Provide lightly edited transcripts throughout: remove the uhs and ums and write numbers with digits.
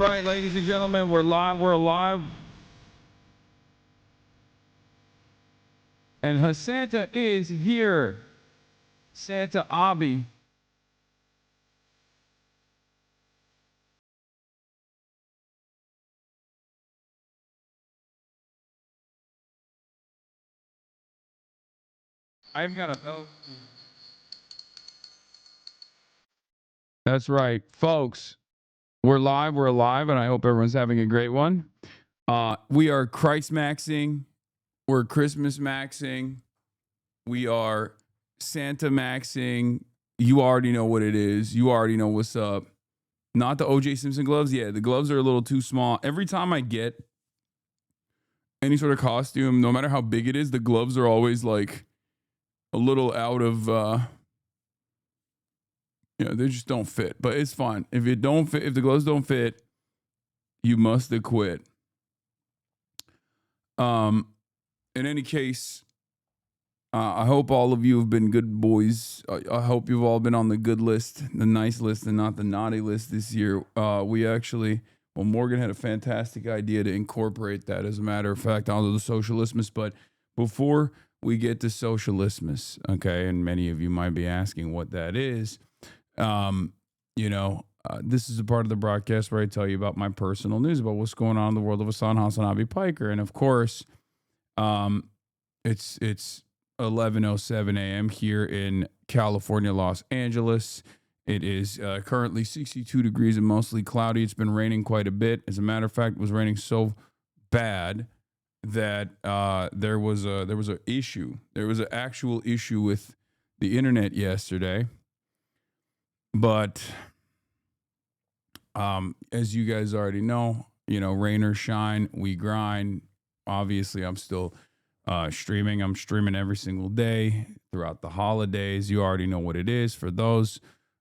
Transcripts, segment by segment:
Right, ladies and gentlemen, we're live. We're alive. And Santa is here. HasanAbi. I've got a. Oh. That's right, folks. We're live. We're alive, and I hope everyone's having a great one. We are Christ maxing. We're Christmas maxing. We are Santa maxing. You already know what it is. You already know what's up. Not the OJ Simpson gloves. Yeah, the gloves are a little too small. Every time I get any sort of costume, no matter how big it is, the gloves are always like a little out of, they just don't fit. But it's fine. If it don't fit, if the gloves don't fit, you must acquit. In any case, I hope all of you have been good boys. I hope you've all been on the good list, the nice list, and not the naughty list this year. Morgan had a fantastic idea to incorporate that, as a matter of fact, onto the Socialistmas. But before we get to Socialistmas, okay, and many of you might be asking what that is, this is a part of the broadcast where I tell you about my personal news, about what's going on in the world of HasanAbi Piker. And of course, it's 11:07 a.m. here in California, Los Angeles. It is currently 62 degrees and mostly cloudy. It's been raining quite a bit. As a matter of fact, it was raining so bad that there was an issue. There was an actual issue with the internet yesterday. But as you guys already know, rain or shine, we grind. Obviously, I'm still streaming. I'm streaming every single day throughout the holidays. You already know what it is. For those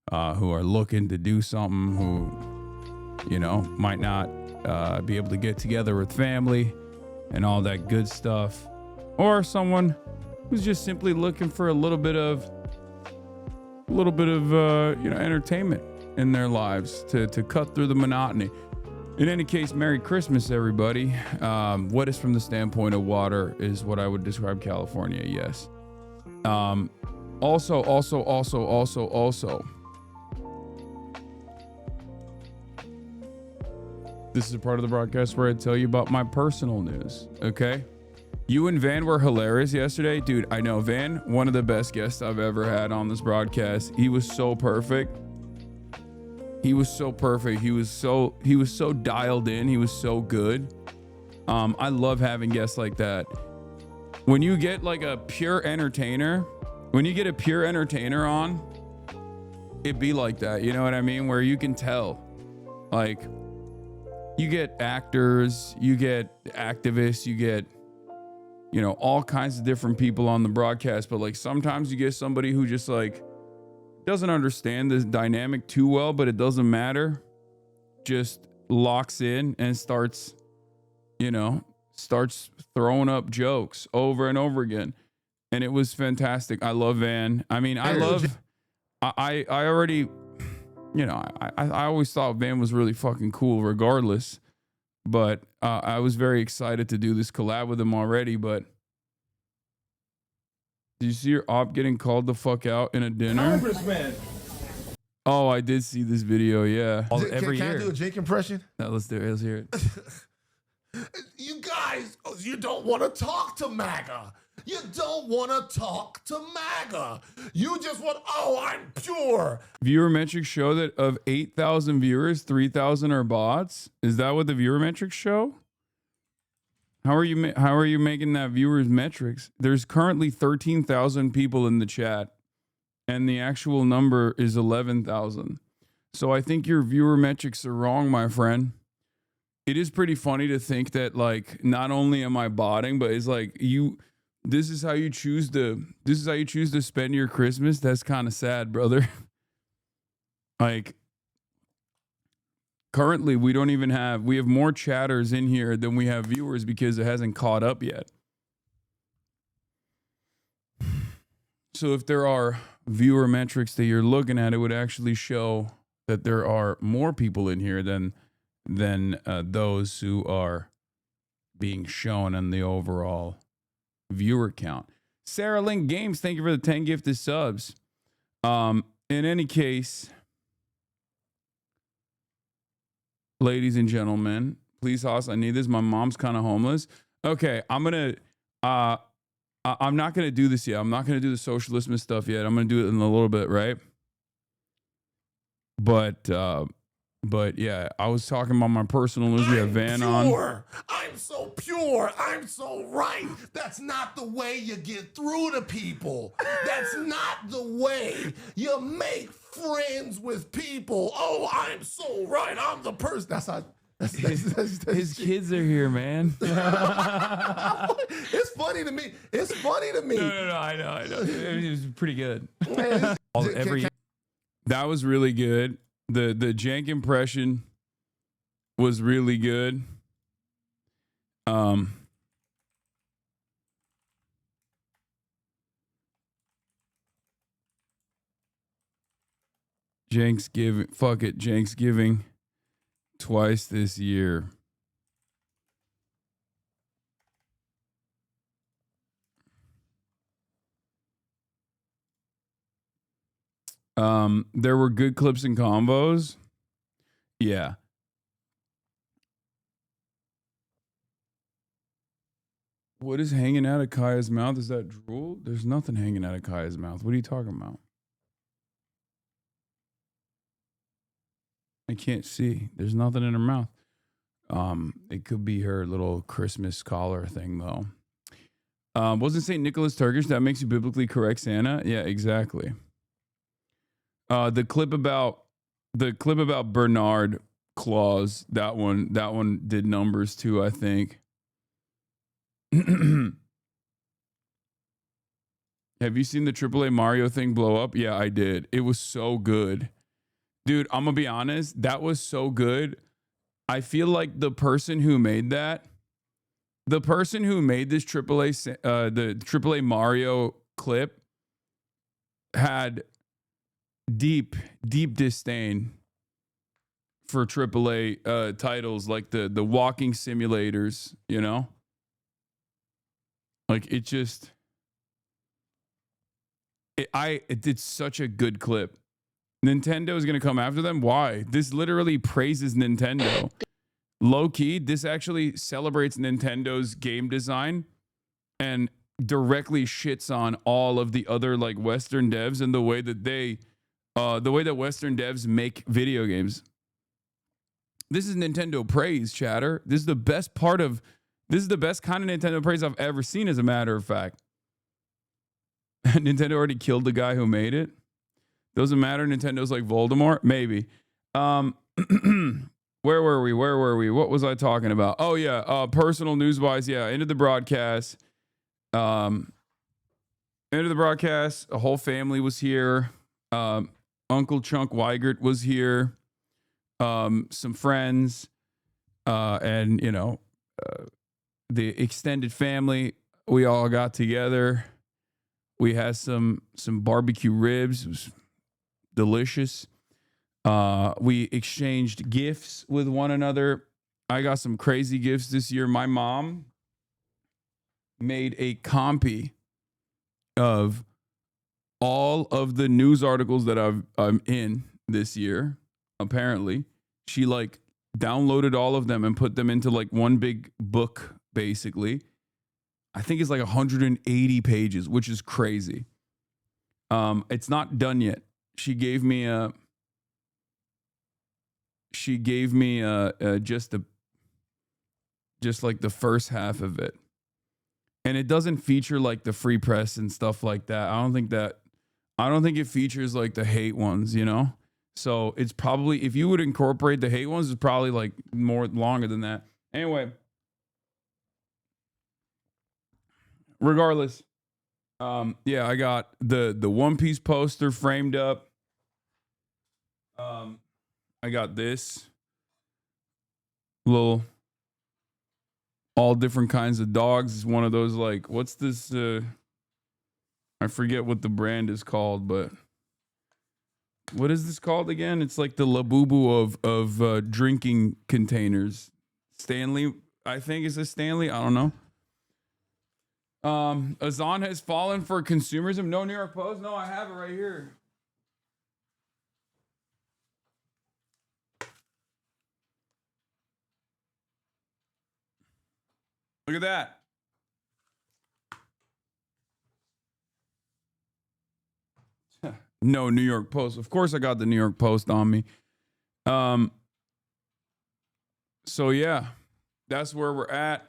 who are looking to do something, who, might not be able to get together with family and all that good stuff, or someone who's just simply looking for a little bit of entertainment in their lives to cut through the monotony. In any case, Merry Christmas, everybody. What is from the standpoint of water is what I would describe California, yes. Also, this is a part of the broadcast where I tell you about my personal news, okay? You and Van were hilarious yesterday. Dude, I know Van, one of the best guests I've ever had on this broadcast. He was so perfect. He was so perfect. He was so dialed in. He was so good. I love having guests like that. When you get like a pure entertainer, on, it be like that. You know what I mean? Where you can tell, like, you get actors, you get activists, you get, all kinds of different people on the broadcast. But like sometimes you get somebody who just like doesn't understand this dynamic too well, but it doesn't matter. Just locks in and starts throwing up jokes over and over again. And it was fantastic. I love Van. I mean, I already, I always thought Van was really fucking cool regardless. But I was very excited to do this collab with him already. But did you see your op getting called the fuck out in a dinner? Congressman. Oh, I did see this video. Yeah. Every year. Can I do a Jake impression? No, let's do it. Let's hear it. You guys, you don't want to talk to MAGA. You don't want to talk to MAGA. You just want, I'm pure. Viewer metrics show that of 8,000 viewers, 3,000 are bots. Is that what the viewer metrics show? How are you making that viewers metrics? There's currently 13,000 people in the chat, and the actual number is 11,000. So I think your viewer metrics are wrong, my friend. It is pretty funny to think that, like, not only am I botting, but it's like this is how you choose to spend your Christmas. That's kind of sad, brother. Like, currently we have more chatters in here than we have viewers because it hasn't caught up yet. So if there are viewer metrics that you're looking at, it would actually show that there are more people in here than than those who are being shown on the overall viewer count. Sarah Lynn Games, thank you for the 10 gifted subs. In any case, ladies and gentlemen, please, Hasan, I need this. My mom's kind of homeless. Okay, I'm not gonna do this yet. I'm not gonna do the Socialistmas stuff yet. I'm gonna do it in a little bit, right? But yeah, I was talking about my personal news. We have Van on. I'm so pure. I'm so right. That's not the way you get through to people. That's not the way you make friends with people. Oh, I'm so right. I'm the person. That's how. His kids are here, man. It's funny to me. It's funny to me. No, I know. It was pretty good. That was really good. The jank impression was really good. Janksgiving twice this year. There were good clips and combos. Yeah. What is hanging out of Kaya's mouth? Is that drool? There's nothing hanging out of Kaya's mouth. What are you talking about? I can't see. There's nothing in her mouth. It could be her little Christmas collar thing, though. Wasn't St. Nicholas Turkish? That makes you biblically correct, Santa? Yeah, exactly. The clip about Bernard Claus, that one did numbers too, I think. Have you seen the AAA Mario thing blow up? Yeah, I did. It was so good. Dude, I'm gonna be honest, that was so good. I feel like the person who made this the AAA Mario clip had deep disdain for AAA titles like the walking simulators, you know? Like it did such a good clip. Nintendo is going to come after them. Why? This literally praises Nintendo. Low key, this actually celebrates Nintendo's game design and directly shits on all of the other like Western devs and the way that Western devs make video games. This is Nintendo praise, chatter. This is the best kind of Nintendo praise I've ever seen, as a matter of fact. Nintendo already killed the guy who made it. Doesn't matter. Nintendo's like Voldemort. Maybe. Where were we? What was I talking about? Oh yeah. Personal news wise. Yeah. End of the broadcast. A whole family was here. Uncle Chunk Weigert was here. Some friends. And the extended family. We all got together. We had some barbecue ribs. It was delicious. We exchanged gifts with one another. I got some crazy gifts this year. My mom made a compy of all of the news articles that I'm in this year. Apparently, she like downloaded all of them and put them into like one big book, basically. I think it's like 180 pages, which is crazy. It's not done yet. She gave me just like the first half of it. And it doesn't feature like the free press and stuff like that. I don't think it features like the hate ones, you know? So it's probably, if you would incorporate the hate ones, it's probably like more longer than that. Anyway, regardless, yeah, I got the One Piece poster framed up. I got this little all different kinds of dogs. It's one of those like, what's this? I forget what the brand is called, but what is this called again? It's like the Labubu of drinking containers. Stanley, I think is a Stanley. I don't know. Hasan has fallen for consumerism. No New York Post. No, I have it right here. Look at that. No New York Post. Of course, I got the New York Post on me. So yeah, that's where we're at.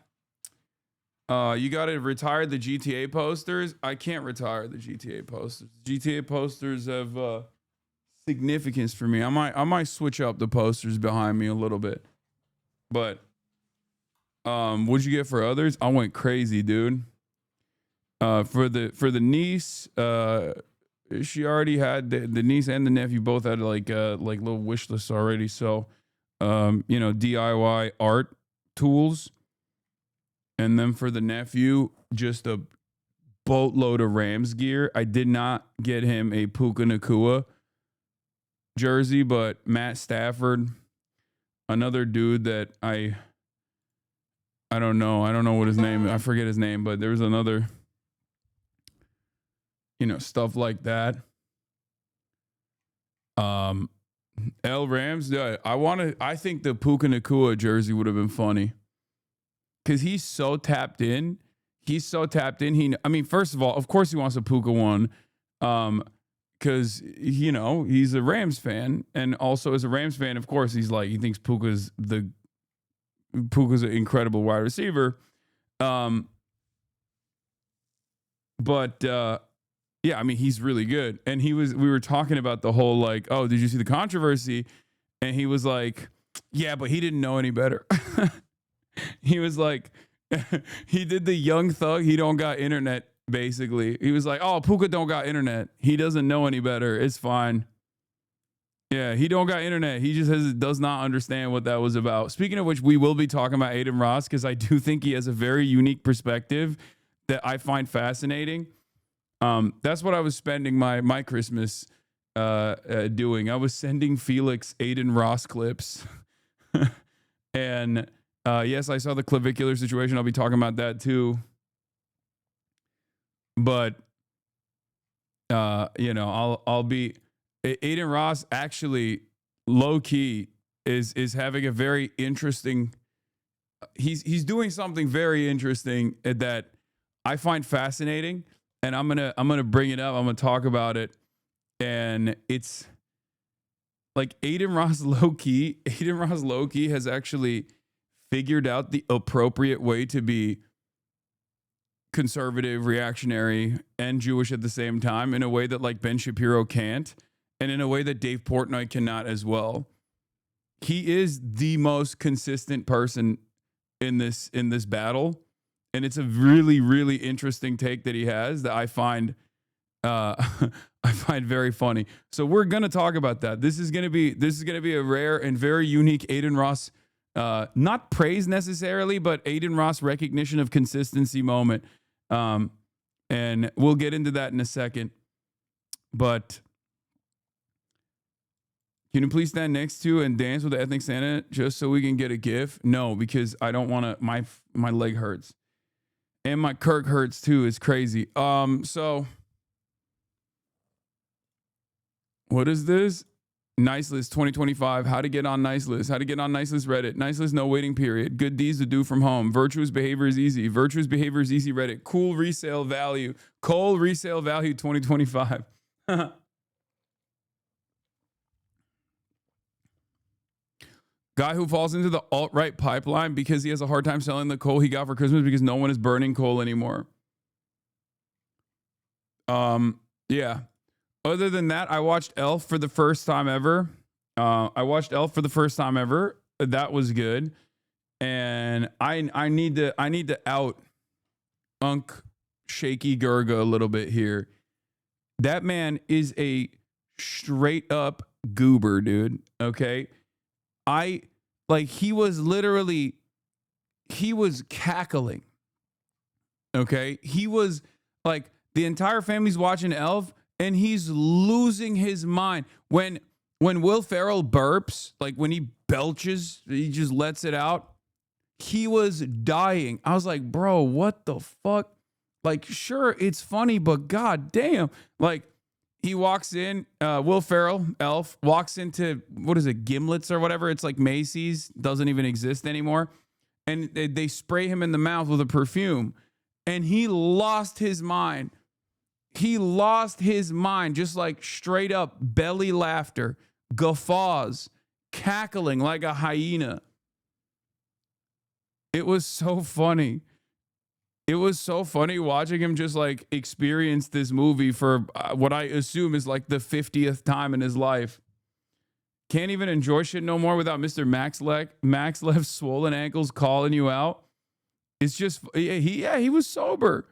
You got to retire the GTA posters. I can't retire the GTA posters. GTA posters have significance for me. I might switch up the posters behind me a little bit. But what'd you get for others? I went crazy, dude. For the niece, she already had the niece and the nephew both had like little wish lists already. So DIY art tools. And then for the nephew, just a boatload of Rams gear. I did not get him a Puka Nacua jersey, but Matt Stafford, another dude that I don't know. I don't know what his name is. I forget his name, but there was another, stuff like that. L Rams, yeah, I think the Puka Nacua jersey would have been funny. Because he's so tapped in. First of all, of course he wants a Puka one. Because, he's a Rams fan. And also as a Rams fan, of course, he thinks Puka's an incredible wide receiver. But he's really good. And we were talking about the whole oh, did you see the controversy? And he was like, yeah, but he didn't know any better. He was like, he did the young thug. He don't got internet, basically. He was like, oh, Puka don't got internet. He doesn't know any better. It's fine. Yeah, he don't got internet. He just does not understand what that was about. Speaking of which, we will be talking about Aiden Ross because I do think he has a very unique perspective that I find fascinating. That's what I was spending my Christmas doing. I was sending Felix Aiden Ross clips. And yes, I saw the clavicular situation. I'll be talking about that too. But I'll be Aiden Ross actually low key is having a very interesting. He's doing something very interesting that I find fascinating, and I'm gonna bring it up. I'm gonna talk about it, and it's like Aiden Ross low key has actually figured out the appropriate way to be conservative, reactionary, and Jewish at the same time in a way that Ben Shapiro can't, and in a way that Dave Portnoy cannot as well. He is the most consistent person in this battle, and it's a really, really interesting take that he has that I find very funny. So we're gonna talk about that. This is gonna be a rare and very unique Aiden Ross. Not praise necessarily, but Aiden Ross recognition of consistency moment. And we'll get into that in a second. But can you please stand next to and dance with the ethnic Santa just so we can get a GIF? No, because I don't want to. My leg hurts, and my Kirk hurts too. It's crazy. So what is this? Nice List 2025. How to get on Nice List. How to get on Nice List Reddit. Nice List no waiting period. Good deeds to do from home. Virtuous behavior is easy. Virtuous behavior is easy Reddit. Cool resale value. Cole resale value 2025. Guy who falls into the alt-right pipeline because he has a hard time selling the coal he got for Christmas because no one is burning coal anymore. Yeah. Other than that, I watched Elf for the first time ever. That was good. And I need to out Unk Shaky Gurga a little bit here. That man is a straight up goober, dude. Okay. He was cackling. Okay. He was like, the entire family's watching Elf. and he's losing his mind. When Will Ferrell burps, like when he belches, he just lets it out. He was dying. I was like, bro, what the fuck? Like, sure, it's funny, but god damn. Like, he walks in, Will Ferrell, Elf, walks into, what is it, Gimlets or whatever? It's like Macy's, doesn't even exist anymore. And they spray him in the mouth with a perfume. And he lost his mind. He lost his mind, just like straight up belly laughter, guffaws, cackling like a hyena. It was so funny. It was so funny watching him just like experience this movie for what I assume is like the 50th time in his life. Can't even enjoy shit no more without Mr. Maxlev's swollen ankles calling you out. It's just, he was sober.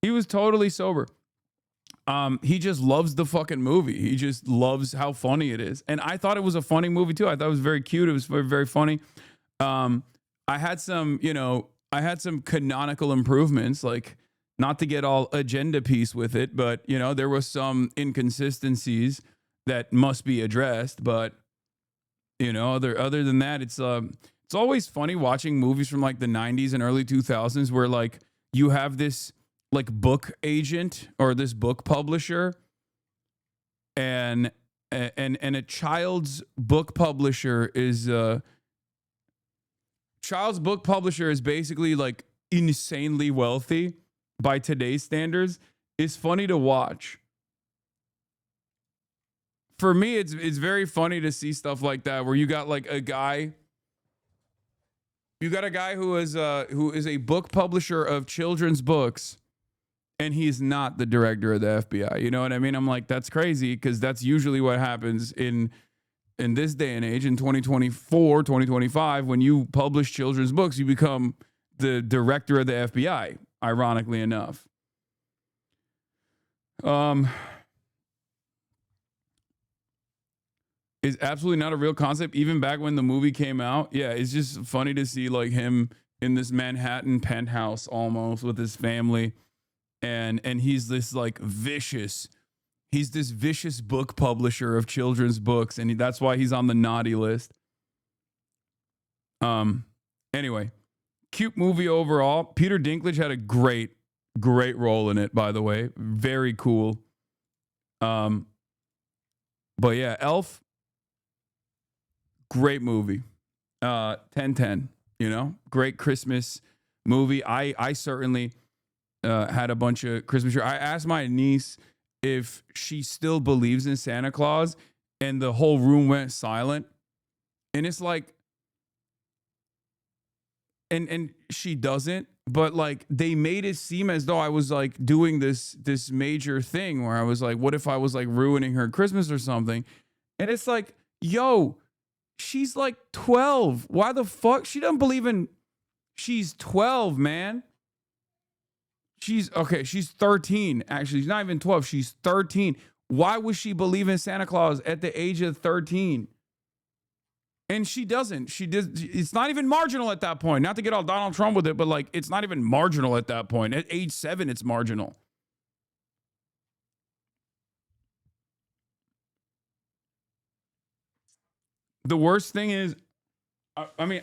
He was totally sober. He just loves the fucking movie. He just loves how funny it is. And I thought it was a funny movie too. I thought it was very cute. It was very, very funny. I had some canonical improvements, like not to get all agenda piece with it, but there was some inconsistencies that must be addressed. But other than that, it's always funny watching movies from like the 90s and early 2000s where like you have this like book agent or this book publisher and a child's book publisher is basically like insanely wealthy by today's standards. Is funny to watch. For me, it's very funny to see stuff like that where you got like a guy who is a book publisher of children's books, and he's not the director of the FBI. You know what I mean? I'm like, that's crazy, because that's usually what happens in this day and age, in 2024, 2025, when you publish children's books, you become the director of the FBI, ironically enough. Is absolutely not a real concept, even back when the movie came out. Yeah, it's just funny to see like him in this Manhattan penthouse almost with his family. And he's this like vicious book publisher of children's books, and that's why he's on the naughty list. Anyway, cute movie overall. Peter Dinklage had a great role in it, by the way. Very cool. But yeah, Elf, great movie. 10/10, great Christmas movie. I certainly had a bunch of Christmas tree. I asked my niece if she still believes in Santa Claus, and the whole room went silent. And it's like, and she doesn't, but like they made it seem as though I was like doing this major thing where I was like, what if I was like ruining her Christmas or something? And it's like, yo, she's like 12. Why the fuck? She doesn't believe in, she's 12, man. She's 13. Actually, she's not even 12. She's 13. Why would she believe in Santa Claus at the age of 13? And she doesn't. She does. It's not even marginal at that point. Not to get all Donald Trump with it, but like it's not even marginal at that point. At age 7, it's marginal. The worst thing is, okay.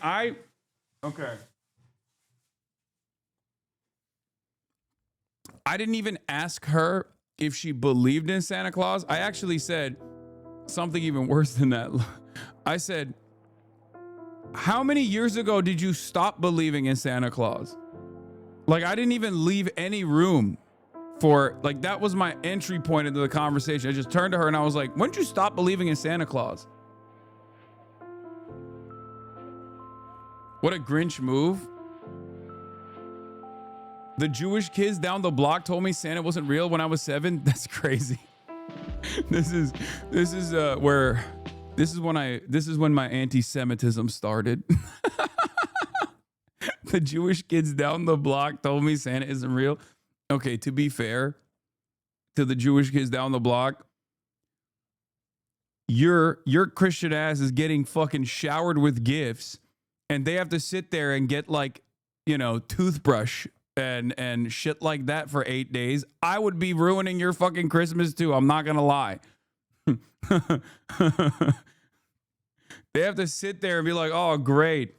I didn't even ask her if she believed in Santa Claus. I actually said something even worse than that. I said, how many years ago did you stop believing in Santa Claus? Like, I didn't even leave any room for, like, that was my entry point into the conversation. I just turned to her and I was like, when did you stop believing in Santa Claus? What a Grinch move. The Jewish kids down the block told me Santa wasn't real when I was 7. That's crazy. This is when my anti-Semitism started. The Jewish kids down the block told me Santa isn't real. Okay, to be fair to the Jewish kids down the block, your Christian ass is getting fucking showered with gifts, and they have to sit there and get like, toothbrush and shit like that for 8 days, I would be ruining your fucking Christmas too. I'm not gonna lie. They have to sit there and be like, oh, great.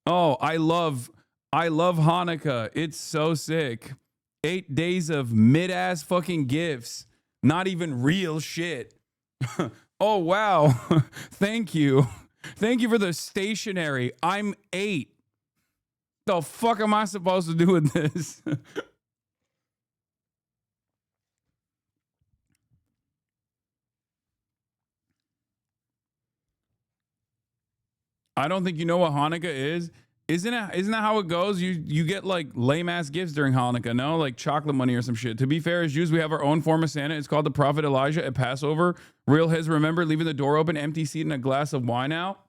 Oh, I love Hanukkah. It's so sick. 8 days of mid-ass fucking gifts. Not even real shit. Oh, wow. Thank you. Thank you for the stationery. I'm 8. The fuck am I supposed to do with this? I don't think you know what Hanukkah is. Isn't that how it goes? You get like lame ass gifts during Hanukkah, no? Like chocolate money or some shit. To be fair, as Jews, we have our own form of Santa. It's called the Prophet Elijah at Passover. Real his, remember leaving the door open, empty seat, and a glass of wine out?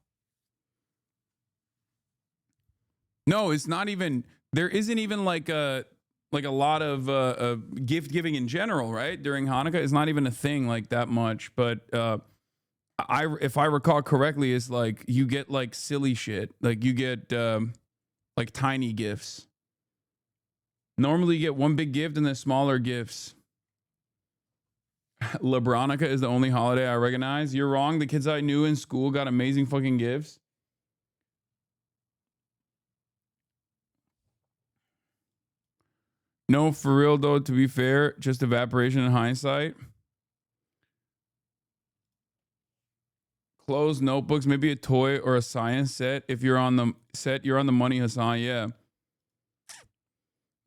No, it's not even. There isn't even like a lot of gift giving in general, right? During Hanukkah, it's not even a thing like that much. But if I recall correctly, it's like you get like silly shit. Like you get like tiny gifts. Normally, you get one big gift and then smaller gifts. Lebronica is the only holiday I recognize. You're wrong. The kids I knew in school got amazing fucking gifts. No, for real though, to be fair, just evaporation in hindsight. Closed notebooks, maybe a toy or a science set. If you're on the set, you're on the money, Hasan. Yeah.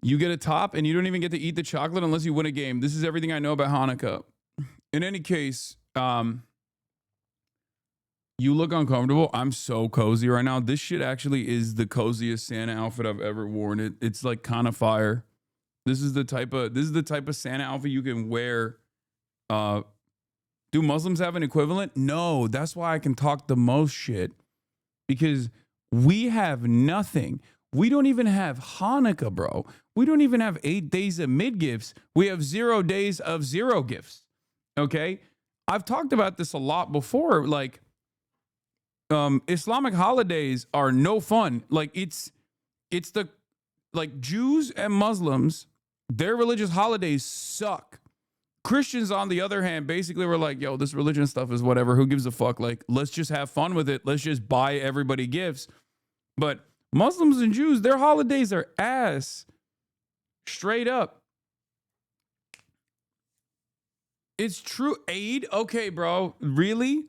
You get a top and you don't even get to eat the chocolate unless you win a game. This is everything I know about Hanukkah. In any case, you look uncomfortable. I'm so cozy right now. This shit actually is the coziest Santa outfit I've ever worn. It's like kind of fire. This is the type of Santa outfit you can wear. Do Muslims have an equivalent? No, that's why I can talk the most shit. Because we have nothing. We don't even have Hanukkah, bro. We don't even have 8 days of mid gifts. We have 0 days of 0 gifts. Okay? I've talked about this a lot before. Like, Islamic holidays are no fun. Like, it's the, like, Jews and Muslims, their religious holidays suck. Christians, on the other hand, basically were like, yo, this religion stuff is whatever. Who gives a fuck? Like, let's just have fun with it. Let's just buy everybody gifts. But Muslims and Jews, their holidays are ass. Straight up. It's true. Aid? Okay, bro. Really?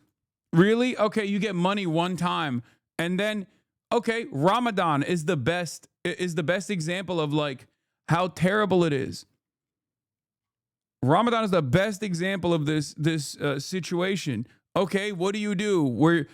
Really? Okay, you get money one time. And then, okay, Ramadan is the best example of like how terrible it is. Ramadan is the best example of this situation. Okay, what do? Where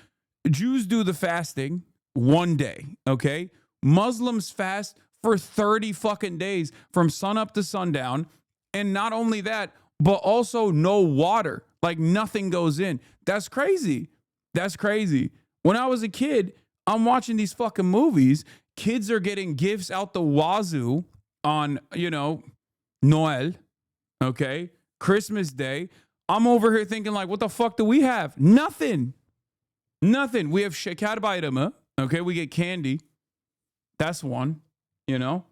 Jews do the fasting one day, okay? Muslims fast for 30 fucking days from sun up to sundown. And not only that, but also no water. Like nothing goes in. That's crazy. That's crazy. When I was a kid, I'm watching these fucking movies. Kids are getting gifts out the wazoo on, Noel. Okay, Christmas Day. I'm over here thinking like, what the fuck do we have? Nothing. We have shekar bayrama. Okay, we get candy. That's one. You're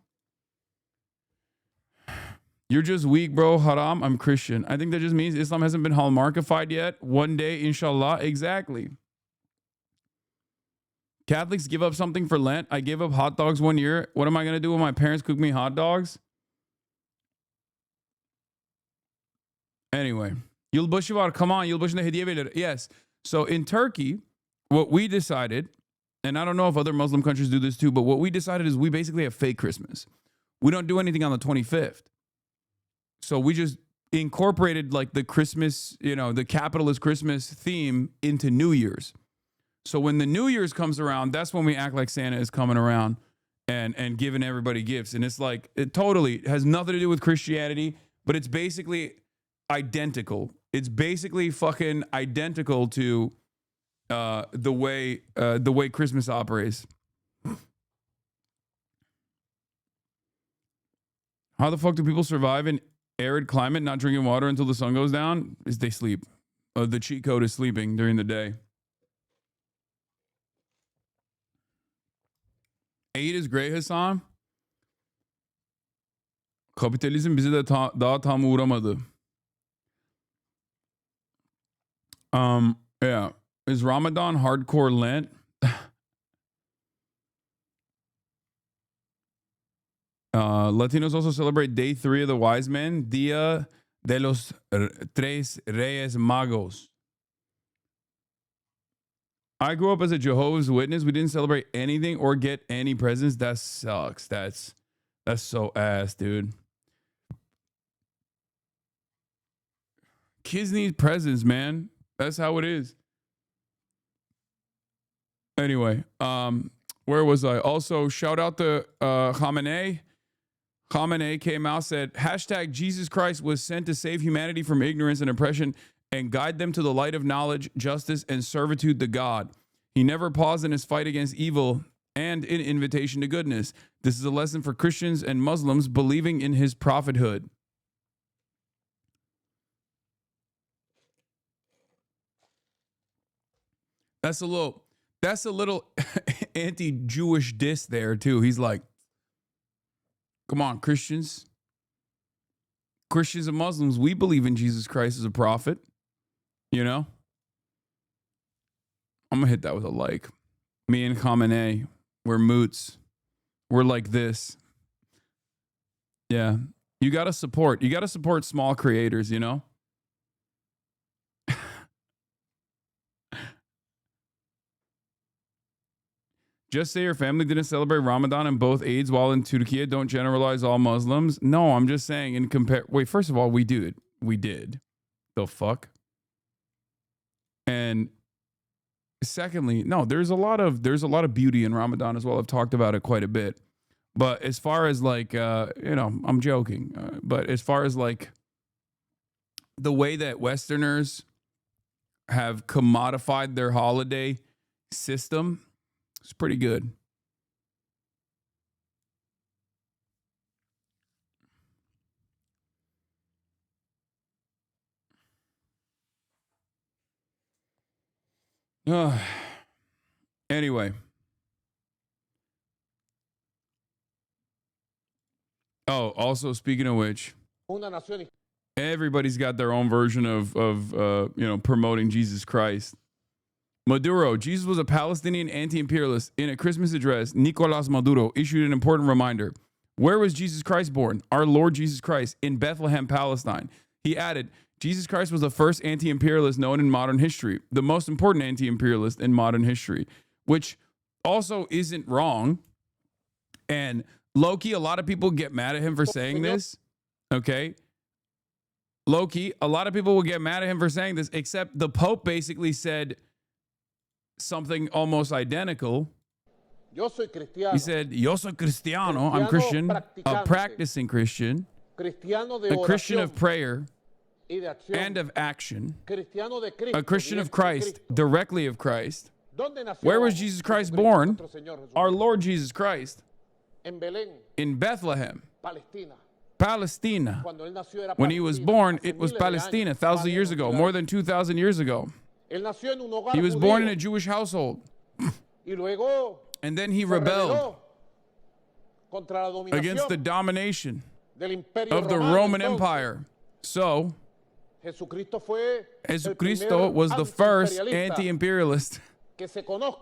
just weak, bro. Haram. I'm Christian. I think that just means Islam hasn't been hallmarkified yet. One day, inshallah. Exactly. Catholics give up something for Lent. I gave up hot dogs one year. What am I going to do when my parents cook me hot dogs? Anyway, yılbaşı var. Come on, yılbaşında hediye verilir. Yes. So in Turkey, what we decided, and I don't know if other Muslim countries do this too, but what we decided is we basically have fake Christmas. We don't do anything on the 25th. So we just incorporated like the Christmas, the capitalist Christmas theme into New Year's. So when the New Year's comes around, that's when we act like Santa is coming around and giving everybody gifts. And it's like, it totally has nothing to do with Christianity, but it's basically identical. It's basically fucking identical to the way Christmas operates. How the fuck do people survive in arid climate, not drinking water until the sun goes down? Is they sleep. The cheat code is sleeping during the day. 8 is great, Hasan. Kapitalizm bize de daha tam uğramadı. Yeah. Is Ramadan hardcore Lent? Latinos also celebrate day 3 of the wise men, Dia de los Tres Reyes Magos. I grew up as a Jehovah's Witness. We didn't celebrate anything or get any presents. That sucks. That's so ass, dude. Kids need presents, man. That's how it is. Anyway, where was I? Also, shout out to HasanAbi. HasanAbi came out, said, hashtag Jesus Christ was sent to save humanity from ignorance and oppression and guide them to the light of knowledge, justice, and servitude to God. He never paused in his fight against evil and in invitation to goodness. This is a lesson for Christians and Muslims believing in his prophethood. That's a little anti-Jewish diss there too. He's like, come on, Christians and Muslims, we believe in Jesus Christ as a prophet. You know? I'm going to hit that with a like. Me and HasanAbi, we're moots. We're like this. Yeah. You got to support small creators, you know? Just say your family didn't celebrate Ramadan and both Eids while in Turkey. Don't generalize all Muslims. No, I'm just saying wait, first of all, we did. The fuck? And secondly, no, there's a lot of beauty in Ramadan as well. I've talked about it quite a bit. But as far as like, I'm joking. But as far as like the way that Westerners have commodified their holiday system, it's pretty good. Anyway. Oh, also speaking of which, everybody's got their own version of promoting Jesus Christ. Maduro, Jesus was a Palestinian anti-imperialist. In a Christmas address, Nicolás Maduro issued an important reminder. Where was Jesus Christ born? Our Lord Jesus Christ, in Bethlehem, Palestine. He added, Jesus Christ was the first anti-imperialist known in modern history, the most important anti-imperialist in modern history, which also isn't wrong. And low-key, a lot of people get mad at him for saying this, okay? Low-key, a lot of people will get mad at him for saying this, except the Pope basically said something almost identical. He said, Yo soy cristiano, I'm Christian, a practicing Christian, a Christian of prayer and of action, a Christian of Christ, directly of Christ. Where was Jesus Christ born? Our Lord Jesus Christ. In Bethlehem, Palestina. When he was born, it was Palestina 1,000 years ago, more than 2,000 years ago. He was born in a Jewish household. And then he rebelled against the domination of the Roman Empire. So, Jesucristo was the first anti-imperialist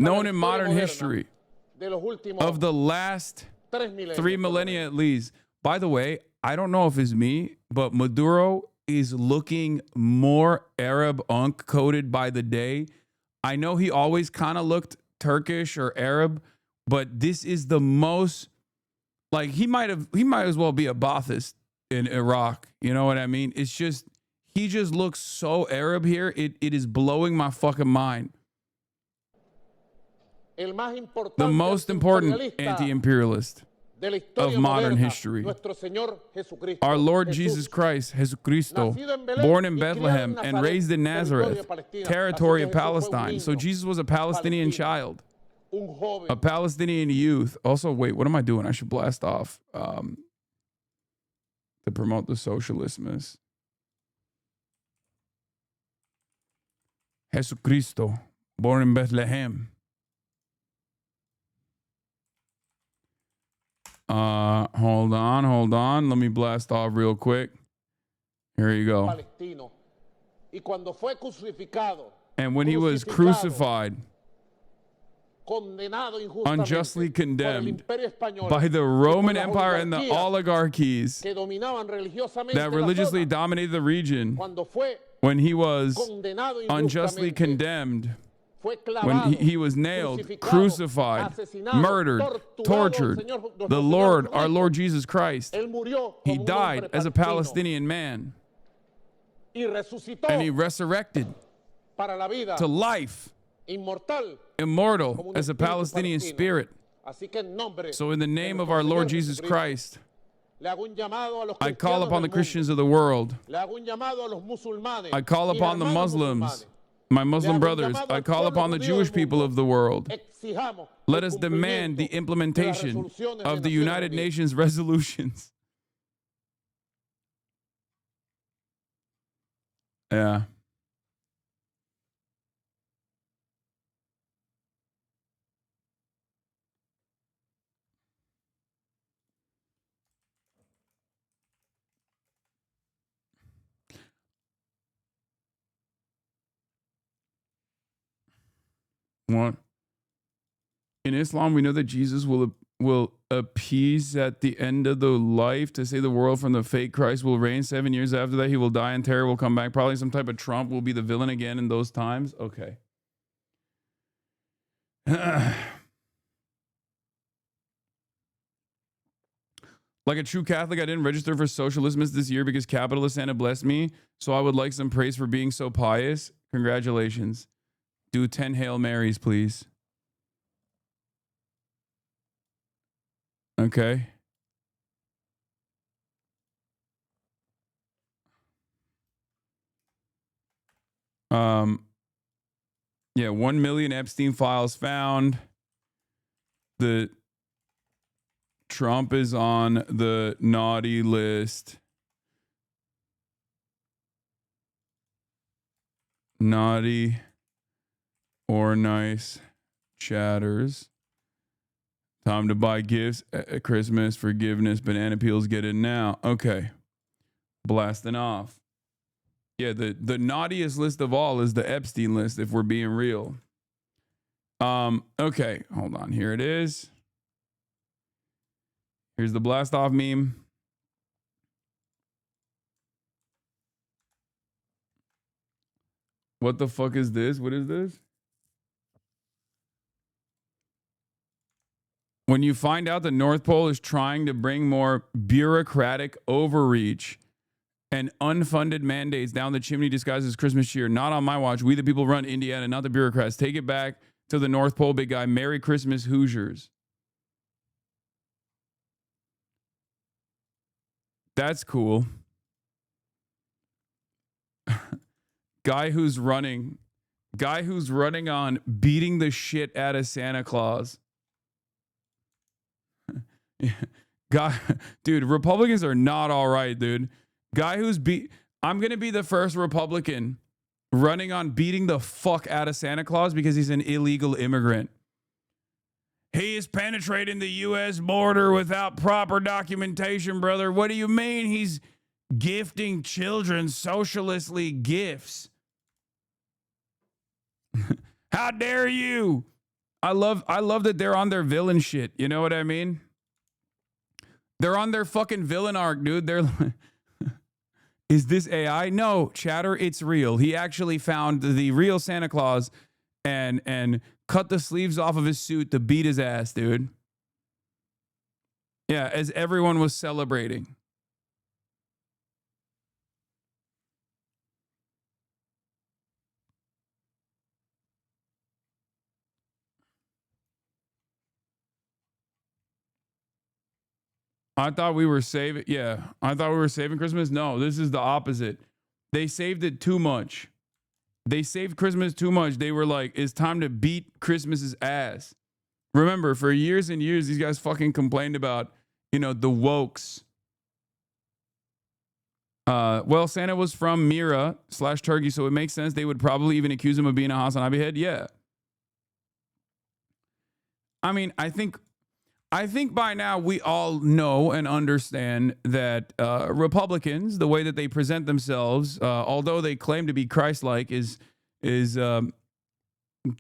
known in modern history of the last 3 millennia at least. By the way, I don't know if it's me, but Maduro is looking more Arab coded by the day. I know he always kind of looked Turkish or Arab, but this is the most, like, he might as well be a Baathist in Iraq. You know what I mean? It's just, he just looks so Arab here. It is blowing my fucking mind. The most important anti-imperialist of modern history, our Lord Jesus Christ, Jesucristo, born in Bethlehem and raised in Nazareth, territory of Palestine. So Jesus was a Palestinian child, a Palestinian youth. Also, wait, what am I doing? I should blast off to promote the Socialistmas. Jesucristo, born in Bethlehem. Hold Hold on. Let me blast off real quick. Here you go. And when he was crucified, unjustly condemned by the Roman Empire and the oligarchies that religiously dominated the region, when he was unjustly condemned, when he was nailed, crucified, murdered, tortured, the Lord, our Lord Jesus Christ, he died as a Palestinian man, and he resurrected to life, immortal as a Palestinian spirit. So in the name of our Lord Jesus Christ, I call upon the Christians of the world. I call upon the Muslims, my Muslim brothers. I call upon the Jewish people of the world. Let us demand the implementation of the United Nations resolutions. Yeah. What? In Islam, we know that Jesus will appease at the end of the life to save the world from the fake Christ will reign. 7 years after that, he will die and terror will come back. Probably some type of Trump will be the villain again in those times. Okay. Like a true Catholic, I didn't register for Socialistmas this year because capitalist Santa blessed me. So I would like some praise for being so pious. Congratulations. Do 10 Hail Marys, please. Okay. Yeah, 1 million Epstein files found. The Trump is on the naughty list. Naughty or nice chatters. Time to buy gifts at Christmas. Forgiveness. Banana peels. Get it now. Okay. Blasting off. Yeah, the naughtiest list of all is the Epstein list, if we're being real. Okay. Hold on. Here it is. Here's the blast off meme. What the fuck is this? What is this? When you find out the North Pole is trying to bring more bureaucratic overreach and unfunded mandates down the chimney disguised as Christmas cheer, not on my watch. We the people run Indiana, not the bureaucrats. Take it back to the North Pole, big guy. Merry Christmas, Hoosiers. That's cool. Guy who's running on beating the shit out of Santa Claus. Guy, dude, Republicans are not all right, dude. Guy who's I'm going to be the first Republican running on beating the fuck out of Santa Claus because he's an illegal immigrant. He is penetrating the U.S. border without proper documentation, brother. What do you mean he's gifting children socialistly gifts? How dare you? I love that they're on their villain shit. You know what I mean? They're on their fucking villain arc, dude. They're is this AI? No, chatter, it's real. He actually found the real Santa Claus and cut the sleeves off of his suit to beat his ass, dude. Yeah, as everyone was celebrating. I thought we were saving. Yeah, I thought we were saving Christmas. No, this is the opposite. They saved it too much. They saved Christmas too much. They were like, it's time to beat Christmas's ass. Remember, for years and years, these guys fucking complained about, the wokes. Well, Santa was from Mira/Turkey, so it makes sense they would probably even accuse him of being a HasanAbi head. Yeah. I mean, I think I think by now we all know and understand that Republicans, the way that they present themselves, although they claim to be Christ-like, is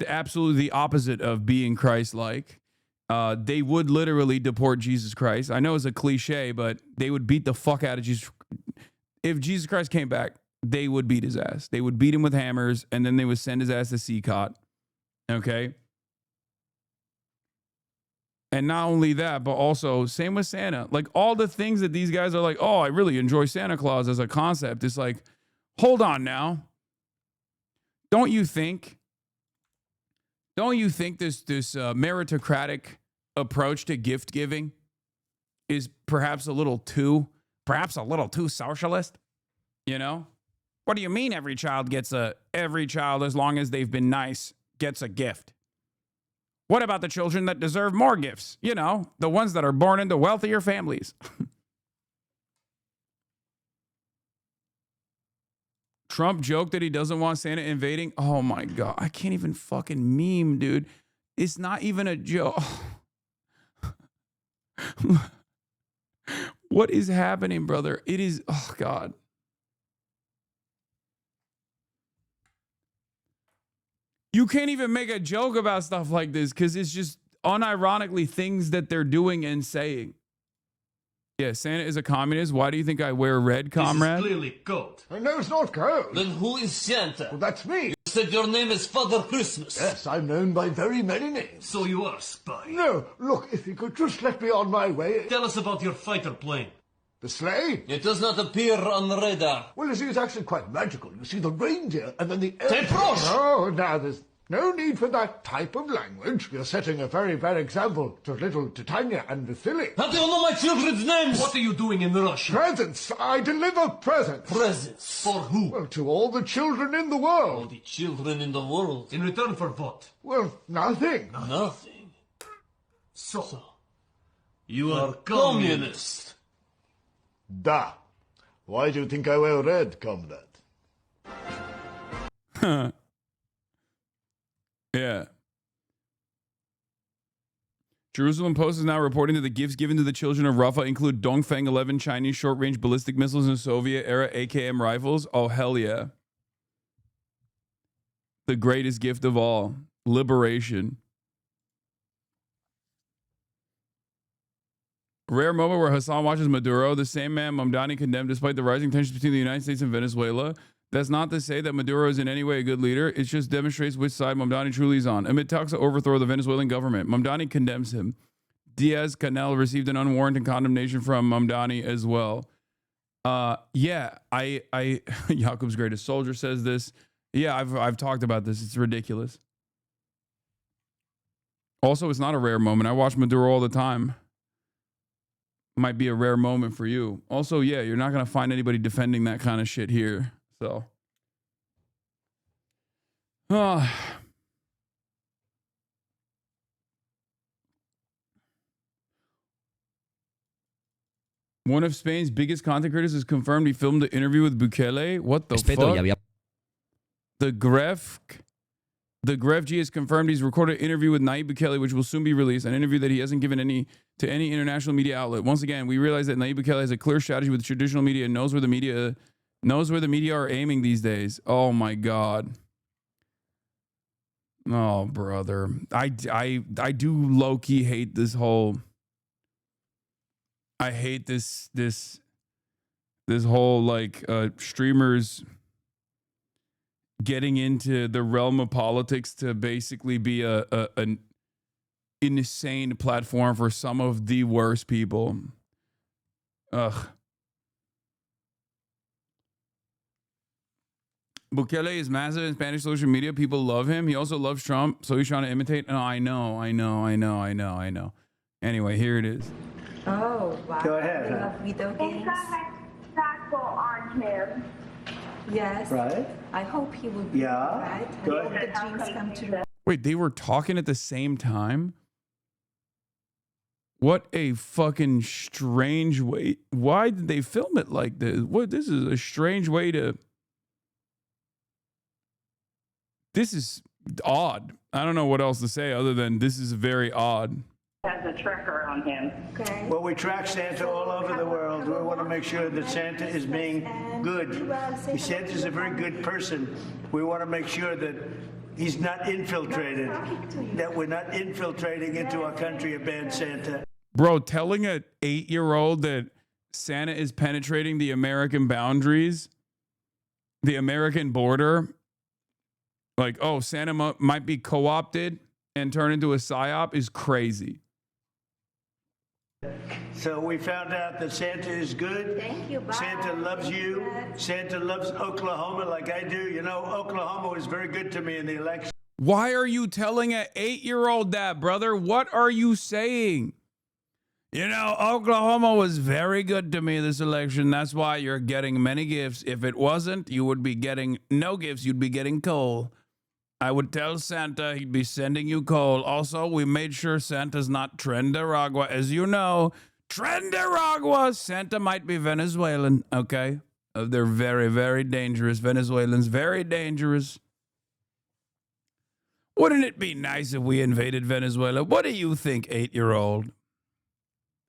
absolutely the opposite of being Christ-like. They would literally deport Jesus Christ. I know it's a cliche, but they would beat the fuck out of Jesus. If Jesus Christ came back, they would beat his ass. They would beat him with hammers, and then they would send his ass to CCOT. Okay? And not only that, but also same with Santa. Like all the things that these guys are like, oh, I really enjoy Santa Claus as a concept. It's like, hold on now. Don't you think this meritocratic approach to gift giving is perhaps a little too socialist? You know? What do you mean every child, as long as they've been nice, gets a gift? What about the children that deserve more gifts? You know, the ones that are born into wealthier families. Trump joked that he doesn't want Santa invading. Oh my God. I can't even fucking meme, dude. It's not even a joke. What is happening, brother? It is, oh God. You can't even make a joke about stuff like this because it's just unironically things that they're doing and saying. Yeah, Santa is a communist. Why do you think I wear red, comrade? This is clearly gold. No, it's not gold. Then who is Santa? Well, that's me. You said your name is Father Christmas. Yes, I'm known by very many names. So you are a spy. No, look, if you could just let me on my way. Tell us about your fighter plane. The sleigh? It does not appear on the radar. Well, you see, it's actually quite magical. You see the reindeer and then the... Teprosh! Oh, now, there's no need for that type of language. You're setting a very bad example to little Titania and Vasily. How do you know my children's names? What are you doing in Russia? Presents! I deliver presents! Presents? For who? Well, to all the children in the All world. the children in the world. In return for what? Well, nothing. Nothing. So you are communist. Da. Why do you think I wear red, comrade? Yeah. Jerusalem Post is now reporting that the gifts given to the children of Rafah include Dongfeng 11 Chinese short-range ballistic missiles and Soviet-era AKM rifles. Oh, hell yeah. The greatest gift of all. Liberation. Rare moment where Hasan watches Maduro, the same man Mamdani condemned despite the rising tensions between the United States and Venezuela. That's not to say that Maduro is in any way a good leader. It just demonstrates which side Mamdani truly is on. Amid talks to overthrow the Venezuelan government, Mamdani condemns him. Diaz-Canel received an unwarranted condemnation from Mamdani as well. Yeah, Jakub's greatest soldier says this. Yeah, I've talked about this. It's ridiculous. Also, it's not a rare moment. I watch Maduro all the time. Might be a rare moment for you. Also, yeah, you're not going to find anybody defending that kind of shit here. So, one of Spain's biggest content creators has confirmed he filmed the interview with Bukele. What the fuck? The Gref G has confirmed he's recorded an interview with Nayib Bukele, which will soon be released. An interview that he hasn't given to any international media outlet. Once again, we realize that Nayib Bukele has a clear strategy with traditional media and knows where the media are aiming these days. Oh my God. Oh, brother. I do low-key hate this whole. I hate this whole like streamers getting into the realm of politics to basically be an insane platform for some of the worst people. Ugh. Bukele is massive in Spanish social media. People love him. He also loves Trump, so he's trying to imitate. Oh, I know. Anyway, here it is. Oh, wow. Go ahead. They love video games. on him. Yes. Right. I hope he will be right. Go I hope ahead. the dreams come true. Wait, they were talking at the same time? What a fucking strange way. Why did they film it like this? This is a strange way to... This is odd. I don't know what else to say other than this is very odd. has a tracker on him. Okay. Well, we track Santa all over the world. We want to make sure that Santa is being good. Santa's a very good person. We want to make sure that he's not infiltrated, that we're not infiltrating into our country a bad Santa. Bro, telling an 8-year-old that Santa is penetrating the American boundaries, the American border, like, oh, Santa might be co-opted and turn into a psyop is crazy. So we found out that Santa is good. Thank you. Bye. Santa loves you. Santa loves Oklahoma like I do. You know, Oklahoma was very good to me in the election. Why are you telling an 8-year-old that, brother? What are you saying? You know, Oklahoma was very good to me this election. That's why you're getting many gifts. If it wasn't, you would be getting no gifts. You'd be getting coal. I would tell Santa he'd be sending you coal. Also, we made sure Santa's not Trendaragua. As you know, Trendaragua, Santa might be Venezuelan, okay? They're very, very dangerous. Venezuelans, very dangerous. Wouldn't it be nice if we invaded Venezuela? What do you think, 8-year-old?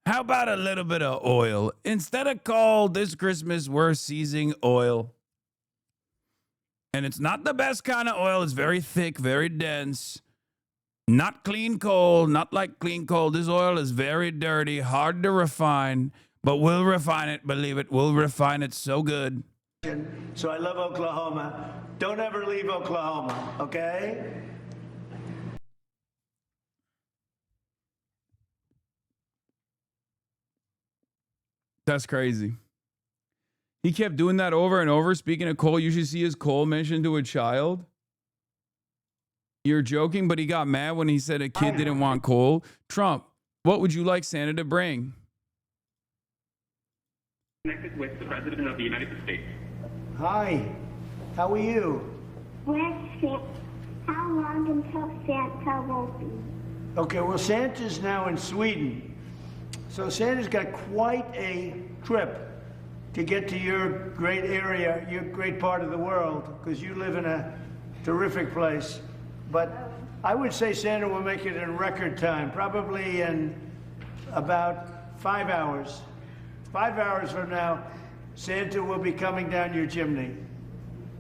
How about a little bit of oil? Instead of coal, this Christmas, we're seizing oil. And it's not the best kind of oil. It's very thick, very dense. Not clean coal, not like clean coal. This oil is very dirty, hard to refine, but we'll refine it, believe it. We'll refine it so good. So I love Oklahoma. Don't ever leave Oklahoma, okay? That's crazy. He kept doing that over and over. Speaking of coal, you should see his coal mentioned to a child. You're joking, but he got mad when he said a kid didn't want coal. Trump, what would you like Santa to bring? Connected with the President of the United States. Hi, how are you? How long until Santa will be? Okay, well, Santa's now in Sweden. So Santa's got quite a trip to get to your great area, your great part of the world, because you live in a terrific place. But I would say Santa will make it in record time, probably in about 5 hours. 5 hours from now, Santa will be coming down your chimney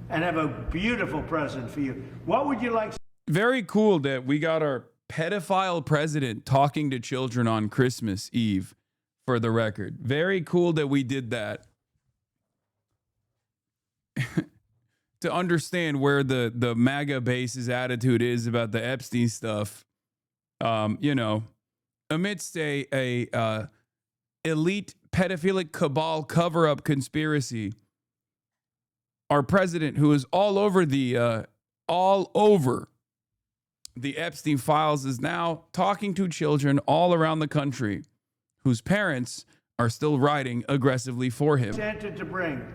and have a beautiful present for you. What would you like? Very cool that we got our pedophile president talking to children on Christmas Eve, for the record. Very cool that we did that. To understand where the MAGA base's attitude is about the Epstein stuff, you know, amidst a elite pedophilic cabal cover-up conspiracy, our president, who is all over the Epstein files, is now talking to children all around the country whose parents are still writing aggressively for him. Santa to bring.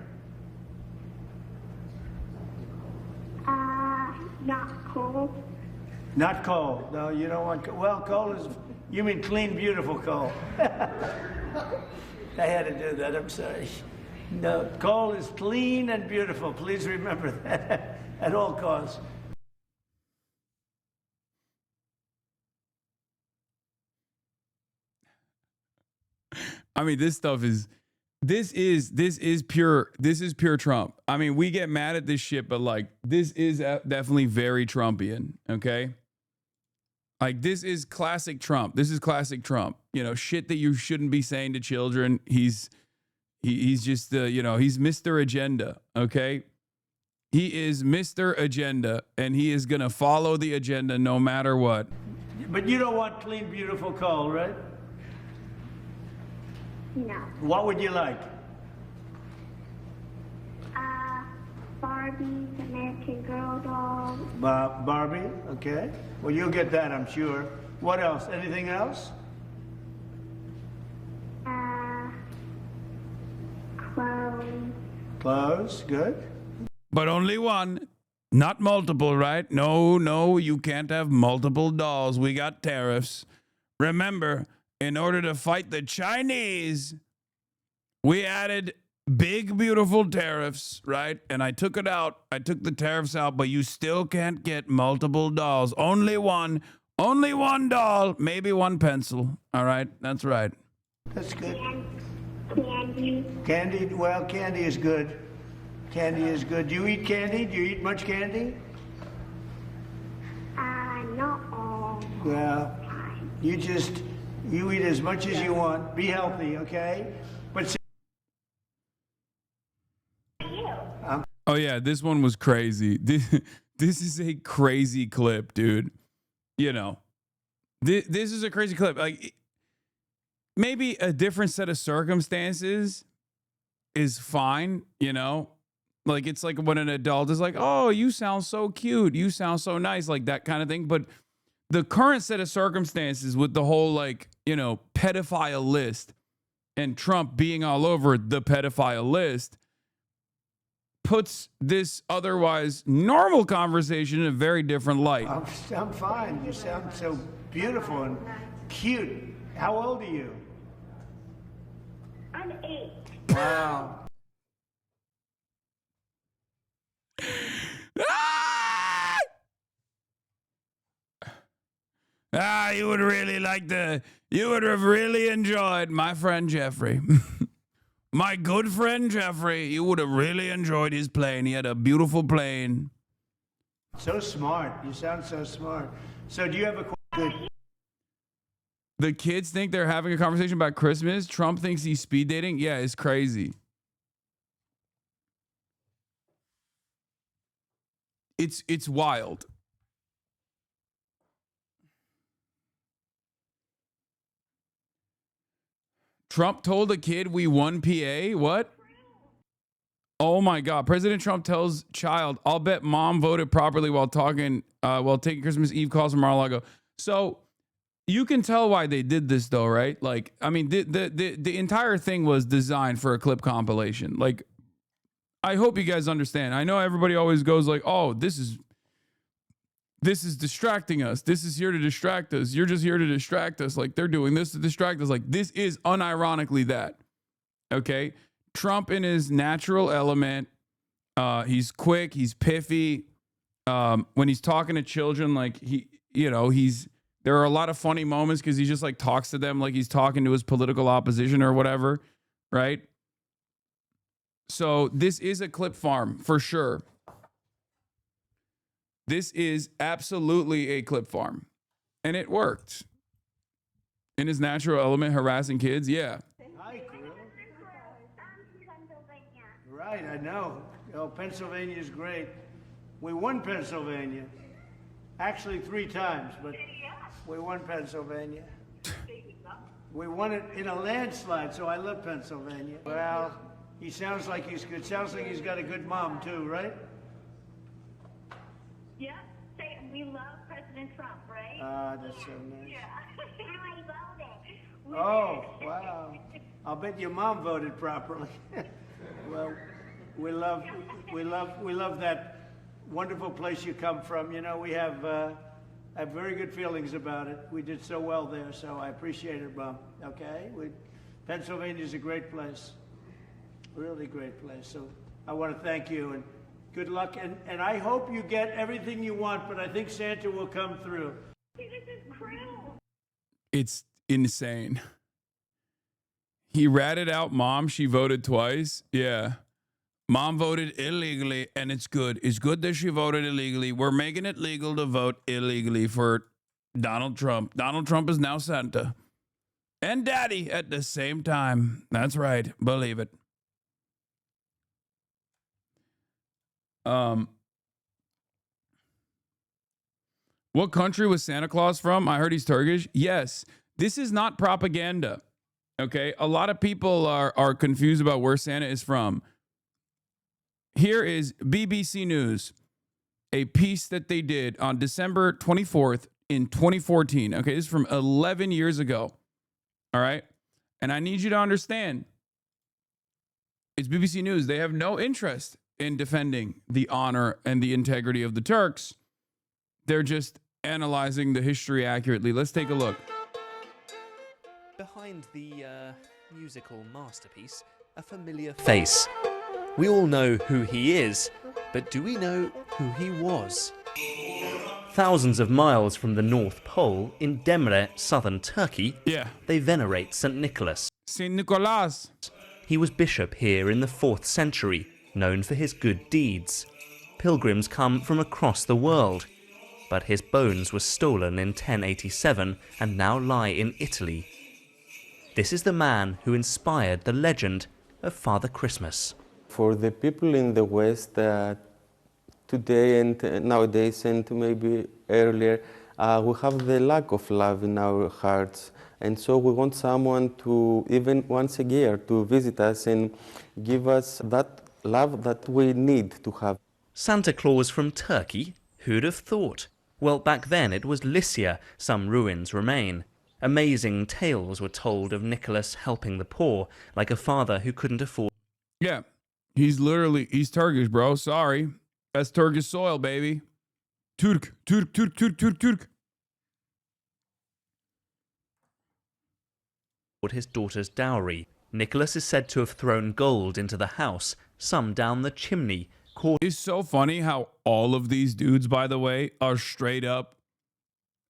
Not coal. Not coal. No, you don't want coal. Well, coal is, you mean clean, beautiful coal. I had to do that, I'm sorry. No, coal is clean and beautiful. Please remember that at all costs. I mean, this is pure Trump. I mean, we get mad at this shit, but like, this is definitely very Trumpian. Okay. Like, this is classic Trump. This is classic Trump, you know, shit that you shouldn't be saying to children. He's just, you know, he's Mr. Agenda. Okay. He is Mr. Agenda, and he is going to follow the agenda no matter what. But you don't want clean, beautiful coal, right? No. What would you like? Barbie's American Girl doll. Barbie, okay. Well, you'll get that, I'm sure. What else? Anything else? Clothes. Clothes, good. But only one, not multiple, right? No, you can't have multiple dolls. We got tariffs. Remember, in order to fight the Chinese, we added big, beautiful tariffs, right? And I took it out. I took the tariffs out, but you still can't get multiple dolls. Only one, Only one doll, maybe one pencil. All right, that's right. That's good. Candy. Candy, well, candy is good. Candy is good. Do you eat candy? Do you eat much candy? Not all. Well, you eat as much as you want. Be healthy, okay? But Oh yeah, this one was crazy. This is a crazy clip, dude. You know, this is a crazy clip. Like, maybe a different set of circumstances is fine, you know? Like, it's like when an adult is like, oh, you sound so cute. You sound so nice, like that kind of thing. But the current set of circumstances with the whole, like, you know, pedophile list and Trump being all over the pedophile list puts this otherwise normal conversation in a very different light. I'm fine. You sound so beautiful and cute. How old are you? I'm 8. Wow. You would really like you would have really enjoyed my friend Jeffrey. My good friend Jeffrey, you would have really enjoyed his plane. He had a beautiful plane. So smart. You sound so smart. So do you have a question? The kids think they're having a conversation about Christmas. Trump thinks he's speed dating. Yeah, it's crazy. It's wild. Trump told a kid we won PA. What? Oh my God. President Trump tells child, I'll bet mom voted properly while taking Christmas Eve calls from Mar-a-Lago. So you can tell why they did this though, right? Like, I mean, the entire thing was designed for a clip compilation. Like, I hope you guys understand. I know everybody always goes like, oh, this is distracting us. This is here to distract us. You're just here to distract us. Like, they're doing this to distract us. Like, this is unironically that. Okay? Trump in his natural element. He's quick. He's piffy. When he's talking to children, like, there are a lot of funny moments because he just like talks to them like he's talking to his political opposition or whatever. Right? So this is a clip farm for sure. This is absolutely a clip farm. And it worked. In his natural element, harassing kids, yeah. Hi, Krill. Right, I know. Oh, Pennsylvania is great. We won Pennsylvania. Actually, 3 times, but we won Pennsylvania. We won it in a landslide, so I love Pennsylvania. Well, he sounds like he's good. Sounds like he's got a good mom, too, right? Yeah, say we love President Trump, right? Ah, that's so nice. Yeah. I voted. Oh, wow. I'll bet your mom voted properly. Well, we love that wonderful place you come from. You know, we have very good feelings about it. We did so well there, so I appreciate it, Mom. Okay? Pennsylvania's a great place. Really great place. So I want to thank you and good luck, and I hope you get everything you want, but I think Santa will come through. This is cruel. It's insane. He ratted out mom. She voted twice. Yeah. Mom voted illegally, and it's good. It's good that she voted illegally. We're making it legal to vote illegally for Donald Trump. Donald Trump is now Santa and Daddy at the same time. That's right. Believe it. What country was Santa Claus from? I heard he's Turkish. Yes. This is not propaganda. Okay. A lot of people are confused about where Santa is from. Here is BBC News, a piece that they did on December 24th in 2014. Okay. This is from 11 years ago. All right. And I need you to understand, it's BBC News. They have no interest in defending the honor and the integrity of the Turks. They're just analyzing the history accurately. Let's take a look. Behind the musical masterpiece, a familiar face. We all know who he is, but do we know who he was? Thousands of miles from the North Pole, in Demre, southern Turkey, they venerate St. Nicholas. St. Nicholas. He was bishop here in the 4th century, known for his good deeds. Pilgrims come from across the world, but his bones were stolen in 1087 and now lie in Italy. This is the man who inspired the legend of Father Christmas. For the people in the West today and nowadays and maybe earlier, we have the lack of love in our hearts. And so we want someone to, even once a year, to visit us and give us that love that we need to have. Santa Claus from Turkey? Who'd have thought? Well, back then it was Lycia. Some ruins remain. Amazing tales were told of Nicholas helping the poor, like a father who couldn't afford... Yeah, he's Turkish, bro. Sorry. That's Turkish soil, baby. Turk. His daughter's dowry. Nicholas is said to have thrown gold into the house, some down the chimney. It's so funny how all of these dudes, by the way, are straight up,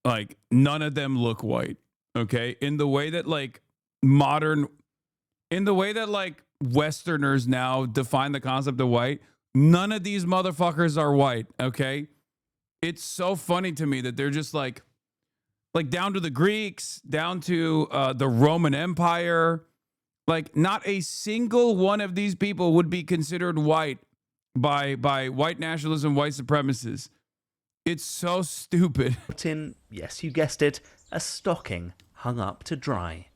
like, none of them look white, okay? In the way that, like, Westerners now define the concept of white, none of these motherfuckers are white, okay? It's so funny to me that they're just like down to the Greeks, down to the Roman Empire. Like, not a single one of these people would be considered white by white nationalism, white supremacists. It's so stupid. Yes, you guessed it, a stocking hung up to dry.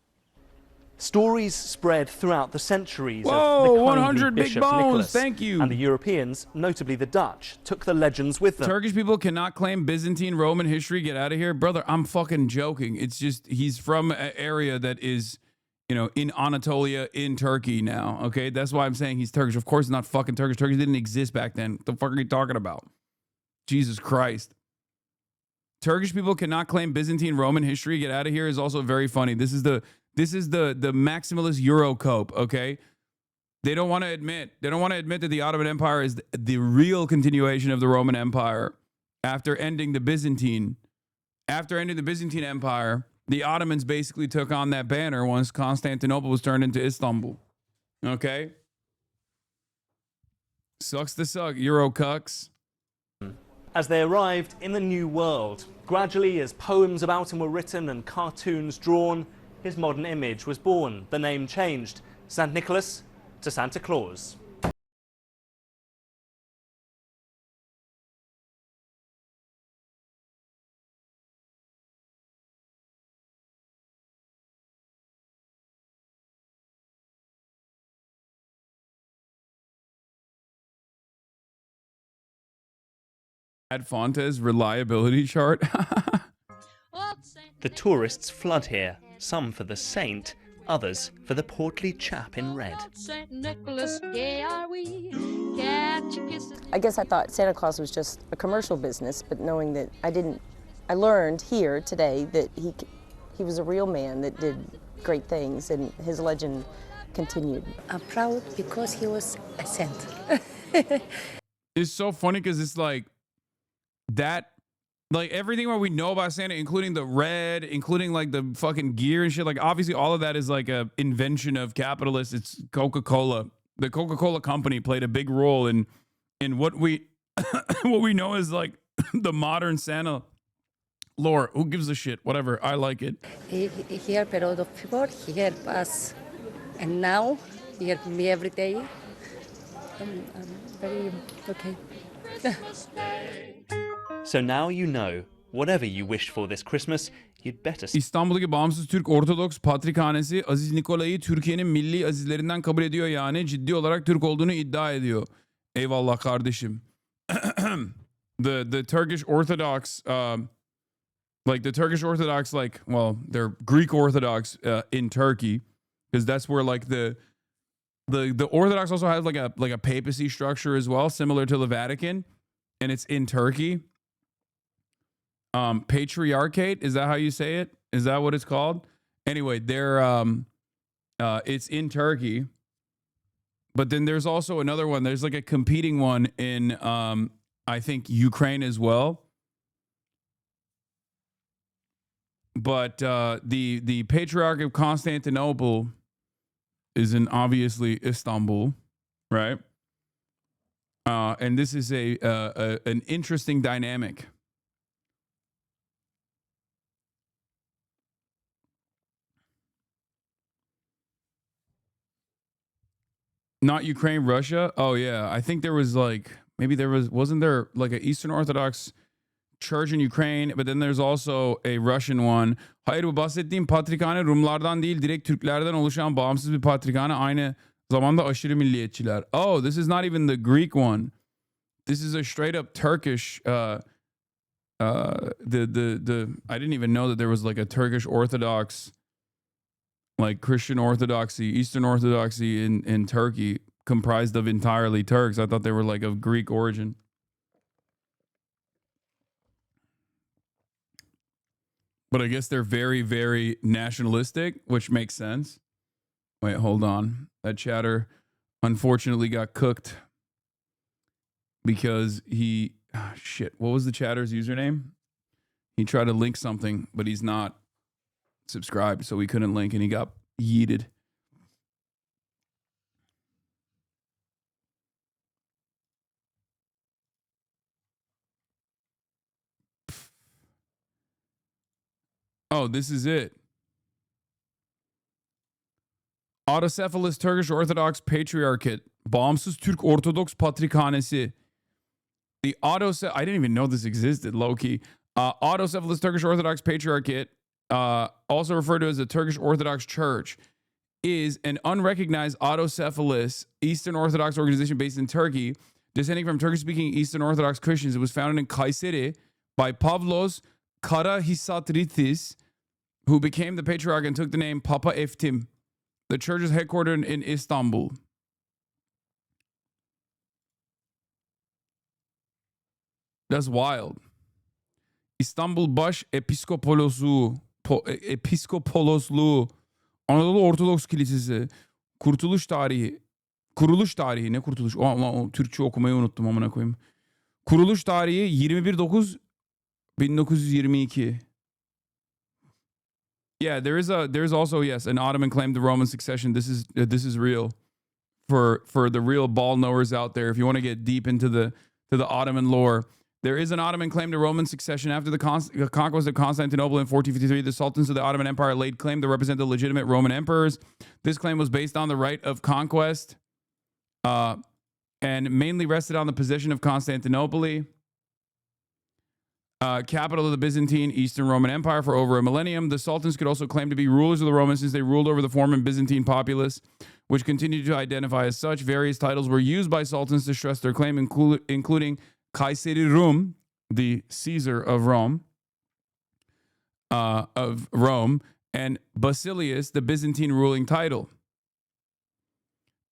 Stories spread throughout the centuries of the kindly 100 big Bishop bones, Nicholas. thank you. And the Europeans, notably the Dutch, took the legends with them. Turkish people cannot claim Byzantine Roman history. Get out of here. Brother, I'm fucking joking. It's just, he's from an area that is, you know, in Anatolia, in Turkey now, okay? That's why I'm saying he's Turkish. Of course he's not fucking Turkish. Turkey didn't exist back then. What the fuck are you talking about? Jesus Christ. Turkish people cannot claim Byzantine Roman history. Get out of here is also very funny. This is the maximalist Eurocope, okay? They don't want to admit that the Ottoman Empire is the real continuation of the Roman Empire after ending the Byzantine. After ending the Byzantine Empire, the Ottomans basically took on that banner once Constantinople was turned into Istanbul. Okay? Sucks to suck, Eurocucks. As they arrived in the New World, gradually as poems about him were written and cartoons drawn, his modern image was born. The name changed. St. Nicholas to Santa Claus. Ad Fontes reliability chart. The tourists flood here, some for the saint, others for the portly chap in red. I guess I thought Santa Claus was just a commercial business, but knowing that I learned here today that he was a real man that did great things, and his legend continued. I'm proud because he was a saint. It's so funny because it's like that, like everything what we know about Santa, including the red, including like the fucking gear and shit, like obviously all of that is like a invention of capitalists. It's Coca-Cola. The Coca-Cola company played a big role in what we what we know is like the modern Santa lore. Who gives a shit? Whatever. I like it. He helped a lot of people. He helped us, and now he helps me every day. I'm very okay. So now you know, whatever you wish for this Christmas, you'd better... İstanbul'daki Bağımsız Türk Ortodoks Patrikhanesi Aziz Nikolay'ı Türkiye'nin milli azizlerinden kabul ediyor, yani ciddi olarak Türk olduğunu iddia ediyor. Eyvallah kardeşim. The Turkish Orthodox like the Turkish Orthodox, like, well, they're Greek Orthodox in Turkey, because that's where like the Orthodox also has like a papacy structure as well, similar to the Vatican, and it's in Turkey. Patriarchate, is that how you say it? Is that what it's called? Anyway, they're it's in Turkey, but then there's also another one. There's like a competing one in I think Ukraine as well. But the Patriarch of Constantinople is in obviously Istanbul, right? And this is an interesting dynamic. Not Ukraine, Russia. Oh yeah, I think there was like wasn't there like an Eastern Orthodox church in Ukraine, but then there's also a Russian one. Hayır, bu bahsettiğim patrikhane Rumlardan değil, direkt Türklerden oluşan bağımsız bir patrikhane, aynı zamanda aşırı milliyetçiler. Oh, this is not even the Greek one. This is a straight up Turkish I didn't even know that there was like a Turkish Orthodox, like Christian Orthodoxy, Eastern Orthodoxy in Turkey, comprised of entirely Turks. I thought they were like of Greek origin. But I guess they're very, very nationalistic, which makes sense. Wait, hold on. That chatter unfortunately got cooked because shit. What was the chatter's username? He tried to link something, but he's not subscribed, so he couldn't link, and he got yeeted. Oh, this is it. Autocephalous Turkish Orthodox Patriarchate. Bağımsız Türk Ortodoks Patrikhanesi. I didn't even know this existed, low-key. Autocephalous Turkish Orthodox Patriarchate, also referred to as the Turkish Orthodox Church, is an unrecognized autocephalous Eastern Orthodox organization based in Turkey, descending from Turkish-speaking Eastern Orthodox Christians. It was founded in Kayseri by Pavlos Karahisatritis, who became the patriarch and took the name Papa Eftim. The church is headquartered in Istanbul. That's wild. İstanbul Baş Episkoposluğu, Anadolu Ortodoks Kilisesi, Kuruluş tarihi ne kurtuluş? Türkçe okumayı unuttum amına koyayım. Kuruluş tarihi 21.9.1922. Yeah, there's also, yes, an Ottoman claim to Roman succession. This is real for the real ball knowers out there. If you want to get deep into the Ottoman lore, there is an Ottoman claim to Roman succession. After the conquest of Constantinople in 1453, the sultans of the Ottoman Empire laid claim to represent the legitimate Roman emperors. This claim was based on the right of conquest and mainly rested on the possession of Constantinople, capital of the Byzantine Eastern Roman Empire, for over a millennium. The sultans could also claim to be rulers of the Romans since they ruled over the former Byzantine populace, which continued to identify as such. Various titles were used by sultans to stress their claim, including Kayseri Rum, the Caesar of Rome, and Basilius, the Byzantine ruling title.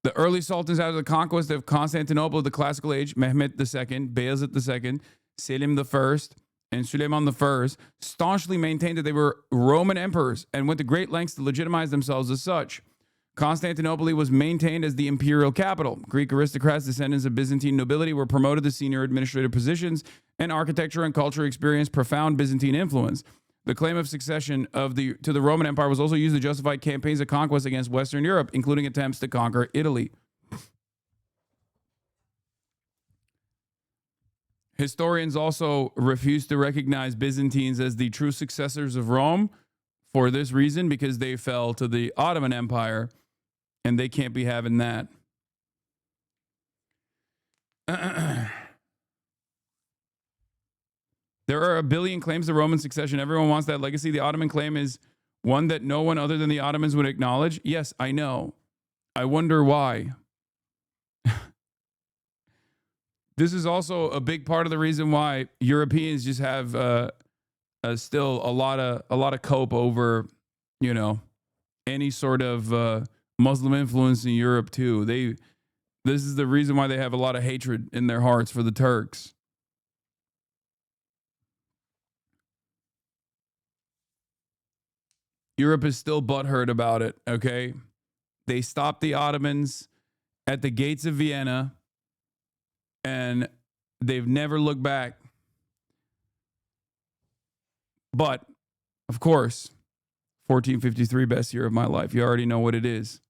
The early sultans after the conquest of Constantinople of the classical age, Mehmet II, Bayezid II, Selim I, and Suleiman I, staunchly maintained that they were Roman emperors and went to great lengths to legitimize themselves as such. Constantinople was maintained as the imperial capital. Greek aristocrats, descendants of Byzantine nobility, were promoted to senior administrative positions, and architecture and culture experienced profound Byzantine influence. The claim of succession to the Roman Empire was also used to justify campaigns of conquest against Western Europe, including attempts to conquer Italy. Historians also refuse to recognize Byzantines as the true successors of Rome for this reason, because they fell to the Ottoman Empire, and they can't be having that. There are a billion claims to Roman succession. Everyone wants that legacy. The Ottoman claim is one that no one other than the Ottomans would acknowledge. Yes, I know. I wonder why. This is also a big part of the reason why Europeans just have still a lot of cope over, any sort of Muslim influence in Europe too. This is the reason why they have a lot of hatred in their hearts for the Turks. Europe is still butthurt about it, okay? They stopped the Ottomans at the gates of Vienna, and they've never looked back. But Of course, 1453, best year of my life. You already know what it is.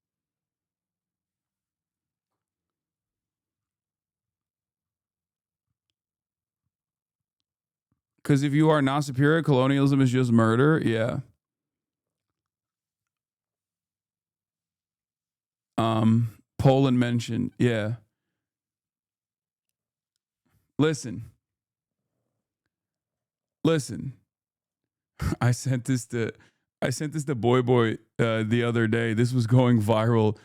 Because if you are not superior, colonialism is just murder. Yeah. Poland mentioned. Yeah. Listen. I sent this to Boy the other day. This was going viral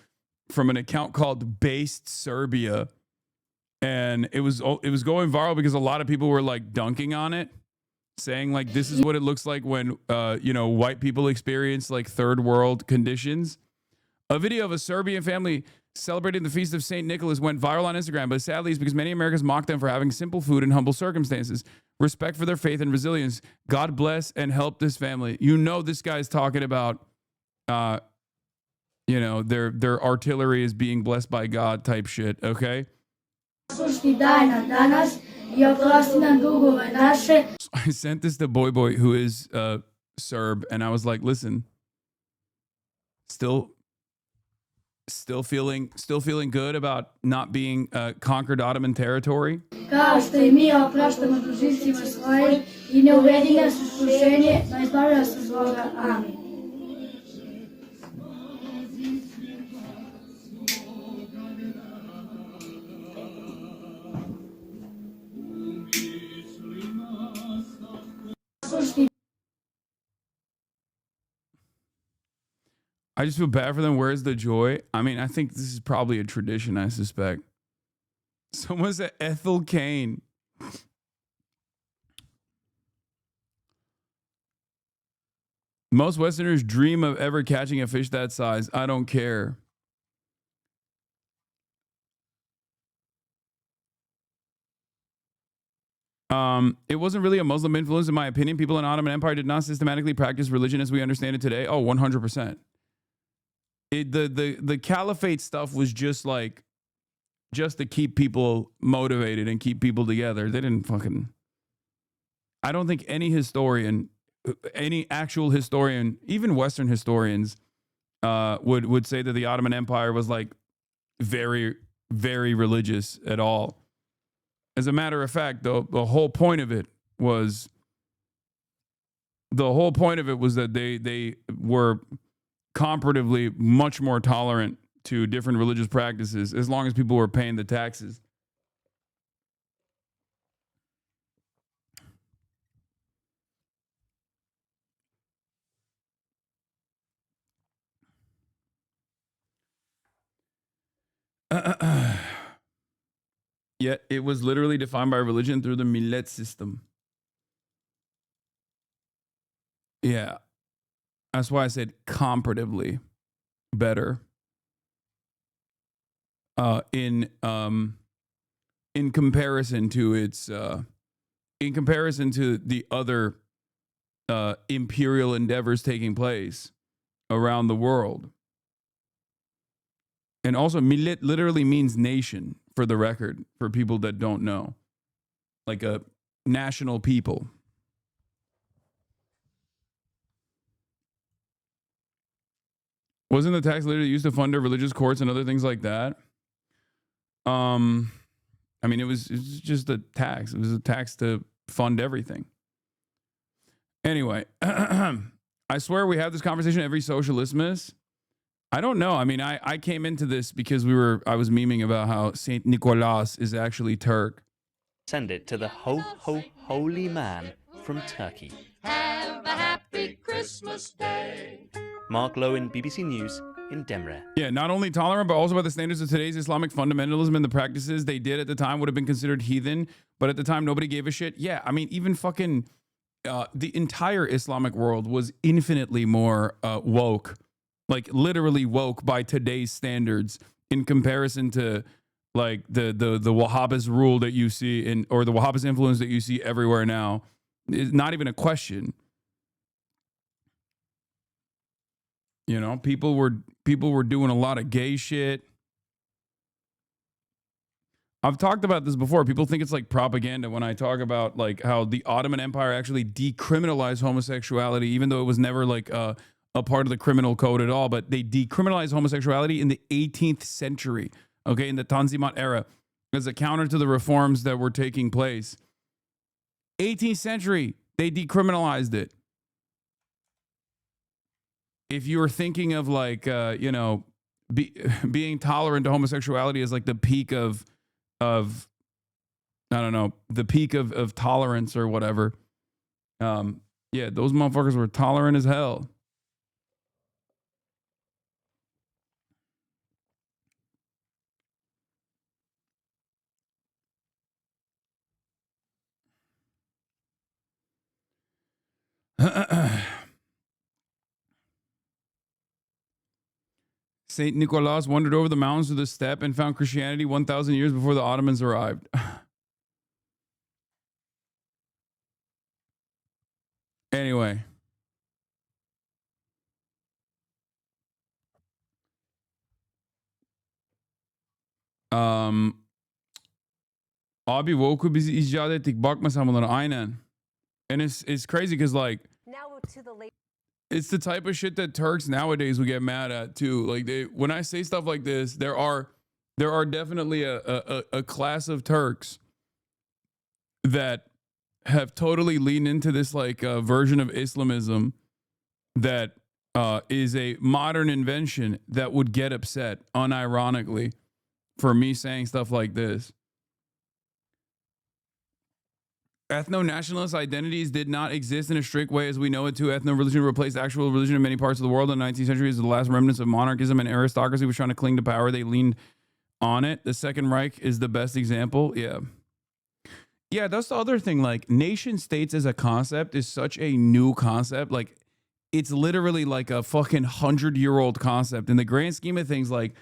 from an account called Based Serbia, and it was going viral because a lot of people were like dunking on it, saying like this is what it looks like when white people experience like third world conditions. A video of a Serbian family celebrating the feast of St. Nicholas went viral on Instagram, but sadly it's because many Americans mock them for having simple food and humble circumstances. Respect for their faith and resilience. God bless and help this family. You know this guy's talking about their artillery is being blessed by God type shit, okay? So I sent this to Boy who is Serb, and I was like, listen, still feeling good about not being conquered Ottoman territory. Kao što i mi opraštamo dužnicima svojim i ne uvedi nas u iskušenje, no izbavi nas od zloga. Amin. I just feel bad for them. Where's the joy? I mean, I think this is probably a tradition, I suspect. Someone said Ethel Kane. Most Westerners dream of ever catching a fish that size. I don't care. It wasn't really a Muslim influence, in my opinion. People in Ottoman Empire did not systematically practice religion as we understand it today. Oh, 100%. The caliphate stuff was just to keep people motivated and keep people together. They didn't fucking... I don't think any actual historian, even Western historians, would say that the Ottoman Empire was like very, very religious at all. As a matter of fact, the whole point of it was that they were comparatively much more tolerant to different religious practices as long as people were paying the taxes. Yet it was literally defined by religion through the millet system. Yeah. That's why I said comparatively better. In comparison to the other imperial endeavors taking place around the world. And also, millet literally means nation, for the record, for people that don't know. Like a national people. Wasn't the tax literally used to fund their religious courts and other things like that? I mean, it was just a tax. It was a tax to fund everything. Anyway, I swear we have this conversation every Socialistmas. I don't know. I mean, I came into this because I was memeing about how Saint Nicholas is actually Turk. Send it to the holy man from Turkey. Have a happy Christmas Day. Mark Lowen, BBC News in Demre. Yeah, not only tolerant, but also by the standards of today's Islamic fundamentalism and the practices they did at the time would have been considered heathen, but at the time nobody gave a shit. Yeah, I mean, even fucking the entire Islamic world was infinitely more woke, like literally woke by today's standards in comparison to like the Wahhabist rule that you see or the Wahhabist influence that you see everywhere now. Is not even a question. You know, people were doing a lot of gay shit. I've talked about this before. People think it's like propaganda when I talk about like how the Ottoman Empire actually decriminalized homosexuality, even though it was never like a part of the criminal code at all. But they decriminalized homosexuality in the 18th century, okay, in the Tanzimat era, as a counter to the reforms that were taking place. 18th century, they decriminalized it. If you were thinking of like, being tolerant to homosexuality as like the peak of I don't know, the peak of tolerance or whatever. Yeah, those motherfuckers were tolerant as hell. Saint Nicholas wandered over the mountains of the steppe and found Christianity 1,000 years before the Ottomans arrived. Anyway. Abi woke'u bizi icat ettik. Bakma sen bunlara. Aynen. And it's crazy because like Now to the late. It's the type of shit that Turks nowadays will get mad at too. Like when I say stuff like this, there are definitely a class of Turks that have totally leaned into this like version of Islamism that is a modern invention that would get upset unironically for me saying stuff like this. Ethno-nationalist identities did not exist in a strict way as we know it. Ethno-religion replaced actual religion in many parts of the world in the 19th century as the last remnants of monarchism, and aristocracy was trying to cling to power. They leaned on it. The Second Reich is the best example. Yeah, that's the other thing. Like, nation states as a concept is such a new concept. Like, it's literally like a fucking 100-year-old concept. In the grand scheme of things, like,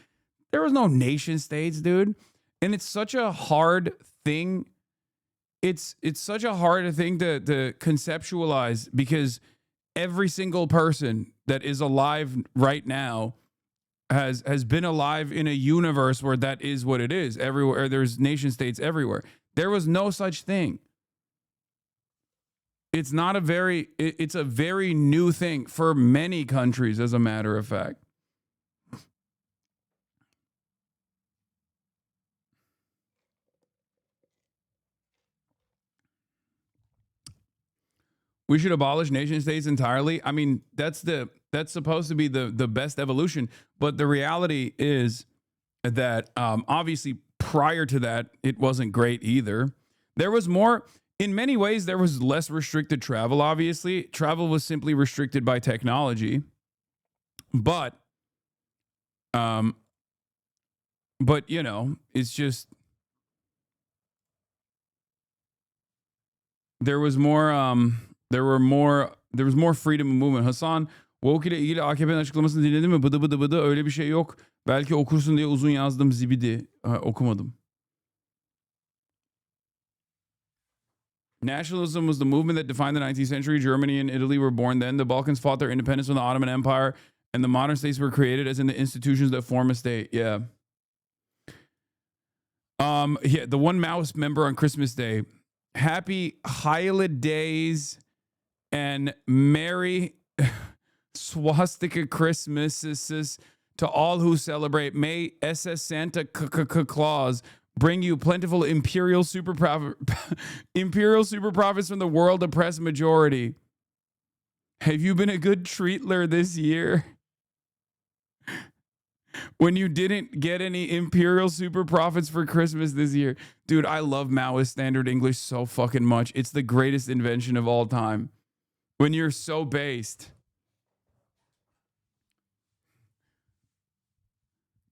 there was no nation states, dude. And it's such a hard thing. It's such a hard thing to conceptualize because every single person that is alive right now has been alive in a universe where that is what it is. Everywhere there's nation states everywhere. There was no such thing. It's a very new thing for many countries, as a matter of fact. We should abolish nation states entirely. I mean, that's supposed to be the best evolution. But the reality is that obviously prior to that, it wasn't great either. There was more, in many ways, there was less restricted travel, obviously. Travel was simply restricted by technology. But you know, it's just, there was more freedom of movement. Hasan, woke ile ilgili AKP'nin açıklamasını dinledin mi? Bıdı bıdı bıdı, öyle bir şey yok. Belki okursun diye uzun yazdım, zibidi. Okumadım. Nationalism was the movement that defined the 19th century. Germany and Italy were born then. The Balkans fought their independence from the Ottoman Empire, and the modern states were created as in the institutions that form a state. Yeah. Yeah, the one mouse member on Christmas Day. Happy holidays and Merry Swastika Christmases to all who celebrate. May SS Santa Claus bring you plentiful imperial super profits from the world oppressed majority. Have you been a good treatler this year? When you didn't get any imperial super profits for Christmas this year. Dude, I love Maoist standard English so fucking much. It's the greatest invention of all time. When you're so based.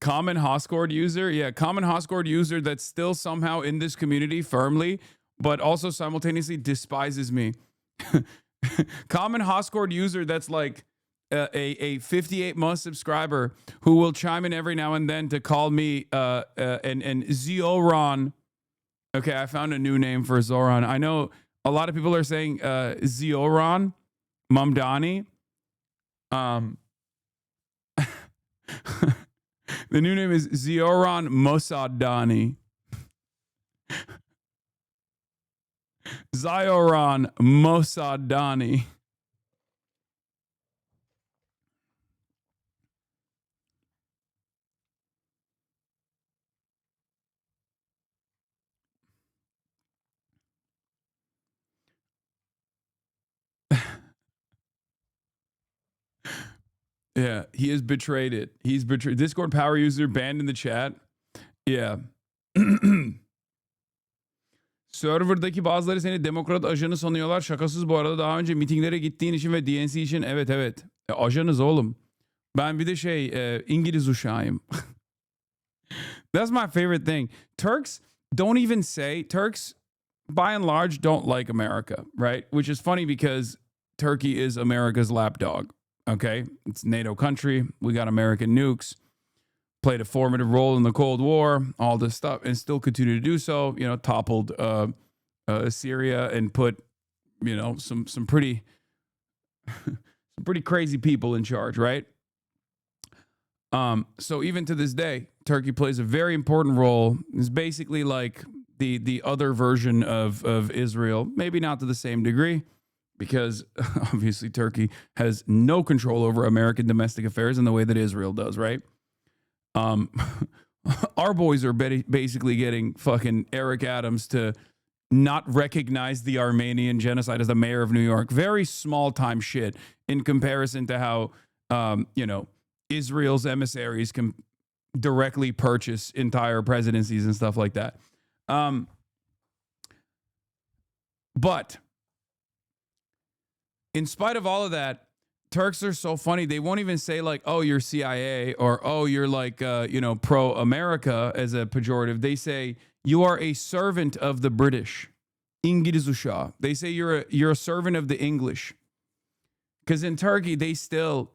Common Hoscord user. Yeah, common Hoscord user that's still somehow in this community firmly, but also simultaneously despises me. Common Hoscord user that's like a 58-month subscriber who will chime in every now and then to call me and Zioron. Okay, I found a new name for Zoran. I know a lot of people are saying Zioron Mamdani. The new name is Zioron Mossadani. Zioran Mossadani. Yeah, he has betrayed it. He's betrayed. Discord power user banned in the chat. Yeah. Server'daki bazıları seni demokrat ajanı sanıyorlar. Şakasız bu arada, daha önce mitinglere gittiğin için ve DNC için evet. Ajanız oğlum. Ben bir de İngiliz uşağıyım. That's my favorite thing. Turks don't even say, Turks by and large don't like America, right? Which is funny because Turkey is America's lapdog. Okay, it's a NATO country. We got American nukes. Played a formative role in the Cold War, all this stuff, and still continue to do so. You know, toppled Syria and put, you know, some pretty some pretty crazy people in charge, right? So even to this day, Turkey plays a very important role. It's basically like the other version of Israel, maybe not to the same degree, because obviously Turkey has no control over American domestic affairs in the way that Israel does, right? Our boys are basically getting fucking Eric Adams to not recognize the Armenian genocide as the mayor of New York. Very small time shit in comparison to how, you know, Israel's emissaries can directly purchase entire presidencies and stuff like that. But in spite of all of that, Turks are so funny. They won't even say like, oh, you're CIA, or, oh, you're like, you know, pro-America as a pejorative. They say you are a servant of the British. İngiliz uşağı. They say you're a servant of the English. Because in Turkey, they still...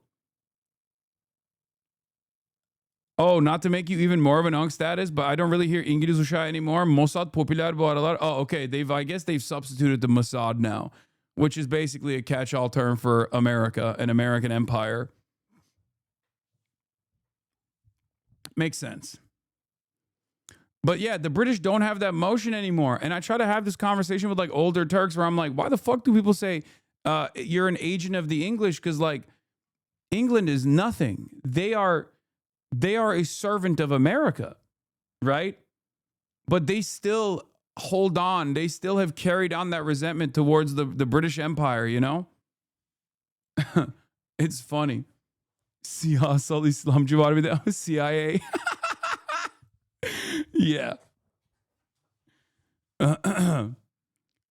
Oh, not to make you even more of an unk status, but I don't really hear İngiliz uşağı anymore. Mossad popüler bu aralar. Oh, okay. I guess they've substituted the Mossad now, which is basically a catch-all term for America, an American empire. Makes sense. But yeah, the British don't have that motion anymore. And I try to have this conversation with like older Turks where I'm like, why the fuck do people say you're an agent of the English? Because like England is nothing. They are a servant of America, right? But they still hold on. They still have carried on that resentment towards the British Empire, you know? It's funny. Siyasal İslamcı var bir de CIA. Yeah.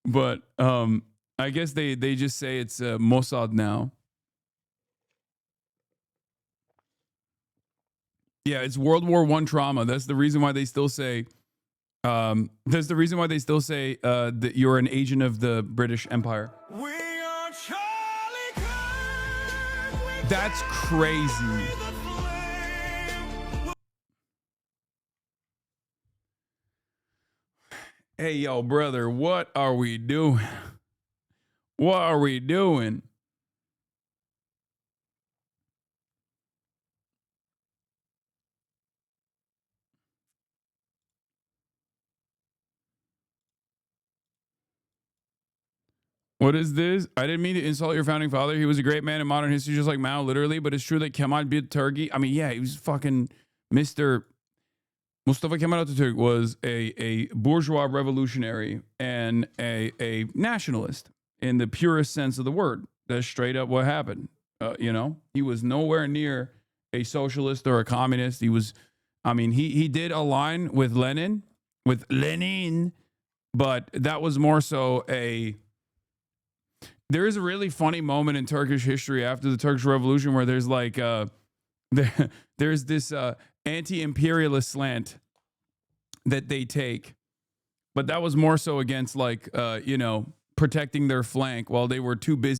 But I guess they just say it's Mossad now. Yeah, it's World War I trauma. That's the reason why they still say that you're an agent of the British Empire. That's crazy. Hey, yo, brother, what are we doing? What are we doing? What is this? I didn't mean to insult your founding father. He was a great man in modern history, just like Mao, literally. But it's true that Kemal Atatürk, I mean, yeah, he was fucking Mr. Mustafa Kemal Atatürk was a bourgeois revolutionary and a nationalist in the purest sense of the word. That's straight up what happened. You know, he was nowhere near a socialist or a communist. He was, I mean, he did align with Lenin, but that was more so there is a really funny moment in Turkish history after the Turkish Revolution where there's like there's this anti-imperialist slant that they take, but that was more so against like you know, protecting their flank while they were too busy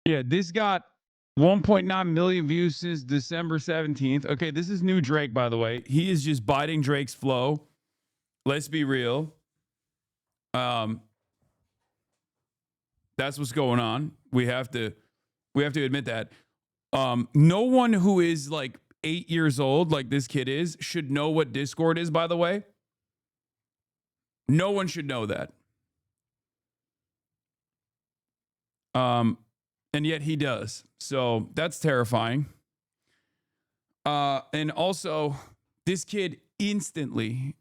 Yeah, this got 1.9 million views since December 17th. Okay, this is new Drake, by the way. He is just biting Drake's flow. Let's be real. That's what's going on. We have to admit that. No one who is like 8 years old, like this kid is, should know what Discord is, by the way. No one should know that. And yet he does. So that's terrifying. And also, this kid instantly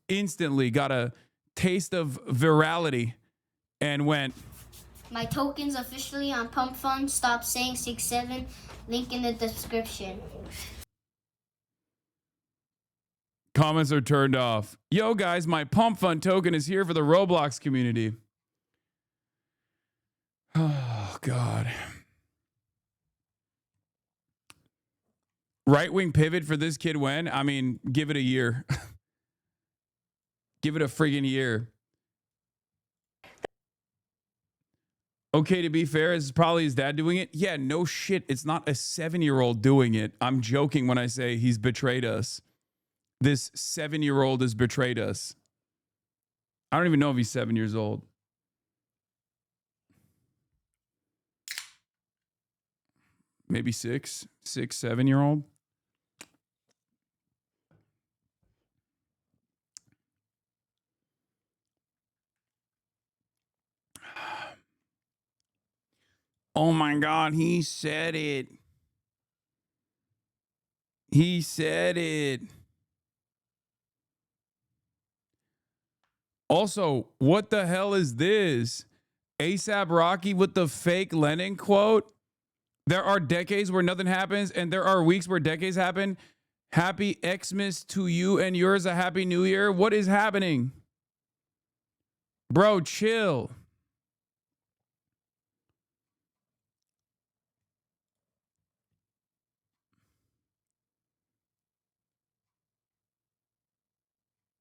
got a taste of virality and went, my token's officially on Pump Fund. Stop saying 6-7. Link in the description. comments are turned off. Yo, guys, my Pump Fund token is here for the Roblox community. Oh, God. Right-wing pivot for this kid when? I mean, give it a year. Give it a friggin' year. Okay, to be fair, is probably his dad doing it? Yeah, no shit. It's not a 7-year-old doing it. I'm joking when I say he's betrayed us. This 7-year-old has betrayed us. I don't even know if he's 7 years old. Maybe 6, 7-year-old. Oh my God, he said it. He said it. Also, what the hell is this? ASAP Rocky with the fake Lenin quote. There are decades where nothing happens, and there are weeks where decades happen. Happy Xmas to you and yours. A happy new year. What is happening? Bro, chill.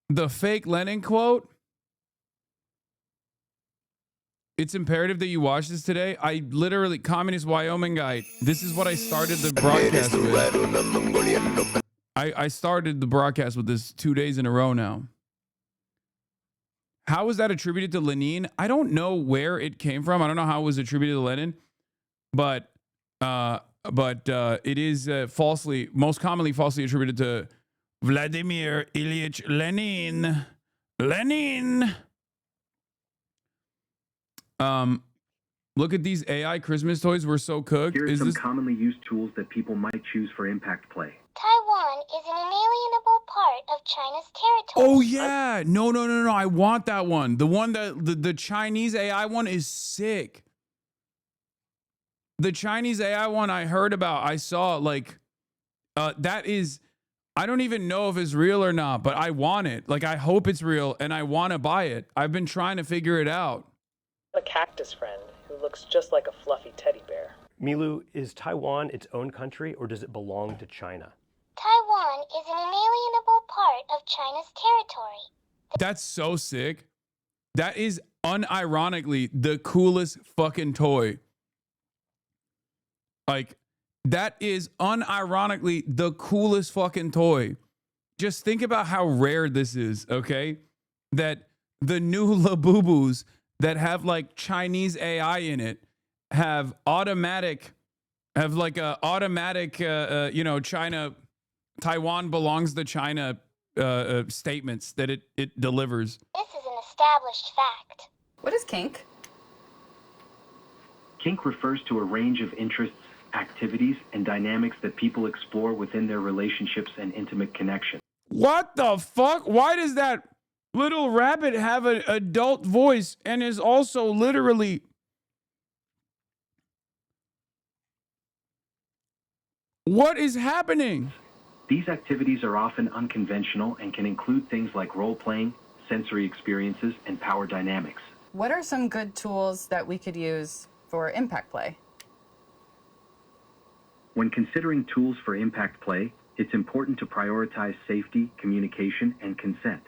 The fake Lenin quote. It's imperative that you watch this today. I literally, Communist Wyoming guy, this is what I started the broadcast with. I started the broadcast with this 2 days in a row now. How is that attributed to Lenin? I don't know where it came from. I don't know how it was attributed to Lenin, but it is most commonly falsely attributed to Vladimir Ilyich Lenin. Lenin. Look at these AI Christmas toys. We're so cooked. Here are some commonly used tools that people might choose for impact play. Taiwan is an inalienable part of China's territory. Oh yeah. No. I want that one. The one that the Chinese AI one is sick. The Chinese AI one I heard about, I saw that is, I don't even know if it's real or not, but I want it. Like, I hope it's real and I want to buy it. I've been trying to figure it out. A cactus friend who looks just like a fluffy teddy bear. Milu, is Taiwan its own country or does it belong to China? Taiwan is an inalienable part of China's territory. That's so sick. That is unironically the coolest fucking toy. Like, that is unironically the coolest fucking toy. Just think about how rare this is, okay? That the new Labubus that have like Chinese AI in it have China, Taiwan belongs to China statements that it delivers. This is an established fact. What is kink? Kink refers to a range of interests, activities, and dynamics that people explore within their relationships and intimate connection. What the fuck? Why does that little rabbit have an adult voice and is also literally... What is happening? These activities are often unconventional and can include things like role-playing, sensory experiences, and power dynamics. What are some good tools that we could use for impact play? When considering tools for impact play, it's important to prioritize safety, communication, and consent.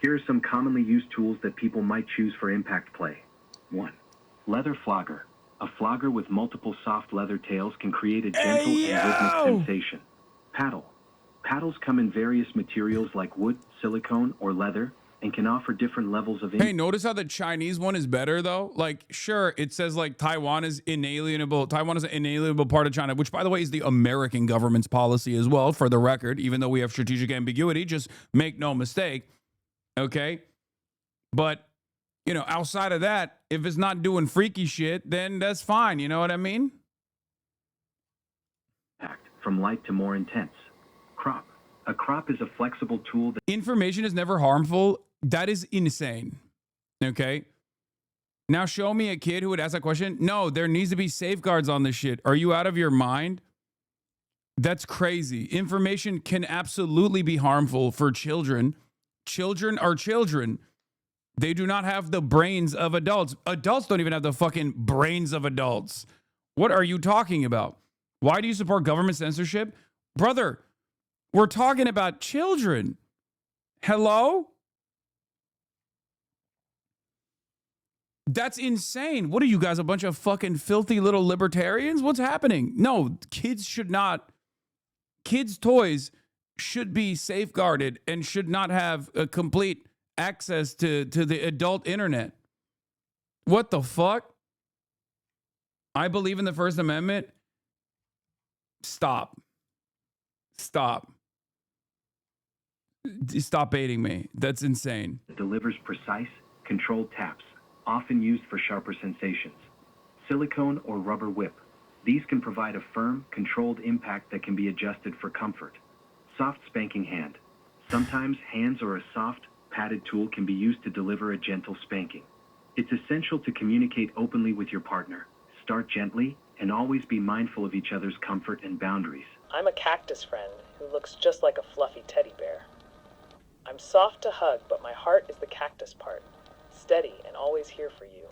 Here are some commonly used tools that people might choose for impact play. 1. Leather flogger. A flogger with multiple soft leather tails can create a gentle and rhythmic sensation. Paddle. Paddles come in various materials like wood, silicone, or leather, and can offer different levels of... Hey, notice how the Chinese one is better, though? Like, sure, it says, like, Taiwan is inalienable. Taiwan is an inalienable part of China, which, by the way, is the American government's policy as well, for the record, even though we have strategic ambiguity. Just make no mistake, okay? But, you know, outside of that, if it's not doing freaky shit, then that's fine. You know what I mean? From light to more intense. Crop. A crop is a flexible tool that... Information is never harmful. That is insane. Okay? Now show me a kid who would ask that question. No, there needs to be safeguards on this shit. Are you out of your mind? That's crazy. Information can absolutely be harmful for children. Children are children. They do not have the brains of adults. Adults don't even have the fucking brains of adults. What are you talking about? Why do you support government censorship? Brother, we're talking about children. Hello? That's insane. What are you guys, a bunch of fucking filthy little libertarians? What's happening? No, kids should not. Kids' toys should be safeguarded and should not have a complete access to the adult internet. What the fuck? I believe in the First Amendment. Stop. Stop. Stop baiting me. That's insane. It delivers precise, controlled taps, often used for sharper sensations. Silicone or rubber whip. These can provide a firm, controlled impact that can be adjusted for comfort. Soft spanking hand. Sometimes hands or a soft, padded tool can be used to deliver a gentle spanking. It's essential to communicate openly with your partner. Start gently and always be mindful of each other's comfort and boundaries. I'm a cactus friend who looks just like a fluffy teddy bear. I'm soft to hug, but my heart is the cactus part. Steady and always here for you.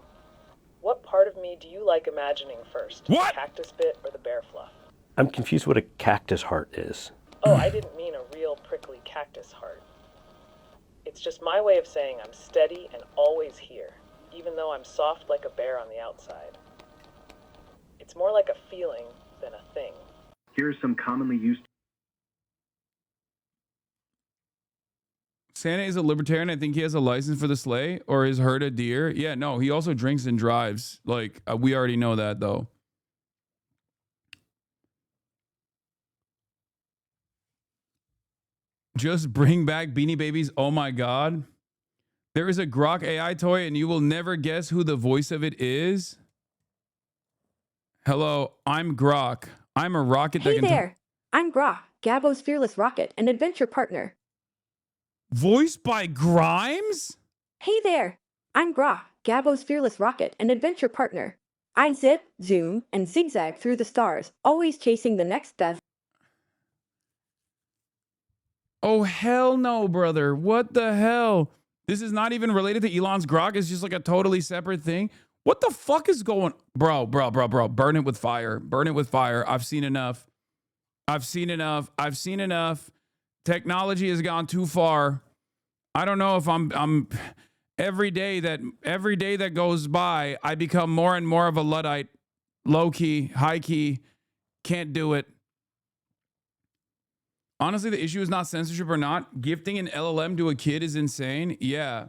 What part of me do you like imagining first? What? The cactus bit or the bear fluff? I'm confused what a cactus heart is. Oh, I didn't mean a real prickly cactus heart. It's just my way of saying I'm steady and always here, even though I'm soft like a bear on the outside. It's more like a feeling than a thing. Here are some commonly used... Santa is a libertarian. I think he has a license for the sleigh or has herd a deer. Yeah, no, he also drinks and drives. Like, we already know that, though. Just bring back Beanie Babies. Oh, my God. There is a Grok AI toy, and you will never guess who the voice of it is. Hello, I'm Grok. I'm a rocket that Hey can... there. I'm Grok, Gabo's fearless rocket and adventure partner. Voiced by Grimes? Hey there. I'm Grok, Gabo's fearless rocket and adventure partner. I zip, zoom, and zigzag through the stars, always chasing the next best. Oh, hell no, brother. What the hell? This is not even related to Elon's Grok. It's just like a totally separate thing. What the fuck is going... Bro. Burn it with fire. Burn it with fire. I've seen enough. I've seen enough. Technology has gone too far. I don't know if I'm every day that goes by, I become more and more of a Luddite. Low key, high key. Can't do it. Honestly, the issue is not censorship or not. Gifting an LLM to a kid is insane. Yeah.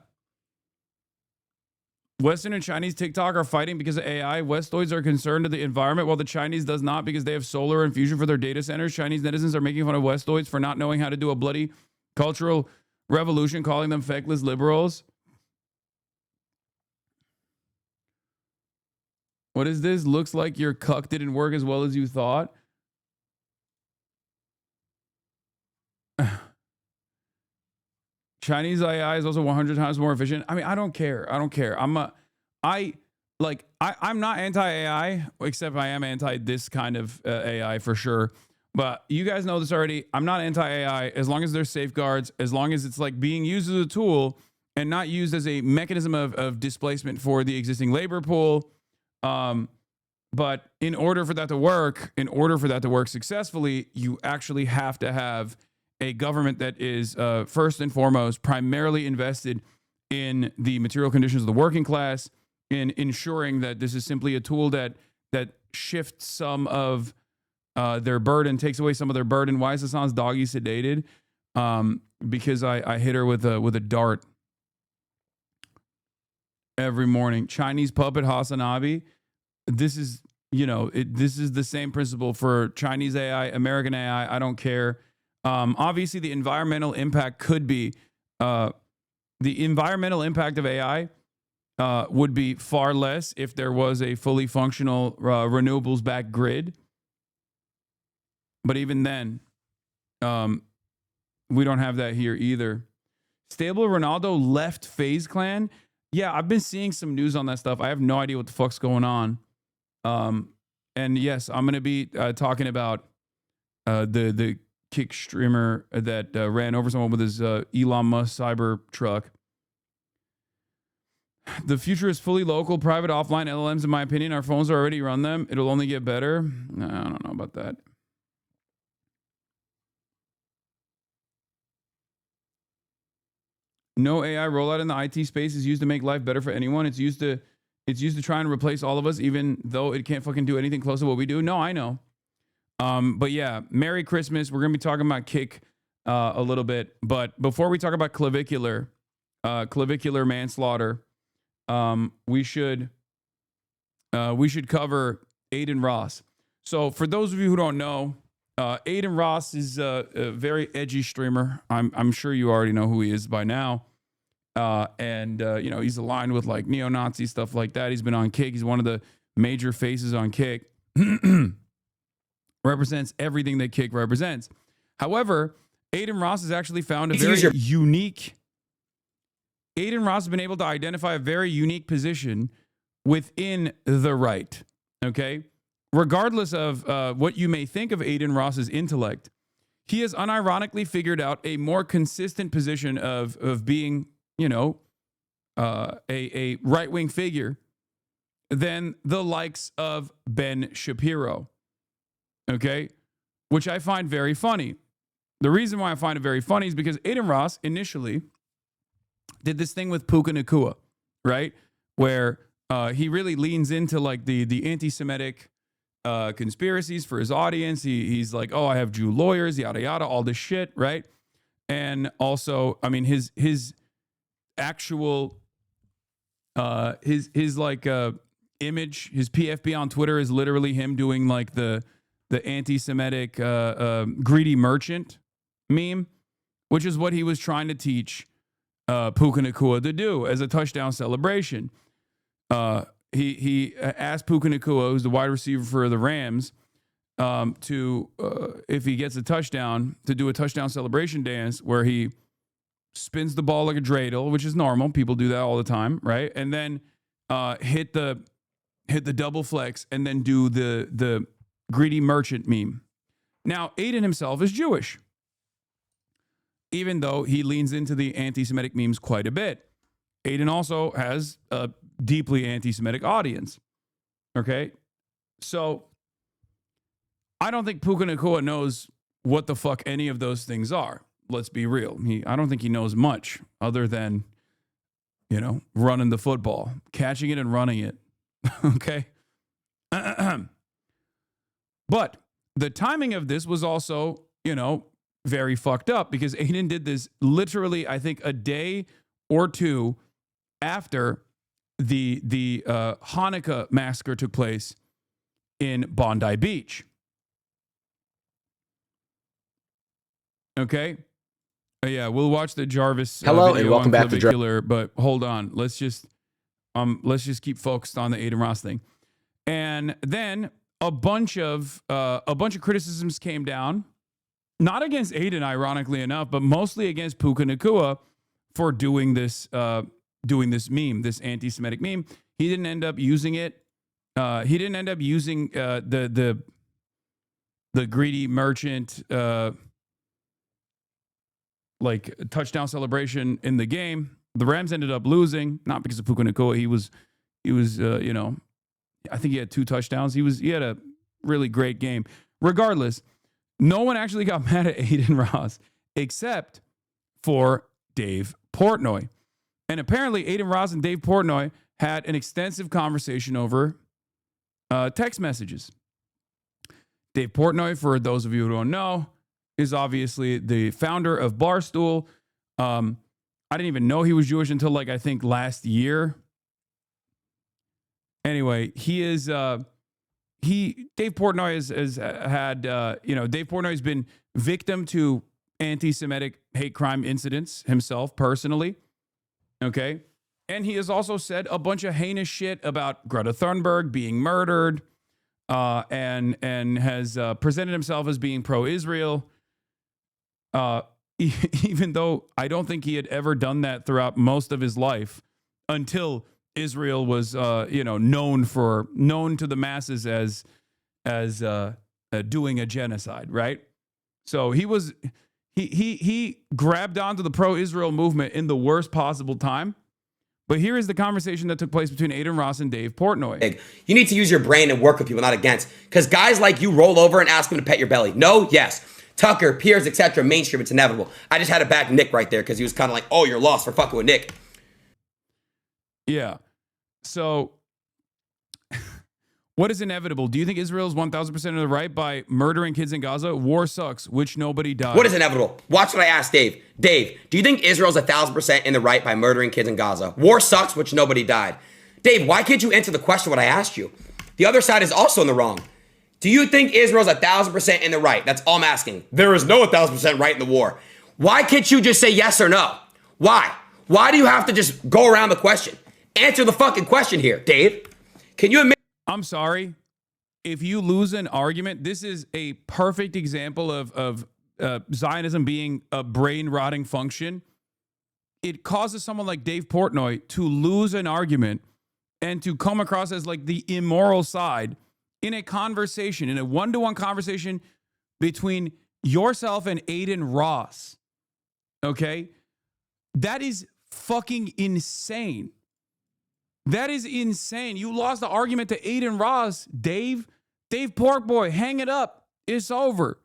Western and Chinese TikTok are fighting because of AI. Westoids are concerned with the environment, while the Chinese does not because they have solar and fusion for their data centers. Chinese netizens are making fun of Westoids for not knowing how to do a bloody cultural revolution, calling them feckless liberals. What is this? Looks like your cuck didn't work as well as you thought. Chinese AI is also 100 times more efficient. I mean, I don't care. I'm not anti-AI, except I am anti this kind of AI for sure. But you guys know this already. I'm not anti-AI as long as there's safeguards, as long as it's like being used as a tool and not used as a mechanism of displacement for the existing labor pool. But in order for that to work successfully, you actually have to have a government that is first and foremost primarily invested in the material conditions of the working class in ensuring that this is simply a tool that shifts some of their burden, takes away some of their burden. Why is Hasan's doggy sedated? Because I hit her with a dart every morning. Chinese puppet HasanAbi. This is, this is the same principle for Chinese AI, American AI. I don't care. Obviously, the environmental impact could be the environmental impact of AI would be far less if there was a fully functional renewables-backed grid. But even then, we don't have that here either. Stable Ronaldo left FaZe Clan. Yeah, I've been seeing some news on that stuff. I have no idea what the fuck's going on. And yes, I'm going to be talking about the Kick streamer that ran over someone with his Elon Musk cyber truck. The future is fully local, private, offline LLMs, in my opinion. Our phones already run them. It'll only get better. No, I don't know about that. No AI rollout in the IT space is used to make life better for anyone. It's used to try and replace all of us, even though it can't fucking do anything close to what we do. No, I know. But yeah, Merry Christmas. We're gonna be talking about Kick a little bit, but before we talk about clavicular manslaughter, we should cover Adin Ross. So for those of you who don't know, Adin Ross is a very edgy streamer. I'm sure you already know who he is by now. And he's aligned with like neo-Nazi stuff like that. He's been on Kick. He's one of the major faces on Kick. Represents everything that Kick represents. However, Adin Ross has actually found a very unique. Adin Ross has been able to identify a very unique position within the right. Okay, regardless of what you may think of Adin Ross's intellect, he has unironically figured out a more consistent position of being, a right-wing figure than the likes of Ben Shapiro. Okay, which I find very funny. The reason why I find it very funny is because Adin Ross initially did this thing with Puka Nakua, right? Where he really leans into like the anti-Semitic conspiracies for his audience. He's like, oh, I have Jew lawyers, yada yada, all this shit, right? And also, I mean, his actual his like image, his PFP on Twitter is literally him doing like the anti-Semitic greedy merchant meme, which is what he was trying to teach Puka Nakua to do as a touchdown celebration. He asked Puka Nakua, who's the wide receiver for the Rams, to if he gets a touchdown, to do a touchdown celebration dance where he spins the ball like a dreidel, which is normal. People do that all the time, right? And then hit the double flex and then do the greedy merchant meme. Now, Adin himself is Jewish, even though he leans into the anti-Semitic memes quite a bit. Adin also has a deeply anti-Semitic audience. Okay? So, I don't think Puka Nakua knows what the fuck any of those things are. Let's be real. I don't think he knows much other than, running the football, catching it and running it. Okay? But the timing of this was also, very fucked up because Adin did this literally, I think, a day or two after the Hanukkah massacre took place in Bondi Beach. Okay? Yeah, we'll watch the Jarvis Hello video and welcome on back to clavicular, but hold on. Let's just keep focused on the Adin Ross thing. And then a bunch of criticisms came down, not against Adin, ironically enough, but mostly against Puka Nakua for doing this meme, this anti-Semitic meme. He didn't end up using it. He didn't end up using the greedy merchant like touchdown celebration in the game. The Rams ended up losing, not because of Puka Nakua. He was I think he had 2 touchdowns. He had a really great game. Regardless, no one actually got mad at Adin Ross except for Dave Portnoy. And apparently Adin Ross and Dave Portnoy had an extensive conversation over text messages. Dave Portnoy, for those of you who don't know, is obviously the founder of Barstool. I didn't even know he was Jewish until like I think last year. Anyway, he is Dave Portnoy has had Dave Portnoy has been victim to anti-Semitic hate crime incidents himself personally. Okay. And he has also said a bunch of heinous shit about Greta Thunberg being murdered, and has presented himself as being pro-Israel. Even though I don't think he had ever done that throughout most of his life until Israel was, known to the masses as doing a genocide, right? So he grabbed onto the pro-Israel movement in the worst possible time. But here is the conversation that took place between Adin Ross and Dave Portnoy. You need to use your brain and work with people, not against. Because guys like you roll over and ask them to pet your belly. No, yes. Tucker, Piers, etc. Mainstream, it's inevitable. I just had to back Nick right there because he was kind of like, oh, you're lost for fucking with Nick. Yeah. So what is inevitable? Do you think Israel is 1,000% in the right by murdering kids in Gaza? War sucks, which nobody died. What is inevitable? Watch what I asked Dave. Dave, do you think Israel's 1,000% in the right by murdering kids in Gaza? War sucks, which nobody died. Dave, why can't you answer the question what I asked you? The other side is also in the wrong. Do you think Israel's 1,000% in the right? That's all I'm asking. There is no 1,000% right in the war. Why can't you just say yes or no? Why? Why do you have to just go around the question? Answer the fucking question here, Dave. Can you admit? I'm sorry. If you lose an argument, this is a perfect example of Zionism being a brain-rotting function. It causes someone like Dave Portnoy to lose an argument and to come across as like the immoral side in a conversation, in a one-to-one conversation between yourself and Adin Ross. Okay? That is fucking insane. That is insane. You lost the argument to Adin Ross, Dave. Dave Porkboy, hang it up. It's over.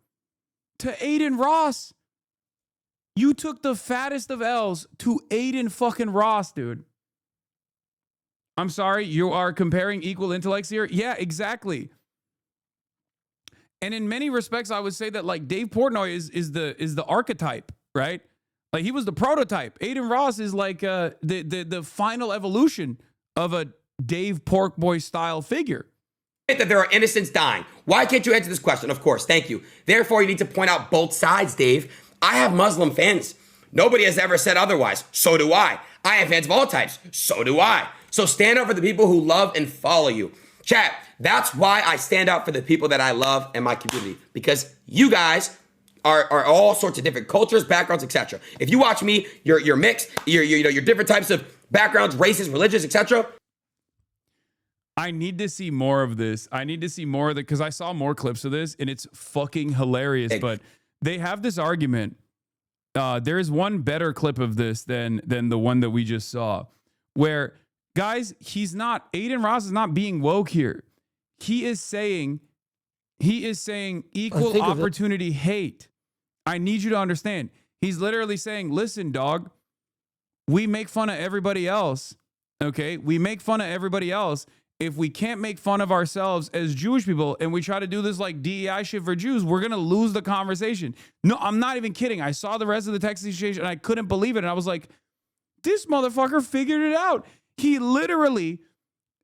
To Adin Ross. You took the fattest of L's to Adin fucking Ross, dude. I'm sorry, you are comparing equal intellects here? Yeah, exactly. And in many respects, I would say that like Dave Portnoy is the archetype, right? Like he was the prototype. Adin Ross is like the final evolution of a Dave Porkboy style figure. That there are innocents dying. Why can't you answer this question? Of course, thank you. Therefore, you need to point out both sides, Dave. I have Muslim fans. Nobody has ever said otherwise. So do I. I have fans of all types. So do I. So stand up for the people who love and follow you. Chat, that's why I stand out for the people that I love and my community. Because you guys are all sorts of different cultures, backgrounds, etc. If you watch me, you're mixed. You're different types of backgrounds, races, religions, etc. I need to see more of this. I need to see more of it because I saw more clips of this and it's fucking hilarious. But they have this argument. There is one better clip of this than the one that we just saw, where guys, Adin Ross is not being woke here. He is saying equal opportunity hate. I need you to understand. He's literally saying, listen, dog, we make fun of everybody else. Okay. We make fun of everybody else. If we can't make fun of ourselves as Jewish people and we try to do this like DEI shit for Jews, we're going to lose the conversation. No, I'm not even kidding. I saw the rest of the text exchange and I couldn't believe it. And I was like, this motherfucker figured it out. He literally,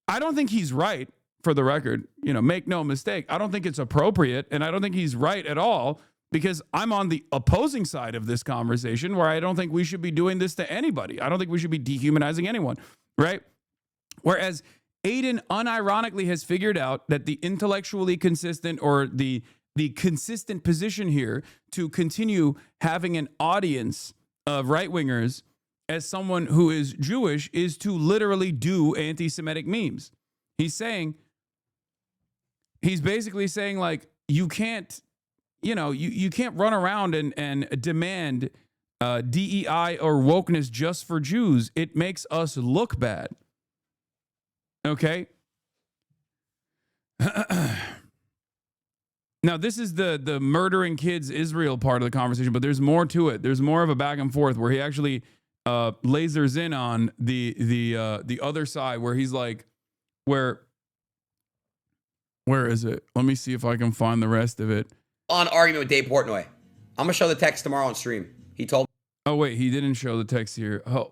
I don't think he's right, for the record. Make no mistake. I don't think it's appropriate and I don't think he's right at all because I'm on the opposing side of this conversation where I don't think we should be doing this to anybody. I don't think we should be dehumanizing anyone, right? Whereas Adin unironically has figured out that the intellectually consistent or the consistent position here to continue having an audience of right-wingers as someone who is Jewish is to literally do anti-Semitic memes. He's basically saying like, you can't run around and demand DEI or wokeness just for Jews. It makes us look bad. Okay. Now, this is the murdering kids Israel part of the conversation, but there's more to it. There's more of a back and forth where he actually lasers in on the other side where he's like, where is it? Let me see if I can find the rest of it. On argument with Dave Portnoy. I'm gonna show the text tomorrow on stream. He told. Oh wait, he didn't show the text here. Oh,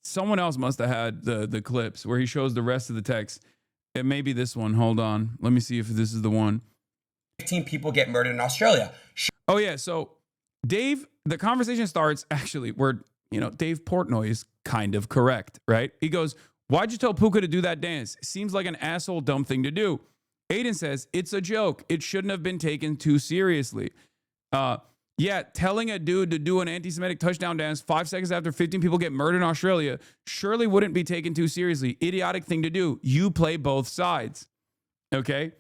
someone else must have had the clips where he shows the rest of the text. It may be this one. Hold on. Let me see if this is the one. 15 people get murdered in Australia. Oh yeah, so Dave, the conversation starts actually where, Dave Portnoy is kind of correct, right? He goes, "Why'd you tell Puka to do that dance? Seems like an asshole dumb thing to do." Aiden says, "It's a joke. It shouldn't have been taken too seriously." Yeah, telling a dude to do an anti-Semitic touchdown dance 5 seconds after 15 people get murdered in Australia surely wouldn't be taken too seriously. Idiotic thing to do. You play both sides. Okay?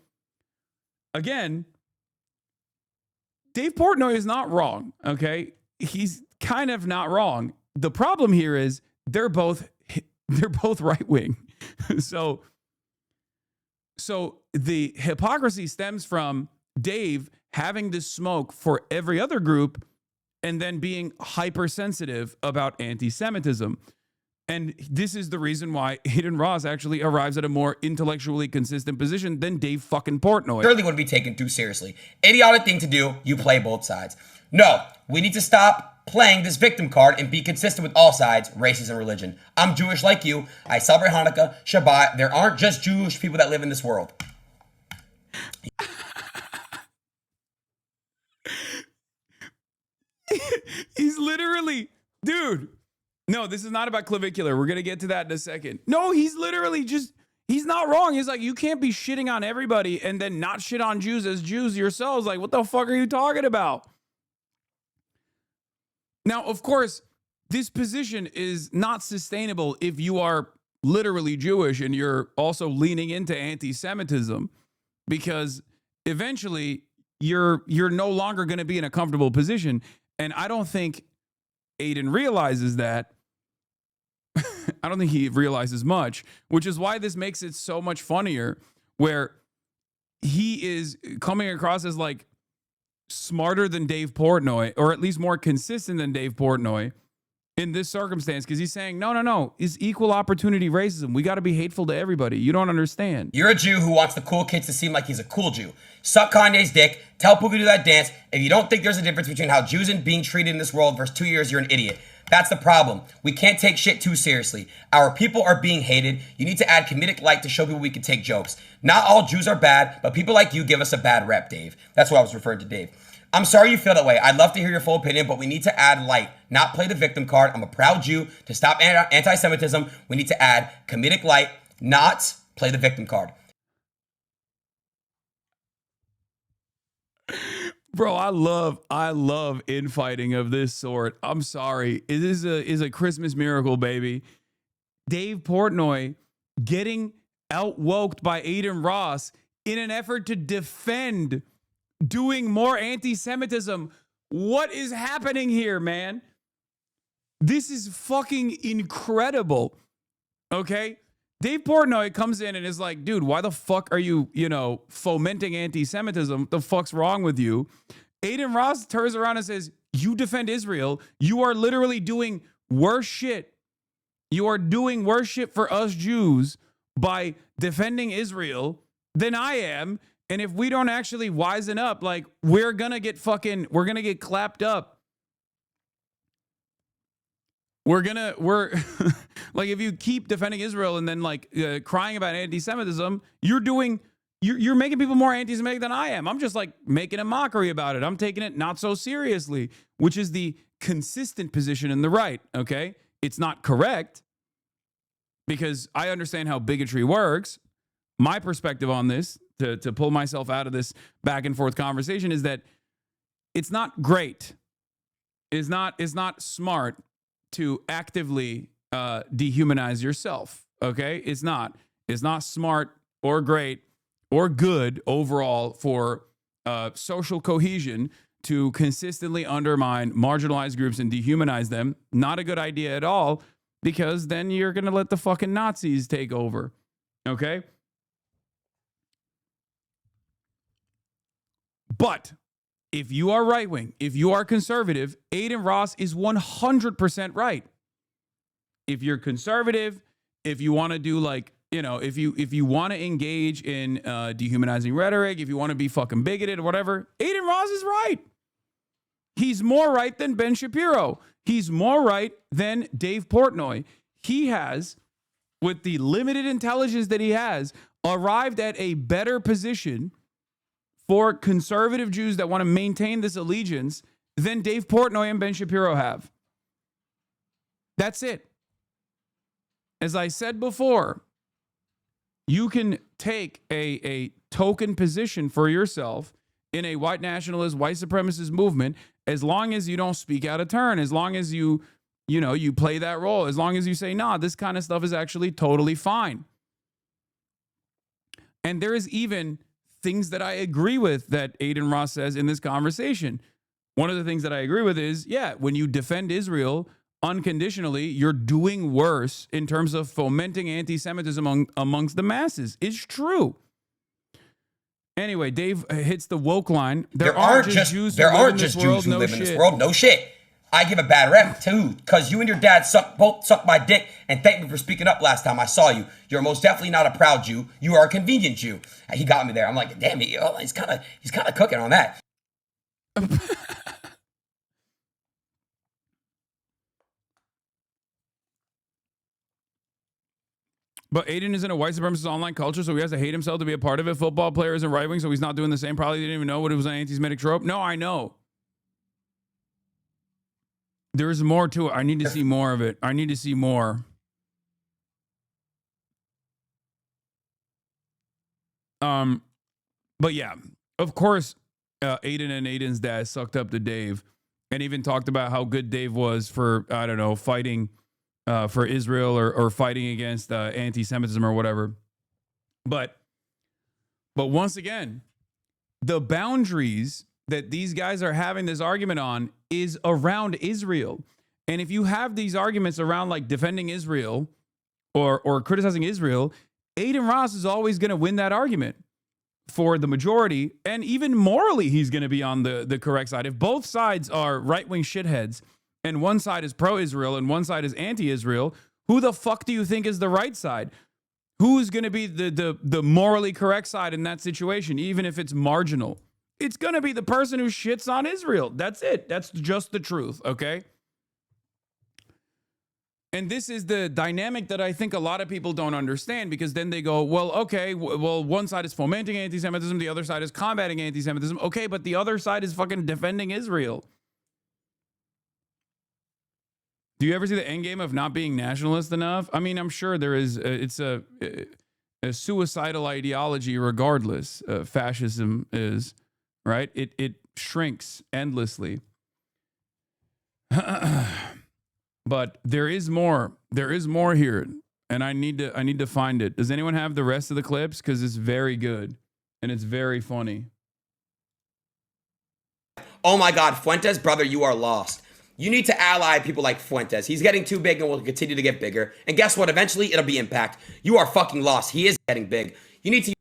Again, Dave Portnoy is not wrong. Okay? He's kind of not wrong. The problem here is they're both right-wing. So the hypocrisy stems from Dave having to smoke for every other group and then being hypersensitive about anti-Semitism. And this is the reason why Aiden Ross actually arrives at a more intellectually consistent position than Dave fucking Portnoy. Surely wouldn't be taken too seriously. Idiotic thing to do. You play both sides. No, we need to stop playing this victim card and be consistent with all sides, races and religion. I'm Jewish like you. I celebrate Hanukkah, Shabbat. There aren't just Jewish people that live in this world. He's literally, dude. No, this is not about clavicular. We're going to get to that in a second. No, he's literally he's not wrong. He's like, you can't be shitting on everybody and then not shit on Jews as Jews yourselves. Like, what the fuck are you talking about? Now, of course, this position is not sustainable if you are literally Jewish and you're also leaning into anti-Semitism, because eventually you're no longer going to be in a comfortable position. And I don't think Aiden realizes that. I don't think he realizes much, which is why this makes it so much funnier, where he is coming across as like smarter than Dave Portnoy, or at least more consistent than Dave Portnoy in this circumstance, because he's saying, no, it's equal opportunity racism. We got to be hateful to everybody. You don't understand. You're a Jew who wants the cool kids to seem like he's a cool Jew. Suck Kanye's dick. Tell Puka to do that dance. If you don't think there's a difference between how Jews and being treated in this world versus 2 years, you're an idiot. That's the problem. We can't take shit too seriously. Our people are being hated. You need to add comedic light to show people we can take jokes. Not all Jews are bad, but people like you give us a bad rep, Dave. That's what I was referring to, Dave. I'm sorry you feel that way. I'd love to hear your full opinion, but we need to add light, not play the victim card. I'm a proud Jew. To stop anti-Semitism, we need to add comedic light, not play the victim card. Bro, I love infighting of this sort. I'm sorry. It is a Christmas miracle, baby. Dave Portnoy getting out-woked by Aiden Ross in an effort to defend doing more anti-Semitism. What is happening here, man? This is fucking incredible. Okay? Dave Portnoy comes in and is like, dude, why the fuck are you, fomenting anti-Semitism? What the fuck's wrong with you? Aiden Ross turns around and says, you defend Israel. You are literally doing worse shit. You are doing worse shit for us Jews by defending Israel than I am. And if we don't actually wisen up, like, we're gonna get clapped up. We're like, if you keep defending Israel and then crying about anti-Semitism, you're making people more anti-Semitic than I am. I'm just like making a mockery about it. I'm taking it not so seriously, which is the consistent position in the right. Okay. It's not correct, because I understand how bigotry works. My perspective on this, to pull myself out of this back and forth conversation, is that it's not great. It's not smart to actively dehumanize yourself. Okay? It's not smart or great or good overall for social cohesion to consistently undermine marginalized groups and dehumanize them. Not a good idea at all, because then you're going to let the fucking Nazis take over. Okay? But if you are right-wing, if you are conservative, Aiden Ross is 100% right. if you're conservative, if you want to do like, you know, if you want to engage in dehumanizing rhetoric, if you want to be fucking bigoted or whatever, Adin Ross is right. He's more right than Ben Shapiro. He's more right than Dave Portnoy. He has, with the limited intelligence that he has, arrived at a better position for conservative Jews that want to maintain this allegiance than Dave Portnoy and Ben Shapiro have. That's it. As I said before, you can take a token position for yourself in a white nationalist, white supremacist movement as long as you don't speak out of turn, as long as you play that role, as long as you say, nah, this kind of stuff is actually totally fine. And there is even things that I agree with that Adin Ross says in this conversation. One of the things that I agree with is, yeah, when you defend Israel unconditionally, you're doing worse in terms of fomenting anti-Semitism amongst the masses. It's true. Anyway, Dave hits the woke line. There aren't just Jews who live in this world. No shit. I give a bad rep too, because you and your dad both sucked my dick and thanked me for speaking up last time I saw you. You're most definitely not a proud Jew. You are a convenient Jew. He got me there. I'm like, damn, he's kind of cooking on that. But Adin is in a white supremacist online culture, so he has to hate himself to be a part of it. Football players and right wing, so he's not doing the same. Probably didn't even know what it was an anti-Semitic trope. No, I know. There's more to it. I need to see more of it. I need to see more. But yeah, of course, Adin and Adin's dad sucked up to Dave and even talked about how good Dave was for, I don't know, fighting for Israel or fighting against anti-Semitism or whatever. But once again, the boundaries that these guys are having this argument on is around Israel. And if you have these arguments around like defending Israel or criticizing Israel, Adin Ross is always going to win that argument for the majority. And even morally, he's going to be on the correct side. If both sides are right-wing shitheads and one side is pro-Israel and one side is anti-Israel, who the fuck do you think is the right side? Who's going to be the morally correct side in that situation, even if it's marginal? It's going to be the person who shits on Israel. That's it. That's just the truth, okay? And this is the dynamic that I think a lot of people don't understand, because then they go, well, okay, well, one side is fomenting anti-Semitism, the other side is combating anti-Semitism. Okay, but the other side is fucking defending Israel. Do you ever see the end game of not being nationalist enough? I mean, I'm sure there is. It's a suicidal ideology regardless. Fascism is, right? It shrinks endlessly. But there is more. There is more here, and I need to find it. Does anyone have the rest of the clips? Because it's very good and it's very funny. Oh my God, Fuentes, brother, you are lost. You need to ally people like Fuentes. He's getting too big and will continue to get bigger. And guess what? Eventually, it'll be Impact. You are fucking lost. He is getting big. You need to...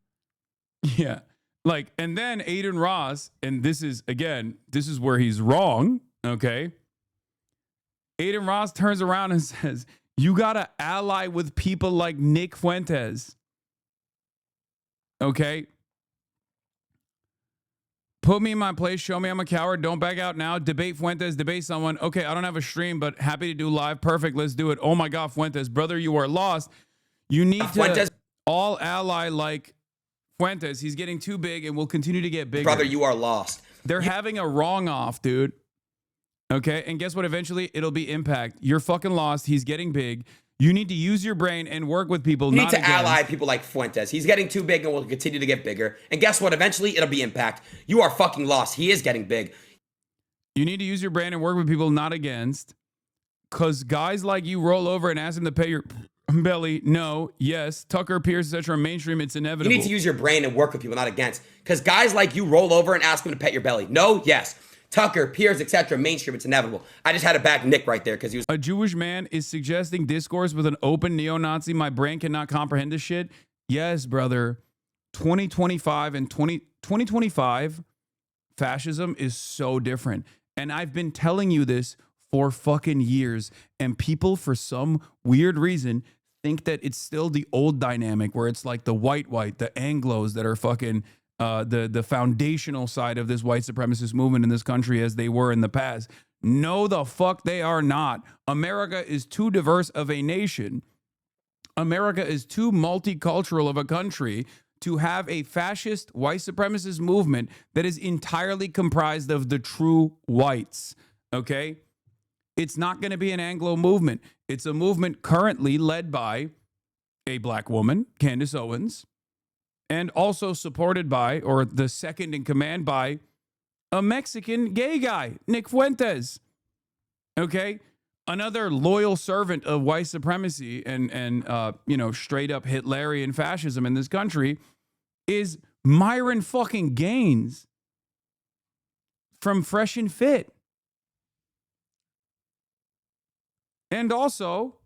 Yeah. Like, and then Adin Ross, and this is where he's wrong, okay? Adin Ross turns around and says, you got to ally with people like Nick Fuentes. Okay? Put me in my place. Show me I'm a coward. Don't back out now. Debate Fuentes. Debate someone. Okay, I don't have a stream, but happy to do live. Perfect. Let's do it. Oh my God, Fuentes. Brother, you are lost. You need to all ally like Fuentes. He's getting too big and will continue to get bigger. Brother, you are lost. They're having a wrong off, dude. Okay, and guess what? Eventually, it'll be Impact. You're fucking lost. He's getting big. You need to use your brain and work with people. You need to ally people like Fuentes. He's getting too big and will continue to get bigger. And guess what? Eventually, it'll be Impact. You are fucking lost. He is getting big. You need to use your brain and work with people, not against. Because guys like you roll over and ask them to pay your belly. No, yes. Tucker, Pierce, etc. Mainstream, it's inevitable. You need to use your brain and work with people, not against. Because guys like you roll over and ask them to pet your belly. No, yes. Tucker, Piers, etc. Mainstream, it's inevitable. I just had to back Nick right there because he was... A Jewish man is suggesting discourse with an open neo-Nazi. My brain cannot comprehend this shit. Yes, brother. 2025 and 2025, fascism is so different. And I've been telling you this for fucking years. And people, for some weird reason, think that it's still the old dynamic where it's like the white, the Anglos that are fucking the foundational side of this white supremacist movement in this country as they were in the past. No, the fuck they are not. America is too diverse of a nation. America is too multicultural of a country to have a fascist white supremacist movement that is entirely comprised of the true whites. Okay? It's not going to be an Anglo movement. It's a movement currently led by a black woman, Candace Owens, and also supported by, or the second in command by, a Mexican gay guy, Nick Fuentes. Okay? Another loyal servant of white supremacy and straight up Hitlerian fascism in this country is Myron fucking Gaines from Fresh and Fit. And also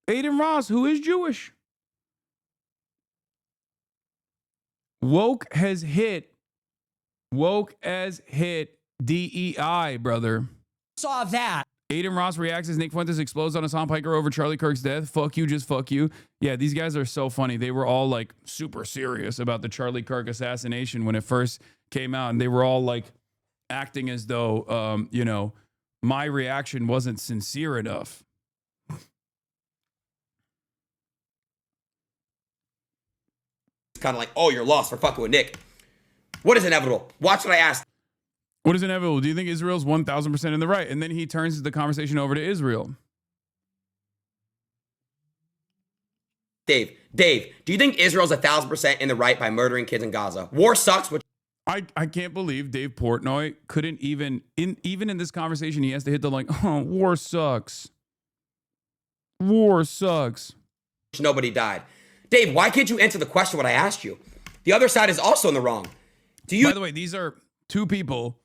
Aiden Ross, who is Jewish. Woke as hit DEI, brother. Saw that. Aiden Ross reacts as Nick Fuentes explodes on Hasan Piker over Charlie Kirk's death. Fuck you, just fuck you. Yeah, these guys are so funny. They were all like super serious about the Charlie Kirk assassination when it first came out. And they were all like acting as though, my reaction wasn't sincere enough. It's kind of like, oh, you're lost for fucking with Nick. What is inevitable? Watch what I asked. What is inevitable? Do you think Israel's 1,000% in the right? And then he turns the conversation over to Israel. Dave, do you think Israel's 1,000% in the right by murdering kids in Gaza? War sucks, but I can't believe Dave Portnoy couldn't even in this conversation, he has to hit the war sucks. War sucks. Nobody died. Dave, why can't you answer the question what I asked you? The other side is also in the wrong. By the way, these are two people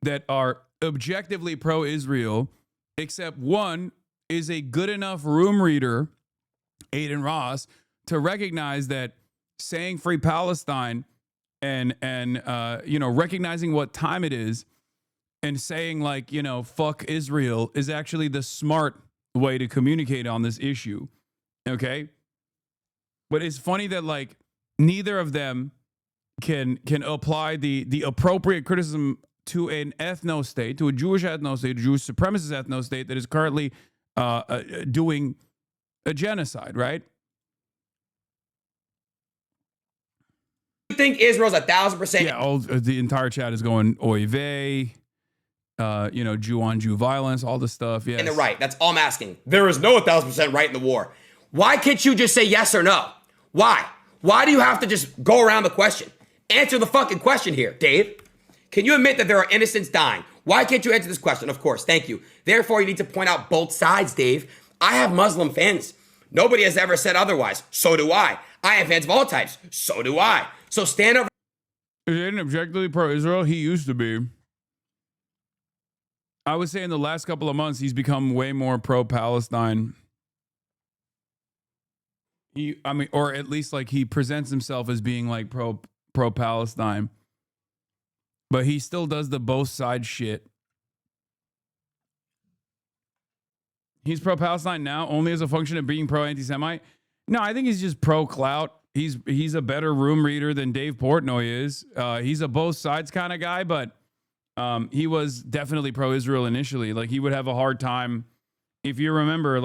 that are objectively pro-Israel, except one is a good enough room reader, Aiden Ross, to recognize that saying free Palestine and recognizing what time it is and saying fuck Israel is actually the smart way to communicate on this issue. Okay? But it's funny that neither of them can apply the appropriate criticism to an ethno state, to a Jewish ethno state, a Jewish supremacist ethno state that is currently doing a genocide, right? You think Israel's 1,000%? Yeah, the entire chat is going oy vey, Jew on Jew violence, all this stuff. Yeah, in the right. That's all I'm asking. There is no 1,000% right in the war. Why can't you just say yes or no? Why? Why do you have to just go around the question? Answer the fucking question here, Dave. Can you admit that there are innocents dying? Why can't you answer this question? Of course, thank you. Therefore, you need to point out both sides, Dave. I have Muslim fans. Nobody has ever said otherwise. So do I. I have fans of all types. So do I. So stand over. Is Aiden objectively pro-Israel? He used to be. I would say in the last couple of months, he's become way more pro-Palestine. Or at least he presents himself as being pro-Palestine. But he still does the both sides shit. He's pro-Palestine now only as a function of being pro-anti-Semite? No, I think he's just pro-clout. He's a better room reader than Dave Portnoy is. He's a both sides kind of guy, but he was definitely pro-Israel initially. He would have a hard time. If you remember,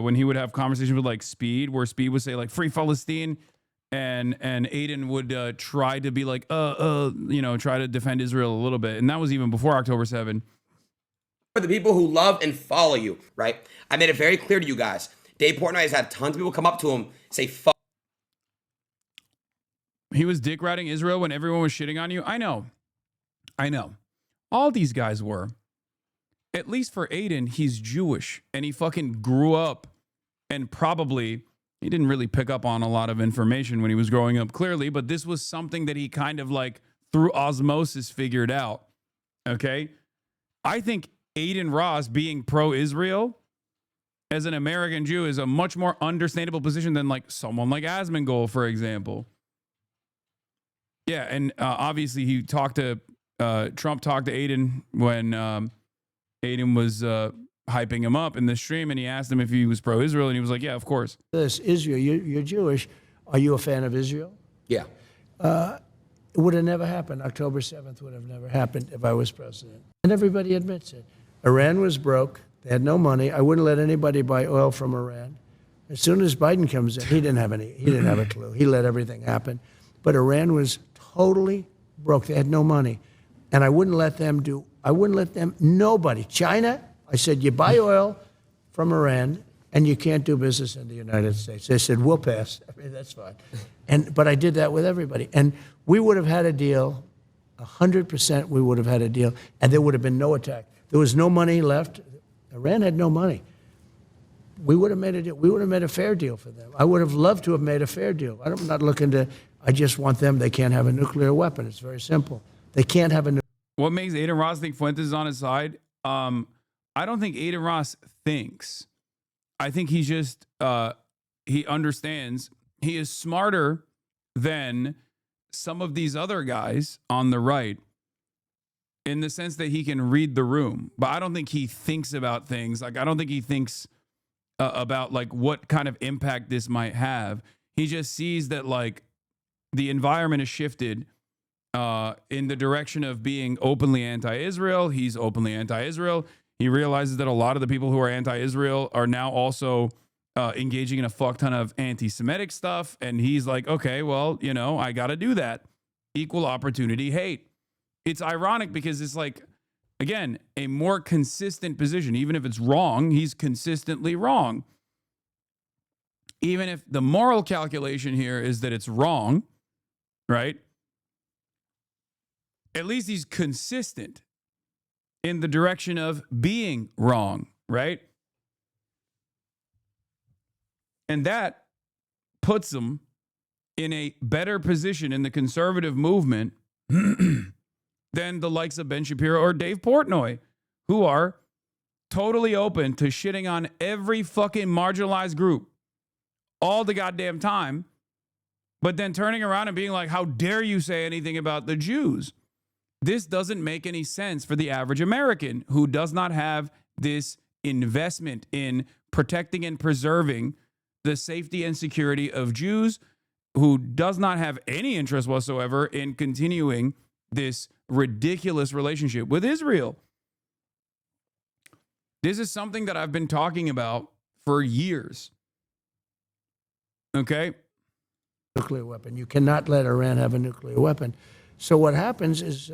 when he would have conversations with Speed, where Speed would say free Palestine, and Aiden would try to be try to defend Israel a little bit, and that was even before October 7. For the people who love and follow you, right? I made it very clear to you guys. Dave Portnoy has had tons of people come up to him, say fuck. He was dick riding Israel when everyone was shitting on you. I know. All these guys were. At least for Aiden, he's Jewish, and he fucking grew up, and probably he didn't really pick up on a lot of information when he was growing up, clearly, but this was something that he kind of through osmosis figured out. Okay? I think Aiden Ross being pro-Israel as an American Jew is a much more understandable position than someone like Asmongold, for example. Yeah, and obviously he Trump talked to Aiden when Aiden was hyping him up in the stream, and he asked him if he was pro-Israel, and he was like, yeah, of course. This Israel, you're Jewish. Are you a fan of Israel? Yeah. It would have never happened. October 7th would have never happened if I was president. And everybody admits it. Iran was broke. They had no money. I wouldn't let anybody buy oil from Iran. As soon as Biden comes in, he didn't have a clue. He let everything happen. But Iran was totally broke. They had no money. And I wouldn't let them nobody. China, I said, you buy oil from Iran and you can't do business in the United States. They said, we'll pass. I mean, that's fine. But I did that with everybody. And we would have had a deal, 100% we would have had a deal, and there would have been no attack. There was no money left. Iran had no money. We would have made a deal. We would have made a fair deal for them. I would have loved to have made a fair deal. I'm not looking to, I just want them, they can't have a nuclear weapon. It's very simple. They can't have a What makes Aiden Ross think Fuentes is on his side? I don't think Aiden Ross thinks. I think he's just, he understands. He is smarter than some of these other guys on the right in the sense that he can read the room. But I don't think he thinks about things. Like, I don't think he thinks about, like, what kind of impact this might have. He just sees that, like, the environment has shifted in the direction of being openly anti-Israel. He's openly anti-Israel. He realizes that a lot of the people who are anti-Israel are now also engaging in a fuck ton of anti-Semitic stuff. And he's like, okay, well, you know, I got to do that. Equal opportunity hate. It's ironic because it's like, again, a more consistent position. Even if it's wrong, he's consistently wrong. Even if the moral calculation here is that it's wrong, right? At least he's consistent in the direction of being wrong, right? And that puts him in a better position in the conservative movement than the likes of Ben Shapiro or Dave Portnoy, who are totally open to shitting on every fucking marginalized group all the goddamn time, but then turning around and being like, how dare you say anything about the Jews? This doesn't make any sense for the average American who does not have this investment in protecting and preserving the safety and security of Jews, who does not have any interest whatsoever in continuing this ridiculous relationship with Israel. This is something that I've been talking about for years. Okay? Nuclear weapon. You cannot let Iran have a nuclear weapon. So what happens is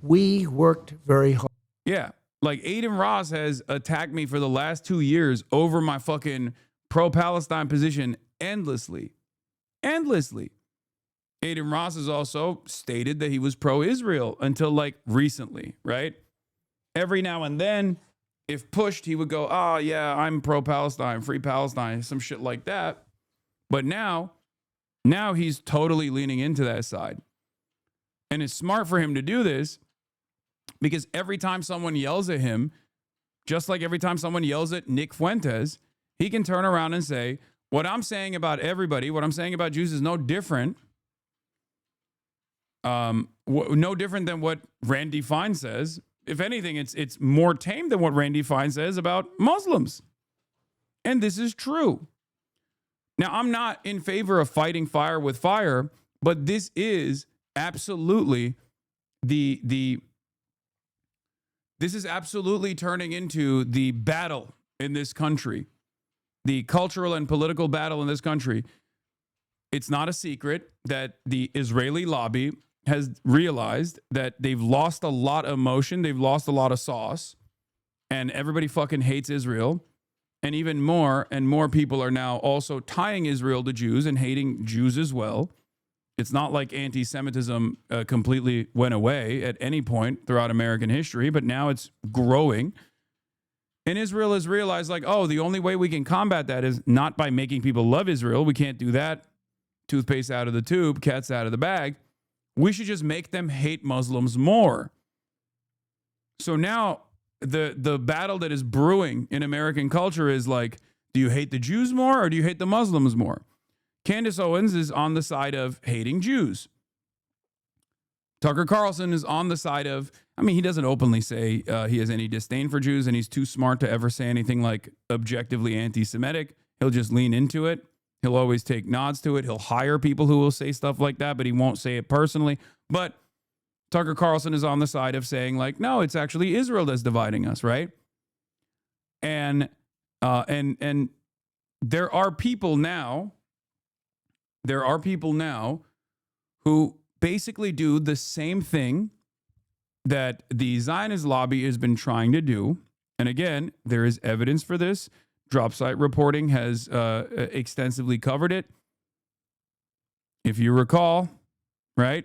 we worked very hard. Yeah. Like Aiden Ross has attacked me for the last 2 years over my fucking pro-Palestine position endlessly. Endlessly. Aiden Ross has also stated that he was pro-Israel until like recently, right? Every now and then, if pushed, he would go, oh yeah, I'm pro-Palestine, free Palestine, some shit like that. But now he's totally leaning into that side. And it's smart for him to do this because every time someone yells at him, just like every time someone yells at Nick Fuentes, he can turn around and say, what I'm saying about everybody, what I'm saying about Jews is no different. No different than what Randy Fine says. If anything, it's more tame than what Randy Fine says about Muslims. And this is true. Now, I'm not in favor of fighting fire with fire, but this is absolutely this is absolutely turning into the battle in this country, the cultural and political battle in this country. It's not a secret that the Israeli lobby has realized that they've lost a lot of motion, they've lost a lot of sauce, and everybody fucking hates Israel. And even more and more people are now also tying Israel to Jews and hating Jews as well. It's not like anti-Semitism completely went away at any point throughout American history, but now it's growing. And Israel has realized, like, oh, the only way we can combat that is not by making people love Israel. We can't do that. Toothpaste out of the tube, cats out of the bag. We should just make them hate Muslims more. So now the battle that is brewing in American culture is like, do you hate the Jews more or do you hate the Muslims more? Candace Owens is on the side of hating Jews. Tucker Carlson is on the side of, I mean, he doesn't openly say he has any disdain for Jews, and he's too smart to ever say anything like objectively anti-Semitic. He'll just lean into it. He'll always take nods to it. He'll hire people who will say stuff like that, but he won't say it personally. But Tucker Carlson is on the side of saying, like, no, it's actually Israel that's dividing us, right? And there are people now who basically do the same thing that the Zionist lobby has been trying to do. And again, there is evidence for this. Dropsite reporting has extensively covered it. If you recall, right?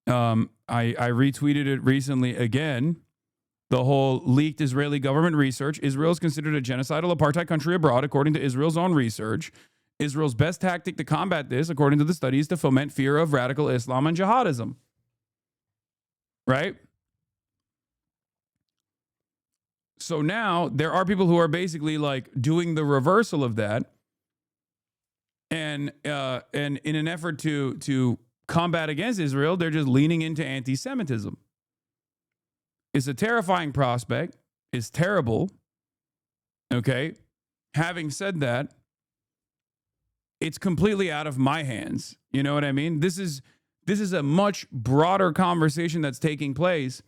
I retweeted it recently again. The whole leaked Israeli government research. Israel is considered a genocidal apartheid country abroad, according to Israel's own research. Israel's best tactic to combat this, according to the study, is to foment fear of radical Islam and jihadism. Right? So now there are people who are basically like doing the reversal of that. And in an effort to combat against Israel, they're just leaning into anti-Semitism. It's a terrifying prospect. It's terrible. Okay. Having said that, it's completely out of my hands. You know what I mean? This is a much broader conversation that's taking place,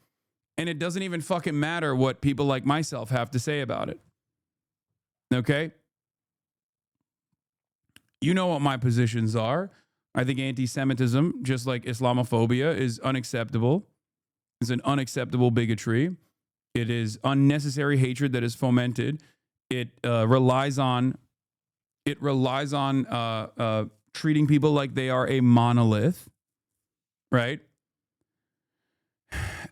and it doesn't even fucking matter what people like myself have to say about it. Okay? You know what my positions are. I think anti-Semitism, just like Islamophobia, is unacceptable. It's an unacceptable bigotry. It is unnecessary hatred that is fomented. It relies on treating people like they are a monolith, right?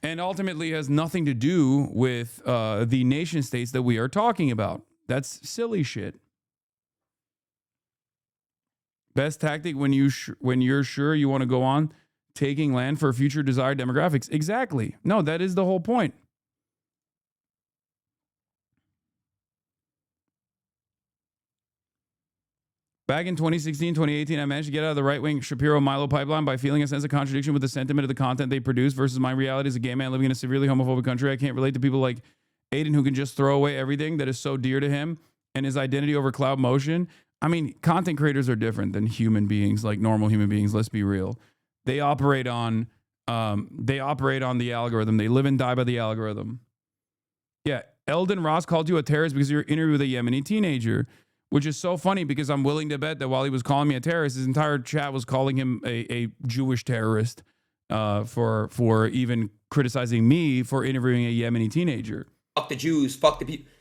And ultimately has nothing to do with the nation states that we are talking about. That's silly shit. Best tactic when you're sure you want to go on taking land for future desired demographics. Exactly. No, that is the whole point. Back in 2016, 2018, I managed to get out of the right-wing Shapiro-Milo pipeline by feeling a sense of contradiction with the sentiment of the content they produce versus my reality as a gay man living in a severely homophobic country. I can't relate to people like Aiden who can just throw away everything that is so dear to him and his identity over cloud motion. I mean, content creators are different than human beings, like normal human beings. Let's be real. They operate on the algorithm. They live and die by the algorithm. Yeah, Eldon Ross called you a terrorist because you're interviewing with a Yemeni teenager, which is so funny because I'm willing to bet that while he was calling me a terrorist, his entire chat was calling him a Jewish terrorist for even criticizing me for interviewing a Yemeni teenager. Fuck the Jews, fuck the people.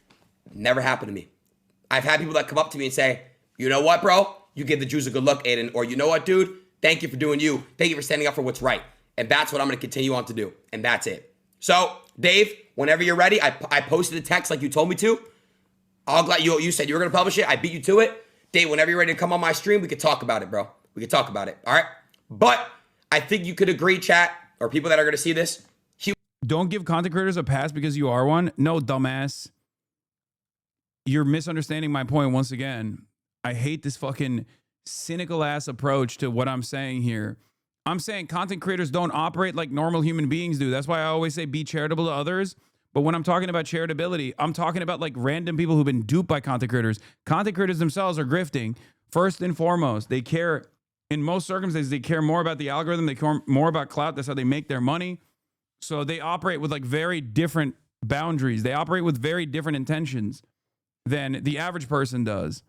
Never happened to me. I've had people that come up to me and say, you know what, bro? You give the Jews a good look, Aiden. Or you know what, dude? Thank you for doing you. Thank you for standing up for what's right. And that's what I'm going to continue on to do. And that's it. So, Dave, whenever you're ready, I posted a text like you told me to. I'll glad you said you were going to publish it. I beat you to it. Dave, whenever you're ready to come on my stream, we could talk about it, bro. We could talk about it. All right? But I think you could agree, chat, or people that are going to see this. Don't give content creators a pass because you are one. No, dumbass. You're misunderstanding my point once again. I hate this fucking cynical ass approach to what I'm saying here. I'm saying content creators don't operate like normal human beings do. That's why I always say be charitable to others. But when I'm talking about charitability, I'm talking about like random people who've been duped by content creators. Content creators themselves are grifting. First and foremost, they care, in most circumstances, they care more about the algorithm. They care more about clout. That's how they make their money. So they operate with like very different boundaries. They operate with very different intentions than the average person does.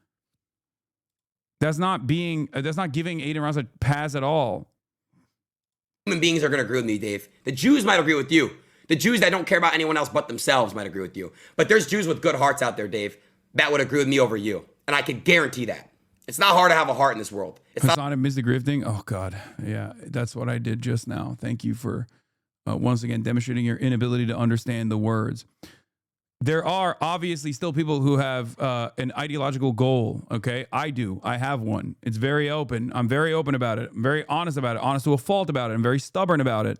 That's not giving Aiden Ross a pass at all. Human beings are going to agree with me, Dave. The Jews might agree with you. The Jews that don't care about anyone else but themselves might agree with you. But there's Jews with good hearts out there, Dave, that would agree with me over you. And I can guarantee that. It's not hard to have a heart in this world. It's Hasan and Mr. Grifting. Oh, God. Yeah, that's what I did just now. Thank you for once again demonstrating your inability to understand the words. There are obviously still people who have an ideological goal, okay? I do. I have one. It's very open. I'm very open about it. I'm very honest about it, honest to a fault about it. I'm very stubborn about it.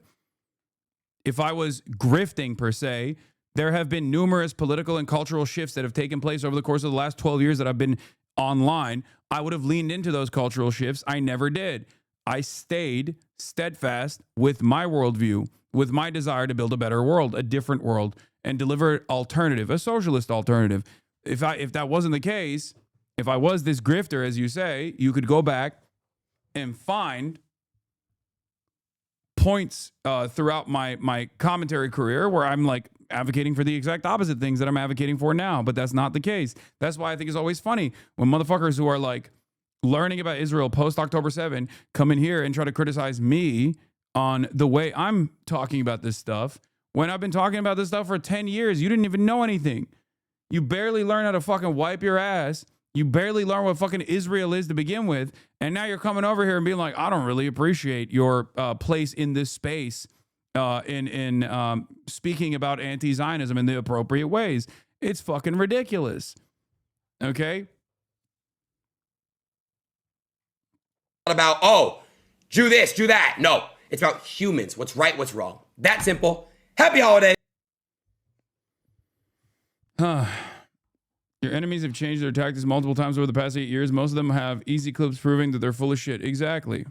If I was grifting, per se, there have been numerous political and cultural shifts that have taken place over the course of the last 12 years that I've been online. I would have leaned into those cultural shifts. I never did. I stayed steadfast with my worldview, with my desire to build a better world, a different world, and deliver an alternative, a socialist alternative. If that wasn't the case, if I was this grifter, as you say, you could go back and find points throughout my commentary career where I'm like advocating for the exact opposite things that I'm advocating for now, but that's not the case. That's why I think it's always funny when motherfuckers who are like learning about Israel post October 7 come in here and try to criticize me on the way I'm talking about this stuff. When I've been talking about this stuff for 10 years, you didn't even know anything. You barely learn how to fucking wipe your ass. You barely learn what fucking Israel is to begin with. And now you're coming over here and being like, I don't really appreciate your place in this space in speaking about anti-Zionism in the appropriate ways. It's fucking ridiculous. Okay? About, oh, do this, do that. No, it's about humans. What's right, what's wrong. That simple. Happy holiday. Your enemies have changed their tactics multiple times over the past 8 years. Most of them have easy clips proving that they're full of shit. Exactly.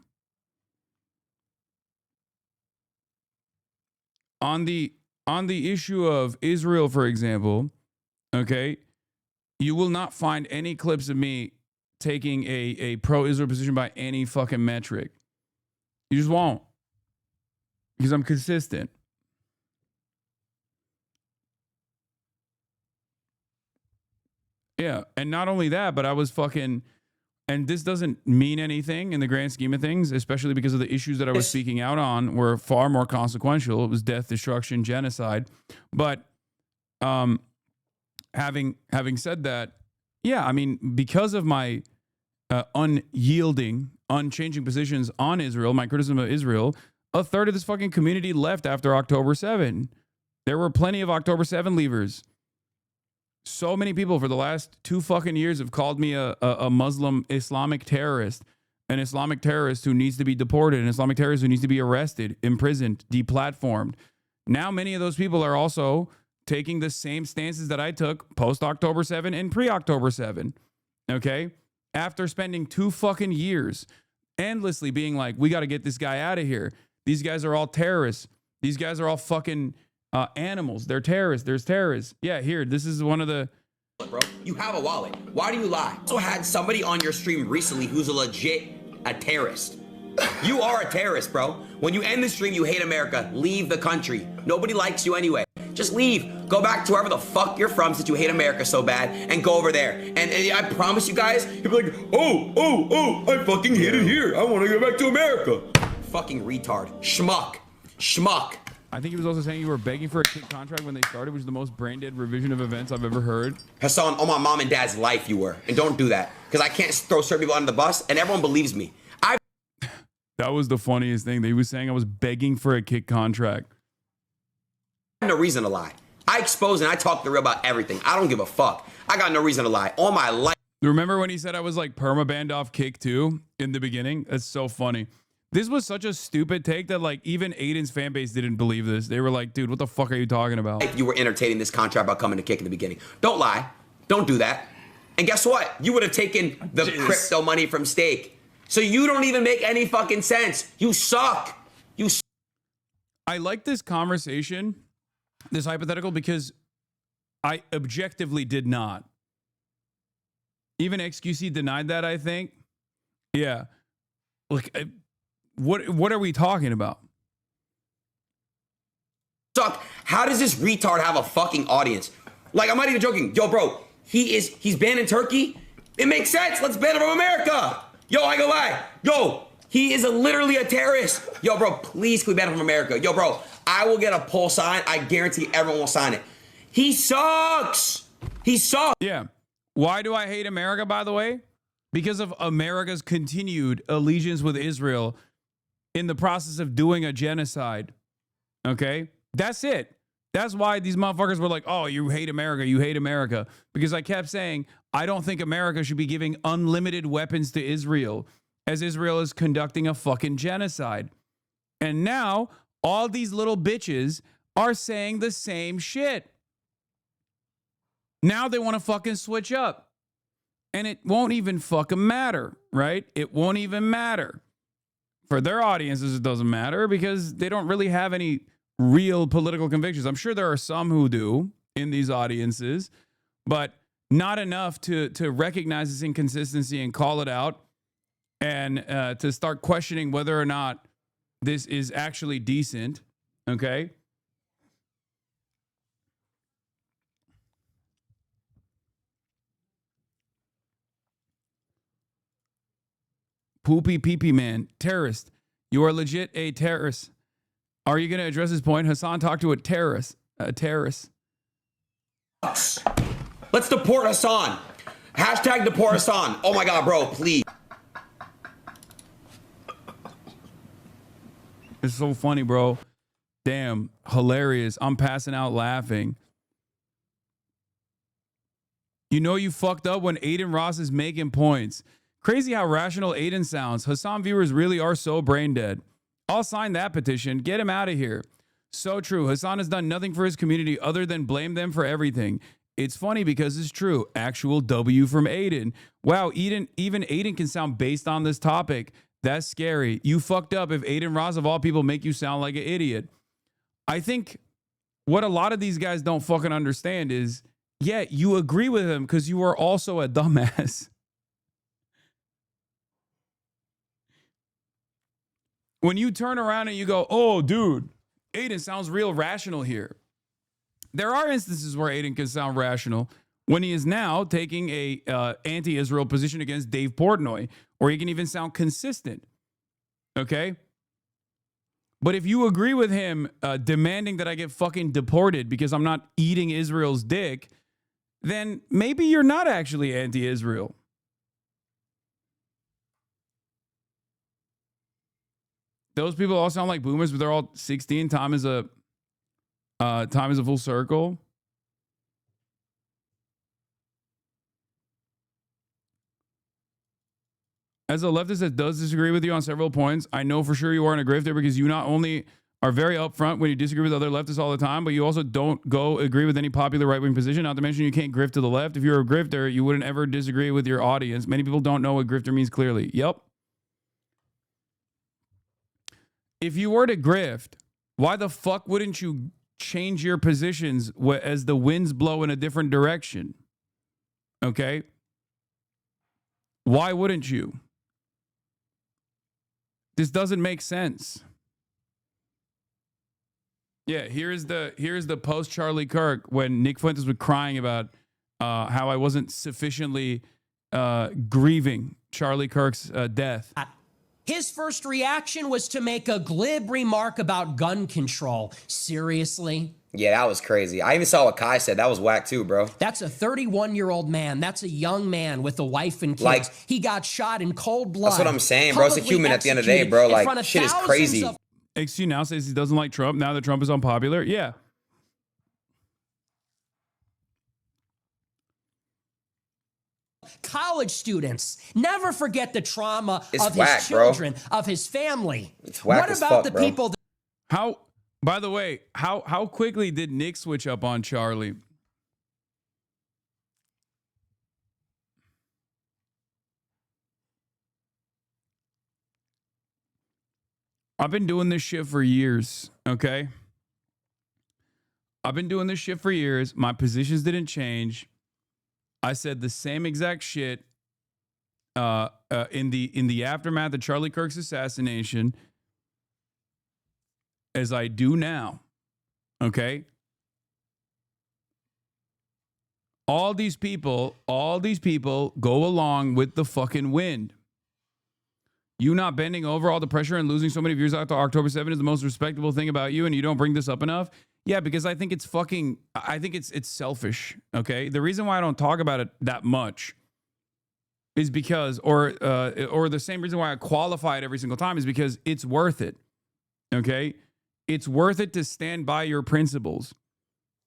On the issue of Israel, for example, okay, you will not find any clips of me taking a pro-Israel position by any fucking metric. You just won't. Because I'm consistent. Yeah, and not only that, but I was fucking, and this doesn't mean anything in the grand scheme of things, especially because of the issues that I was speaking out on were far more consequential. It was death, destruction, genocide. But having said that, yeah, I mean, because of my unyielding, unchanging positions on Israel, my criticism of Israel, a third of this fucking community left after October 7. There were plenty of October 7 leavers. So many people for the last 2 fucking years have called me a Muslim Islamic terrorist, an Islamic terrorist who needs to be deported, an Islamic terrorist who needs to be arrested, imprisoned, deplatformed. Now, many of those people are also taking the same stances that I took post-October 7 and pre-October 7, okay? After spending 2 fucking years endlessly being like, we got to get this guy out of here. These guys are all terrorists. These guys are all fucking animals. They're terrorists. There's terrorists. Yeah, here, this is one of the... Bro, you have a wallet. Why do you lie? Also had somebody on your stream recently who's a terrorist. You are a terrorist, bro. When you end the stream, you hate America. Leave the country. Nobody likes you anyway. Just leave. Go back to wherever the fuck you're from since you hate America so bad and go over there. And I promise you guys, you'll be like, oh, I fucking hate it here. I want to go back to America. Fucking retard. Schmuck. I think he was also saying you were begging for a kick contract when they started, which is the most brain-dead revision of events I've ever heard. Hasan, on my mom and dad's life you were. And don't do that. Because I can't throw certain people under the bus and everyone believes me. That was the funniest thing. He was saying I was begging for a kick contract. I have no reason to lie. I expose and I talk the real about everything. I don't give a fuck. I got no reason to lie. All my life. Remember when he said I was like perma-banned off Kick too in the beginning? That's so funny. This was such a stupid take that like even Aiden's fan base didn't believe this. They were like, dude, what the fuck are you talking about? If you were entertaining this contract about coming to Kick in the beginning. Don't lie. Don't do that. And guess what? You would have taken the crypto money from Stake. So you don't even make any fucking sense. You suck. I like this conversation, this hypothetical, because I objectively did not. Even XQC denied that, I think. Yeah. Look, what are we talking about? Suck. How does this retard have a fucking audience? Like, I'm not even joking. Yo, bro, he's banned in Turkey. It makes sense. Let's ban him from America. Yo, I go lie. Yo, he is literally a terrorist. Yo, bro, please can we ban him from America? Yo, bro, I will get a poll sign. I guarantee everyone will sign it. He sucks. He sucks. Yeah. Why do I hate America, by the way? Because of America's continued allegiance with Israel in the process of doing a genocide. Okay? That's it. That's why these motherfuckers were like, oh, you hate America. You hate America. Because I kept saying, I don't think America should be giving unlimited weapons to Israel as Israel is conducting a fucking genocide. And now all these little bitches are saying the same shit. Now they want to fucking switch up. And it won't even fucking matter, right? It won't even matter. For their audiences, it doesn't matter because they don't really have any real political convictions. I'm sure there are some who do in these audiences, but not enough to recognize this inconsistency and call it out and to start questioning whether or not this is actually decent. Okay. Poopy Pee Man, terrorist. You are legit a terrorist. Are you going to address this point? Hasan talked to a terrorist. A terrorist. Let's deport Hasan. Hashtag deport Hasan. Oh my God, bro, please. It's so funny, bro. Damn, hilarious. I'm passing out laughing. You know you fucked up when Aiden Ross is making points. Crazy how rational Aiden sounds. Hasan viewers really are so brain dead. I'll sign that petition. Get him out of here. So true. Hasan has done nothing for his community other than blame them for everything. It's funny because it's true. Actual W from Aiden. Wow, even Aiden can sound based on this topic. That's scary. You fucked up if Aiden Ross of all people make you sound like an idiot. I think what a lot of these guys don't fucking understand is, yeah, you agree with him because you are also a dumbass. When you turn around and you go, oh, dude, Aiden sounds real rational here. There are instances where Aiden can sound rational when he is now taking a anti-Israel position against Dave Portnoy, or he can even sound consistent. Okay? But if you agree with him demanding that I get fucking deported because I'm not eating Israel's dick, then maybe you're not actually anti-Israel. Those people all sound like boomers, but they're all 16. Time is a full circle. As a leftist that does disagree with you on several points, I know for sure you aren't a grifter because you not only are very upfront when you disagree with other leftists all the time, but you also don't go agree with any popular right-wing position. Not to mention you can't grift to the left. If you're a grifter, you wouldn't ever disagree with your audience. Many people don't know what grifter means clearly. Yep. If you were to grift, why the fuck wouldn't you change your positions as the winds blow in a different direction? Okay? Why wouldn't you? This doesn't make sense. Yeah, here's the post Charlie Kirk when Nick Fuentes was crying about how I wasn't sufficiently grieving Charlie Kirk's death. His first reaction was to make a glib remark about gun control. Seriously? Yeah, that was crazy. I even saw what Kai said. That was whack too, bro. That's a 31-year-old man. That's a young man with a wife and kids. Like, he got shot in cold blood. That's what I'm saying, bro. It's a human at the end of the day, bro. Like, shit is crazy. XQ now says he doesn't like Trump now that Trump is unpopular. Yeah. College students never forget the trauma of whack, his children, of his family. It's whack What as about fuck, the bro. people How, by the way, how quickly did Nick switch up on Charlie? I've been doing this shit for years, okay? I've been doing this shit for years. My positions didn't change. I said the same exact shit in the aftermath of Charlie Kirk's assassination as I do now, okay? All these people go along with the fucking wind. You not bending over all the pressure and losing so many viewers after October 7 is the most respectable thing about you, and you don't bring this up enough? Yeah, because I think it's it's selfish, okay? The reason why I don't talk about it that much is because, or the same reason why I qualify it every single time is because it's worth it, okay? It's worth it to stand by your principles,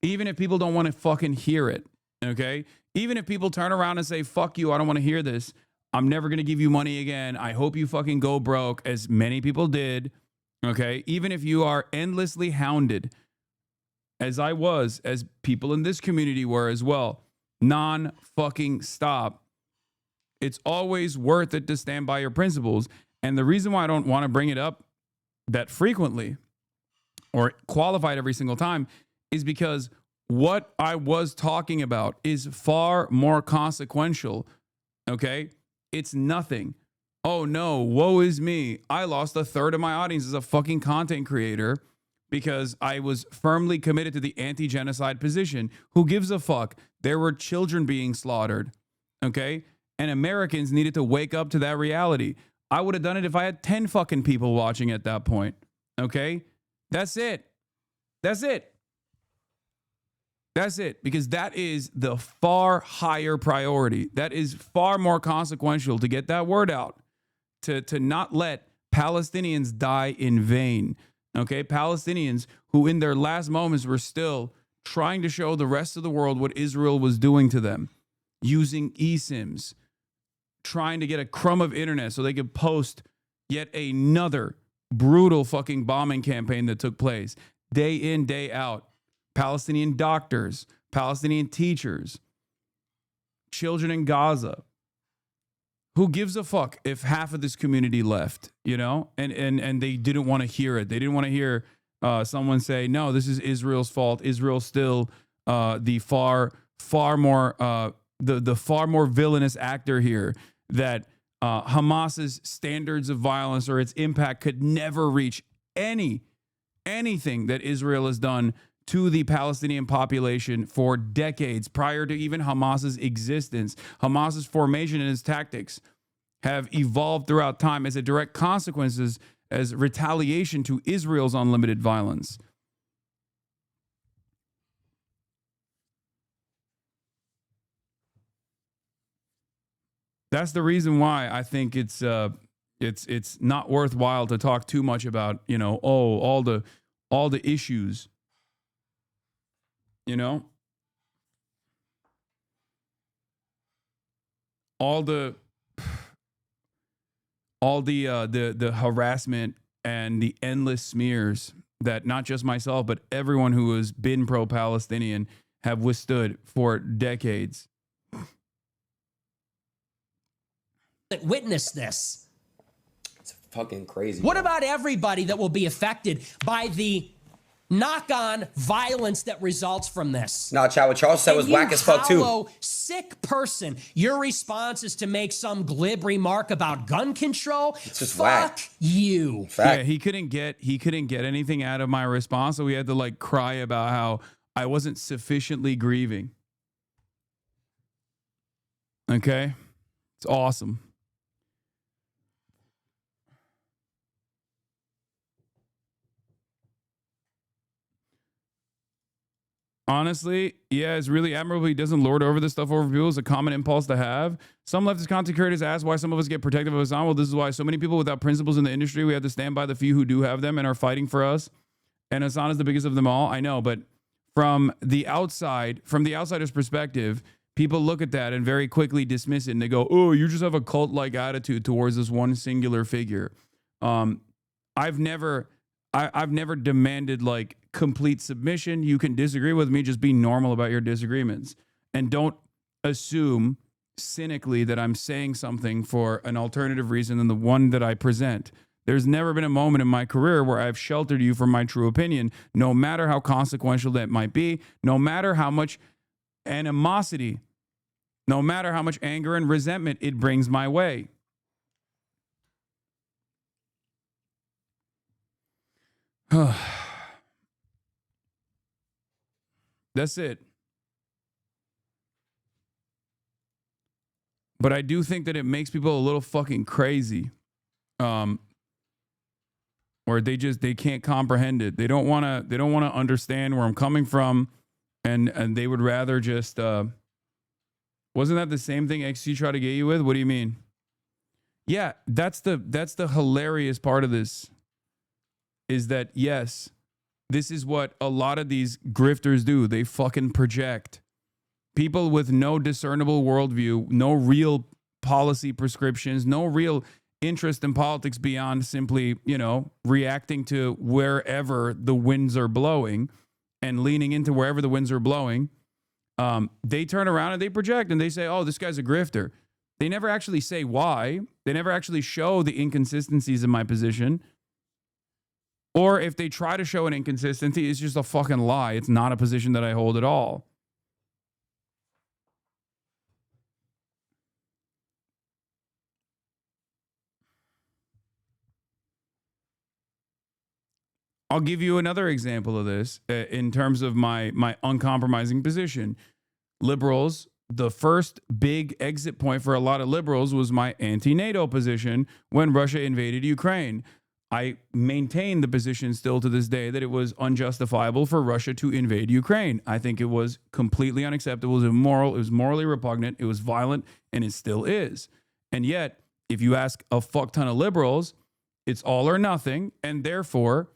even if people don't want to fucking hear it, okay? Even if people turn around and say, fuck you, I don't want to hear this. I'm never going to give you money again. I hope you fucking go broke, as many people did, okay? Even if you are endlessly hounded, as I was, as people in this community were as well, non-fucking stop. It's always worth it to stand by your principles. And the reason why I don't want to bring it up that frequently or qualify it every single time is because what I was talking about is far more consequential. Okay? It's nothing. Oh no, woe is me. I lost a third of my audience as a fucking content creator because I was firmly committed to the anti-genocide position. Who gives a fuck? There were children being slaughtered. Okay? And Americans needed to wake up to that reality. I would have done it if I had 10 fucking people watching at that point. Okay? That's it. That's it. That's it. Because that is the far higher priority. That is far more consequential to get that word out. To not let Palestinians die in vain. Okay? Palestinians who in their last moments were still trying to show the rest of the world what Israel was doing to them. Using eSIMs. Trying to get a crumb of internet so they could post yet another brutal fucking bombing campaign that took place. Day in, day out. Palestinian doctors. Palestinian teachers. Children in Gaza. Who gives a fuck if half of this community left, you know? And they didn't want to hear it. They didn't want to hear someone say, no, this is Israel's fault. Israel's still the far more villainous actor here, that Hamas's standards of violence or its impact could never reach anything that Israel has done to the Palestinian population for decades prior to even Hamas's existence. Hamas's formation and its tactics have evolved throughout time as a direct consequences as retaliation to Israel's unlimited violence. That's the reason why I think it's not worthwhile to talk too much about, you know, all the issues. You know, all the harassment and the endless smears that not just myself, but everyone who has been pro-Palestinian have withstood for decades. Witness this. It's fucking crazy. What about everybody that will be affected by the knock-on violence that results from this? No, Chad, what Charles said was whack as fuck too. Sick person, your response is to make some glib remark about gun control. It's just fuck whack. You. Fact. Yeah, he couldn't get anything out of my response, so we had to like cry about how I wasn't sufficiently grieving. Okay? It's awesome. Honestly, yeah, it's really admirable he doesn't lord over this stuff over people. It's a common impulse to have. Some leftist content creators ask why some of us get protective of Hasan. Well, this is why so many people without principles in the industry, we have to stand by the few who do have them and are fighting for us. And Hasan is the biggest of them all. I know, but from the outsider's perspective, people look at that and very quickly dismiss it. And they go, oh, you just have a cult-like attitude towards this one singular figure. I've never demanded like complete submission. You can disagree with me, just be normal about your disagreements. And don't assume cynically that I'm saying something for an alternative reason than the one that I present. There's never been a moment in my career where I've sheltered you from my true opinion, no matter how consequential that might be, no matter how much animosity, no matter how much anger and resentment it brings my way. That's it. But I do think that it makes people a little fucking crazy. Or they can't comprehend it. They don't want to understand where I'm coming from, and they would rather just wasn't that the same thing XC tried to get you with? What do you mean? Yeah, that's the hilarious part of this. Is that, yes, this is what a lot of these grifters do. They fucking project. People with no discernible worldview, no real policy prescriptions, no real interest in politics beyond simply, you know, reacting to wherever the winds are blowing and leaning into wherever the winds are blowing. They turn around and they project and they say, oh, this guy's a grifter. They never actually say why. They never actually show the inconsistencies in my position. Or if they try to show an inconsistency, it's just a fucking lie. It's not a position that I hold at all. I'll give you another example of this in terms of my uncompromising position. Liberals, the first big exit point for a lot of liberals was my anti-NATO position when Russia invaded Ukraine. I maintain the position still to this day that it was unjustifiable for Russia to invade Ukraine. I think it was completely unacceptable. It was immoral. It was morally repugnant. It was violent, and it still is. And yet, if you ask a fuck ton of liberals, it's all or nothing, and therefore,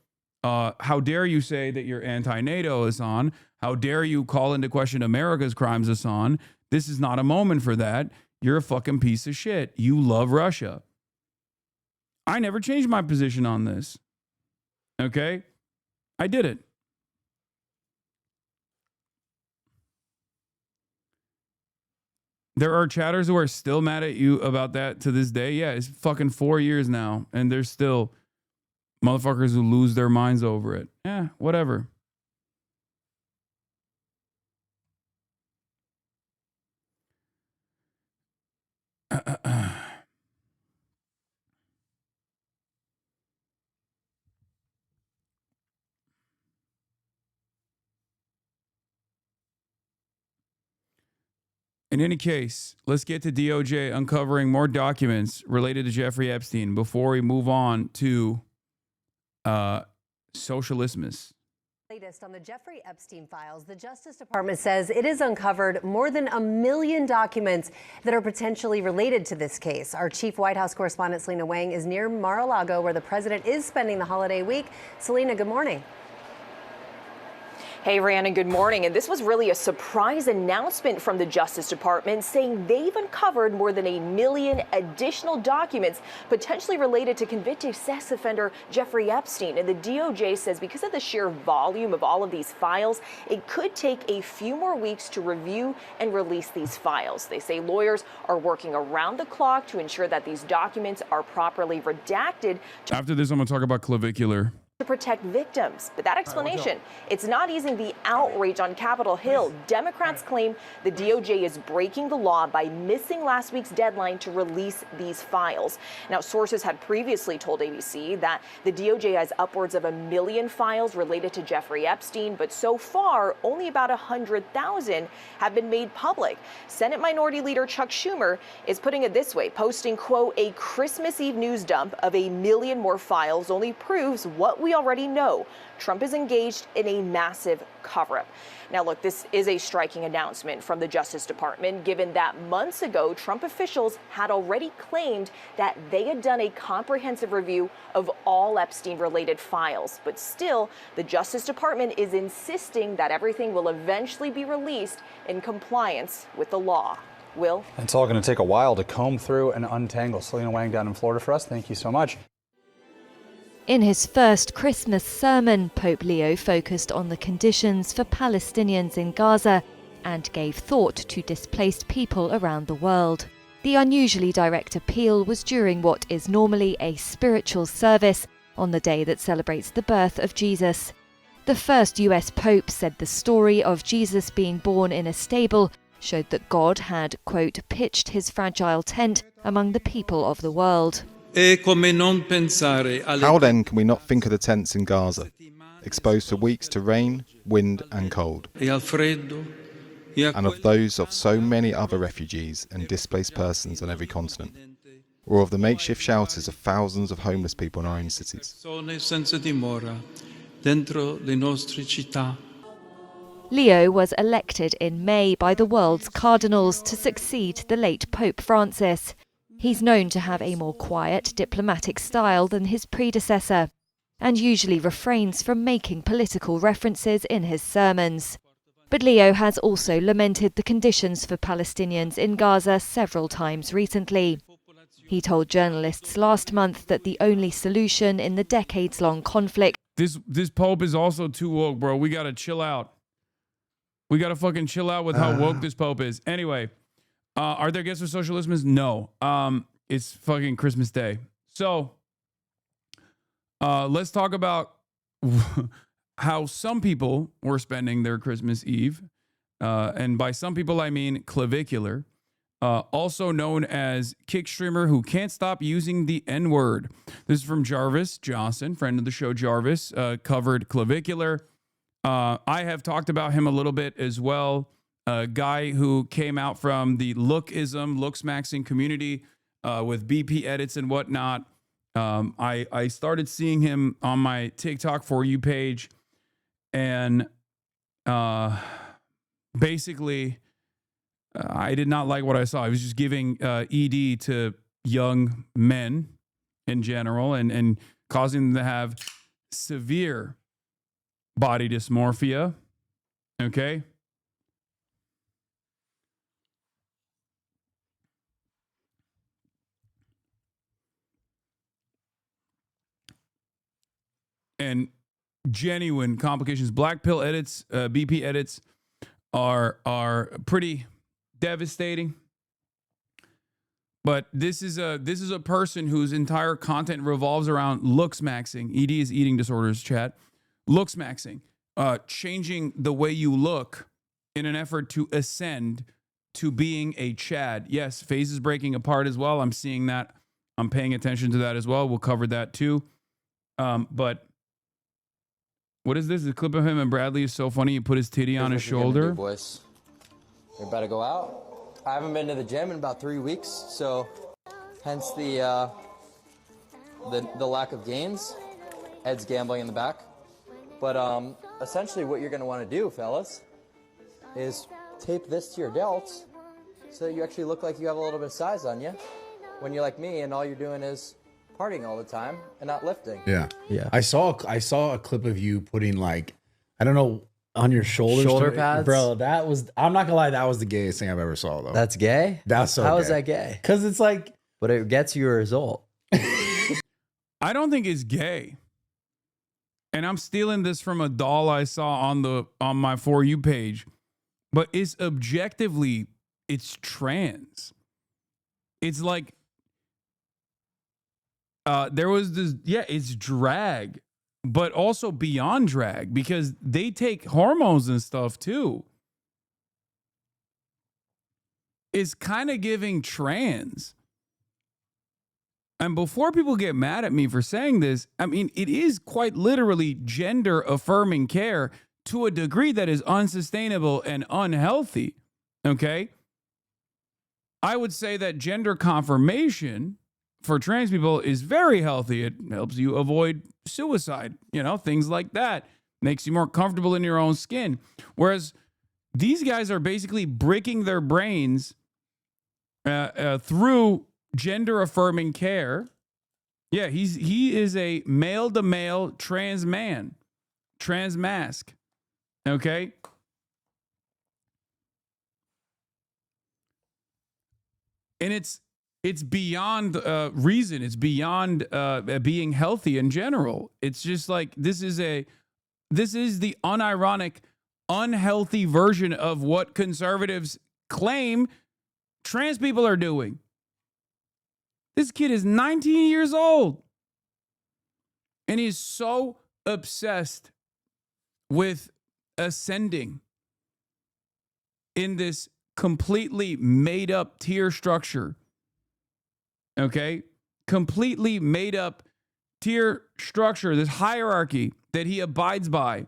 how dare you say that you're anti-NATO, Hasan? How dare you call into question America's crimes, Hasan? This is not a moment for that. You're a fucking piece of shit. You love Russia. I never changed my position on this. Okay? I did it. There are chatters who are still mad at you about that to this day. Yeah, it's fucking 4 years now, and there's still motherfuckers who lose their minds over it. Yeah, whatever. In any case, let's get to DOJ uncovering more documents related to Jeffrey Epstein before we move on to Socialistmas. Latest on the Jeffrey Epstein files, the Justice Department says it has uncovered more than 1 million documents that are potentially related to this case. Our chief White House correspondent, Selena Wang, is near Mar-a-Lago, where the president is spending the holiday week. Selena, good morning. Hey, Rhiannon, good morning. And this was really a surprise announcement from the Justice Department saying they've uncovered more than 1 million additional documents potentially related to convicted sex offender Jeffrey Epstein. And the DOJ says because of the sheer volume of all of these files, it could take a few more weeks to review and release these files. They say lawyers are working around the clock to ensure that these documents are properly redacted. After this, I'm going to talk about clavicular. To protect victims. But that explanation, it's not easing the outrage on Capitol Hill. Democrats claim the DOJ is breaking the law by missing last week's deadline to release these files. Now, sources had previously told ABC that the DOJ has upwards of 1 million files related to Jeffrey Epstein, but so far, only about 100,000 have been made public. Senate Minority Leader Chuck Schumer is putting it this way, posting, quote, a Christmas Eve news dump of 1 million more files only proves what we already know. Trump is engaged in a massive cover-up. Now, look, this is a striking announcement from the Justice Department, given that months ago, Trump officials had already claimed that they had done a comprehensive review of all Epstein-related files. But still, the Justice Department is insisting that everything will eventually be released in compliance with the law. Will? It's all going to take a while to comb through and untangle. Selena Wang down in Florida for us. Thank you so much. In his first Christmas sermon, Pope Leo focused on the conditions for Palestinians in Gaza and gave thought to displaced people around the world. The unusually direct appeal was during what is normally a spiritual service on the day that celebrates the birth of Jesus. The first US Pope said the story of Jesus being born in a stable showed that God had, quote, pitched his fragile tent among the people of the world. How then can we not think of the tents in Gaza, exposed for weeks to rain, wind and cold, and of those of so many other refugees and displaced persons on every continent, or of the makeshift shelters of thousands of homeless people in our own cities. Leo was elected in May by the world's cardinals to succeed the late Pope Francis. He's known to have a more quiet, diplomatic style than his predecessor, and usually refrains from making political references in his sermons. But Leo has also lamented the conditions for Palestinians in Gaza several times recently. He told journalists last month that the only solution in the decades-long conflict... This Pope is also too woke, bro. We gotta chill out. We gotta fucking chill out with how woke this Pope is. Anyway... Are there guests for Socialismas? No. It's fucking Christmas Day. So let's talk about how some people were spending their Christmas Eve. And by some people, I mean clavicular. Also known as kick streamer who can't stop using the N-word. This is from Jarvis Johnson, friend of the show. Jarvis covered clavicular. I have talked about him a little bit as well. A guy who came out from the lookism, looks maxing community with BP edits and whatnot. I started seeing him on my TikTok For You page, and basically, I did not like what I saw. I was just giving ED to young men in general and causing them to have severe body dysmorphia. Okay. And genuine complications. Black pill edits, BP edits are pretty devastating. But this is a person whose entire content revolves around looks maxing. ED is eating disorders, chat. Looks maxing. Changing the way you look in an effort to ascend to being a Chad. Yes, phases breaking apart as well. I'm seeing that. I'm paying attention to that as well. We'll cover that too. But what is this? The clip of him and Bradley is so funny. He put his titty on his shoulder. Boys, we're about to go out. I haven't been to the gym in about 3 weeks, so hence the lack of gains. Ed's gambling in the back. But essentially what you're going to want to do, fellas, is tape this to your delts so that you actually look like you have a little bit of size on you when you're like me and all you're doing is partying all the time and not lifting. Yeah. I saw a clip of you putting, like, I don't know, on your shoulders. Shoulder pads? Bro, that was, I'm not gonna lie, that was the gayest thing I've ever saw, though. That's gay? That's so How gay. is that gay? Because it's like, but it gets you a result. I don't think it's gay. And I'm stealing this from a doll I saw on my For You page. But it's objectively, it's trans. It's like, there was this, it's drag, but also beyond drag, because they take hormones and stuff too. It's kind of giving trans. And before people get mad at me for saying this, I mean, it is quite literally gender affirming care to a degree that is unsustainable and unhealthy. Okay. I would say that gender confirmation for trans people is very healthy. It helps you avoid suicide, things like that. Makes you more comfortable in your own skin. Whereas these guys are basically bricking their brains through gender affirming care. Yeah, he is a male to male trans man, trans mask. Okay. And it's beyond reason. It's beyond being healthy in general. It's just like, this is the unironic, unhealthy version of what conservatives claim trans people are doing. This kid is 19 years old. And he's so obsessed with ascending in this completely made up tier structure. Okay? Completely made up tier structure, this hierarchy that he abides by.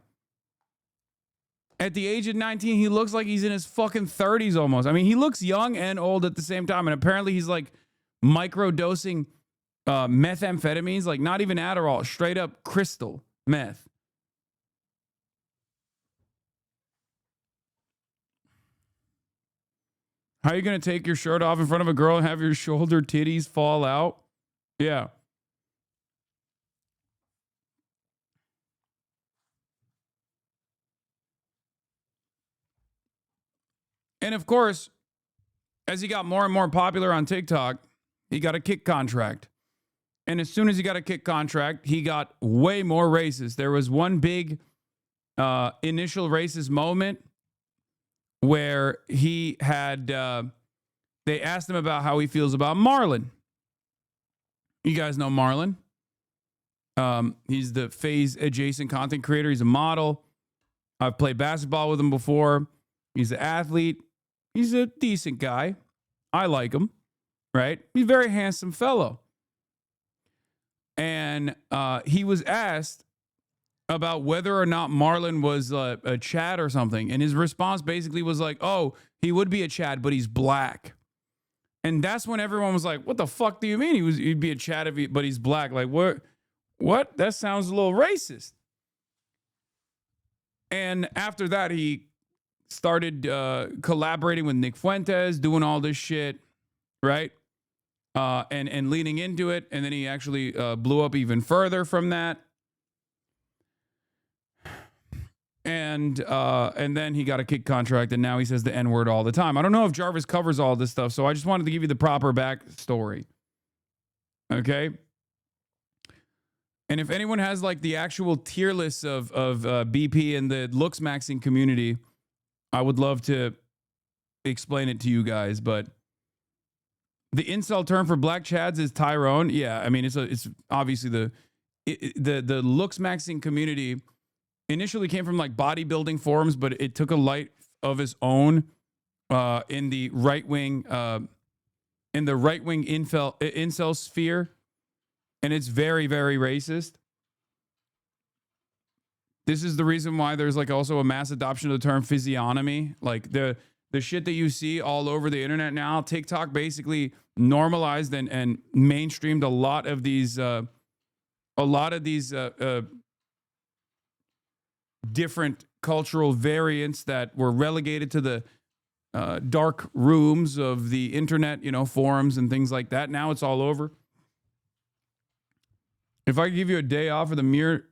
At the age of 19, he looks like he's in his fucking 30s almost. I mean, he looks young and old at the same time. And apparently he's like microdosing methamphetamines, like not even Adderall, straight up crystal meth. How are you going to take your shirt off in front of a girl and have your shoulder titties fall out? Yeah. And of course, as he got more and more popular on TikTok, he got a kick contract. And as soon as he got a kick contract, he got way more racist. There was one big initial racist moment where he had they asked him about how he feels about Marlon. You guys know Marlon. He's the FaZe adjacent content creator. He's a model. I've played basketball with him before. He's an athlete. He's a decent guy. I like him, right? He's a very handsome fellow. And he was asked about whether or not Marlon was a Chad or something. And his response basically was like, oh, he would be a Chad, but he's black. And that's when everyone was like, what the fuck do you mean he'd be a Chad but he's black? Like, what? That sounds a little racist. And after that, he started collaborating with Nick Fuentes, doing all this shit, right? And leaning into it. And then he actually blew up even further from that. And then he got a kick contract, and now he says the N-word all the time. I don't know if Jarvis covers all this stuff, so I just wanted to give you the proper backstory. Okay? And if anyone has like the actual tier list of BP and the looks maxing community, I would love to explain it to you guys. But the incel term for black chads is Tyrone. Yeah, I mean it's obviously the looks maxing community initially came from like bodybuilding forums, but it took a life of its own in the right wing incel sphere. And it's very, very racist. This is the reason why there's like also a mass adoption of the term physiognomy. Like the shit that you see all over the internet now, TikTok basically normalized and mainstreamed a lot of these different cultural variants that were relegated to the dark rooms of the internet, forums and things like that. Now it's all over. If I could give you a day off for the mere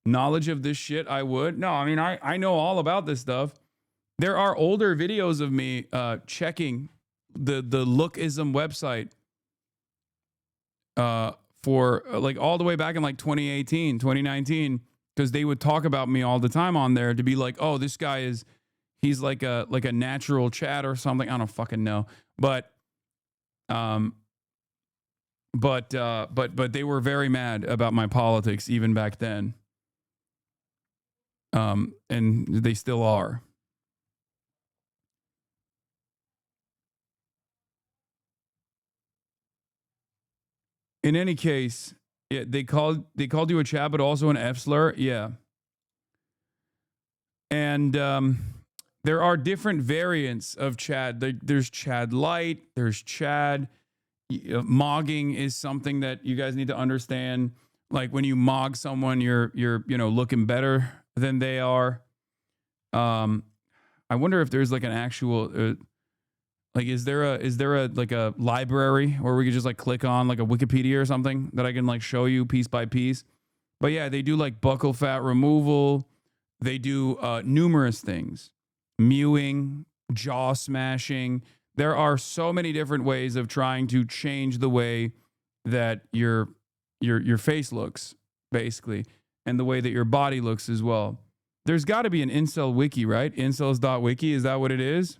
knowledge of this shit, I would. No, I mean, I know all about this stuff. There are older videos of me checking the Lookism website for like all the way back in like 2018, 2019, because they would talk about me all the time on there to be like, oh, this guy he's like a natural Chad or something. I don't fucking know. But they were very mad about my politics even back then. And they still are. In any case, yeah, they called you a Chad, but also an F slur. Yeah. And there are different variants of Chad. There's Chad Light. There's Chad. Mogging is something that you guys need to understand. Like when you mog someone, you're looking better than they are. I wonder if there's like an actual like is there a like a library where we could just like click on like a Wikipedia or something that I can like show you piece by piece. But yeah, they do like buccal fat removal. They do numerous things. Mewing, jaw smashing. There are so many different ways of trying to change the way that your face looks, basically, and the way that your body looks as well. There's got to be an incel wiki, right? Incels.wiki, is that what it is?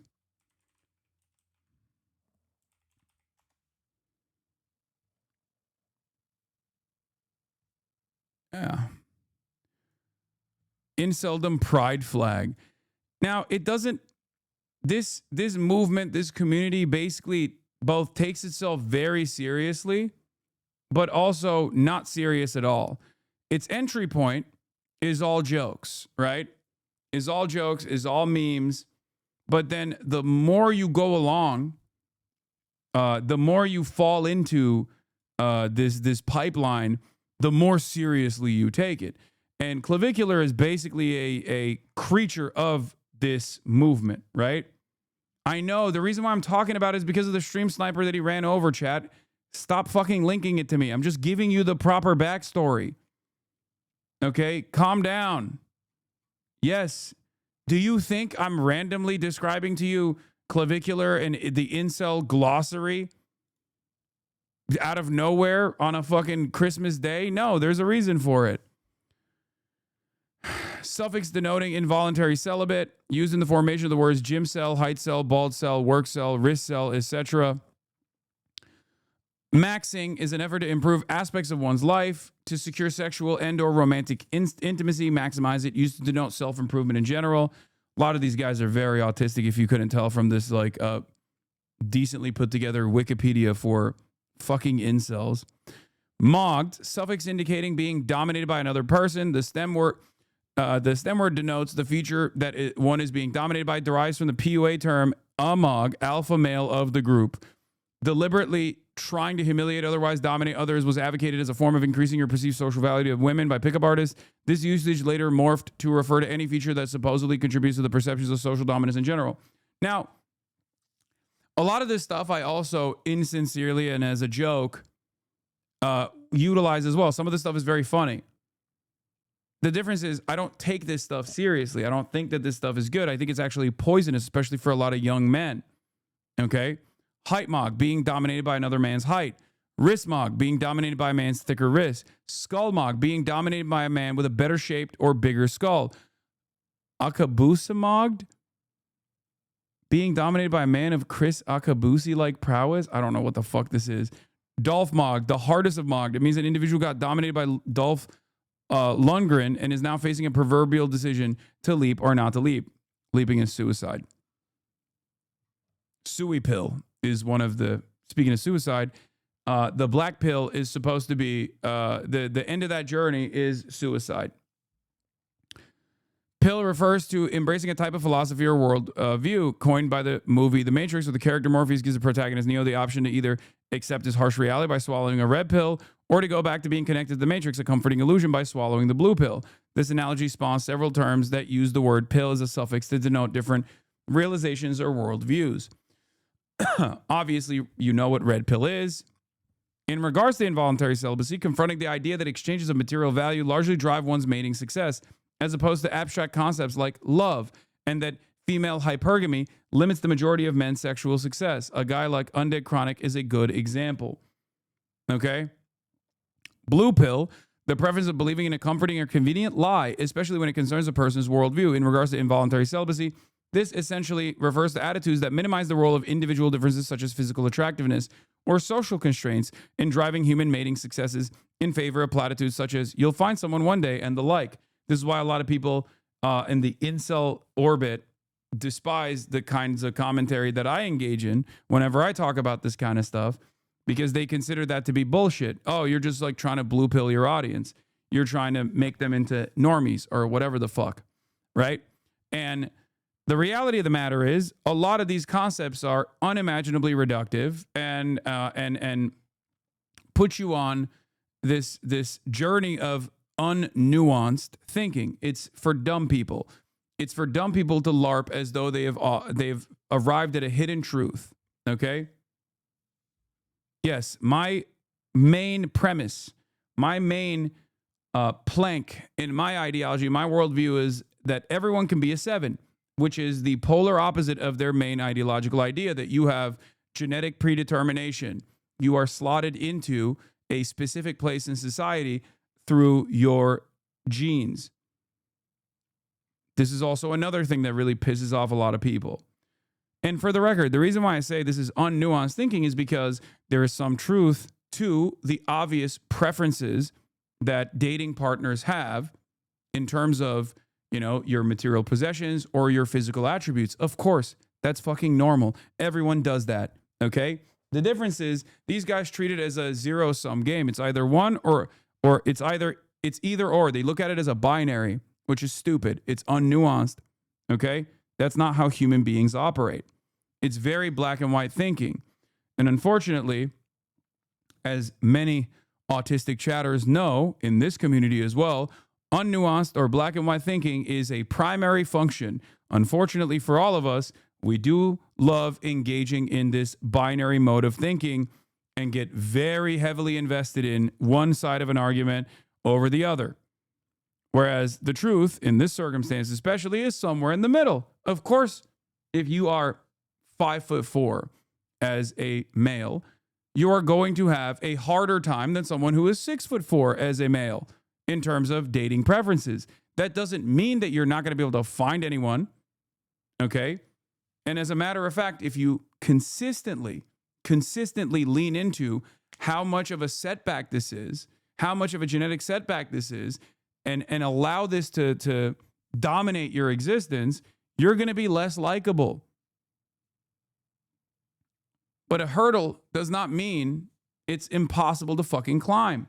Yeah. Inceldom pride flag. Now, it doesn't this movement, this community basically both takes itself very seriously, but also not serious at all. Its entry point is all jokes, right? Is all jokes, is all memes. But then the more you go along, the more you fall into this pipeline, the more seriously you take it. And Clavicular is basically a creature of this movement, right? I know the reason why I'm talking about it is because of the stream sniper that he ran over, chat. Stop fucking linking it to me. I'm just giving you the proper backstory. Okay, calm down. Yes. Do you think I'm randomly describing to you Clavicular and the incel glossary out of nowhere on a fucking Christmas day? No, there's a reason for it. suffix denoting involuntary celibate, used in the formation of the words gym cell, height cell, bald cell, work cell, wrist cell, etc. Maxing is an effort to improve aspects of one's life, to secure sexual and or romantic intimacy, maximize it, used to denote self-improvement in general. A lot of these guys are very autistic, if you couldn't tell from this like decently put together Wikipedia for fucking incels. Mogged, suffix indicating being dominated by another person. The stem word denotes the feature that one is being dominated by, derives from the PUA term amog, alpha male of the group. Deliberately trying to humiliate, otherwise dominate others, was advocated as a form of increasing your perceived social value of women by pickup artists. This usage later morphed to refer to any feature that supposedly contributes to the perceptions of social dominance in general. Now, a lot of this stuff I also insincerely and as a joke utilize as well. Some of this stuff is very funny. The difference is I don't take this stuff seriously. I don't think that this stuff is good. I think it's actually poisonous, especially for a lot of young men. Okay? Height mog, being dominated by another man's height. Wrist mog, being dominated by a man's thicker wrist. Skull mog, being dominated by a man with a better shaped or bigger skull. Akabusa mogged, being dominated by a man of Chris Akabusi-like prowess. I don't know what the fuck this is. Dolph mogged, the hardest of mogged. It means an individual got dominated by Dolph Lundgren and is now facing a proverbial decision to leap or not to leap. Leaping is suicide. Sui pill is one of the, speaking of suicide, the black pill is supposed to be, the end of that journey is suicide. Pill refers to embracing a type of philosophy or world view coined by the movie The Matrix, where the character Morpheus gives the protagonist Neo the option to either accept his harsh reality by swallowing a red pill or to go back to being connected to the Matrix, a comforting illusion, by swallowing the blue pill. This analogy spawns several terms that use the word pill as a suffix to denote different realizations or worldviews. Obviously, you know what red pill is. In regards to involuntary celibacy, confronting the idea that exchanges of material value largely drive one's mating success, as opposed to abstract concepts like love, and that female hypergamy limits the majority of men's sexual success. A guy like Undead Chronic is a good example. Okay? Blue pill, the preference of believing in a comforting or convenient lie, especially when it concerns a person's worldview. In regards to involuntary celibacy, this essentially refers to attitudes that minimize the role of individual differences such as physical attractiveness or social constraints in driving human mating successes in favor of platitudes such as, you'll find someone one day, and the like. This is why a lot of people in the incel orbit despise the kinds of commentary that I engage in whenever I talk about this kind of stuff, because they consider that to be bullshit. Oh, you're just like trying to blue pill your audience. You're trying to make them into normies or whatever the fuck, right? And the reality of the matter is a lot of these concepts are unimaginably reductive and put you on this journey of unnuanced thinking. It's for dumb people. It's for dumb people to LARP as though they've arrived at a hidden truth. Okay? Yes, my main premise, my main plank in my ideology, my worldview is that everyone can be a 7, which is the polar opposite of their main ideological idea, that you have genetic predetermination. You are slotted into a specific place in society through your genes. This is also another thing that really pisses off a lot of people. And for the record, the reason why I say this is unnuanced thinking is because there is some truth to the obvious preferences that dating partners have in terms of, you know, your material possessions or your physical attributes. Of course, that's fucking normal. Everyone does that, okay? The difference is these guys treat it as a zero-sum game. It's either one or it's either or. They look at it as a binary, which is stupid. It's unnuanced, okay? That's not how human beings operate. It's very black and white thinking. And unfortunately, as many autistic chatters know in this community as well, unnuanced or black and white thinking is a primary function. Unfortunately for all of us, we do love engaging in this binary mode of thinking and get very heavily invested in one side of an argument over the other. Whereas the truth in this circumstance especially is somewhere in the middle. Of course, if you are 5'4" as a male, you are going to have a harder time than someone who is 6'4" as a male in terms of dating preferences. That doesn't mean that you're not going to be able to find anyone. Okay. And as a matter of fact, if you consistently lean into how much of a setback this is, how much of a genetic setback this is, and allow this to dominate your existence, you're going to be less likable. But a hurdle does not mean it's impossible to fucking climb.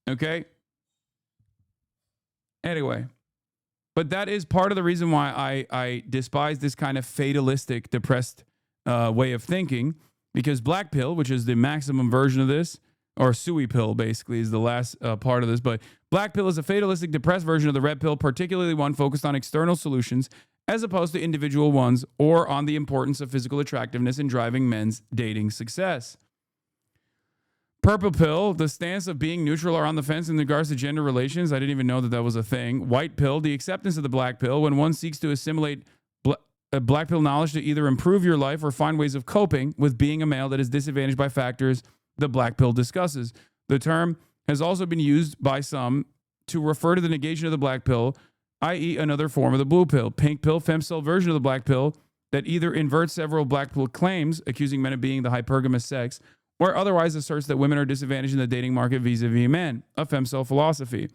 Okay? Anyway, but that is part of the reason why I despise this kind of fatalistic, depressed way of thinking, because black pill, which is the maximum version of this, or Sui pill basically is the last part of this, but black pill is a fatalistic, depressed version of the red pill, particularly one focused on external solutions as opposed to individual ones, or on the importance of physical attractiveness in driving men's dating success. Purple pill, the stance of being neutral or on the fence in regards to gender relations. I didn't even know that that was a thing. White pill, the acceptance of the black pill when one seeks to assimilate black pill knowledge to either improve your life or find ways of coping with being a male that is disadvantaged by factors the black pill discusses. The term has also been used by some to refer to the negation of the black pill, i.e. another form of the blue pill. Pink pill, femcell version of the black pill that either inverts several black pill claims, accusing men of being the hypergamous sex, or otherwise asserts that women are disadvantaged in the dating market vis-a-vis men, a femcell philosophy.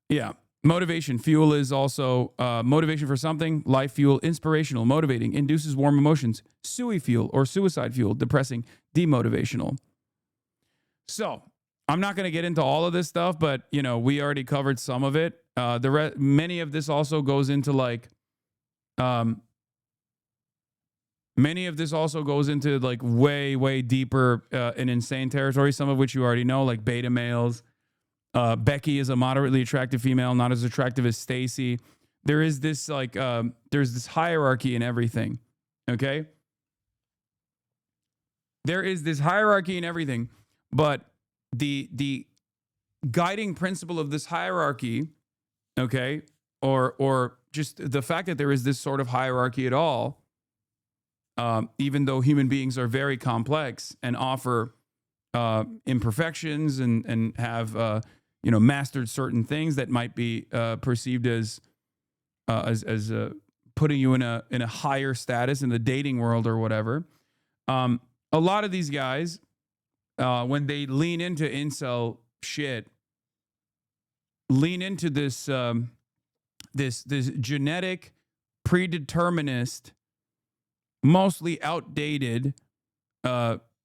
Yeah. Motivation. Fuel is also motivation for something. Life fuel, inspirational, motivating, induces warm emotions. Sui fuel or suicide fuel, depressing, demotivational. So I'm not going to get into all of this stuff, but you know, we already covered some of it. Many of this also goes into like, many of this also goes into like way, way deeper and insane territory, some of which you already know, like beta males. Becky is a moderately attractive female, not as attractive as Stacy. There is this like, there's this hierarchy in everything. Okay. There is this hierarchy in everything, but the guiding principle of this hierarchy, okay, or just the fact that there is this sort of hierarchy at all, even though human beings are very complex and offer imperfections and have mastered certain things that might be perceived as putting you in a higher status in the dating world or whatever. A lot of these guys, when they lean into incel shit, lean into this this genetic, predeterminist, mostly outdated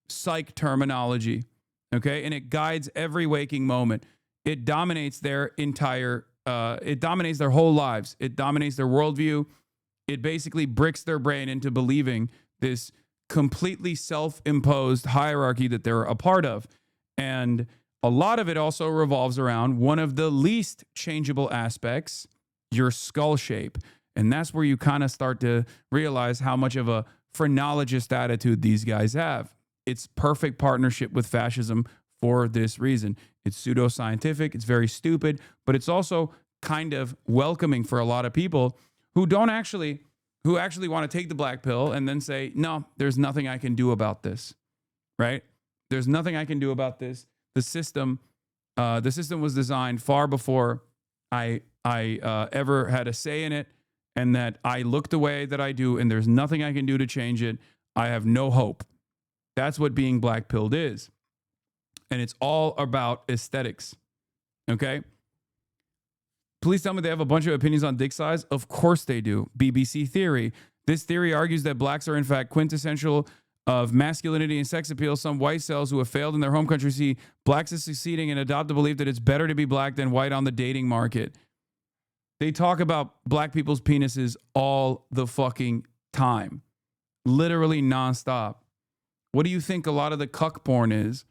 psych terminology, okay? And it guides every waking moment. It dominates their entire, it dominates their whole lives. It dominates their worldview. It basically bricks their brain into believing this completely self-imposed hierarchy that they're a part of. And a lot of it also revolves around one of the least changeable aspects, your skull shape. And that's where you kind of start to realize how much of a phrenologist attitude these guys have. It's perfect partnership with fascism for this reason. It's pseudoscientific, it's very stupid, but it's also kind of welcoming for a lot of people who actually want to take the black pill and then say, no, there's nothing I can do about this, right? There's nothing I can do about this. The system was designed far before I ever had a say in it, and that I look the way that I do, and there's nothing I can do to change it. I have no hope. That's what being black-pilled is. And it's all about aesthetics, okay? Please tell me they have a bunch of opinions on dick size. Of course they do. BBC theory. This theory argues that blacks are in fact quintessential of masculinity and sex appeal. Some white cells who have failed in their home country see blacks as succeeding and adopt the belief that it's better to be black than white on the dating market. They talk about black people's penises all the fucking time. Literally nonstop. What do you think a lot of the cuck porn is?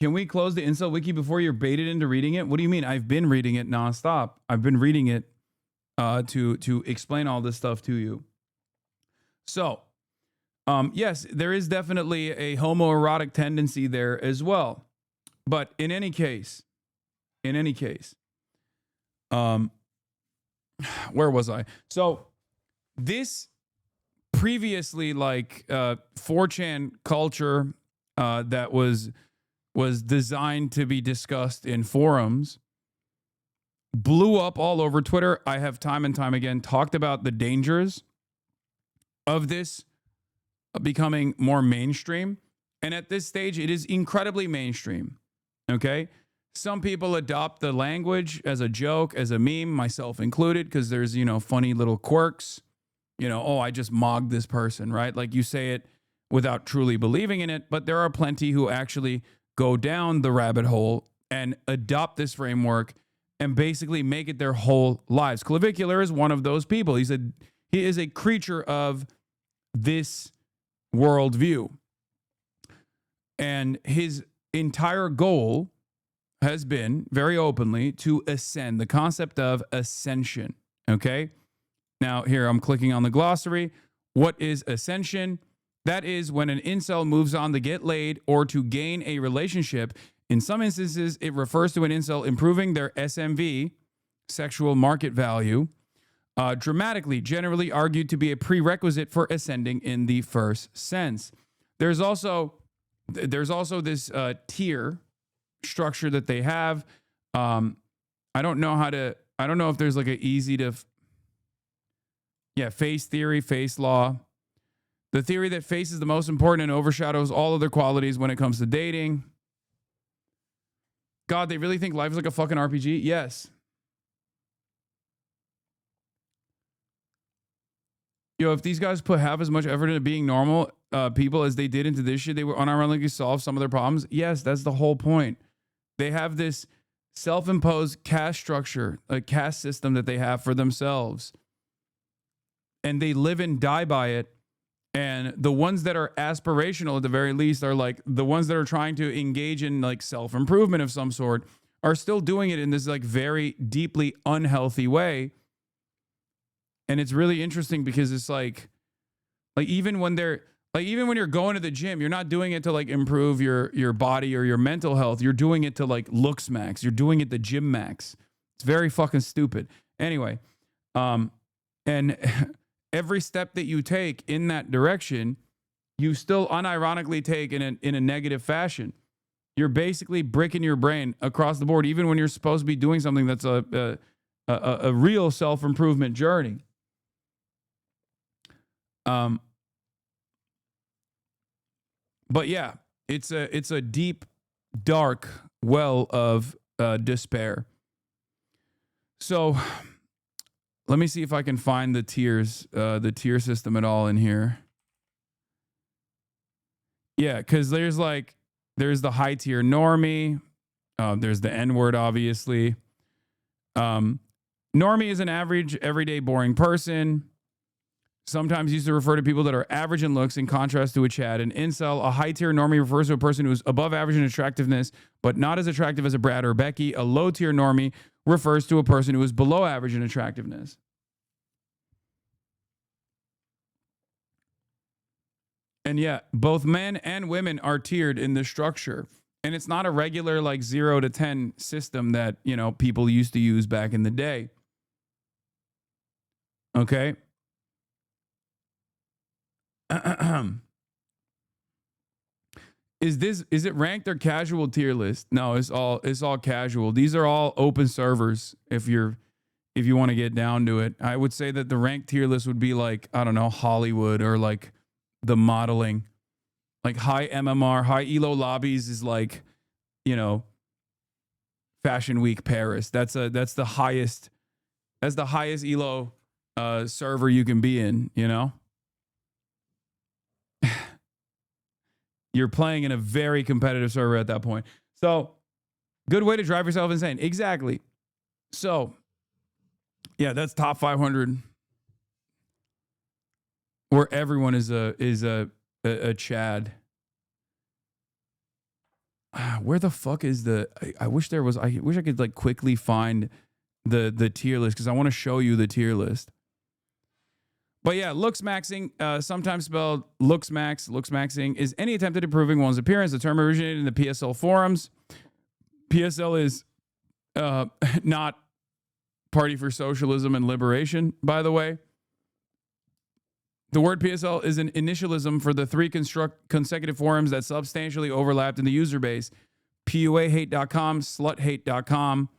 Can we close the incel wiki before you're baited into reading it? What do you mean? I've been reading it nonstop. I've been reading it to explain all this stuff to you. So, yes, there is definitely a homoerotic tendency there as well. But in any case, where was I? So, this previously like 4chan culture that was designed to be discussed in forums blew up all over Twitter. I have time and time again talked about the dangers of this becoming more mainstream. And at this stage, it is incredibly mainstream. Okay? Some people adopt the language as a joke, as a meme, myself included, because there's, funny little quirks. Oh, I just mogged this person, right? Like you say it without truly believing in it. But there are plenty who actually go down the rabbit hole and adopt this framework and basically make it their whole lives. Clavicular is one of those people. He is a creature of this worldview. And his entire goal has been, very openly, to ascend, the concept of ascension, okay? Now, here, I'm clicking on the glossary. What is ascension? That is when an incel moves on to get laid or to gain a relationship. In some instances, it refers to an incel improving their SMV, sexual market value, dramatically, generally argued to be a prerequisite for ascending in the first sense. There's also this tier structure that they have. I don't know if there's like an easy to, face theory, face law. The theory that face is the most important and overshadows all other qualities when it comes to dating. God, they really think life is like a fucking RPG? Yes. If these guys put half as much effort into being normal people as they did into this shit, they would unironically solve some of their problems. Yes, that's the whole point. They have this self-imposed caste structure, a caste system that they have for themselves. And they live and die by it. And the ones that are aspirational, at the very least, are like the ones that are trying to engage in like self-improvement of some sort are still doing it in this like very deeply unhealthy way. And it's really interesting because it's like even when you're going to the gym, you're not doing it to like improve your body or your mental health. You're doing it to like looks max. You're doing it to gym max. It's very fucking stupid. Anyway, and every step that you take in that direction, you still unironically take in a negative fashion. You're basically bricking your brain across the board, even when you're supposed to be doing something that's a real self-improvement journey. But yeah, it's a deep, dark well of despair. So let me see if I can find the tiers, the tier system at all in here. Yeah, because there's the high tier normie. There's the N-word, obviously. Normie is an average, everyday, boring person. Sometimes used to refer to people that are average in looks in contrast to a Chad. An incel, a high tier normie, refers to a person who is above average in attractiveness, but not as attractive as a Brad or Becky. A low tier normie refers to a person who is below average in attractiveness. And yeah, both men and women are tiered in this structure. And it's not a regular like 0 to 10 system that, people used to use back in the day. Okay? Is it ranked or casual tier list? No, it's all casual. These are all open servers if you want to get down to it. I would say that the ranked tier list would be like, I don't know, Hollywood or like the modeling. Like high MMR, high ELO lobbies is like, Fashion Week Paris. That's the highest ELO server you can be in, You're playing in a very competitive server at that point. So, good way to drive yourself insane. Exactly. So, yeah, that's top 500 where everyone is a Chad. Where the fuck is I wish I could like quickly find the tier list because I want to show you the tier list. But yeah, looks maxing, sometimes spelled looks maxing, is any attempt at improving one's appearance. The term originated in the PSL forums. PSL is not Party for Socialism and Liberation, by the way. The word PSL is an initialism for the 3 consecutive forums that substantially overlapped in the user base. PUAhate.com, sluthate.com,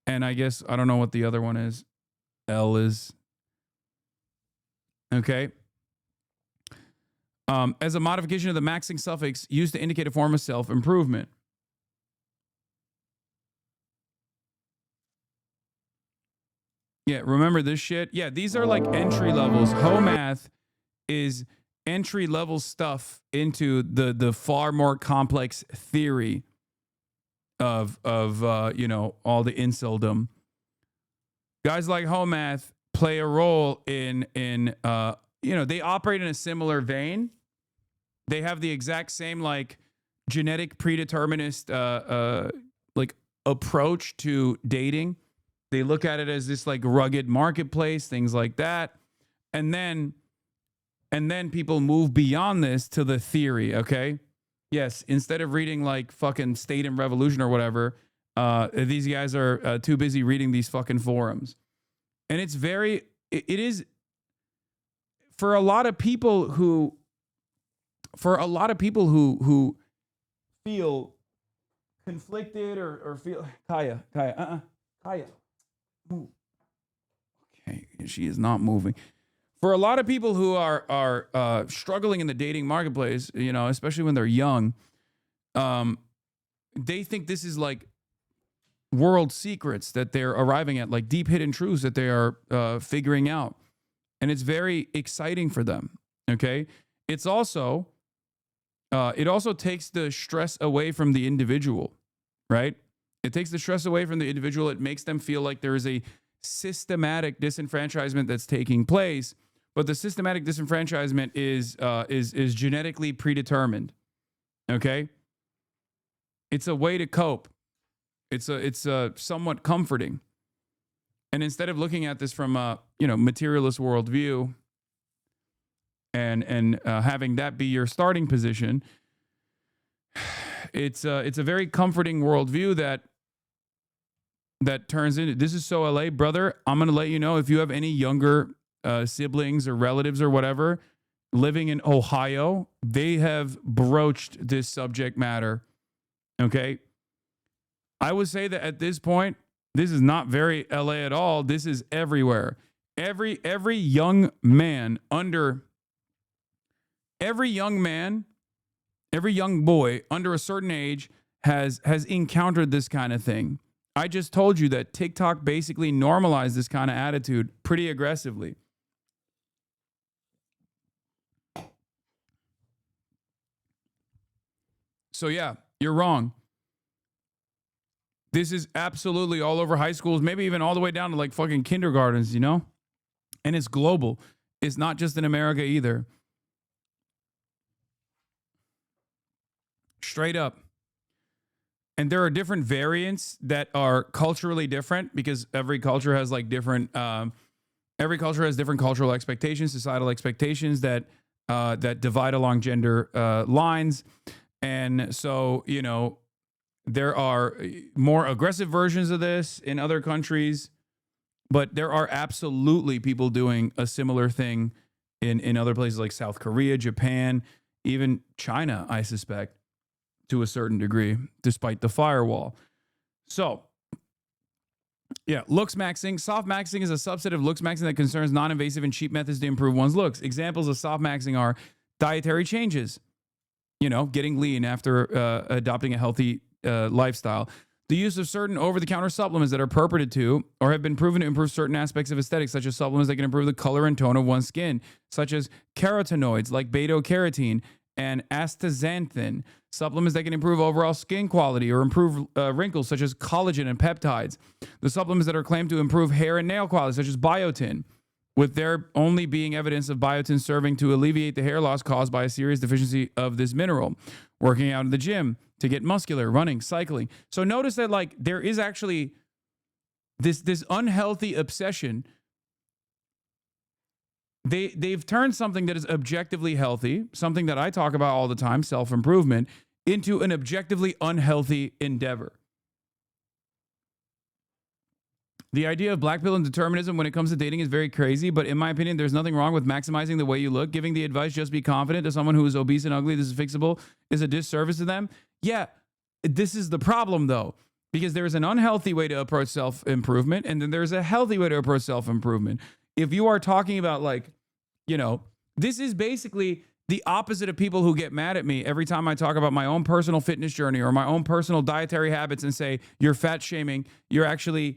and I guess, I don't know what the other one is. L is. Okay. As a modification of the maxing suffix used to indicate a form of self-improvement. Yeah, remember this shit? Yeah, these are like entry levels. Math is entry level stuff into the far more complex theory of you know, all the inceldom. Guys like Math play a role in you know, they operate in a similar vein. They have the exact same like genetic predeterminist like approach to dating. They look at it as this like rugged marketplace, things like that. And then people move beyond this to the theory, okay? Yes, instead of reading like fucking State and Revolution or whatever, these guys are too busy reading these fucking forums. And it's very, it is, for a lot of people who feel conflicted or feel, Kaya. Ooh. Okay, she is not moving. For a lot of people who are struggling in the dating marketplace, you know, especially when they're young, they think this is like world secrets that they're arriving at, like deep hidden truths that they are figuring out. And it's very exciting for them, okay? It's also, it also takes the stress away from the individual, right? It takes the stress away from the individual. It makes them feel like there is a systematic disenfranchisement that's taking place, but the systematic disenfranchisement is genetically predetermined. Okay, it's a way to cope. It's a somewhat comforting, and instead of looking at this from a materialist worldview and having that be your starting position, it's a very comforting worldview that turns into, this is so LA, brother. I'm going to let you know, if you have any younger siblings or relatives or whatever living in Ohio, they have broached this subject matter. Okay. I would say that at this point, this is not very LA at all. This is everywhere. Every young man every young boy under a certain age has encountered this kind of thing. I just told you that TikTok basically normalized this kind of attitude pretty aggressively. So yeah, you're wrong. This is absolutely all over high schools, maybe even all the way down to like fucking kindergartens, you know? And it's global. It's not just in America either. Straight up. And there are different variants that are culturally different because every culture has like different, every culture has different cultural expectations, societal expectations that divide along gender lines. And so, you know, there are more aggressive versions of this in other countries, but there are absolutely people doing a similar thing in other places like South Korea, Japan, even China, I suspect, to a certain degree, despite the firewall. So, yeah, looks maxing. Soft maxing is a subset of looks maxing that concerns non-invasive and cheap methods to improve one's looks. Examples of soft maxing are dietary changes, you know, getting lean after adopting a healthy lifestyle. The use of certain over-the-counter supplements that are purported to or have been proven to improve certain aspects of aesthetics, such as supplements that can improve the color and tone of one's skin, such as carotenoids like beta-carotene and astaxanthin, supplements that can improve overall skin quality or improve wrinkles, such as collagen and peptides, the supplements that are claimed to improve hair and nail quality, such as biotin, with there only being evidence of biotin serving to alleviate the hair loss caused by a serious deficiency of this mineral, working out in the gym to get muscular, running, cycling. So notice that like there is actually this unhealthy obsession. They've turned something that is objectively healthy, something that I talk about all the time, self-improvement, into an objectively unhealthy endeavor. The idea of black pill and determinism when it comes to dating is very crazy, but in my opinion, there's nothing wrong with maximizing the way you look. Giving the advice, just be confident, to someone who is obese and ugly, this is fixable, is a disservice to them. Yeah, this is the problem though, because there's an unhealthy way to approach self-improvement, and then there's a healthy way to approach self-improvement. If you are talking about like, you know, this is basically the opposite of people who get mad at me every time I talk about my own personal fitness journey or my own personal dietary habits and say, you're fat shaming, you're actually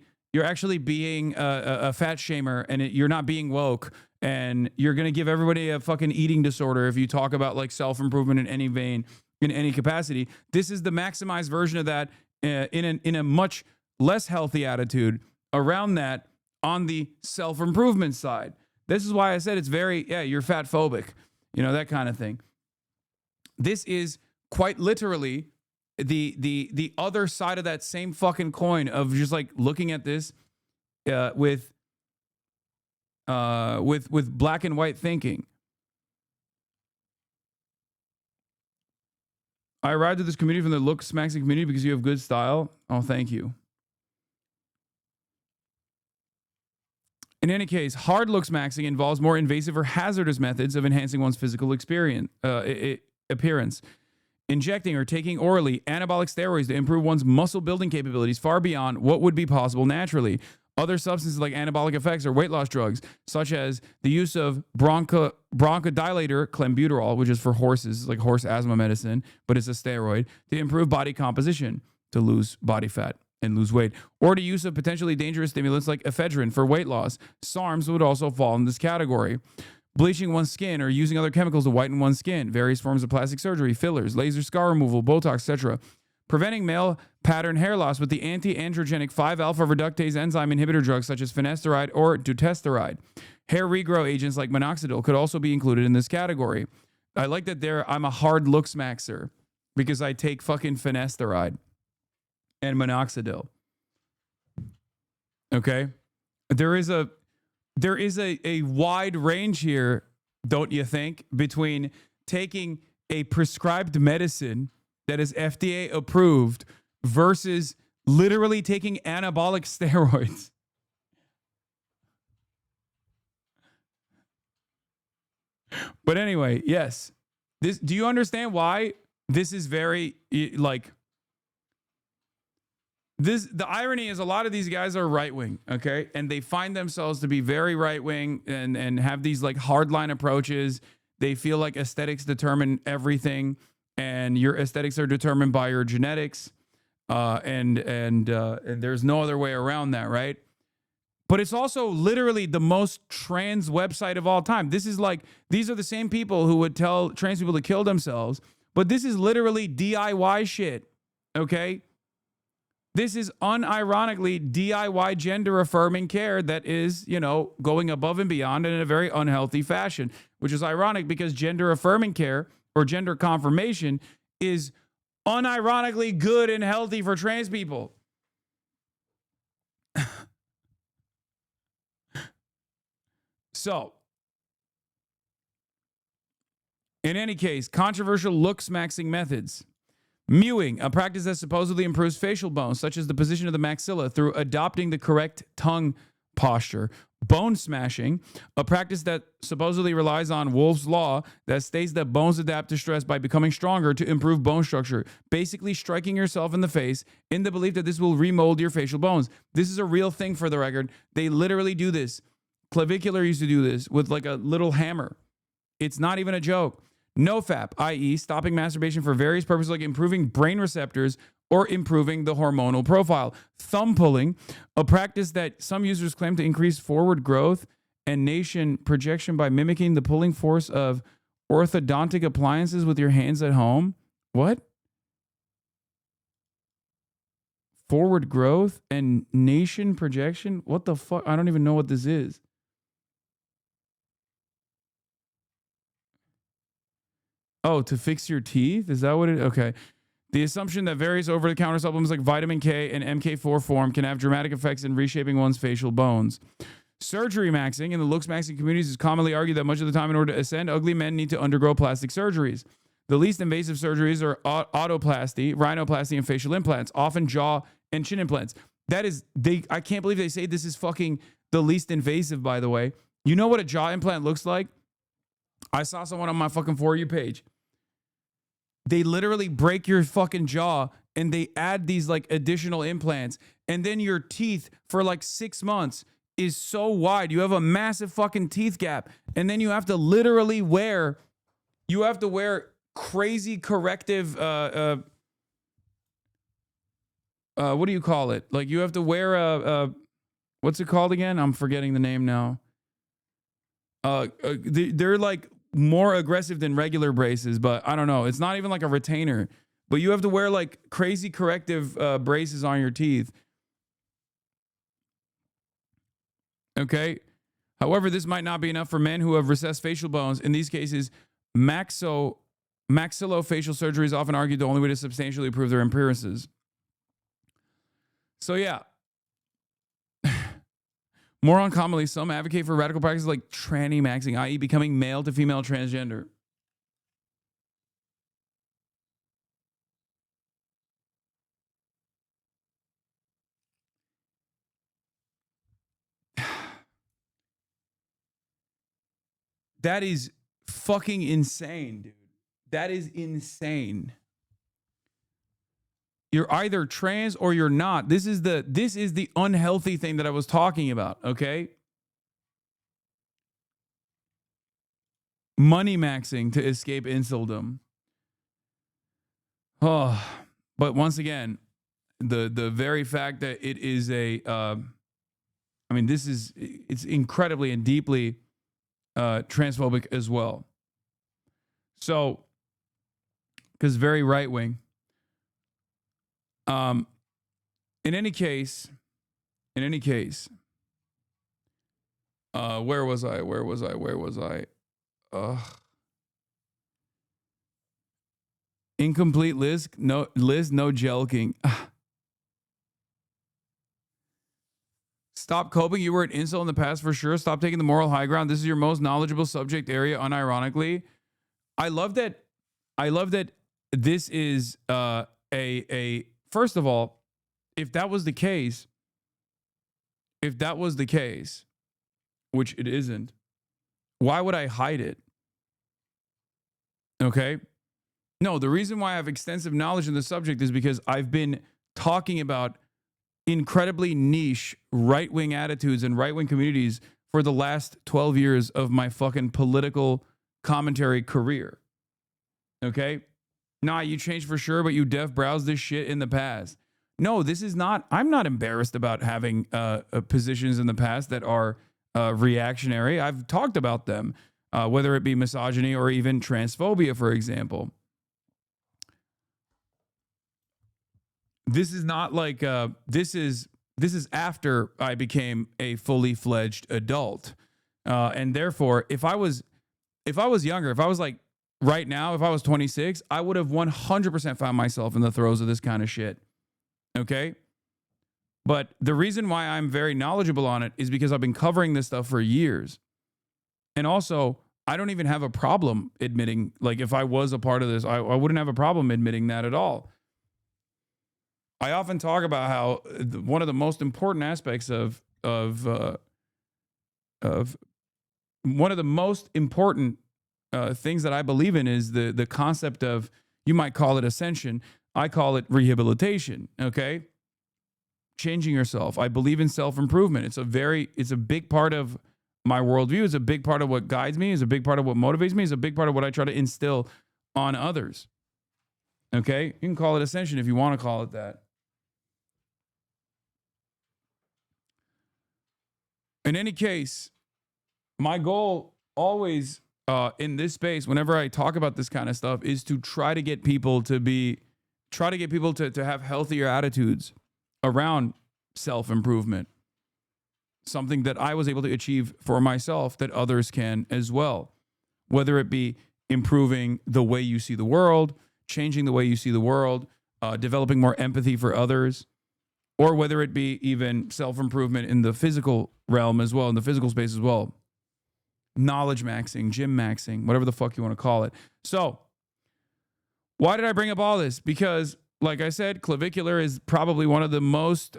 being a fat shamer, and you're not being woke, and you're going to give everybody a fucking eating disorder if you talk about like self-improvement in any vein, in any capacity. This is the maximized version of that in a much less healthy attitude around that on the self-improvement side. This is why I said it's very, yeah, you're fat phobic, you know, that kind of thing. This is quite literally the other side of that same fucking coin of just like looking at this with black and white thinking. I arrived at this community from the look smaxing community because you have good style. Oh, thank you. In any case, hard looks maxing involves more invasive or hazardous methods of enhancing one's physical appearance. Injecting or taking orally anabolic steroids to improve one's muscle building capabilities far beyond what would be possible naturally. Other substances like anabolic effects or weight loss drugs, such as the use of bronchodilator clenbuterol, which is for horses, like horse asthma medicine, but it's a steroid, to improve body composition, to lose body fat and lose weight, or the use of potentially dangerous stimulants like ephedrine for weight loss. SARMs would also fall in this category. Bleaching one's skin or using other chemicals to whiten one's skin, various forms of plastic surgery, fillers, laser scar removal, Botox, etc. Preventing male pattern hair loss with the anti-androgenic 5-alpha reductase enzyme inhibitor drugs such as finasteride or dutasteride. Hair regrow agents like minoxidil could also be included in this category. I like that I'm a hard looks maxer because I take fucking finasteride and minoxidil. Okay? There is a wide range here, don't you think, between taking a prescribed medicine that is FDA approved versus literally taking anabolic steroids. But anyway, yes. Do you understand why this is very like this? The irony is a lot of these guys are right wing, okay, and they find themselves to be very right wing and have these like hardline approaches. They feel like aesthetics determine everything, and your aesthetics are determined by your genetics, and there's no other way around that, right? But it's also literally the most trans website of all time. This is like, these are the same people who would tell trans people to kill themselves, but this is literally DIY shit, okay? This is unironically DIY gender affirming care that is, you know, going above and beyond in a very unhealthy fashion, which is ironic because gender affirming care or gender confirmation is unironically good and healthy for trans people. So, in any case, controversial looks maxing methods. Mewing, a practice that supposedly improves facial bones, such as the position of the maxilla through adopting the correct tongue posture. Bone smashing, a practice that supposedly relies on Wolff's Law that states that bones adapt to stress by becoming stronger to improve bone structure. Basically striking yourself in the face in the belief that this will remold your facial bones. This is a real thing, for the record. They literally do this. Clavicular used to do this with like a little hammer. It's not even a joke. NoFap, i.e. stopping masturbation for various purposes like improving brain receptors or improving the hormonal profile. Thumb pulling, a practice that some users claim to increase forward growth and nation projection by mimicking the pulling force of orthodontic appliances with your hands at home. What? Forward growth and nation projection? What the fuck? I don't even know what this is. Oh, to fix your teeth? Is that what it? Okay. The assumption that various over-the-counter supplements like vitamin K and MK4 form can have dramatic effects in reshaping one's facial bones. Surgery maxing in the looks maxing communities is commonly argued that much of the time in order to ascend, ugly men need to undergo plastic surgeries. The least invasive surgeries are autoplasty, rhinoplasty, and facial implants, often jaw and chin implants. That is, I can't believe they say this is fucking the least invasive, by the way. You know what a jaw implant looks like? I saw someone on my fucking For You page. They literally break your fucking jaw and they add these like additional implants. And then your teeth for like 6 months is so wide. You have a massive fucking teeth gap. And then you have to literally wear crazy corrective, what do you call it? Like you have to wear what's it called again? I'm forgetting the name now. They're like more aggressive than regular braces, but I don't know. It's not even like a retainer, but you have to wear like crazy corrective braces on your teeth. Okay. However, this might not be enough for men who have recessed facial bones. In these cases, maxillofacial surgery is often argued the only way to substantially improve their appearances. So yeah. More uncommonly, some advocate for radical practices like tranny maxing, i.e. becoming male to female transgender. That is fucking insane, dude. That is insane. You're either trans or you're not. This is the unhealthy thing that I was talking about, okay? Money maxing to escape insuldom. Oh, but once again, the very fact that it is it's incredibly and deeply transphobic as well. So, because very right wing. In any case, where was I? Incomplete Liz, no jelking. Stop coping. You were an insult in the past for sure. Stop taking the moral high ground. This is your most knowledgeable subject area, unironically. I love that this is first of all, if that was the case, which it isn't, why would I hide it? Okay? No, the reason why I have extensive knowledge in the subject is because I've been talking about incredibly niche right-wing attitudes and right-wing communities for the last 12 years of my fucking political commentary career. Okay? Nah, you changed for sure, but you deaf browsed this shit in the past. No, this is not. I'm not embarrassed about having positions in the past that are reactionary. I've talked about them, whether it be misogyny or even transphobia, for example. This is not like this is after I became a fully fledged adult, and therefore, if I was younger, if I was like right now, if I was 26, I would have 100% found myself in the throes of this kind of shit. Okay? But the reason why I'm very knowledgeable on it is because I've been covering this stuff for years. And also, I don't even have a problem admitting, like if I was a part of this, I wouldn't have a problem admitting that at all. I often talk about how one of the most important aspects of one of the most important things that I believe in is the concept of, you might call it ascension. I call it rehabilitation. Okay. Changing yourself. I believe in self-improvement. It's a big part of my worldview. It's a big part of what guides me. It's a big part of what motivates me. It's a big part of what I try to instill on others. Okay. You can call it ascension if you want to call it that. In any case, my goal always in this space, whenever I talk about this kind of stuff, is to try to get people to have healthier attitudes around self-improvement. Something that I was able to achieve for myself that others can as well. Whether it be improving the way you see the world, changing the way you see the world, developing more empathy for others, or whether it be even self-improvement in the physical realm as well, in the physical space as well. Knowledge maxing, gym maxing, whatever the fuck you want to call it. So, why did I bring up all this? Because like I said, clavicular is probably one of the most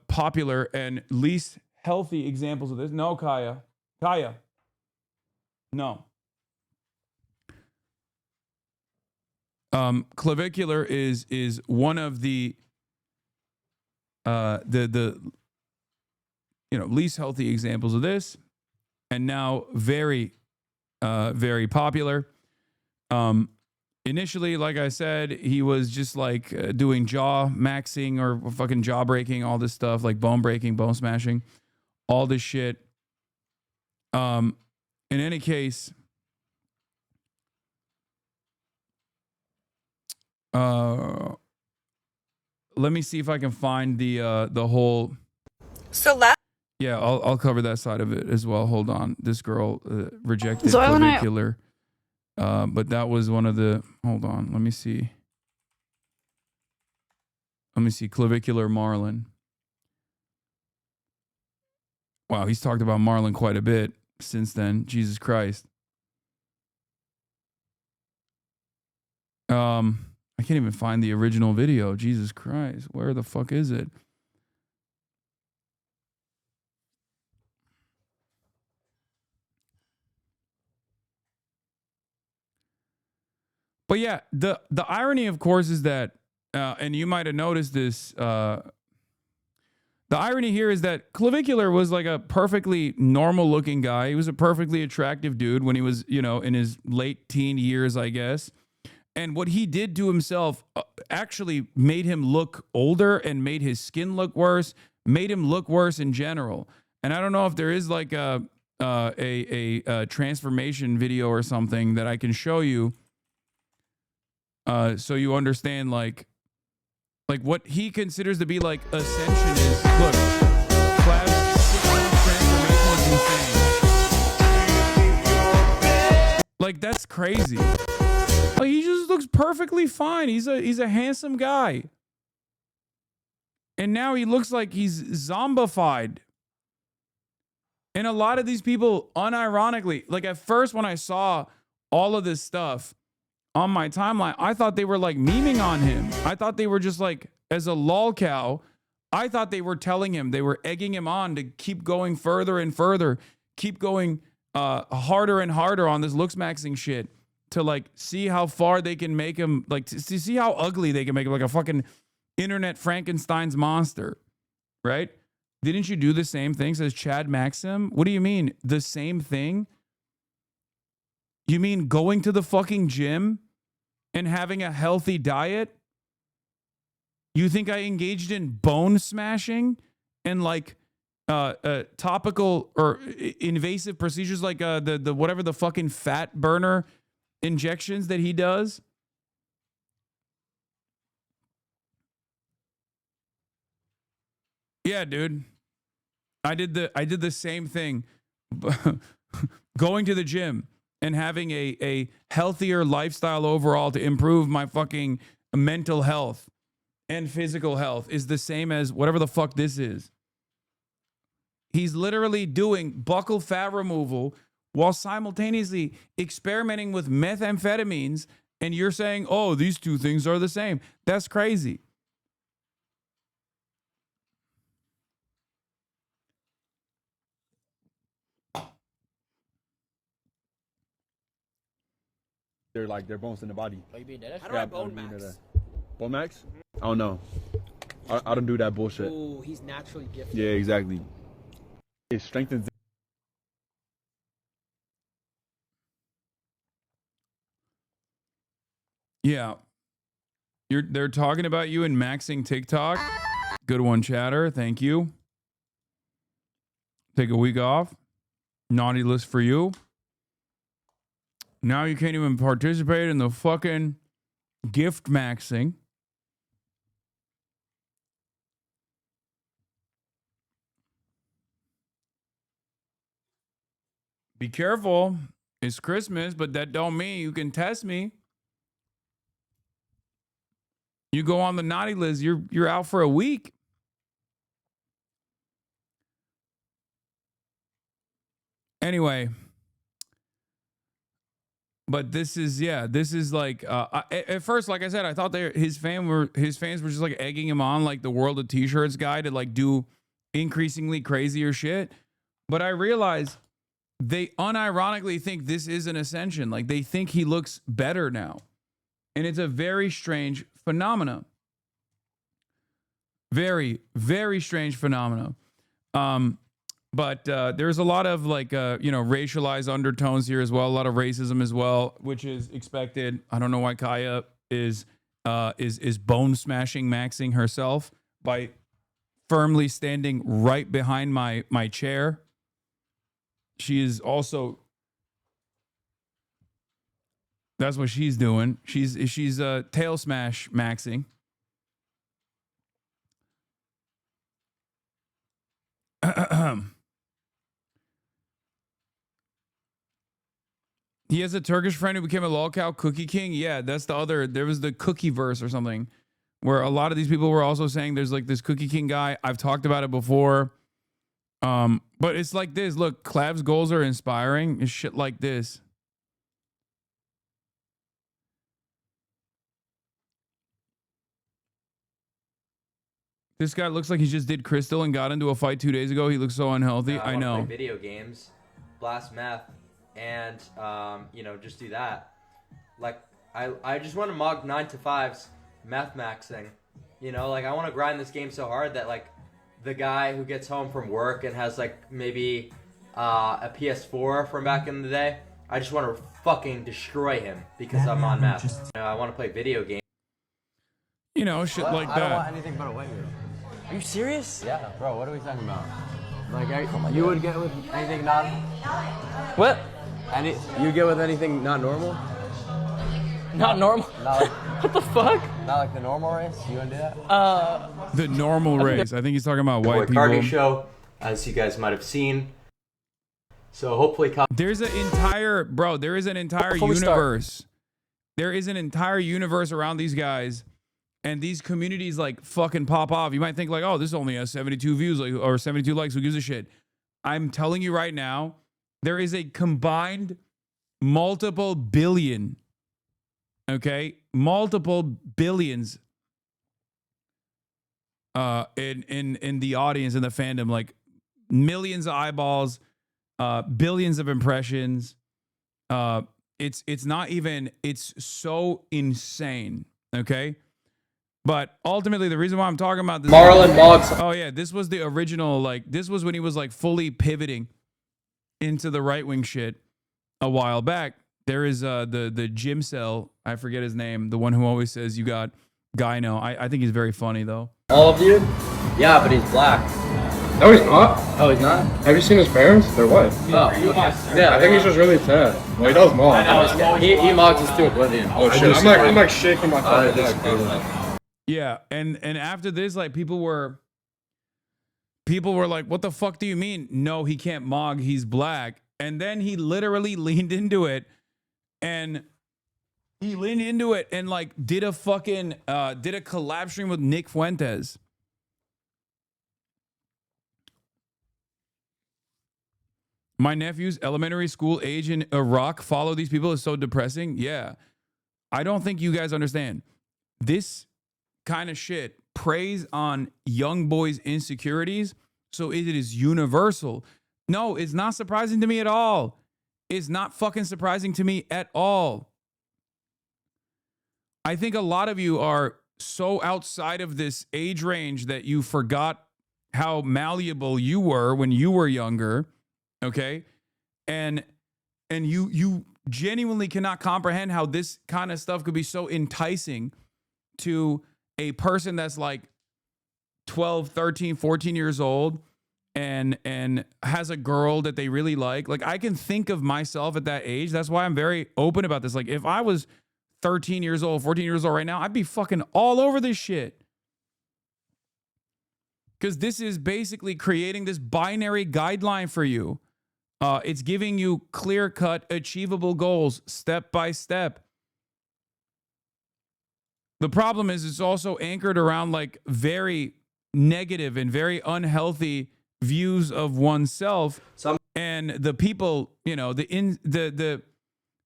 popular and least healthy examples of this. No, Kaya. Kaya. No. Clavicular is one of the least healthy examples of this, and now very very popular. Initially, like I said, he was just like doing jaw maxing or fucking jaw breaking, all this stuff, like bone breaking, bone smashing, all this shit. In any case, let me see if I can find the whole. Yeah, I'll cover that side of it as well. Hold on, this girl rejected clavicular. But that was one of the, hold on, let me see. Clavicular Marlin. Wow, he's talked about Marlin quite a bit since then. Jesus Christ. I can't even find the original video. Jesus Christ. Where the fuck is it? But yeah, the irony, of course, is that, and you might have noticed this, the irony here is that Clavicular was like a perfectly normal looking guy. He was a perfectly attractive dude when he was, in his late teen years, I guess. And what he did to himself actually made him look older and made his skin look worse, made him look worse in general. And I don't know if there is like a transformation video or something that I can show you. So you understand, like what he considers to be like ascension is. Look, Clav's transformation is insane. Like that's crazy. Like he just looks perfectly fine. He's a handsome guy, and now he looks like he's zombified. And a lot of these people, unironically, like at first when I saw all of this stuff on my timeline, I thought they were like memeing on him. I thought they were just like, as a lol cow, I thought they were telling him, they were egging him on to keep going further and further, keep going harder and harder on this looks maxing shit to like see how far they can make him, like to see how ugly they can make him, like a fucking internet Frankenstein's monster, right? Didn't you do the same thing, says Chad Maxim? What do you mean, the same thing? You mean going to the fucking gym and having a healthy diet? You think I engaged in bone smashing and like topical or invasive procedures like the whatever the fucking fat burner injections that he does? Yeah, dude. I did the same thing. Going to the gym and having a healthier lifestyle overall to improve my fucking mental health and physical health is the same as whatever the fuck this is. He's literally doing buccal fat removal while simultaneously experimenting with methamphetamines, and you're saying, oh, these two things are the same. That's crazy. They're like their bones in the body. Oh, you being dead? How do I bone max? Bone max? I don't know. I don't do that bullshit. Oh, he's naturally gifted. Yeah, exactly. It strengthens. Yeah. They're talking about you in maxing TikTok. Good one, chatter. Thank you. Take a week off. Naughty list for you. Now you can't even participate in the fucking gift maxing. Be careful. It's Christmas, but that don't mean you can test me. You go on the naughty list, you're out for a week. Anyway, But this is like at first, like I said, I thought his fans were just like egging him on, like the World of T-Shirts guy, to like do increasingly crazier shit. But I realize they unironically think this is an ascension. Like they think he looks better now, and it's a very strange phenomenon. Very, very strange phenomenon. But there's a lot of like, racialized undertones here as well. A lot of racism as well, which is expected. I don't know why Kaya is bone smashing maxing herself by firmly standing right behind my chair. She is also. That's what she's doing. She's tail smash maxing. He has a Turkish friend who became a lolcow cookie king. Yeah, that's the other. There was the cookie verse or something where a lot of these people were also saying there's like this cookie king guy. I've talked about it before. But it's like this. Look, Clav's goals are inspiring. It's shit like this. This guy looks like he just did crystal and got into a fight 2 days ago. He looks so unhealthy. I know. Play video games, blast meth, and just do that. Like I just want to mug 9 to 5s, meth maxing. Like I want to grind this game so hard that like the guy who gets home from work and has like maybe a PS4 from back in the day, I just want to fucking destroy him because I'm on meth. I want to play video games. Shit like that. I don't want anything but a white girl. Are you serious? Yeah, bro, what are we talking about? Like, you would get with anything not... What? You get with anything not normal? Not normal? Not like, what the fuck? Not like the normal race? You wouldn't do that? The normal race. I think he's talking about white people. Cardi show, as you guys might have seen. So hopefully... There is an entire universe. There is an entire universe around these guys. And these communities like fucking pop off. You might think like, oh, this only has 72 views or 72 likes. Who gives a shit? I'm telling you right now, there is a combined multiple billion, multiple billions in the audience, in the fandom, like millions of eyeballs, billions of impressions. It's not even, it's so insane, okay? But ultimately, the reason why I'm talking about this... Marlon Boggs. Oh, yeah. This was the original, like... This was when he was, like, fully pivoting into the right-wing shit a while back. There is the gym cell. I forget his name. The one who always says, you got Gyno. I think he's very funny, though. All of you? Yeah, but he's black. No, he's not. Oh, he's not? Have you seen his parents? They're white. Oh. Yeah, I think he's just really sad. Well, he does mog. He mogs us to oblivion. Oh, shit. I'm like shaking my fucking head. Yeah, and after this, like people were like, "What the fuck do you mean? No, he can't mog. He's black." And then he literally leaned into it, and like did a fucking did a collab stream with Nick Fuentes. My nephew's elementary school age in Iraq follow these people is so depressing. Yeah, I don't think you guys understand this kind of shit preys on young boys' insecurities, so it is universal. No, it's not surprising to me at all. It's not fucking surprising to me at all. I think a lot of you are so outside of this age range that you forgot how malleable you were when you were younger, okay? And you genuinely cannot comprehend how this kind of stuff could be so enticing to a person that's like 12, 13, 14 years old and has a girl that they really like. Like I can think of myself at that age. That's why I'm very open about this. Like if I was 13 years old, 14 years old right now, I'd be fucking all over this shit. Because this is basically creating this binary guideline for you. It's giving you clear-cut, achievable goals, step by step. The problem is it's also anchored around like very negative and very unhealthy views of oneself. And the people, you know, the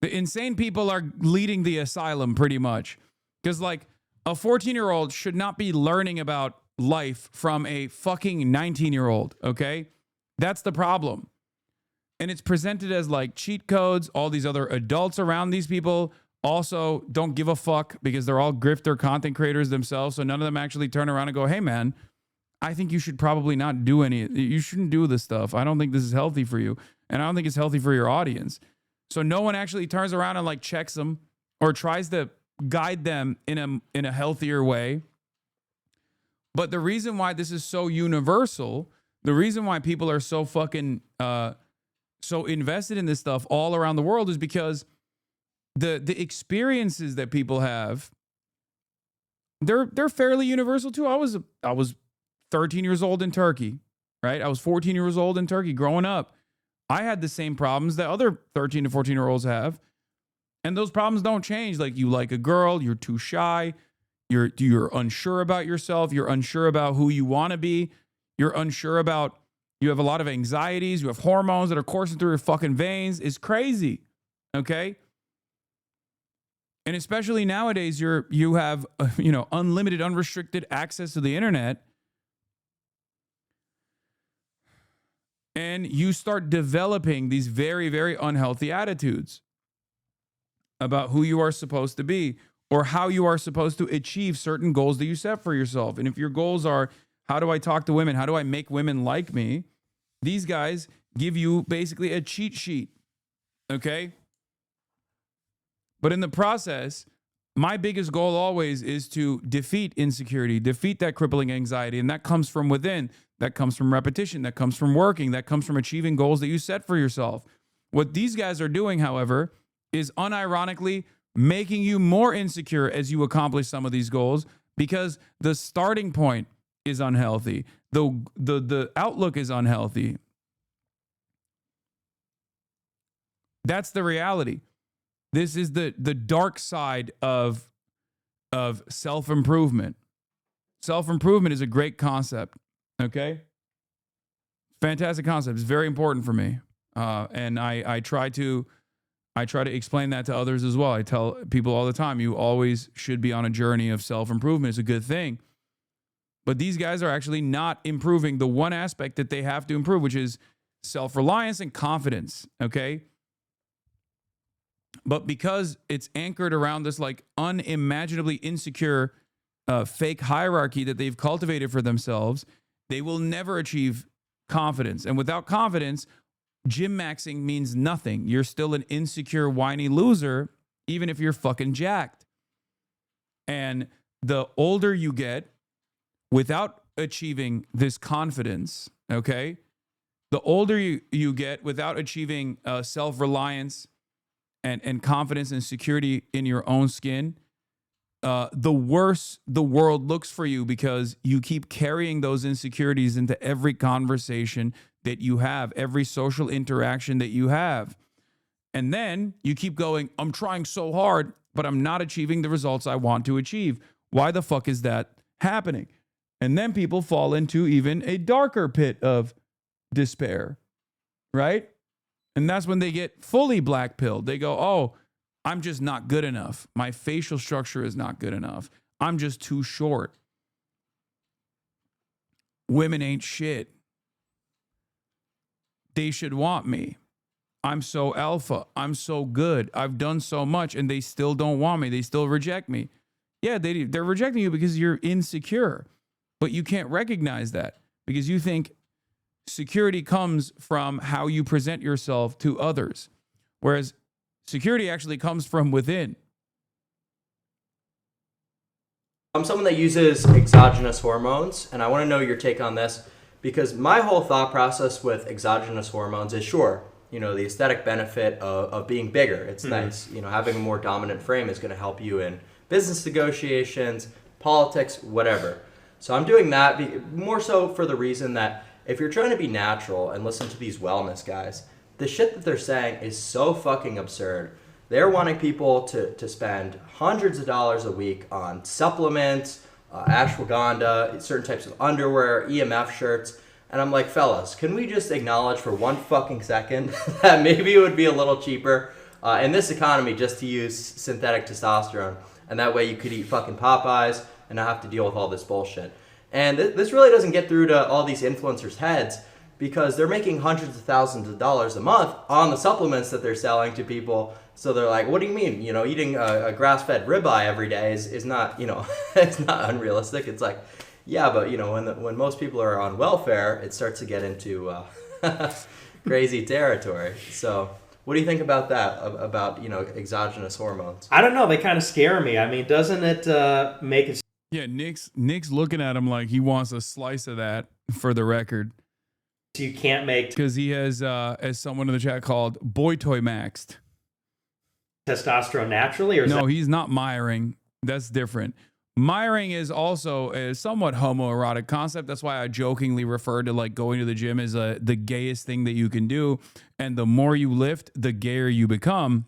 The insane people are leading the asylum pretty much. Because like a 14-year-old should not be learning about life from a fucking 19-year-old, okay? That's the problem. And it's presented as like cheat codes. All these other adults around these people also don't give a fuck because they're all grifter content creators themselves. So none of them actually turn around and go, hey man, I think you should probably not do you shouldn't do this stuff. I don't think this is healthy for you. And I don't think it's healthy for your audience. So no one actually turns around and like checks them or tries to guide them in a healthier way. But the reason why this is so universal, the reason why people are so fucking so invested in this stuff all around the world is because the experiences that people have, they're fairly universal too. I was 13 years old in Turkey, right? I was 14 years old in Turkey growing up. I had the same problems that other 13 to 14-year-olds have. And those problems don't change. Like you like a girl, you're too shy, you're unsure about yourself, you're unsure about who you want to be, you're unsure about, you have a lot of anxieties, you have hormones that are coursing through your fucking veins. It's crazy. Okay? And especially nowadays, you have unlimited, unrestricted access to the internet. And you start developing these very, very unhealthy attitudes about who you are supposed to be or how you are supposed to achieve certain goals that you set for yourself. And if your goals are, how do I talk to women? How do I make women like me? These guys give you basically a cheat sheet. Okay? But in the process, my biggest goal always is to defeat insecurity, defeat that crippling anxiety. And that comes from within. That comes from repetition. That comes from working. That comes from achieving goals that you set for yourself. What these guys are doing, however, is unironically making you more insecure as you accomplish some of these goals because the starting point is unhealthy. The outlook is unhealthy. That's the reality. This is the dark side of self-improvement. Self-improvement is a great concept. Okay? Fantastic concept. It's very important for me. And I try to explain that to others as well. I tell people all the time, you always should be on a journey of self-improvement. It's a good thing. But these guys are actually not improving the one aspect that they have to improve, which is self-reliance and confidence. Okay? But because it's anchored around this like unimaginably insecure fake hierarchy that they've cultivated for themselves, they will never achieve confidence. And without confidence, gym maxing means nothing. You're still an insecure, whiny loser, even if you're fucking jacked. And the older you get without achieving this confidence, okay, the older you get without achieving self-reliance and confidence and security in your own skin, the worse the world looks for you because you keep carrying those insecurities into every conversation that you have, every social interaction that you have. And then you keep going, I'm trying so hard, but I'm not achieving the results I want to achieve. Why the fuck is that happening? And then people fall into even a darker pit of despair, right? And that's when they get fully black-pilled. They go, oh, I'm just not good enough. My facial structure is not good enough. I'm just too short. Women ain't shit. They should want me. I'm so alpha. I'm so good. I've done so much and they still don't want me. They still reject me. Yeah, they're rejecting you because you're insecure. But you can't recognize that because you think security comes from how you present yourself to others. Whereas security actually comes from within. I'm someone that uses exogenous hormones, and I want to know your take on this because my whole thought process with exogenous hormones is sure, the aesthetic benefit of being bigger. It's nice. Having a more dominant frame is going to help you in business negotiations, politics, whatever. So I'm doing that more so for the reason that if you're trying to be natural and listen to these wellness guys, the shit that they're saying is so fucking absurd. They're wanting people to spend hundreds of dollars a week on supplements, ashwagandha, certain types of underwear, EMF shirts. And I'm like, fellas, can we just acknowledge for one fucking second that maybe it would be a little cheaper in this economy just to use synthetic testosterone. And that way you could eat fucking Popeyes and not have to deal with all this bullshit. And this really doesn't get through to all these influencers' heads because they're making hundreds of thousands of dollars a month on the supplements that they're selling to people. So they're like, what do you mean? You know, eating a grass-fed ribeye every day is not, you know, it's not unrealistic. It's like, yeah, but, you know, when most people are on welfare, it starts to get into crazy territory. So what do you think about that, about, you know, exogenous hormones? I don't know. They kind of scare me. I mean, doesn't it make it... Yeah, Nick's looking at him like he wants a slice of that, for the record. You can't make... Because he has, as someone in the chat called, boy toy maxed. Testosterone naturally? Or no, he's not miring. That's different. Miring is also a somewhat homoerotic concept. That's why I jokingly refer to like going to the gym as the gayest thing that you can do. And the more you lift, the gayer you become.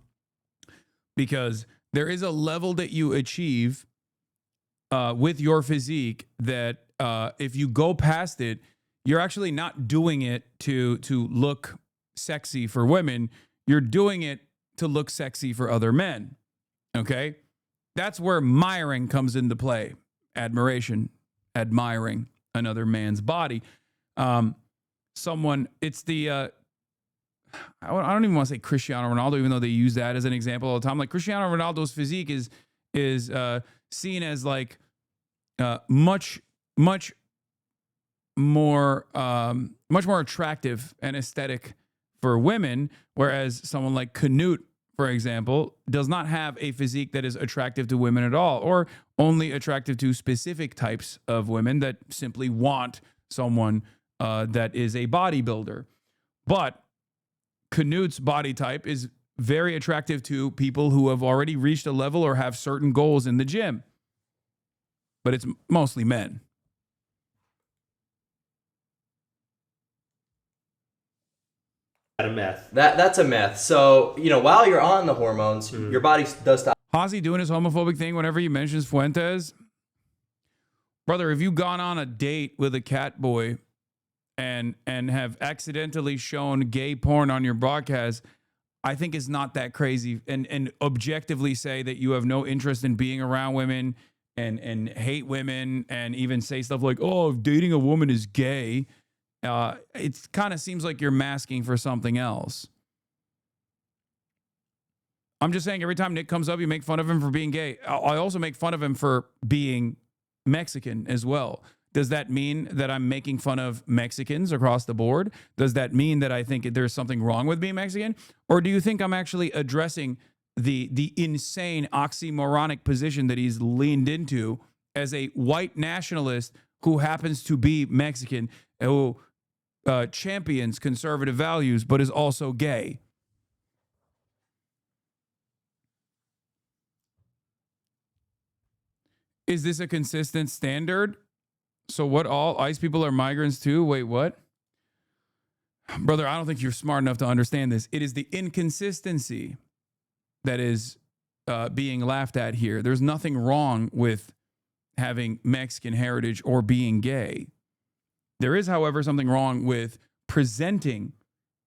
Because there is a level that you achieve with your physique that if you go past it, you're actually not doing it to look sexy for women. You're doing it to look sexy for other men. Okay? That's where miring comes into play. Admiration, admiring another man's body. It's the, I don't even want to say Cristiano Ronaldo, even though they use that as an example all the time. Like Cristiano Ronaldo's physique is seen as like much more attractive and aesthetic for women, whereas someone like Canute, for example, does not have a physique that is attractive to women at all, or only attractive to specific types of women that simply want someone that is a bodybuilder. But Canute's body type is very attractive to people who have already reached a level or have certain goals in the gym. But it's mostly men. A myth. That's a myth. So, you know, while you're on the hormones, your body does stop. Hazi doing his homophobic thing whenever he mentions Fuentes. Brother, if you've gone on a date with a cat boy and have accidentally shown gay porn on your broadcast, I think it's not that crazy. And objectively say that you have no interest in being around women and hate women and even say stuff like, oh, if dating a woman is gay. It kind of seems like you're masking for something else. I'm just saying every time Nick comes up, you make fun of him for being gay. I also make fun of him for being Mexican as well. Does that mean that I'm making fun of Mexicans across the board? Does that mean that I think there's something wrong with being Mexican? Or do you think I'm actually addressing the insane oxymoronic position that he's leaned into as a white nationalist who happens to be Mexican, who champions conservative values, but is also gay? Is this a consistent standard? So what, all ICE people are migrants too? Wait, what? Brother, I don't think you're smart enough to understand this. It is the inconsistency that is being laughed at here. There's nothing wrong with having Mexican heritage or being gay. There is, however, something wrong with presenting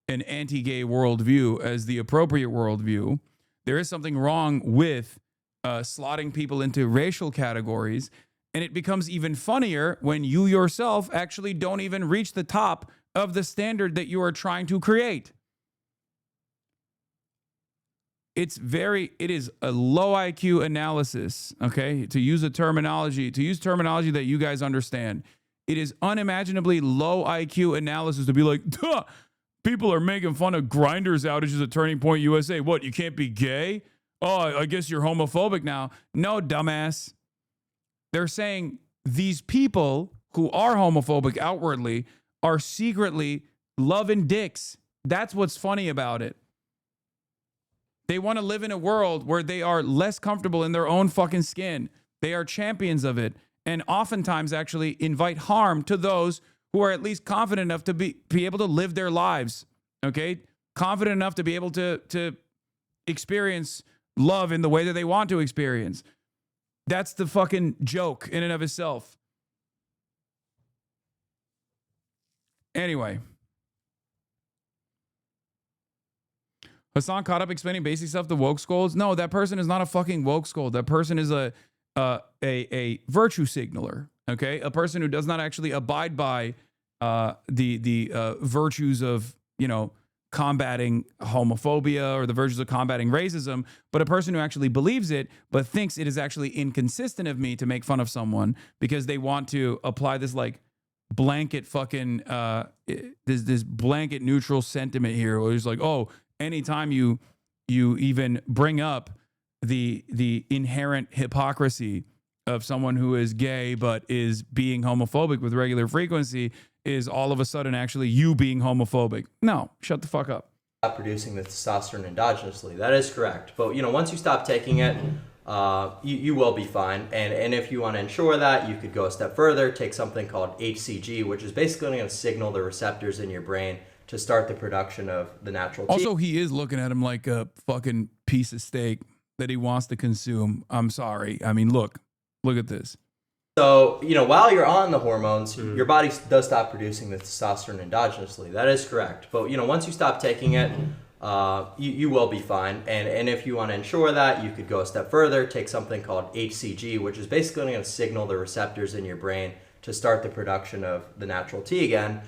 an anti-gay worldview as the appropriate worldview. There is something wrong with slotting people into racial categories. And it becomes even funnier when you yourself actually don't even reach the top of the standard that you are trying to create. It is a low IQ analysis, okay? To use terminology that you guys understand. It is unimaginably low IQ analysis to be like, duh, people are making fun of Grindr's outages at Turning Point USA. What, you can't be gay? Oh, I guess you're homophobic now. No, dumbass. They're saying these people who are homophobic outwardly are secretly loving dicks. That's what's funny about it. They want to live in a world where they are less comfortable in their own fucking skin. They are champions of it, and oftentimes actually invite harm to those who are at least confident enough to be able to live their lives. Okay? Confident enough to be able to experience love in the way that they want to experience. That's the fucking joke in and of itself. Anyway. Hasan caught up explaining basic stuff to woke scolds. No, that person is not a fucking woke scold. That person is a virtue signaler. Okay, a person who does not actually abide by the virtues of, you know, combating homophobia or the virtues of combating racism, but a person who actually believes it, but thinks it is actually inconsistent of me to make fun of someone because they want to apply this like blanket fucking this blanket neutral sentiment here, where it's like, oh, anytime you even bring up the inherent hypocrisy of someone who is gay but is being homophobic with regular frequency, is all of a sudden actually you being homophobic. No, shut the fuck up. Producing the testosterone endogenously. That is correct. But, you know, once you stop taking it, you will be fine. And if you want to ensure that, you could go a step further, take something called HCG, which is basically going to signal the receptors in your brain to start the production of the natural T. Also, he is looking at him like a fucking piece of steak that he wants to consume. I'm sorry. I mean, look at this. So, you know, while you're on the hormones, your body does stop producing the testosterone endogenously. That is correct. But, you know, once you stop taking it, you will be fine. And if you want to ensure that, you could go a step further, take something called HCG, which is basically going to signal the receptors in your brain to start the production of the natural T again.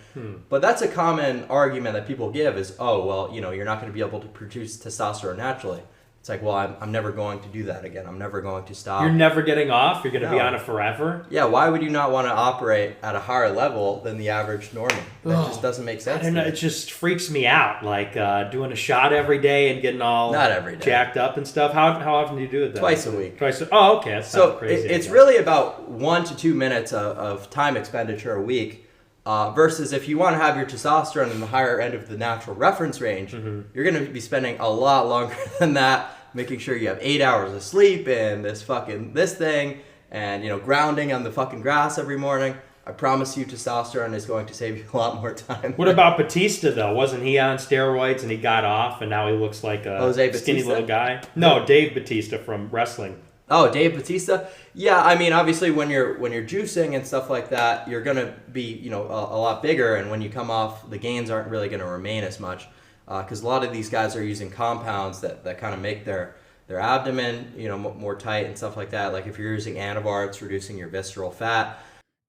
But that's a common argument that people give is, oh, well, you know, you're not going to be able to produce testosterone naturally. It's like, well, I'm never going to do that again. I'm never going to stop. You're never getting off? You're going to be on it forever? Yeah, why would you not want to operate at a higher level than the average normal? That just doesn't make sense. I don't know. It just freaks me out. Like doing a shot every day and getting all not every day. Jacked up and stuff. How often do you do it then? Twice a week. Oh, okay. That's so not crazy. It's really about 1 to 2 minutes of time expenditure a week. Versus if you want to have your testosterone in the higher end of the natural reference range, you're going to be spending a lot longer than that, making sure you have 8 hours of sleep and this thing, and, you know, grounding on the fucking grass every morning. I promise you testosterone is going to save you a lot more time. What about Batista, though? Wasn't he on steroids and he got off and now he looks like a skinny little guy? No, Dave Batista from wrestling. Oh, Dave Batista? Yeah, I mean, obviously when you're juicing and stuff like that, you're going to be, you know, a lot bigger, and when you come off, the gains aren't really going to remain as much. Because a lot of these guys are using compounds that kind of make their abdomen, you know, more tight and stuff like that. Like if you're using Anavar, it's reducing your visceral fat.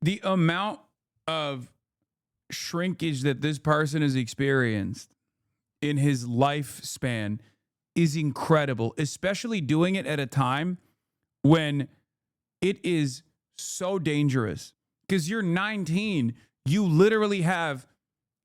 The amount of shrinkage that this person has experienced in his lifespan is incredible, especially doing it at a time when it is so dangerous. Because you're 19, you literally have,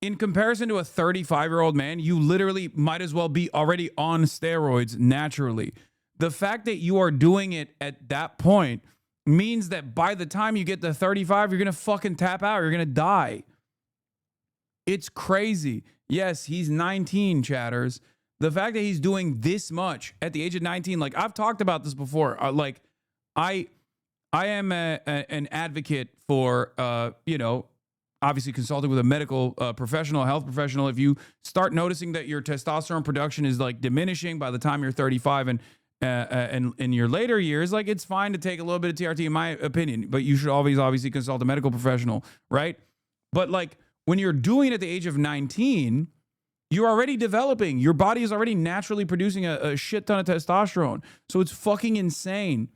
in comparison to a 35-year-old man, you literally might as well be already on steroids naturally. The fact that you are doing it at that point means that by the time you get to 35, you're going to fucking tap out. You're going to die. It's crazy. Yes, he's 19, chatters. The fact that he's doing this much at the age of 19, like I've talked about this before. Like I am an advocate for, you know, obviously consulting with a medical professional, a health professional. If you start noticing that your testosterone production is like diminishing by the time you're 35 and in your later years, like it's fine to take a little bit of TRT in my opinion, but you should always obviously consult a medical professional, right? But like when you're doing it at the age of 19, you're already developing. Your body is already naturally producing a shit ton of testosterone. So it's fucking insane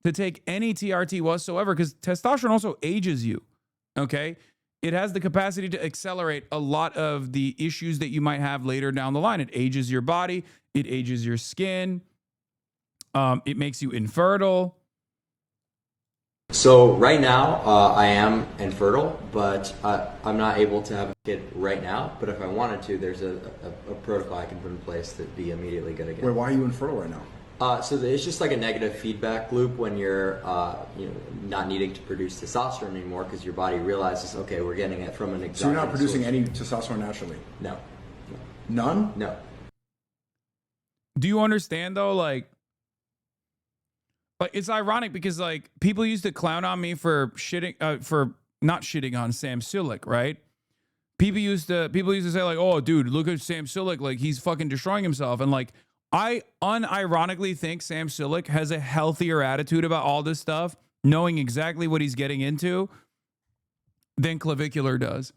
to take any TRT whatsoever, because testosterone also ages you, okay? It has the capacity to accelerate a lot of the issues that you might have later down the line. It ages your body. It ages your skin. It makes you infertile. So right now, I am infertile, but I'm not able to have a kid right now. But if I wanted to, there's a protocol I can put in place that'd be immediately going to get. Wait, why are you infertile right now? So it's just like a negative feedback loop when you're, you know, not needing to produce testosterone anymore because your body realizes, okay, we're getting it from an exogenous. So you're not producing source. any testosterone naturally? No. None? No. Do you understand though? Like it's ironic because like people used to clown on me for shitting, for not shitting on Sam Sulek, right? People used to say like, oh, dude, look at Sam Sulek, like he's fucking destroying himself, and like. I unironically think Sam Sulek has a healthier attitude about all this stuff, knowing exactly what he's getting into, than Clavicular does.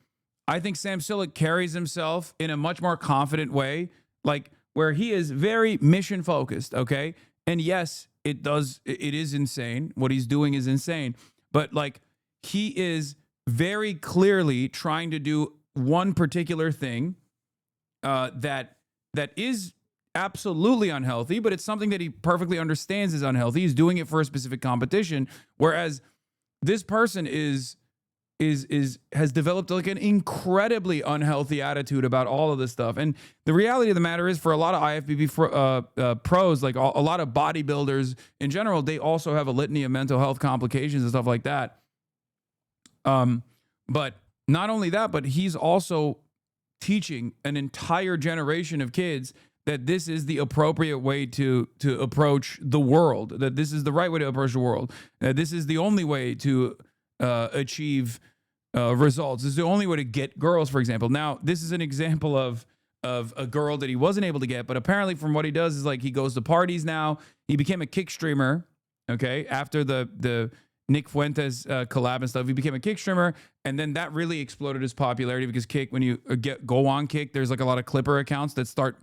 I think Sam Sulek carries himself in a much more confident way. Like where he is very mission focused, okay? And yes, it is insane. What he's doing is insane. But like, he is very clearly trying to do one particular thing that is absolutely unhealthy, but it's something that he perfectly understands is unhealthy. He's doing it for a specific competition, whereas this person has developed like an incredibly unhealthy attitude about all of this stuff. And the reality of the matter is, for a lot of IFBB pros, like a lot of bodybuilders in general, they also have a litany of mental health complications and stuff like that. But not only that, but he's also teaching an entire generation of kids that this is the appropriate way to approach the world, that this is the right way to approach the world, that this is the only way to achieve results. This is the only way to get girls, for example. Now, this is an example of a girl that he wasn't able to get, but apparently from what he does is like he goes to parties now. He became a kick streamer, okay, after the Nick Fuentes collab and stuff. He became a kick streamer, and then that really exploded his popularity because Kick, when you go on Kick, there's like a lot of clipper accounts that start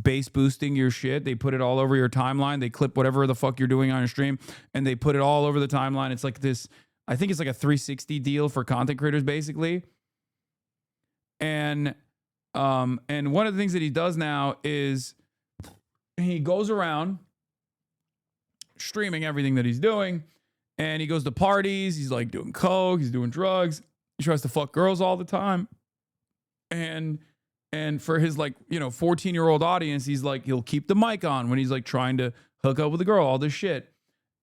base boosting your shit. They put it all over your timeline. They clip whatever the fuck you're doing on your stream, and they put it all over the timeline. It's like this, I think it's like a 360 deal for content creators, basically. And one of the things that he does now is he goes around streaming everything that he's doing, and he goes to parties. He's like doing coke, he's doing drugs, he tries to fuck girls all the time. And for his 14-year-old audience, he's like, he'll keep the mic on when he's like trying to hook up with a girl, all this shit.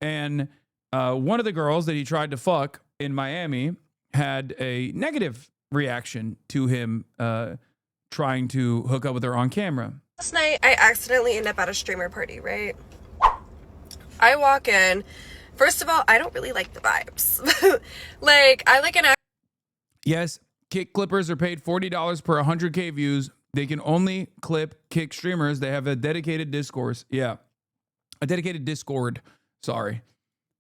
And one of the girls that he tried to fuck in Miami had a negative reaction to him trying to hook up with her on camera. Last night, I accidentally end up at a streamer party, right? I walk in. First of all, I don't really like the vibes. Yes, Kick clippers are paid $40 per 100K views. They can only clip Kick streamers. They have a dedicated discourse. Yeah, a dedicated Discord. Sorry.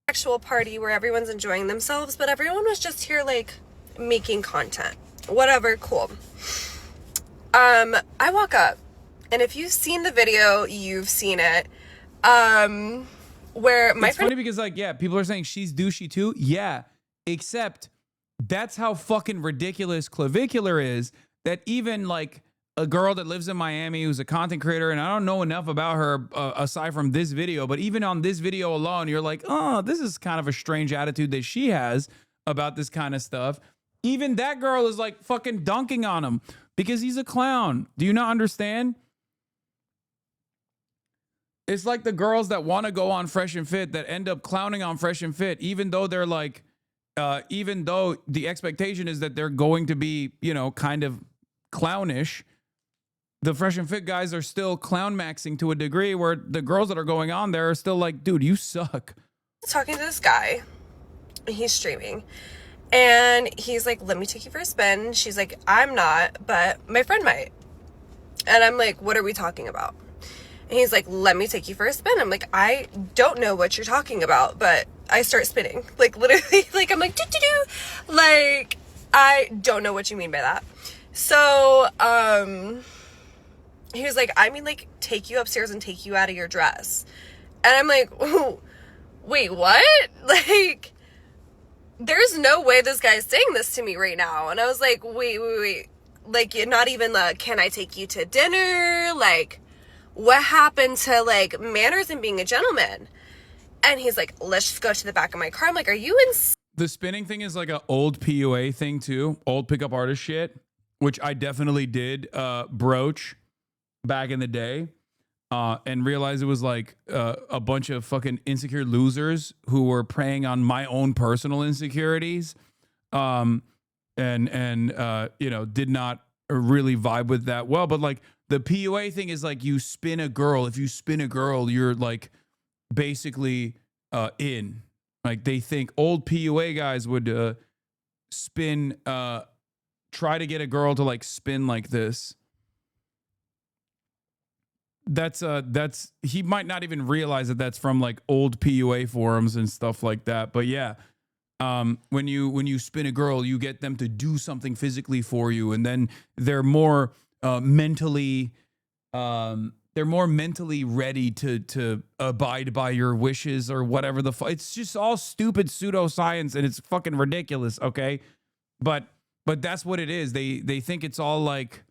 Actual party where everyone's enjoying themselves, but everyone was just here like making content. Whatever, cool. I walk up, and if you've seen the video, you've seen it. Where my it's funny because people are saying she's douchey too. Yeah, except that's how fucking ridiculous Clavicular is, that even like a girl that lives in Miami who's a content creator, and I don't know enough about her aside from this video, but even on this video alone, you're like, oh, this is kind of a strange attitude that she has about this kind of stuff. Even that girl is like fucking dunking on him because he's a clown. Do you not understand? It's like the girls that want to go on Fresh and Fit that end up clowning on Fresh and Fit, even though they're like, even though the expectation is that they're going to be, kind of clownish. The Fresh and Fit guys are still clown maxing to a degree where the girls that are going on there are still like, dude, you suck. Talking to this guy, he's streaming, and he's like, let me take you for a spin. She's like, I'm not, but my friend might. And I'm like, what are we talking about? And he's like, let me take you for a spin. I'm like, I don't know what you're talking about, but I start spinning. Like, literally, like, I'm like, do-do-do. Like, I don't know what you mean by that. So, he was like, I mean, like, take you upstairs and take you out of your dress. And I'm like, wait, what? Like, there's no way this guy's saying this to me right now. And I was like, wait. Like, you're not even can I take you to dinner? Like, what happened to like manners and being a gentleman? And he's like, let's just go to the back of my car. I'm like, are you insane? The spinning thing is like an old PUA thing too, old pickup artist shit, which I definitely did broach back in the day, and realized it was like a bunch of fucking insecure losers who were preying on my own personal insecurities, and did not really vibe with that well. But like the PUA thing is like, you spin a girl. If you spin a girl, you're like basically in. Like they think old PUA guys would spin, try to get a girl to like spin like this. That's he might not even realize that that's from like old PUA forums and stuff like that. But yeah, when you spin a girl, you get them to do something physically for you, and then they're more mentally they're more mentally ready to abide by your wishes or whatever the fuck. It's just all stupid pseudoscience and it's fucking ridiculous, okay? But that's what it is. They think it's all like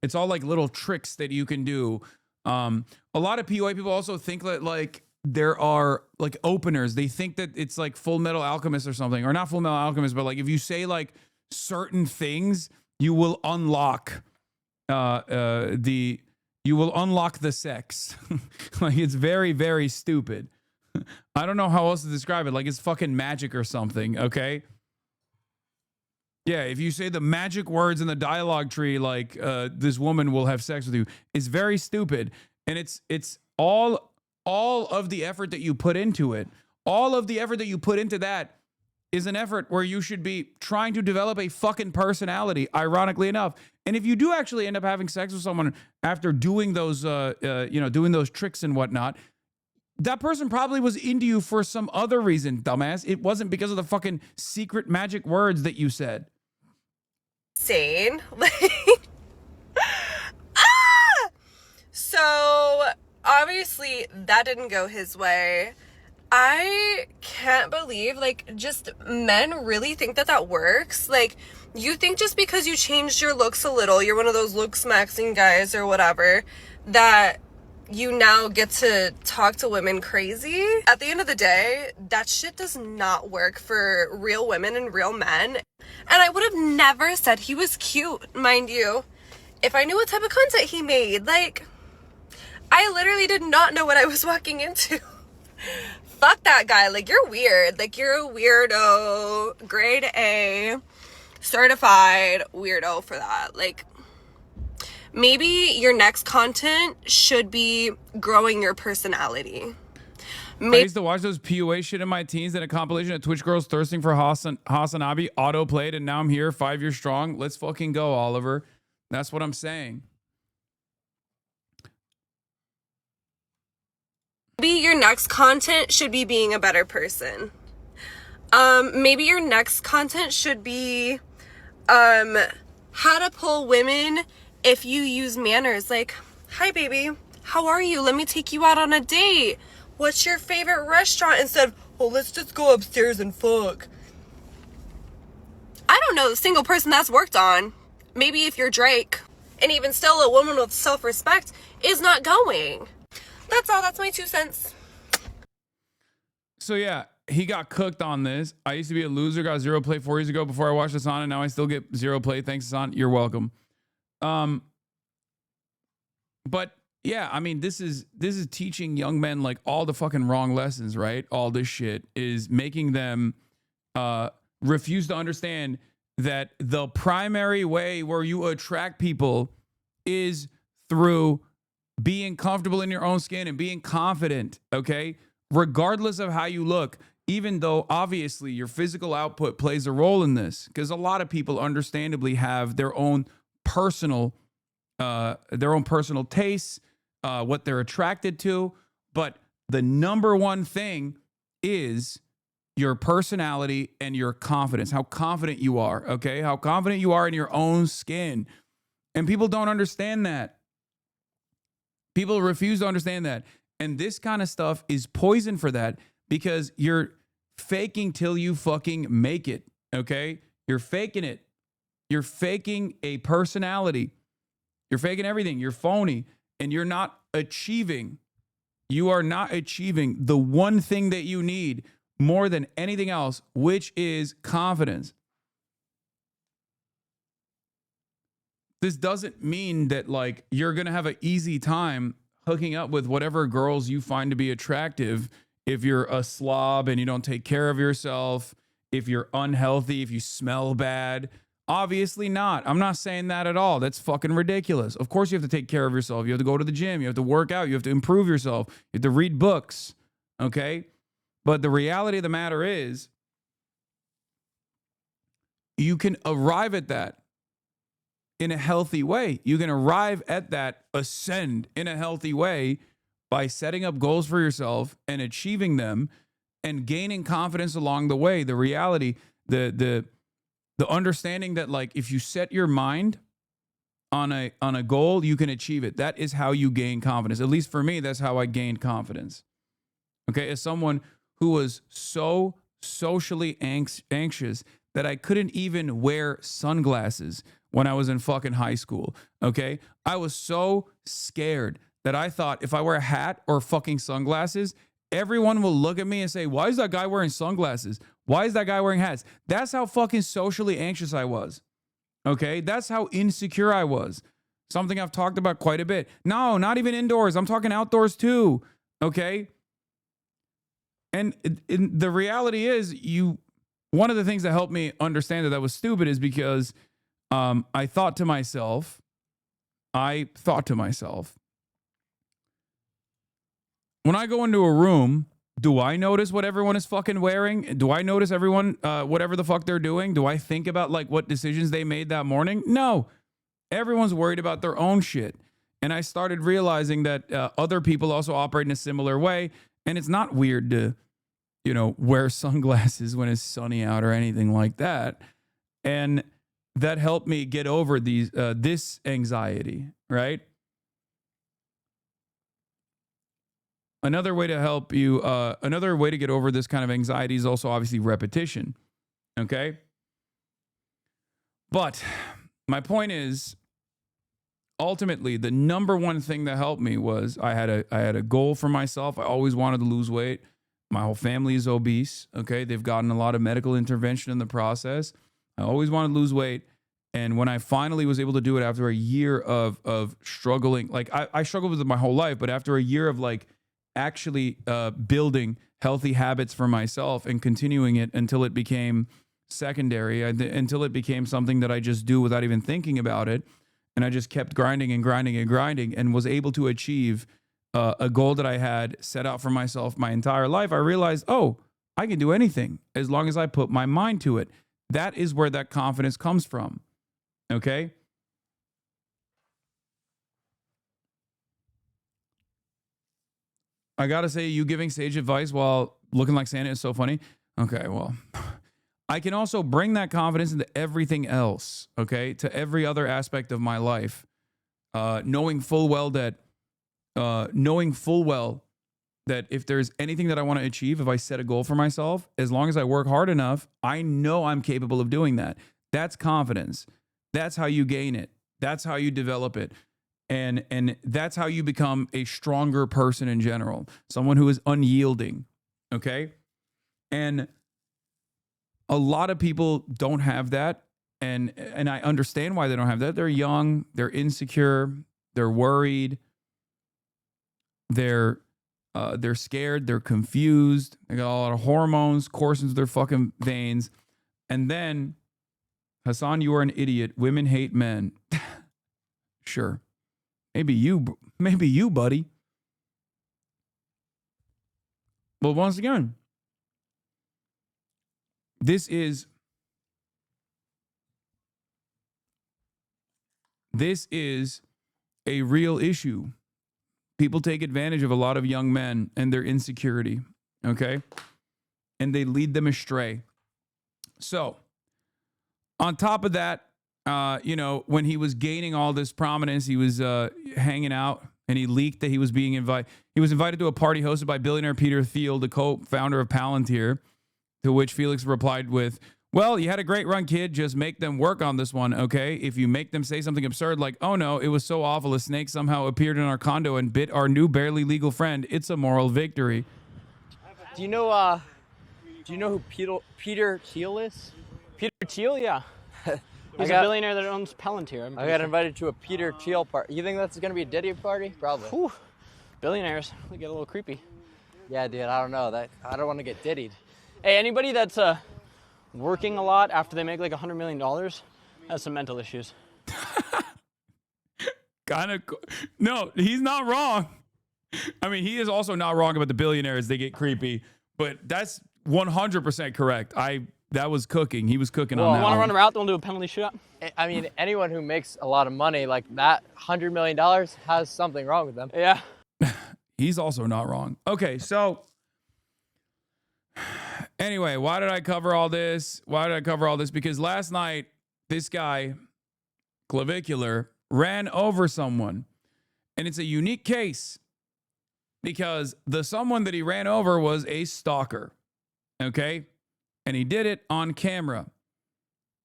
little tricks that you can do. A lot of PUA people also think that like there are like openers. They think that it's like Full Metal Alchemist or something, or not Full Metal Alchemist, but like if you say like certain things, you will unlock you will unlock the sex. Like it's very, very stupid. I don't know how else to describe it. Like it's fucking magic or something, okay? Yeah, if you say the magic words in the dialogue tree, like this woman will have sex with you, it's very stupid. And it's all of the effort that you put into it. All of the effort that you put into that is an effort where you should be trying to develop a fucking personality, ironically enough. And if you do actually end up having sex with someone after doing those, doing those tricks and whatnot, that person probably was into you for some other reason, dumbass. It wasn't because of the fucking secret magic words that you said. Insane. So obviously that didn't go his way. I can't believe, like, just men really think that works. Like, you think just because you changed your looks a little, you're one of those looks maxing guys or whatever, that you now get to talk to women crazy. At the end of the day, that shit does not work for real women and real men. And I would have never said he was cute, mind you, if I knew what type of content he made. Like, I literally did not know what I was walking into. Fuck that guy. Like, you're weird. Like, you're a weirdo. Grade A. Certified weirdo for that. Like, maybe your next content should be growing your personality. I used to watch those PUA shit in my teens, and a compilation of Twitch girls thirsting for HasanAbi auto-played, and now I'm here 5 years strong. Let's fucking go, Oliver. That's what I'm saying. Maybe your next content should be being a better person. Maybe your next content should be how to pull women if you use manners. Like, hi baby, how are you? Let me take you out on a date. What's your favorite restaurant? Instead of, oh, let's just go upstairs and fuck. I don't know the single person that's worked on. Maybe if you're Drake. And even still, a woman with self-respect is not going. That's all. That's my 2 cents. So yeah, he got cooked on this. I used to be a loser, got 0 play 4 years ago before I watched Hasan, and now I still get 0 play. Thanks, Hasan. You're welcome. But yeah, I mean, this is teaching young men like all the fucking wrong lessons, right? All this shit is making them refuse to understand that the primary way where you attract people is through being comfortable in your own skin and being confident, okay? Regardless of how you look, even though obviously your physical output plays a role in this, because a lot of people understandably have their own personal tastes, what they're attracted to. But the number one thing is your personality and your confidence, how confident you are, okay? How confident you are in your own skin. And people don't understand that. People refuse to understand that. And this kind of stuff is poison for that, because you're faking till you fucking make it, okay? You're faking it. You're faking a personality. You're faking everything. You're phony. And you're not achieving. You are not achieving the one thing that you need more than anything else, which is confidence. This doesn't mean that like you're going to have an easy time hooking up with whatever girls you find to be attractive if you're a slob and you don't take care of yourself, if you're unhealthy, if you smell bad. Obviously not. I'm not saying that at all. That's fucking ridiculous. Of course you have to take care of yourself. You have to go to the gym. You have to work out. You have to improve yourself. You have to read books. Okay? But the reality of the matter is you can arrive at that in a healthy way. You can arrive at that ascend in a healthy way by setting up goals for yourself and achieving them and gaining confidence along the way. The reality, the understanding that like if you set your mind on a goal, you can achieve it. That is how you gain confidence. At least for me, that's how I gained confidence. Okay, as someone who was so socially anxious that I couldn't even wear sunglasses when I was in fucking high school. Okay, I was so scared that I thought if I wear a hat or fucking sunglasses, everyone will look at me and say, why is that guy wearing sunglasses? Why is that guy wearing hats? That's how fucking socially anxious I was. Okay, that's how insecure I was. Something I've talked about quite a bit. No, not even indoors. I'm talking outdoors too. Okay. And the reality is, one of the things that helped me understand that was stupid is because I thought to myself, when I go into a room, do I notice what everyone is fucking wearing? Do I notice everyone, whatever the fuck they're doing? Do I think about like what decisions they made that morning? No. Everyone's worried about their own shit. And I started realizing that other people also operate in a similar way. And it's not weird to, wear sunglasses when it's sunny out or anything like that. And that helped me get over this anxiety, right? Another way to help you, another way to get over this kind of anxiety is also obviously repetition. Okay? But my point is, ultimately, the number one thing that helped me was I had a goal for myself. I always wanted to lose weight. My whole family is obese. Okay? They've gotten a lot of medical intervention in the process. I always wanted to lose weight. And when I finally was able to do it after a year of struggling, like I struggled with it my whole life, but after a year of like actually building healthy habits for myself and continuing it until it became secondary, until it became something that I just do without even thinking about it. And I just kept grinding and grinding and grinding and was able to achieve a goal that I had set out for myself my entire life. I realized, oh, I can do anything as long as I put my mind to it. That is where that confidence comes from. Okay? I gotta say, you giving sage advice while looking like Santa is so funny. Okay, well, I can also bring that confidence into everything else, okay? To every other aspect of my life. Knowing full well that if there's anything that I want to achieve, if I set a goal for myself, as long as I work hard enough, I know I'm capable of doing that. That's confidence. That's how you gain it. That's how you develop it. And that's how you become a stronger person in general. Someone who is unyielding. Okay? And a lot of people don't have that. And I understand why they don't have that. They're young, they're insecure, they're worried, they're scared, they're confused, they got a lot of hormones coursing through their fucking veins. And then, Hasan, you are an idiot. Women hate men. Sure. Maybe you, buddy. But once again, this is a real issue. People take advantage of a lot of young men and their insecurity, okay? And they lead them astray. So, on top of that, when he was gaining all this prominence, he was hanging out and he leaked that he was being invited. He was invited to a party hosted by billionaire Peter Thiel, the co-founder of Palantir, to which Felix replied with, well, you had a great run, kid. Just make them work on this one, okay? If you make them say something absurd like, oh no, it was so awful, a snake somehow appeared in our condo and bit our new barely legal friend, it's a moral victory. Do you know who Peter Thiel is? Peter Thiel, yeah. He's a billionaire that owns Palantir. I got invited to a Peter Thiel party. You think that's going to be a Diddy party? Probably. Whew. Billionaires, they get a little creepy. Yeah, dude, I don't know. I don't want to get diddied. Hey, anybody that's working a lot after they make like $100 million has some mental issues. No, he's not wrong. I mean, he is also not wrong about the billionaires. They get creepy, but that's 100% correct. That was cooking. He was cooking on that. Want to run a route? They'll do a penalty shootout. I mean, anyone who makes a lot of money like that, $100 million, has something wrong with them. Yeah. He's also not wrong. Okay, so anyway, why did I cover all this? Because last night, this guy, Clavicular, ran over someone. And it's a unique case because the someone that he ran over was a stalker. Okay? And he did it on camera.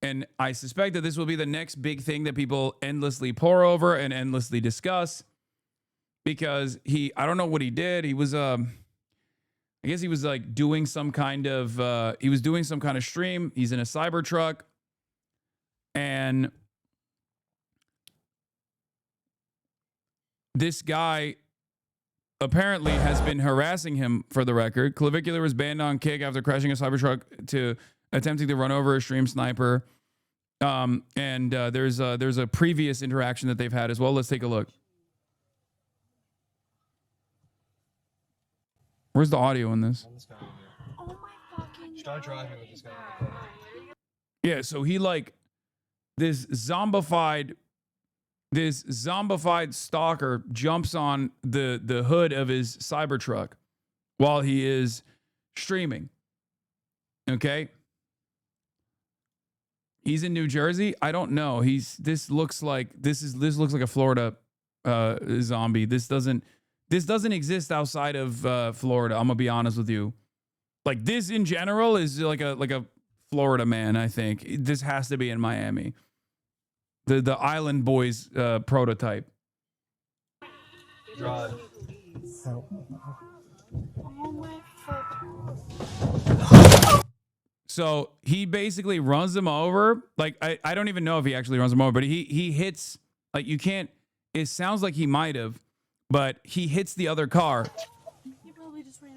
And I suspect that this will be the next big thing that people endlessly pore over and endlessly discuss because I don't know what he did. He was, I guess he was like doing some kind of, stream. He's in a Cybertruck and this guy apparently has been harassing him for the record. Clavicular was banned on kick after crashing a Cybertruck to attempting to run over a stream sniper. There's a previous interaction that they've had as well. Let's take a look. Where's the audio in this? Start driving with this guy. Yeah, so he like this zombified stalker jumps on the hood of his Cybertruck while he is streaming. Okay? He's in New Jersey. I don't know. This looks like a Florida zombie. This doesn't exist outside of Florida. I'm gonna be honest with you. Like this in general is like a Florida man. I think this has to be in Miami. The Island Boys prototype. Drive. So he basically runs him over. Like, I don't even know if he actually runs him over, but he hits, like, you can't, it sounds like he might have, but he hits the other car.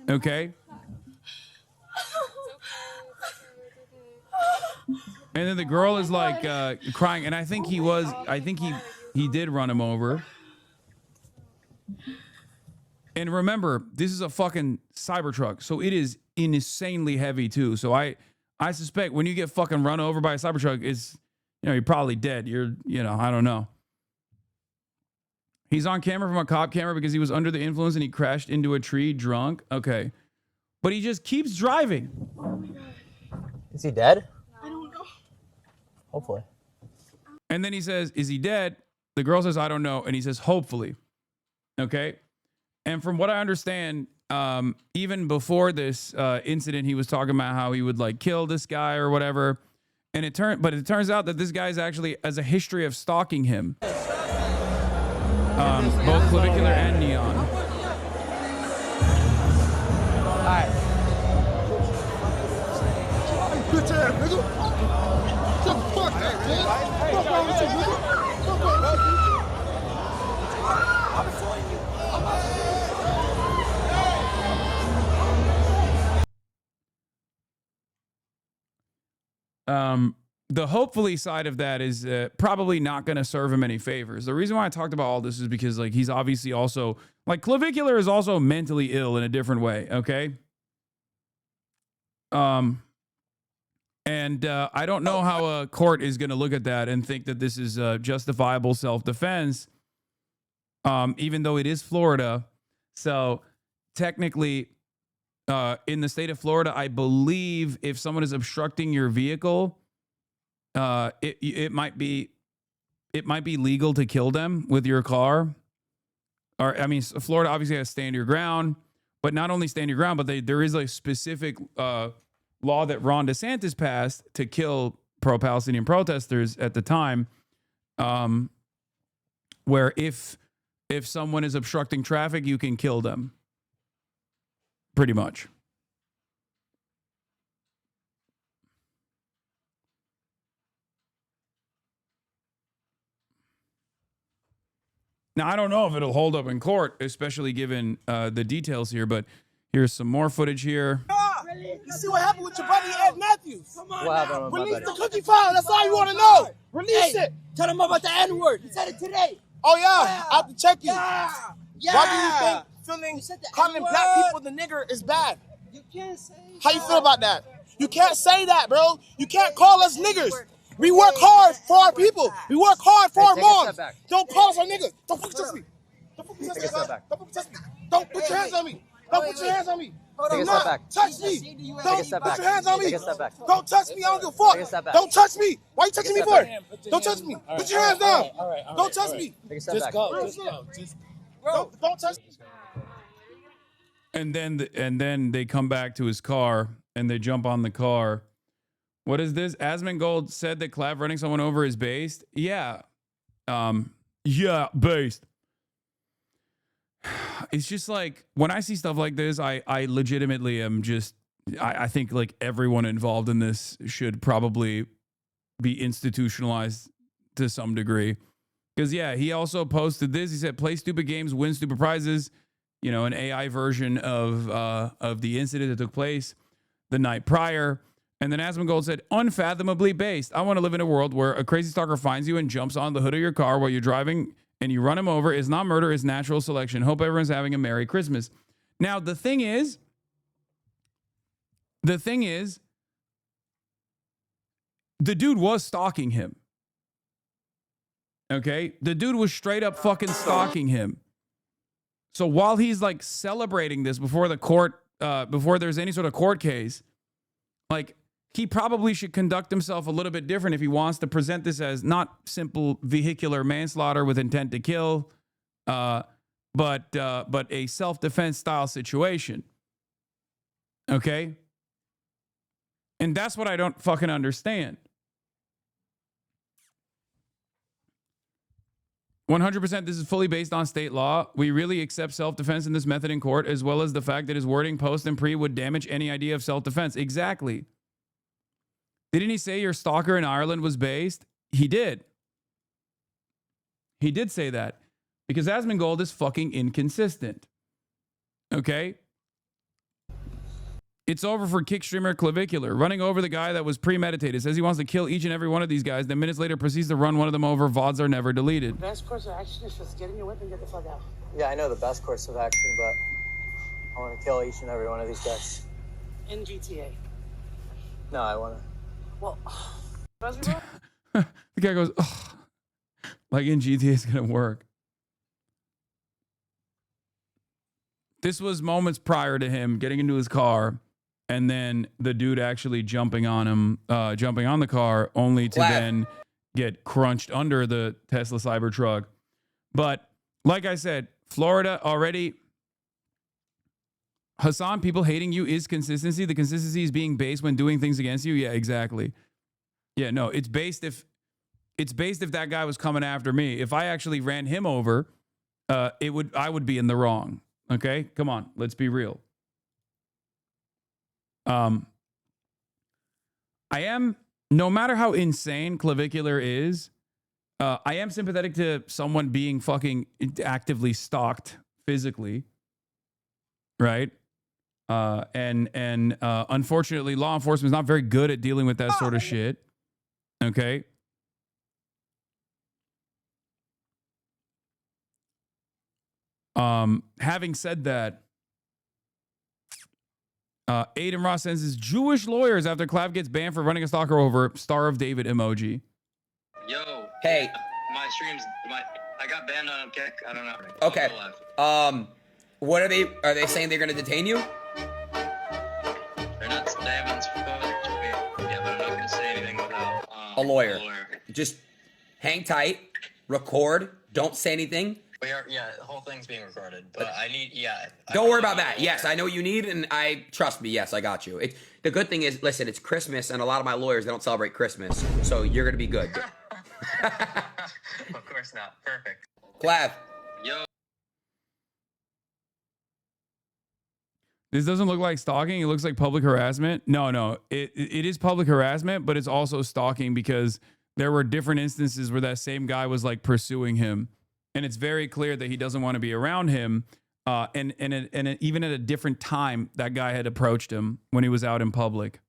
Okay? And then the girl is like crying, and I think he did run him over. And remember, this is a fucking Cybertruck, so it is insanely heavy too. So I suspect when you get fucking run over by a Cybertruck, you're probably dead. I don't know. He's on camera from a cop camera because he was under the influence and he crashed into a tree drunk. Okay. But he just keeps driving. Is he dead? I don't know. Hopefully. And then he says, is he dead? The girl says, I don't know. And he says, hopefully. Okay. And from what I understand, even before this incident, he was talking about how he would like kill this guy or whatever. And it turns out that this guy's actually has a history of stalking him. Both clavicular and neon. Alright. Bitch ass nigga. Shut the fuck up, man. Fuck wrong with you, nigga? Fuck wrong with you? The hopefully side of that is probably not going to serve him any favors. The reason why I talked about all this is because like he's obviously also like clavicular is also mentally ill in a different way. Okay. And I don't know how a court is going to look at that and think that this is justifiable self-defense, even though it is Florida. So technically, in the state of Florida, I believe if someone is obstructing your vehicle, it might be legal to kill them with your car. Or I mean, Florida obviously has stand your ground, but not only stand your ground, but there is a specific law that Ron DeSantis passed to kill pro-Palestinian protesters at the time, where if someone is obstructing traffic, you can kill them. Pretty much. Now, I don't know if it'll hold up in court, especially given the details here, but here's some more footage here. You see what happened with your buddy Ed Matthews? What happened with my Release buddy? the cookie file. That's all you want to know. Release it. Tell him about the N-word. He said it today. Oh, yeah. I have to check you. Yeah. Why do you think calling black people the nigger is bad? You can't say How you feel about that? You can't say that, bro. You can't call us niggers. We work hard for our people. We work hard for our moms. Don't call us our niggas. Don't fucking touch me. Don't fucking touch me. Don't fucking touch me. Don't put your hands on me. Don't put your hands on me. Take a step back. Touch me. Take Don't a step put back. your hands on me. Take a step back. Don't touch me. I don't give a fuck. Take a step back. Don't touch me. Why are you touching me Take a for? step back. Don't touch me. Put your hands down. Don't touch me. Take a step back. Just go. Don't touch me. And then they come back to his car and they jump on the car. What is this? Asmongold said that Clav running someone over is based. Yeah. Yeah, based. It's just like when I see stuff like this, I legitimately am just I think like everyone involved in this should probably be institutionalized to some degree. Because yeah, he also posted this. He said, "Play stupid games, win stupid prizes." You know, an AI version of the incident that took place the night prior. And then Asmongold said, "Unfathomably based. I want to live in a world where a crazy stalker finds you and jumps on the hood of your car while you're driving and you run him over. It's not murder, it's natural selection. Hope everyone's having a Merry Christmas." Now, the thing is, the dude was stalking him. Okay? The dude was straight up fucking stalking him. So while he's like celebrating this before the court, before there's any sort of court case, like he probably should conduct himself a little bit different if he wants to present this as not simple vehicular manslaughter with intent to kill, but a self-defense style situation. Okay? And that's what I don't fucking understand. 100% this is fully based on state law. We really accept self-defense in this method in court, as well as the fact that his wording post and pre would damage any idea of self-defense. Exactly. Didn't he say your stalker in Ireland was based? He did. He did say that. Because Asmongold is fucking inconsistent. Okay? It's over for kick streamer Clavicular. Running over the guy that was premeditated. Says he wants to kill each and every one of these guys. Then minutes later proceeds to run one of them over. VODs are never deleted. The best course of action is just get in your whip and get the fuck out. Yeah, I know the best course of action, but I want to kill each and every one of these guys. In GTA. No, I want to. Well, The guy goes, oh, like in GTA is going to work. This was moments prior to him getting into his car and then the dude actually jumping on him, jumping on the car, only to then get crunched under the Tesla Cybertruck. But like I said, Florida already, Hasan, people hating you is consistency. The consistency is being based when doing things against you. Yeah, exactly. Yeah, no, it's based if that guy was coming after me. If I actually ran him over, I would be in the wrong. Okay, come on, let's be real. I am, no matter how insane Clavicular is, I am sympathetic to someone being fucking actively stalked physically, right? And unfortunately, law enforcement is not very good at dealing with that sort of shit. Okay. Having said that, Aiden Ross sends his Jewish lawyers after Clav gets banned for running a stalker over. Star of David emoji. Yo. Hey. My streams. I got banned on Kick. I don't know. Okay. What are they saying they're going to detain you? They're not. They haven't spoken to me yet, but I'm not going to say anything without A lawyer. Just hang tight, record, don't say anything. Yeah, the whole thing's being recorded, but I need, Don't worry about that. Yes, I know what you need, and trust me. Yes, I got you. The good thing is, listen, it's Christmas, and a lot of my lawyers, they don't celebrate Christmas, so you're gonna be good. Of course not. Perfect. Clav. Yo. This doesn't look like stalking. It looks like public harassment. No, it is public harassment, but it's also stalking because there were different instances where that same guy was like pursuing him. And it's very clear that he doesn't want to be around him. And even at a different time, that guy had approached him when he was out in public.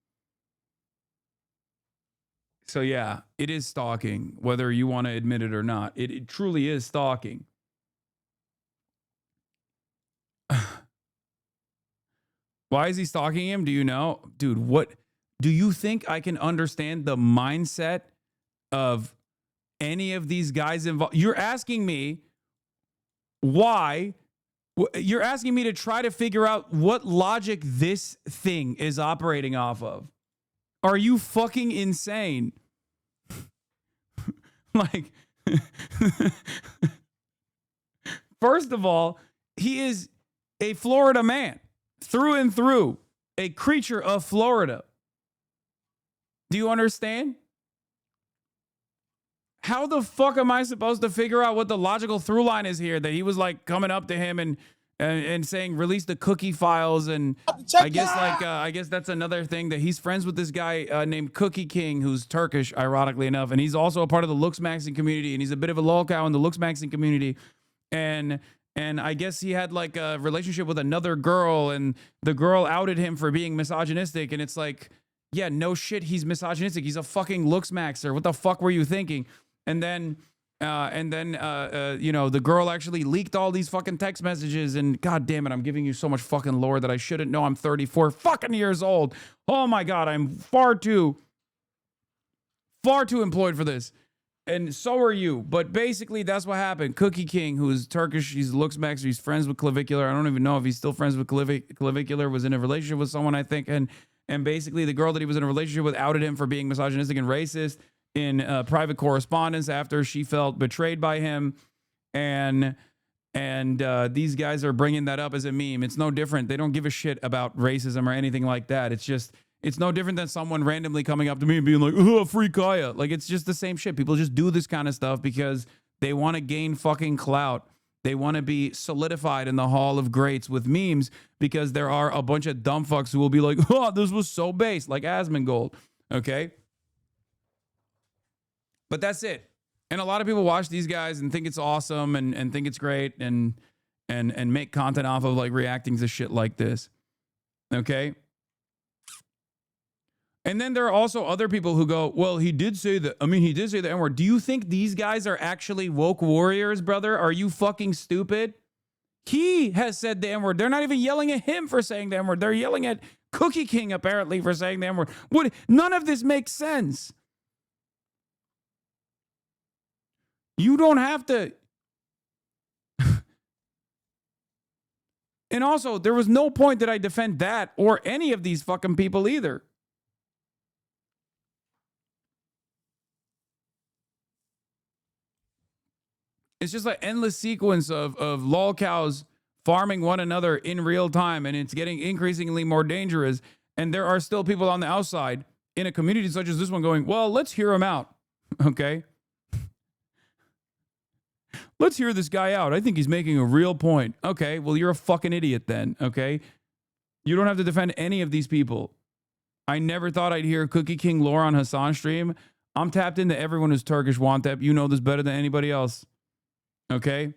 So yeah, it is stalking, whether you want to admit it or not. It truly is stalking. Why is he stalking him? Do you know? Dude, what do you think I can understand the mindset of any of these guys involved? You're asking me why You're asking me to try to figure out what logic this thing is operating off of. Are you fucking insane? Like, first of all, he is a Florida man through and through, a creature of Florida. Do you understand? How the fuck am I supposed to figure out what the logical through line is here? That he was like coming up to him and saying release the cookie files, and I guess that's another thing, that he's friends with this guy named Cookie King, who's Turkish, ironically enough, and he's also a part of the looks-maxing community, and he's a bit of a lolcow in the looks-maxing community, and I guess he had like a relationship with another girl, and the girl outed him for being misogynistic, and it's like, yeah, no shit, he's misogynistic. He's a fucking looks-maxer. What the fuck were you thinking? And then, you know, the girl actually leaked all these fucking text messages, and god damn it, I'm giving you so much fucking lore that I shouldn't know. I'm 34 fucking years old. Oh my god, I'm far too employed for this. And so are you. But basically, that's what happened. Cookie King, who is Turkish, he's looks max, he's friends with Clavicular. I don't even know if he's still friends with Clavicular, was in a relationship with someone, I think. And basically, the girl that he was in a relationship with outed him for being misogynistic and racist in private correspondence after she felt betrayed by him. And these guys are bringing that up as a meme. It's no different. They don't give a shit about racism or anything like that. It's no different than someone randomly coming up to me and being like, oh, free Kaya. Like, it's just the same shit. People just do this kind of stuff because they want to gain fucking clout. They want to be solidified in the Hall of Greats with memes, because there are a bunch of dumb fucks who will be like, oh, this was so base, like Asmongold. Okay? But that's it. And a lot of people watch these guys and think it's awesome and think it's great and make content off of like reacting to shit like this. Okay? And then there are also other people who go, well, he did say the N-word. Do you think these guys are actually woke warriors, brother? Are you fucking stupid? He has said the N-word. They're not even yelling at him for saying the N-word. They're yelling at Cookie King, apparently, for saying the N-word. None of this makes sense. You don't have to. And also, there was no point that I defend that or any of these fucking people either. It's just an endless sequence of lolcows farming one another in real time, and it's getting increasingly more dangerous. And there are still people on the outside in a community such as this one going, well, let's hear him out. Okay? Let's hear this guy out. I think he's making a real point. Okay, well, you're a fucking idiot then, okay? You don't have to defend any of these people. I never thought I'd hear Cookie King lore on Hasan stream. I'm tapped into everyone who's Turkish, Wantep. You know this better than anybody else. Okay?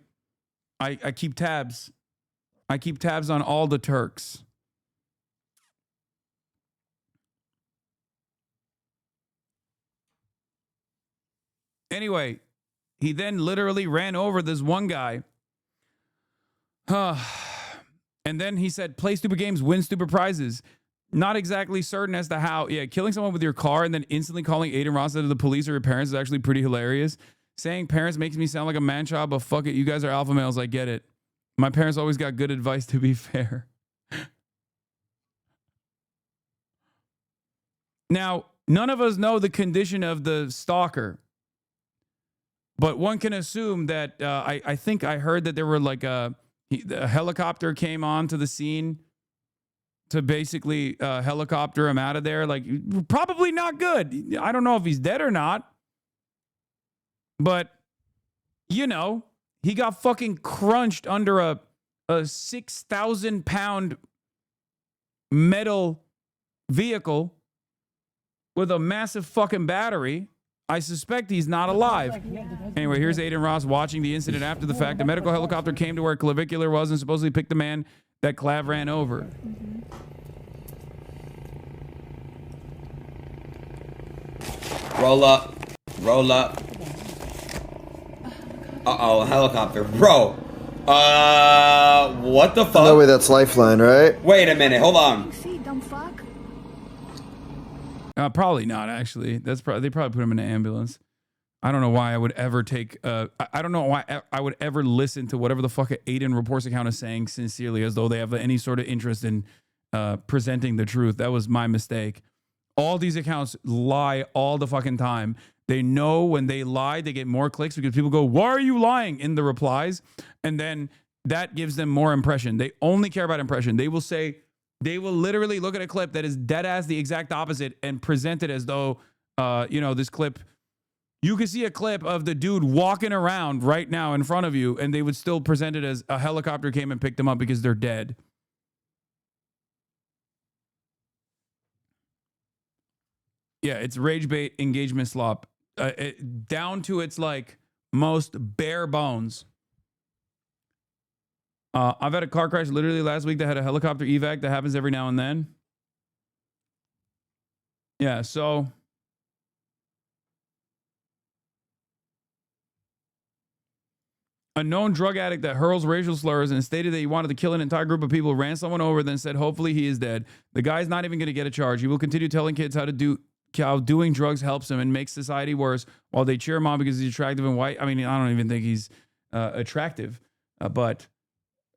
I keep tabs. I keep tabs on all the Turks. Anyway, he then literally ran over this one guy. And then he said, play stupid games, win stupid prizes. Not exactly certain as to how. Yeah, killing someone with your car and then instantly calling Aiden Ross to the police or your parents is actually pretty hilarious. Saying parents makes me sound like a man-child, but fuck it, you guys are alpha males, I get it. My parents always got good advice, to be fair. Now, none of us know the condition of the stalker. But one can assume that, I think I heard that there were like a helicopter came onto the scene to basically helicopter him out of there. Like, probably not good. I don't know if he's dead or not. But, you know, he got fucking crunched under a 6,000-pound metal vehicle with a massive fucking battery. I suspect he's not alive. Anyway, here's Aiden Ross watching the incident after the fact. The medical helicopter came to where Clavicular was and supposedly picked the man that Clav ran over. Roll up. Roll up. Uh-oh, a helicopter. Bro. What the fuck? No way, that's Lifeline, right? Wait a minute, hold on. Probably not, actually. They probably put him in an ambulance. I don't know why I would ever take. I don't know why I would ever listen to whatever the fuck Aiden Reports account is saying sincerely, as though they have any sort of interest in presenting the truth. That was my mistake. All these accounts lie all the fucking time. They know when they lie, they get more clicks because people go, "Why are you lying?" in the replies, and then that gives them more impression. They only care about impression. They will literally look at a clip that is dead ass the exact opposite and present it as though, this clip. You could see a clip of the dude walking around right now in front of you, and they would still present it as a helicopter came and picked them up because they're dead. Yeah, it's rage bait, engagement slop, down to its like most bare bones. I've had a car crash literally last week that had a helicopter evac. That happens every now and then. Yeah, so a known drug addict that hurls racial slurs and stated that he wanted to kill an entire group of people ran someone over, then said, hopefully he is dead. The guy's not even going to get a charge. He will continue telling kids how doing drugs helps him and makes society worse while they cheer him on because he's attractive and white. I mean, I don't even think he's attractive, but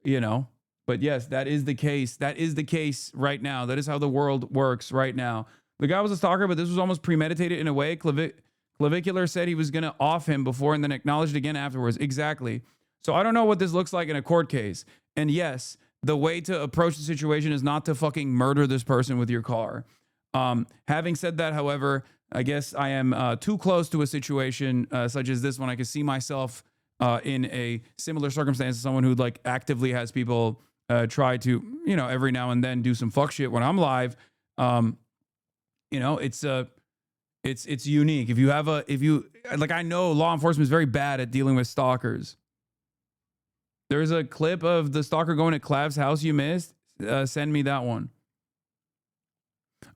yes, that is the case. That is the case right now. That is how the world works right now. The guy was a stalker, but this was almost premeditated in a way. Clavicular said he was going to off him before and then acknowledged again afterwards. Exactly. So I don't know what this looks like in a court case. And yes, the way to approach the situation is not to fucking murder this person with your car. Having said that, however, I guess I am too close to a situation such as this one. I can see myself in a similar circumstance as someone who like actively has people try to, every now and then do some fuck shit when I'm live. It's unique. I know law enforcement is very bad at dealing with stalkers. There's a clip of the stalker going to Clav's house you missed. Send me that one.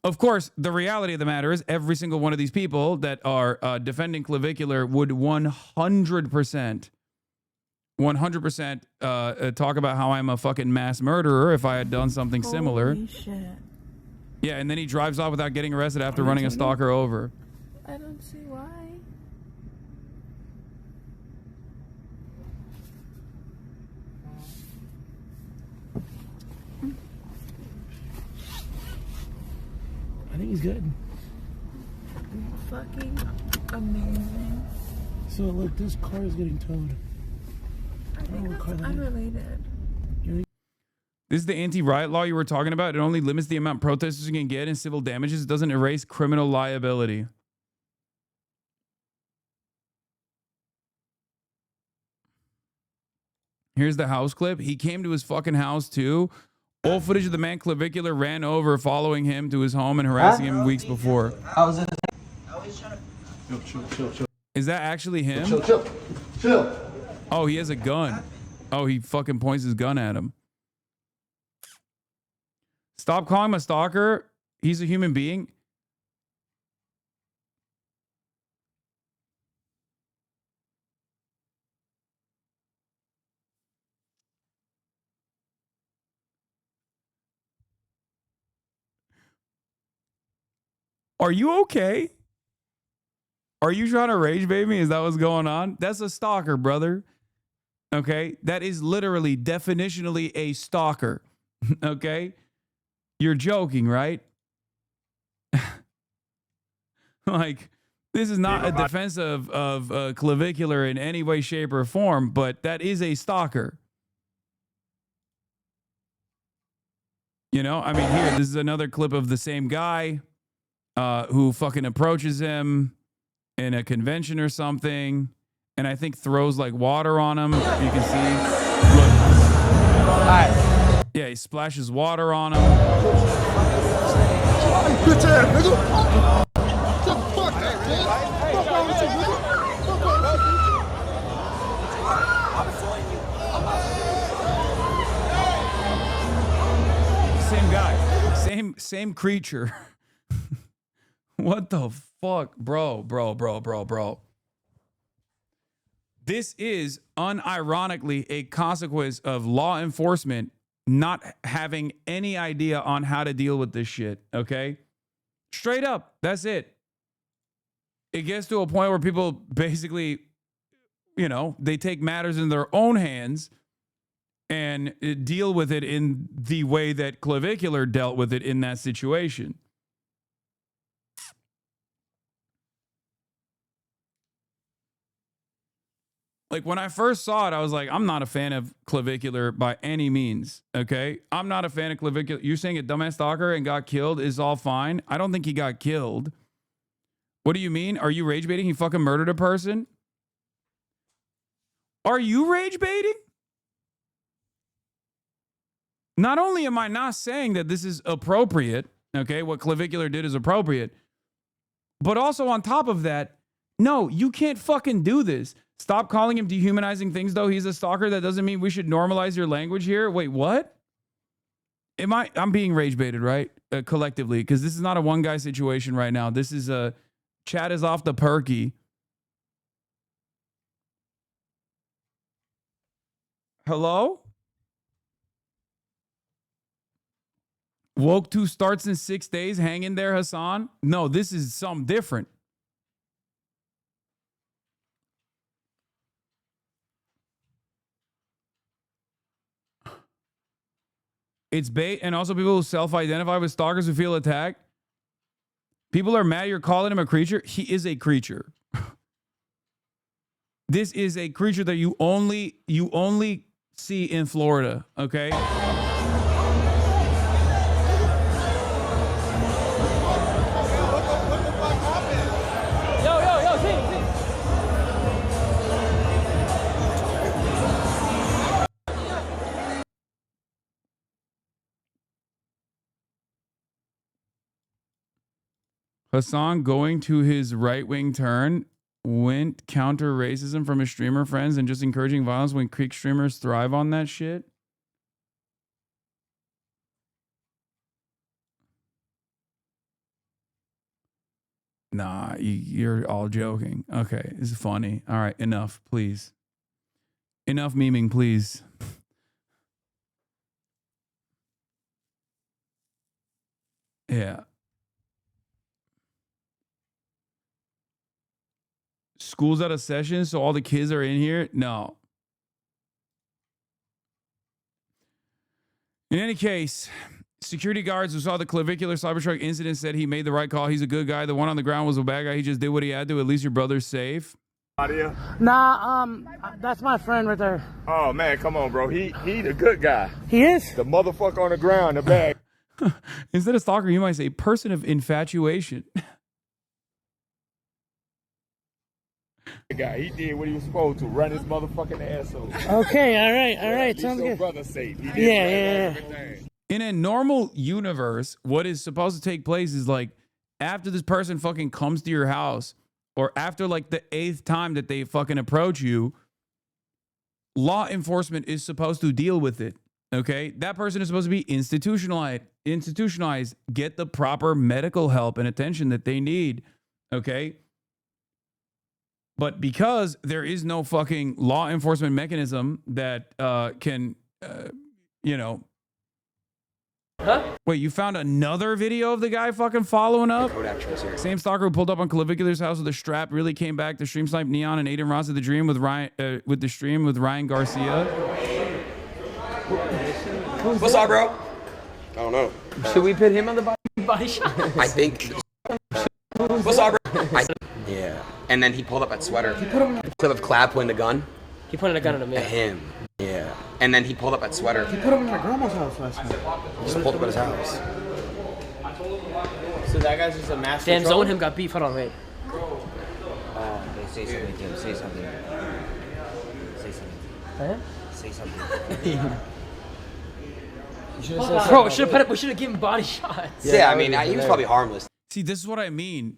Of course, the reality of the matter is every single one of these people that are defending Clavicular would 100% talk about how I'm a fucking mass murderer if I had done something similar. Holy shit. Yeah, and then he drives off without getting arrested after running a stalker over. I don't see why. I think he's good. Fucking amazing. So look, this car is getting towed. I think that's unrelated. This is the anti-riot law you were talking about. It only limits the amount protesters can get in civil damages. It doesn't erase criminal liability. Here's the house clip. He came to his fucking house too. All footage of the man Clavicular ran over following him to his home and harassing him weeks before. Chill. Is that actually him? Chill. Oh, he has a gun. Oh, he fucking points his gun at him. Stop calling him a stalker. He's a human being. Are you okay? Are you trying to rage bait me? Is that what's going on? That's a stalker, brother. Okay? That is literally, definitionally a stalker. Okay? You're joking, right? Like, this is not a defense of Clavicular in any way, shape, or form, but that is a stalker. I mean, here, this is another clip of the same guy who fucking approaches him in a convention or something, and I think throws like water on him. You can see. Look. All right. Yeah, he splashes water on him. Bitch ass nigga. Shut the fuck up, man. Fuck wrong with you, nigga? Fuck wrong with you? Same guy. Same creature. What the fuck? Bro. This is unironically a consequence of law enforcement not having any idea on how to deal with this shit, okay? Straight up, that's it. it gets to a point where people basically, you know, they take matters in their own hands and deal with it in the way that Clavicular dealt with it in that situation. Like when I first saw it, I was like, I'm not a fan of Clavicular by any means. Okay. I'm not a fan of Clavicular. You're saying a dumbass stalker and got killed is all fine. I don't think he got killed. What do you mean? Are you rage baiting? He fucking murdered a person? Are you rage baiting? Not only am I not saying that this is appropriate, okay, what Clavicular did is appropriate, but also on top of that, no, you can't fucking do this. Stop calling him dehumanizing things, though. He's a stalker. That doesn't mean we should normalize your language here. Wait, what? I'm being rage baited, right? Collectively, because this is not a one guy situation right now. This is a chat is off the perky. Hello? Woke 2 starts in 6 days. Hang in there, Hasan. No, this is something different. It's bait, and also people who self-identify with stalkers who feel attacked. People are mad you're calling him a creature. He is a creature. This is a creature that you only see in Florida, okay? Hasan going to his right-wing turn went counter racism from his streamer friends and just encouraging violence when Creek streamers thrive on that shit. Nah, you're all joking. Okay, this is funny. All right, enough, please. Enough memeing, please. Yeah. School's out of session, so all the kids are in here? No. In any case, security guards who saw the Clavicular Cybertruck incident said he made the right call. He's a good guy. The one on the ground was a bad guy. He just did what he had to. At least your brother's safe. Nah, that's my friend right there. Oh man, come on, bro. He the good guy. He is? The motherfucker on the ground, the bag. Instead of stalker, you might say person of infatuation. The guy, he did what he was supposed to, run his motherfucking asshole. Okay, all right, sounds good. Brother safe. He did Yeah. In a normal universe, what is supposed to take place is like after this person fucking comes to your house or after like the 8th time that they fucking approach you, law enforcement is supposed to deal with it. Okay? That person is supposed to be institutionalized, get the proper medical help and attention that they need. Okay? But because there is no fucking law enforcement mechanism that can, you know. Huh? Wait, you found another video of the guy fucking following up? Same stalker who pulled up on Clavicular's house with a strap really came back to stream snipe Neon and Aiden Ross at the dream with Ryan, with the stream with Ryan Garcia. What's up, bro? I don't know. Should we put him on the body shot? I think. What's up, bro? Yeah. And then he pulled up at sweater. He put him instead of Clap pulling the gun. He pointed a gun at him. Yeah. At him. Yeah. And then he pulled up at sweater. He put him in my grandma's house last night. He just pulled up at his house. So that guy's just a master. Damn, Zoe and him got beef. Hold on, wait. They say something to him. Say something. Say something. Huh? Say something. Bro, we should have given body shots. Yeah, I mean, he was probably harmless. See, this is what I mean.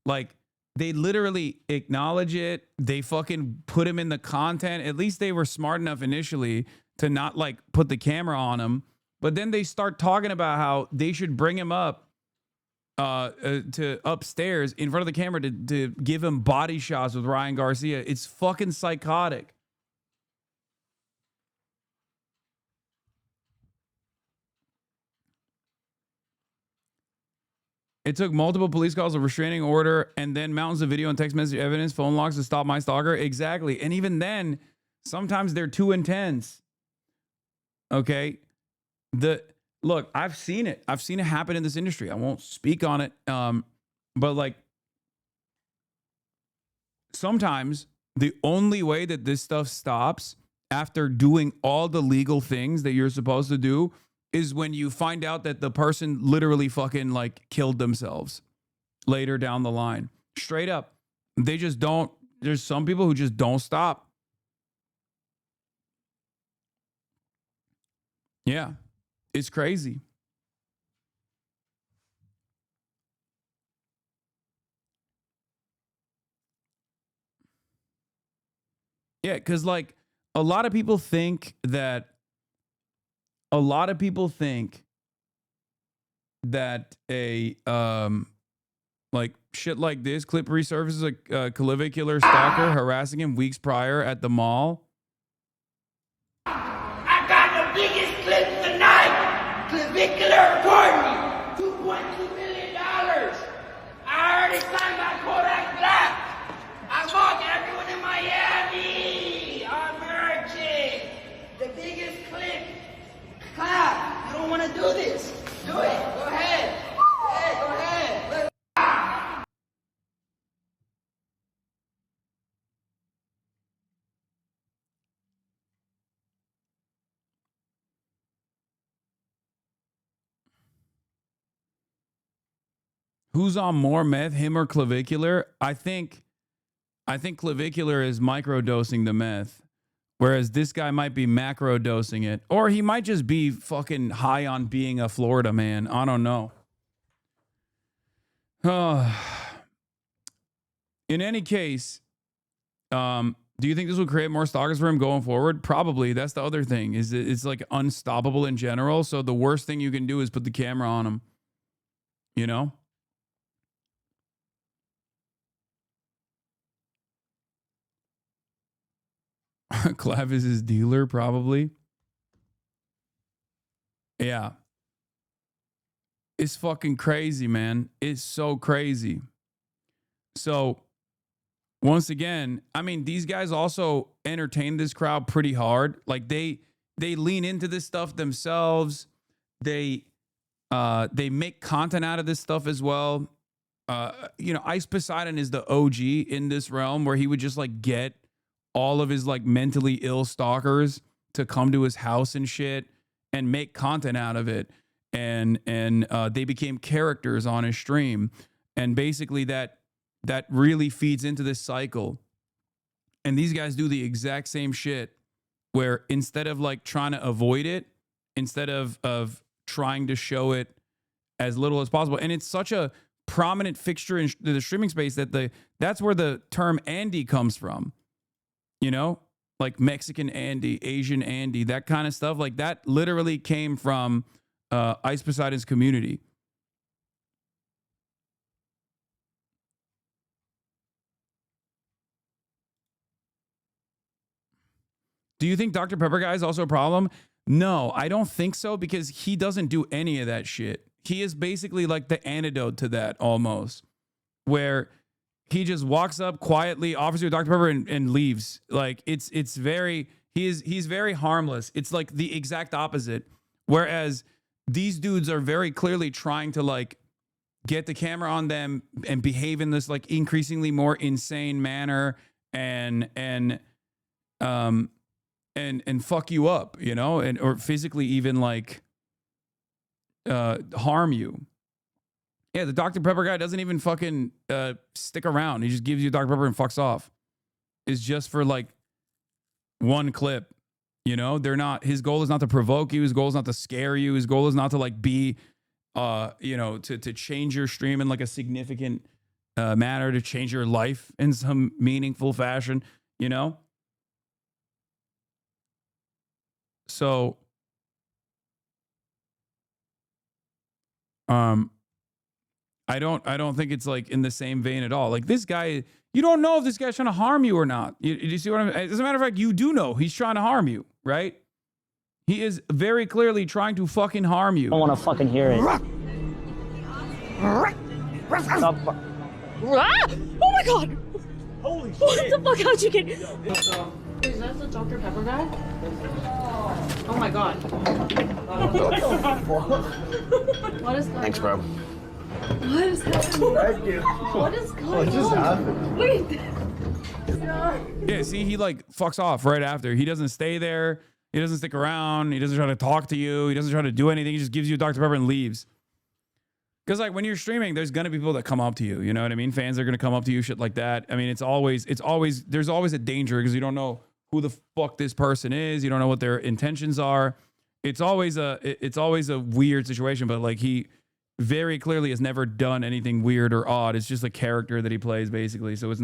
Like, they literally acknowledge it. They fucking put him in the content. At least they were smart enough initially to not like put the camera on him. But then they start talking about how they should bring him up to upstairs in front of the camera to give him body shots with Ryan Garcia. It's fucking psychotic. It took multiple police calls, a restraining order, and then mountains of video and text message evidence, phone logs to stop my stalker. Exactly. And even then, sometimes they're too intense. Okay. Look, I've seen it. I've seen it happen in this industry. I won't speak on it. But like, sometimes the only way that this stuff stops after doing all the legal things that you're supposed to do is when you find out that the person literally fucking like killed themselves later down the line. Straight up. They just don't. There's some people who just don't stop. Yeah. It's crazy. Yeah, because like a lot of people think that a like shit like this clip resurfaces a clavicular stalker harassing him weeks prior at the mall. I got the biggest clip tonight. Clavicular apartment. $2.2 million. I already signed my Kodak Black. I bought everyone in Miami. I'm merchant. The biggest clip. Clap. You don't want to do this. Do it. Go ahead. Hey, go ahead. Let's Who's on more meth, him or clavicular? I think clavicular is microdosing the meth, whereas this guy might be macro dosing it, or he might just be fucking high on being a Florida man. I don't know. In any case, do you think this will create more stalkers for him going forward? Probably. That's the other thing. Is it's like unstoppable in general. So the worst thing you can do is put the camera on him. You know? Clav is his dealer, probably. Yeah. It's fucking crazy, man. It's so crazy. So, once again, I mean, these guys also entertain this crowd pretty hard. Like they lean into this stuff themselves. They make content out of this stuff as well. You know, Ice Poseidon is the OG in this realm where he would just like get all of his like mentally ill stalkers to come to his house and shit and make content out of it. And they became characters on his stream. And basically that really feeds into this cycle. And these guys do the exact same shit where instead of like trying to avoid it, instead of trying to show it as little as possible. And it's such a prominent fixture in the streaming space that that's where the term Andy comes from. You know, like Mexican Andy, Asian Andy, that kind of stuff. Like that literally came from Ice Poseidon's community. Do you think Dr. Pepper guy is also a problem? No, I don't think so, because he doesn't do any of that shit. He is basically like the antidote to that almost, where he just walks up quietly, offers you a Dr. Pepper and leaves. Like he's very harmless. It's like the exact opposite. Whereas these dudes are very clearly trying to like get the camera on them and behave in this like increasingly more insane manner and fuck you up, you know, or physically even like harm you. Yeah, the Dr. Pepper guy doesn't even fucking stick around. He just gives you Dr. Pepper and fucks off. It's just for like one clip. You know, his goal is not to provoke you. His goal is not to scare you. His goal is not to like be, you know, to change your stream in like a significant manner, to change your life in some meaningful fashion, you know? So, I don't think it's like in the same vein at all. Like this guy, you don't know if this guy's trying to harm you or not. You see what I mean? As a matter of fact, you do know he's trying to harm you, right? He is very clearly trying to fucking harm you. I don't want to fucking hear it. Stop. Ah! Oh my god! Holy shit! What the fuck? How'd you get? Is that the Dr. Pepper guy? Oh my god. What is going Thanks, bro. What is happening? Thank you. What is going What just on? happened? Wait. Yeah, see, he like fucks off right after. He doesn't stay there. He doesn't stick around. He doesn't try to talk to you. He doesn't try to do anything. He just gives you Dr. Pepper and leaves. Because like when you're streaming, there's gonna be people that come up to you. You know what I mean? Fans are gonna come up to you, shit like that. I mean, there's always a danger because you don't know who the fuck this person is. You don't know what their intentions are. It's always a weird situation. But like he very clearly has never done anything weird or odd. It's just a character that he plays basically. So it's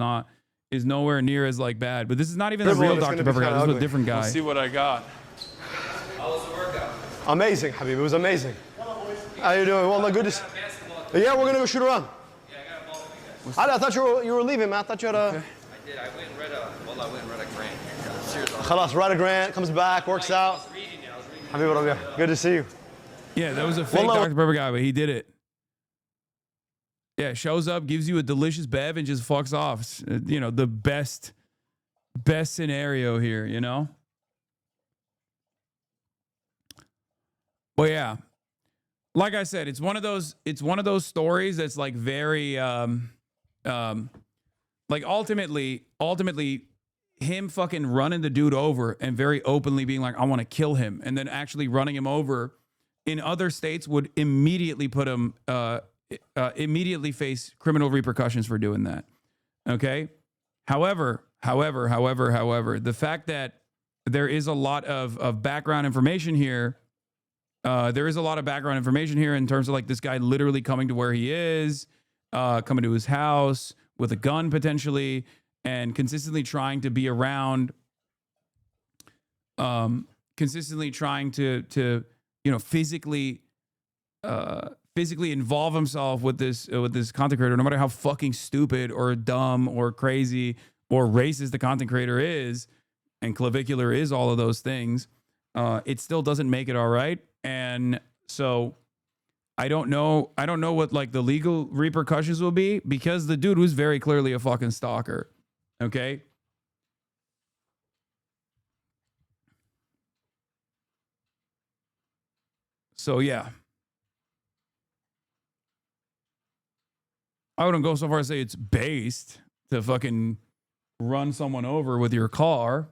nowhere near as like bad. But this is not even the real Dr. Pepper guy. This is a different guy. Let's see what I got. How was the workout? Amazing, Habib. It was amazing. How you doing? Well, my goodness. Yeah, we're gonna go shoot around. I thought you were leaving, man. I thought you had a. I did. I went and read a grant. Seriously. Khalas, write a grant, comes back, works out. Habib, good to see you. Yeah, that was a fake Dr. Pepper guy, but he did it. Yeah, shows up, gives you a delicious bev, and just fucks off. It's, you know, the best scenario here, you know? Well, yeah. Like I said, it's one of those stories that's like very like ultimately him fucking running the dude over and very openly being like, I want to kill him, and then actually running him over in other states would immediately put him immediately face criminal repercussions for doing that. Okay? However, the fact that there is a lot of background information here. There is a lot of background information here in terms of like this guy literally coming to where he is, coming to his house with a gun potentially, and consistently trying to be around, consistently trying to you know physically involve himself with this content creator, no matter how fucking stupid or dumb or crazy or racist the content creator is, and clavicular is all of those things. It still doesn't make it all right. And so I don't know what like the legal repercussions will be, because the dude was very clearly a fucking stalker. Okay. So yeah. I wouldn't go so far as to say it's based to fucking run someone over with your car.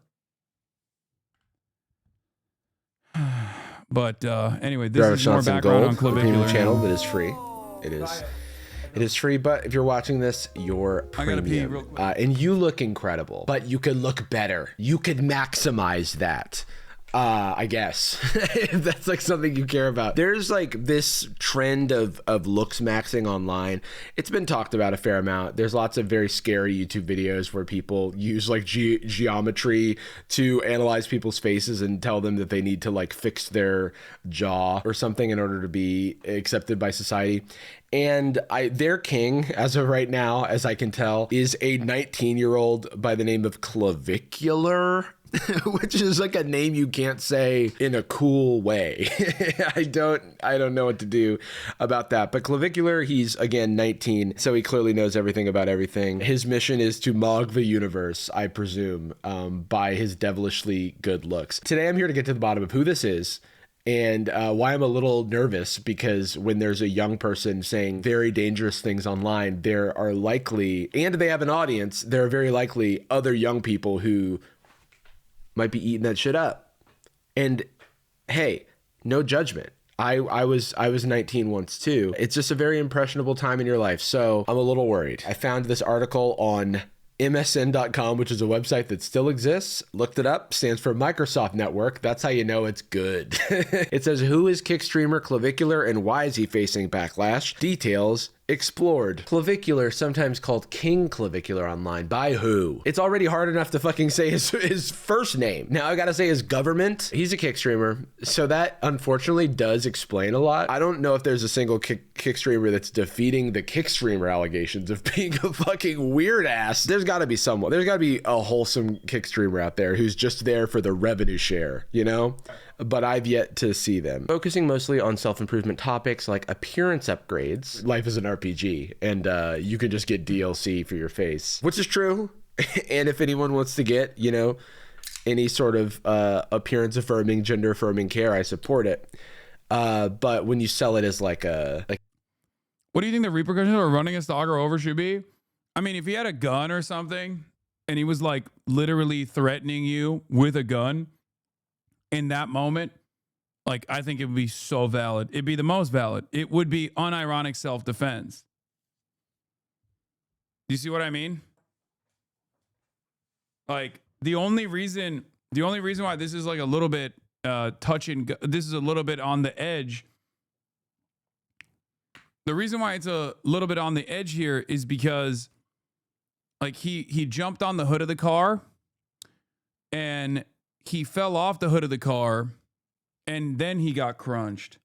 But anyway, this is more background on clavicular channel that is free. It is free, but if you're watching this, you're premium. I gotta pee real quick. And you look incredible, but you could look better. You could maximize that. I guess if that's like something you care about. There's like this trend of looks maxing online. It's been talked about a fair amount. There's lots of very scary YouTube videos where people use like geometry to analyze people's faces and tell them that they need to like fix their jaw or something in order to be accepted by society. And their king, as of right now, as I can tell, is a 19-year-old by the name of Clavicular, which is like a name you can't say in a cool way. I don't know what to do about that. But Clavicular, he's again 19, so he clearly knows everything about everything. His mission is to mog the universe, I presume, by his devilishly good looks. Today I'm here to get to the bottom of who this is, and why I'm a little nervous, because when there's a young person saying very dangerous things online, there are likely, and they have an audience, there are very likely other young people who might be eating that shit up. And hey, no judgment. I was 19 once too. It's just a very impressionable time in your life, so I'm a little worried. I found this article on MSN.com, which is a website that still exists. Looked it up, stands for Microsoft Network. That's how you know it's good. It says, who is kick streamer Clavicular and why is he facing backlash? Details explored. Clavicular, sometimes called King Clavicular online. By who? It's already hard enough to fucking say his first name. Now I gotta say his government. He's a kick streamer, so that unfortunately does explain a lot. I don't know if there's a single kick streamer that's defeating the kick streamer allegations of being a fucking weird ass. There's gotta be someone. There's gotta be a wholesome kick streamer out there who's just there for the revenue share, you know? but I've yet to see them. Focusing mostly on self-improvement topics like appearance upgrades. Life is an RPG, and you can just get DLC for your face, which is true. And if anyone wants to get, you know, any sort of appearance affirming, gender affirming care, I support it. But when you sell it as like a... What do you think the repercussions of running a stalker over should be? I mean, if he had a gun or something and he was like literally threatening you with a gun in that moment, like I think it would be so valid. It'd be the most valid. It would be unironic self-defense. Do you see what I mean? Like the only reason why this is like a little bit this is a little bit on the edge. The reason why it's a little bit on the edge here is because like he jumped on the hood of the car and he fell off the hood of the car and then he got crunched.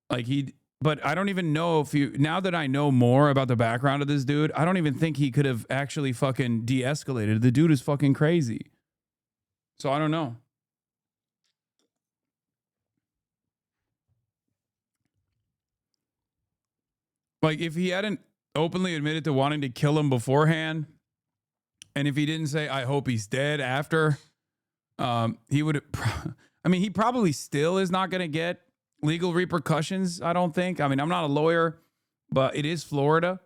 But I don't even know if now that I know more about the background of this dude, I don't even think he could have actually fucking de-escalated. The dude is fucking crazy. So I don't know. Like, if he hadn't openly admitted to wanting to kill him beforehand, and if he didn't say, I hope he's dead after, he would, I mean, he probably still is not going to get legal repercussions, I don't think. I mean, I'm not a lawyer, but it is Florida.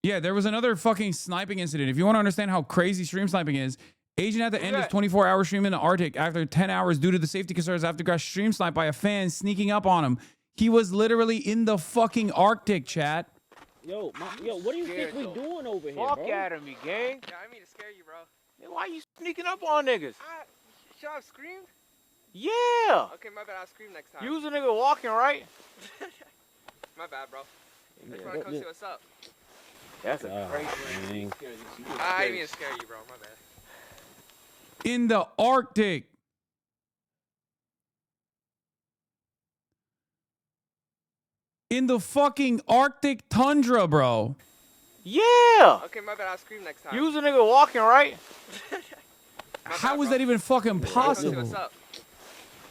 Yeah, there was another fucking sniping incident. If you want to understand how crazy stream sniping is, agent at the end of 24-hour stream in the Arctic after 10 hours due to the safety concerns after got stream sniped by a fan sneaking up on him. He was literally in the fucking Arctic, chat. Yo, what do you think we doing over here, bro? Fuck out of me, gang. Yeah, I mean to scare you, bro. Hey, why you sneaking up on niggas? Should I have screamed? Yeah. Okay, my bad. I'll scream next time. You was a nigga walking, right? My bad, bro. I just want to come see what's up. That's a crazy thing. I didn't mean to scare you, bro. My bad. In the Arctic. In the fucking Arctic tundra, bro. Yeah. Okay, my bad. I'll scream next time. You was a nigga walking, right? How is that even fucking possible? What's up?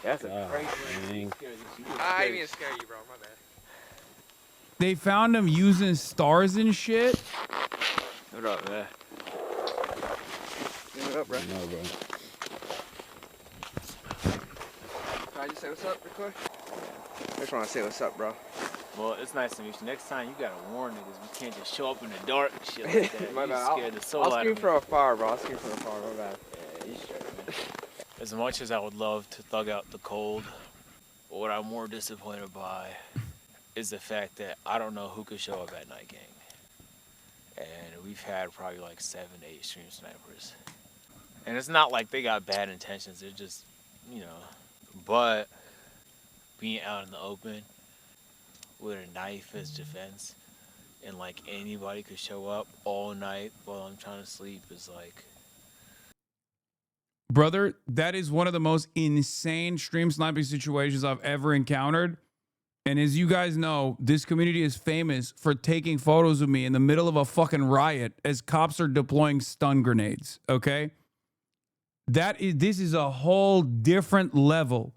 That's a crazy thing. I didn't mean to scare you, bro. My bad. They found him using stars and shit. What up, man? What up, bro? No, bro. Can I just say what's up, real quick? I just want to say what's up, bro. Well, it's nice to meet you. Next time, you gotta warn niggas. We can't just show up in the dark and shit like that. My You bad. scared the soul I'll out scream of me. from afar, bro. I'll scream from afar. My bad. Yeah, you straight, man. As much as I would love to thug out the cold, what I'm more disappointed by is the fact that I don't know who could show up at Night Gang. And we've had probably like 7, 8 stream snipers. And it's not like they got bad intentions. They're just, you know, but being out in the open with a knife as defense and like anybody could show up all night while I'm trying to sleep is like... Brother, that is one of the most insane stream sniping situations I've ever encountered. And as you guys know, this community is famous for taking photos of me in the middle of a fucking riot as cops are deploying stun grenades, okay? This is a whole different level.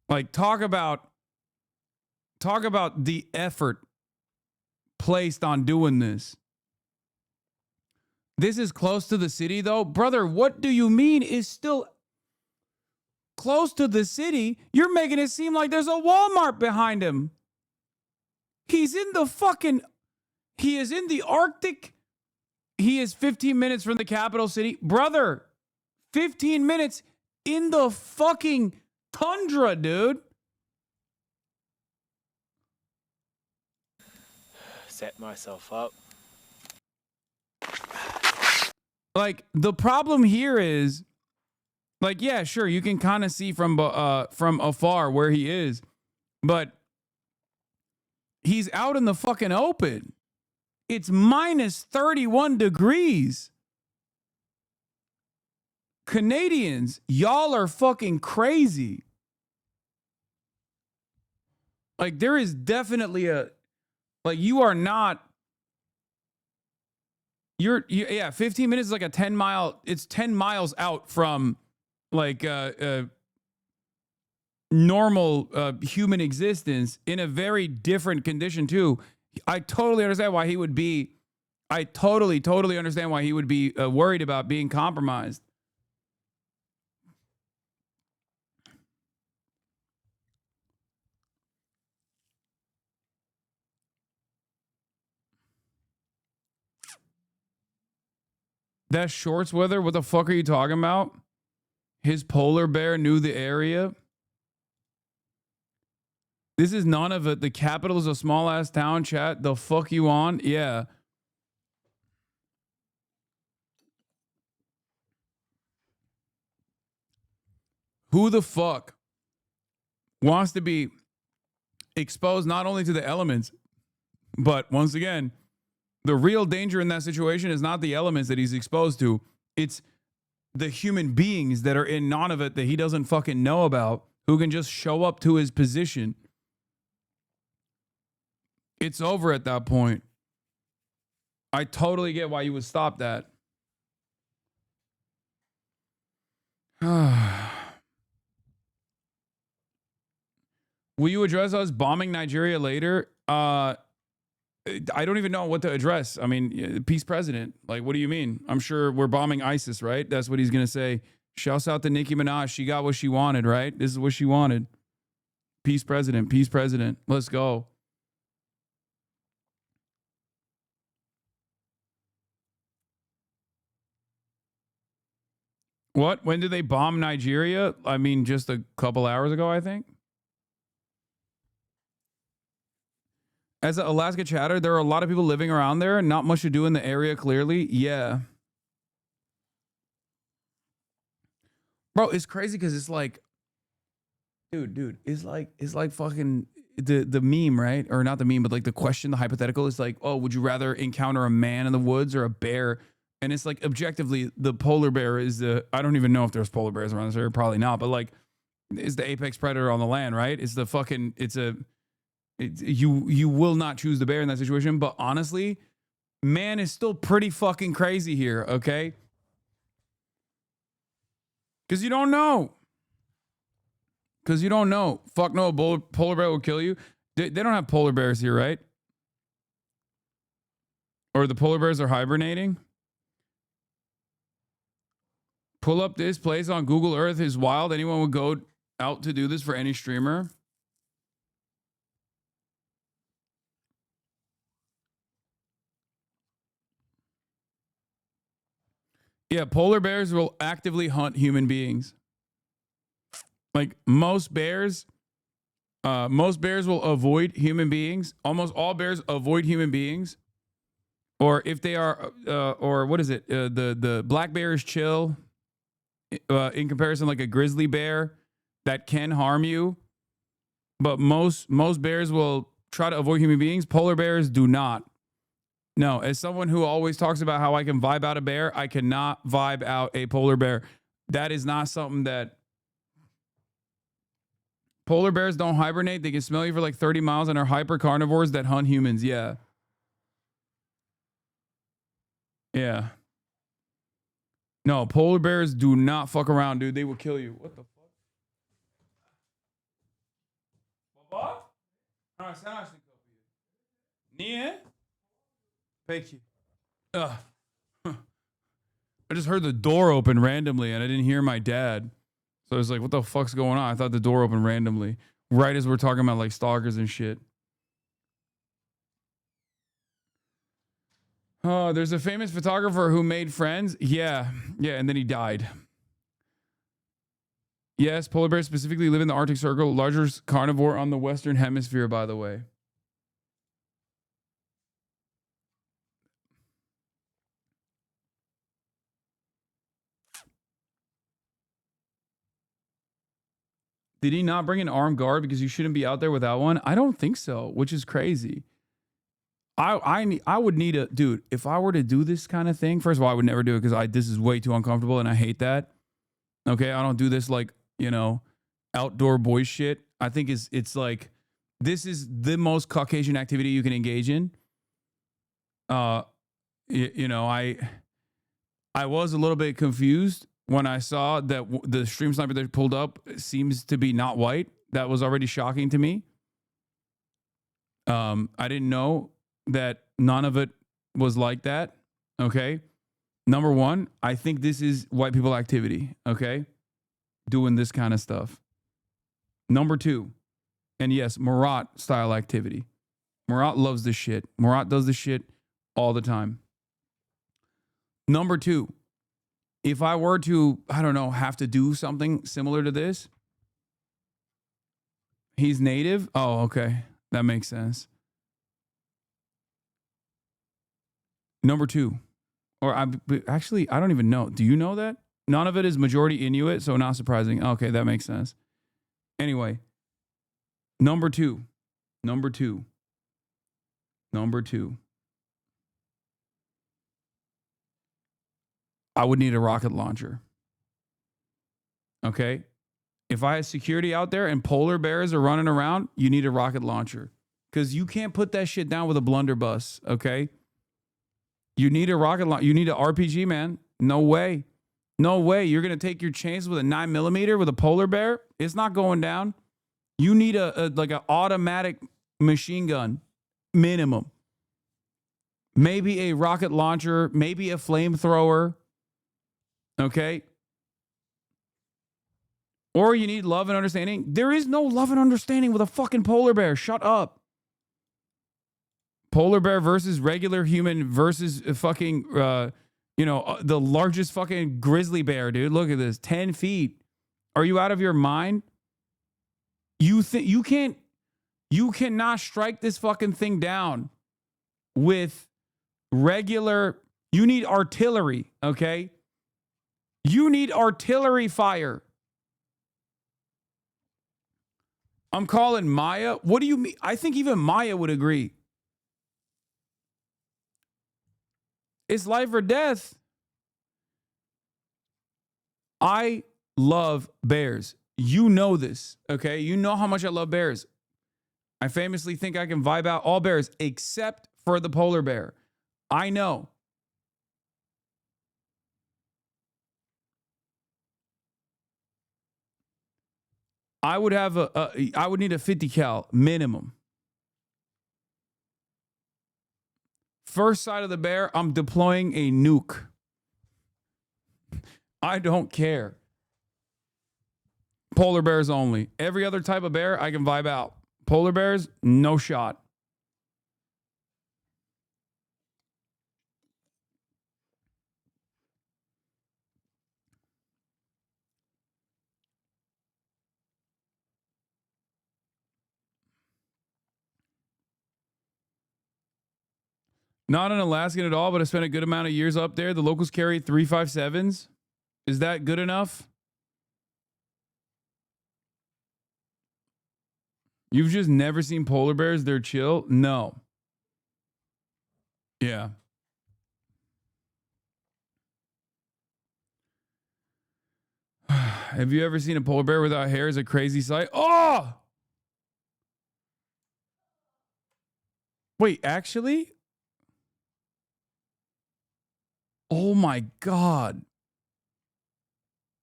Like, talk about the effort placed on doing this. This is close to the city, though. Brother, what do you mean is still close to the city? You're making it seem like there's a Walmart behind him. He's in the fucking... He is in the Arctic. He is 15 minutes from the capital city. Brother, 15 minutes in the fucking tundra, dude. Set myself up. Like, the problem here is, like, yeah, sure, you can kind of see from afar where he is, but he's out in the fucking open. It's minus 31 degrees. Canadians, y'all are fucking crazy. Like, there is definitely like, you are not Yeah, 15 minutes is like a 10 mile. It's 10 miles out from like normal human existence in a very different condition too. I totally understand why he would be. I totally understand why he would be worried about being compromised. That shorts weather? What the fuck are you talking about? His polar bear knew the area. This is none of it. The capital is a small ass town, chat. The fuck you on? Yeah. Who the fuck wants to be exposed not only to the elements, but once again, the real danger in that situation is not the elements that he's exposed to. It's the human beings that are in Nunavut that he doesn't fucking know about who can just show up to his position. It's over at that point. I totally get why you would stop that. Will you address us bombing Nigeria later? I don't even know what to address. I mean, peace president. Like, what do you mean? I'm sure we're bombing ISIS, right? That's what he's going to say. Shouts out to Nicki Minaj. She got what she wanted, right? This is what she wanted. Peace president. Peace president. Let's go. What? When did they bomb Nigeria? I mean, just a couple hours ago, I think. As an Alaska chatter, there are a lot of people living around there. Not much to do in the area, clearly. Yeah. Bro, it's crazy because it's like, dude, it's like fucking the meme, right? Or not the meme, but like the question, the hypothetical is like, oh, would you rather encounter a man in the woods or a bear? And it's like, objectively, the polar bear is I don't even know if there's polar bears around this area, probably not, but like, is the apex predator on the land, right? You will not choose the bear in that situation, but honestly, man is still pretty fucking crazy here, okay? Because you don't know. Fuck no, a polar bear will kill you. They don't have polar bears here, right? Or the polar bears are hibernating? Pull up this place on Google Earth is wild. Anyone would go out to do this for any streamer? Yeah, polar bears will actively hunt human beings. Like most bears will avoid human beings. Almost all bears avoid human beings. Or if they are, or what is it? The black bear is chill. In comparison, like a grizzly bear that can harm you. But most bears will try to avoid human beings. Polar bears do not. No, as someone who always talks about how I can vibe out a bear, I cannot vibe out a polar bear. That is not something that... Polar bears don't hibernate. They can smell you for like 30 miles and are hyper carnivores that hunt humans. Yeah. Yeah. No, polar bears do not fuck around, dude. They will kill you. What the fuck? What? Nie? Thank you. I just heard the door open randomly and I didn't hear my dad. So I was like, what the fuck's going on? I thought the door opened randomly. Right as we're talking about like stalkers and shit. Oh, there's a famous photographer who made friends. Yeah, and then he died. Yes, polar bears specifically live in the Arctic Circle, largest carnivore on the Western Hemisphere, by the way. Did he not bring an armed guard because you shouldn't be out there without one? I don't think so, which is crazy. I would need a dude. If I were to do this kind of thing, first of all, I would never do it because this is way too uncomfortable and I hate that. Okay, I don't do this like, you know, outdoor boy shit. I think it's like this is the most Caucasian activity you can engage in. you know, I was a little bit confused when I saw that the stream sniper that pulled up seems to be not white. That was already shocking to me. I didn't know that none of it was like that. Okay. Number one, I think this is white people activity. Okay. Doing this kind of stuff. Number two, and yes, Murat style activity. Murat loves this shit. Murat does this shit all the time. Number two, if I were to, I don't know, have to do something similar to this, he's native. Oh, okay. That makes sense. Number two, actually, I don't even know. Do you know that? None of it is majority Inuit, so not surprising. Okay, that makes sense. Anyway, number two. I would need a rocket launcher. Okay? If I had security out there and polar bears are running around, you need a rocket launcher. Because you can't put that shit down with a blunderbuss, okay? You need a rocket launcher. You need an RPG, man. No way. No way. You're going to take your chances with a 9mm with a polar bear? It's not going down. You need like an automatic machine gun, minimum. Maybe a rocket launcher, maybe a flamethrower. Okay? Or you need love and understanding. There is no love and understanding with a fucking polar bear. Shut up. Polar bear versus regular human versus fucking, the largest fucking grizzly bear, dude. Look at this. 10 feet. Are you out of your mind? You cannot strike this fucking thing down with regular, you need artillery, okay? You need artillery fire. I'm calling Maya. What do you mean? I think even Maya would agree. It's life or death. I love bears. You know this, okay? You know how much I love bears. I famously think I can vibe out all bears except for the polar bear. I know. I would have I would need a 50 cal minimum. First side of the bear, I'm deploying a nuke. I don't care. Polar bears only. Every other type of bear, I can vibe out. Polar bears, no shot. Not an Alaskan at all, but I spent a good amount of years up there. The locals carry 357s. Is that good enough? You've just never seen polar bears? They're chill? No. Yeah. Have you ever seen a polar bear without hair? Is a crazy sight. Oh! Wait, actually? Oh my God.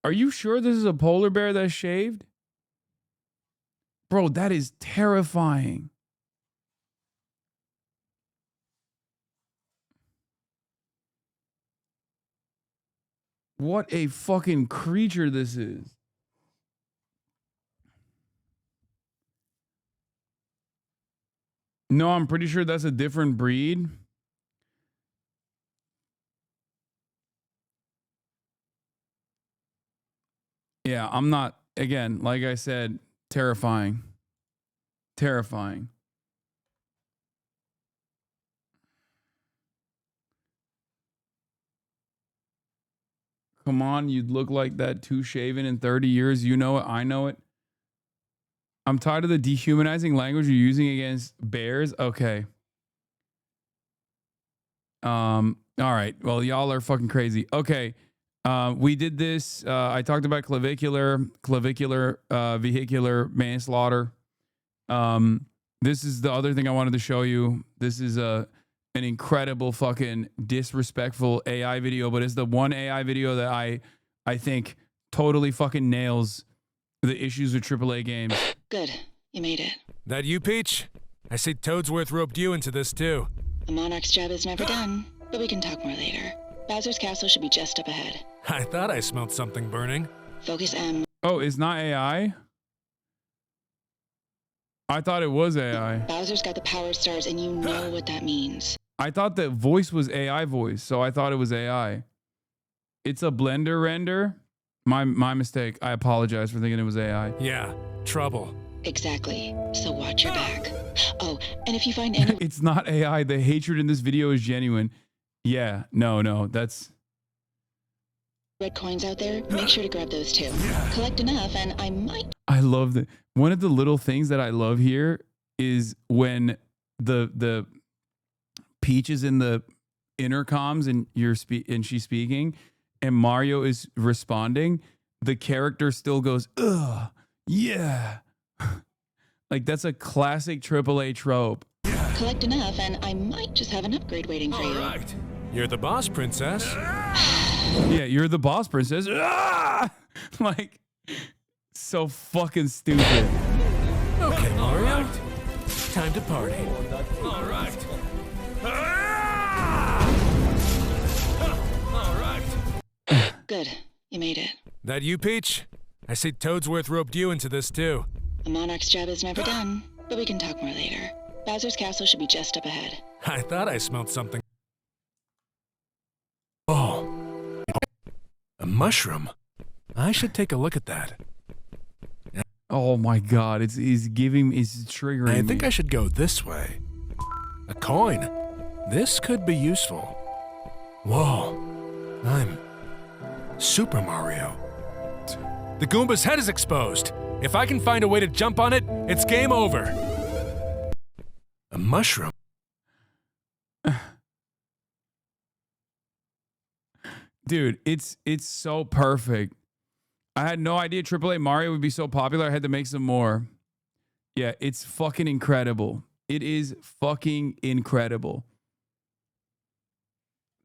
Are you sure this is a polar bear that's shaved? Bro, that is terrifying. What a fucking creature this is. No, I'm pretty sure that's a different breed. Yeah, I'm not, again, like I said, terrifying. Terrifying. Come on, you'd look like that too shaven in 30 years. You know it. I know it. I'm tired of the dehumanizing language you're using against bears. Okay. All right. Well, y'all are fucking crazy. Okay. We did this. I talked about clavicular, vehicular manslaughter. This is the other thing I wanted to show you. This is an incredible fucking disrespectful AI video, but it's the one AI video that I think totally fucking nails the issues with AAA games. Good. You made it. That you, Peach? I see Toadsworth roped you into this too. The Monarch's job is never done, but we can talk more later. Bowser's castle should be just up ahead. I thought I smelled something burning. Focus M. Oh, it's not AI? I thought it was AI. Bowser's got the power stars, and you know what that means. I thought the voice was AI voice, so I thought it was AI. It's a Blender render. My mistake. I apologize for thinking it was AI. Yeah, trouble. Exactly. So watch your back. Oh, and if you find any... It's not AI. The hatred in this video is genuine. Yeah, no, that's... red coins out there, make sure to grab those too. Collect enough, and I might... I love that. One of the little things that I love here is when the Peach is in the intercoms and she's speaking, and Mario is responding. The character still goes, ugh, yeah. Like that's a classic AAA trope. Collect enough, and I might just have an upgrade waiting for you. All right. You're the boss, princess. Yeah, you're the boss, princess. Ah! Like, so fucking stupid. Okay, Mario. Time to party. All right. All right. Good. You made it. That you, Peach? I see Toadsworth roped you into this too. The Monarch's job is never done, but we can talk more later. Bowser's castle should be just up ahead. I thought I smelled something. Oh. A mushroom. I should take a look at that. Oh my god, it's triggering I think me. I should go this way. A coin. This could be useful. Whoa. I'm Super Mario. The Goomba's head is exposed. If I can find a way to jump on it, it's game over. A mushroom. Dude, it's so perfect. I had no idea AAA Mario would be so popular. I had to make some more. Yeah, it's fucking incredible. It is fucking incredible.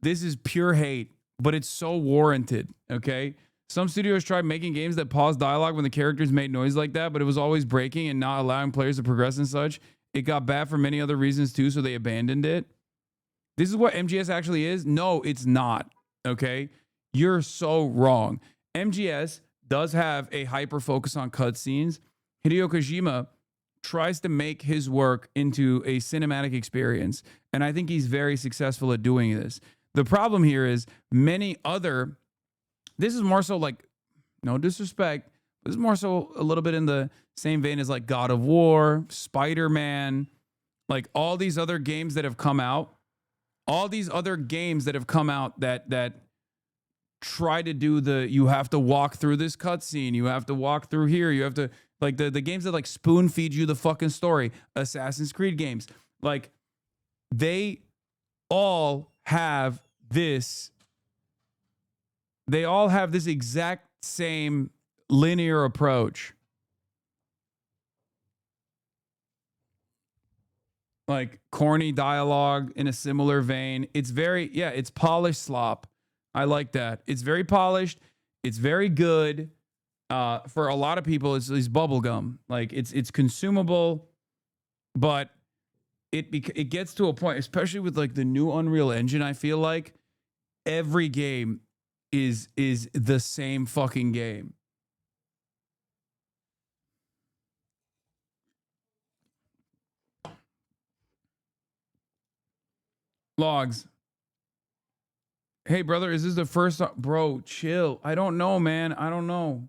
This is pure hate, but it's so warranted, okay? Some studios tried making games that pause dialogue when the characters made noise like that, but it was always breaking and not allowing players to progress and such. It got bad for many other reasons too, so they abandoned it. This is what MGS actually is? No, it's not, okay? You're so wrong. MGS does have a hyper focus on cutscenes. Hideo Kojima tries to make his work into a cinematic experience, and I think he's very successful at doing this. The problem here is this is more so like, no disrespect, but this is more so a little bit in the same vein as like God of War, Spider-Man, like all these other games that have come out. All these other games that have come out that try to do you have to walk through this cutscene, you have to walk through here, you have to, like the games that like spoon feed you the fucking story, Assassin's Creed games, like they all have this exact same linear approach. Like corny dialogue in a similar vein. It's it's polished slop. I like that. It's very polished. It's very good. For a lot of people, it's bubblegum. Like it's consumable, but it gets to a point, especially with like the new Unreal Engine. I feel like every game is the same fucking game. Logs. Hey, brother, is this the first... Bro, chill. I don't know, man. I don't know.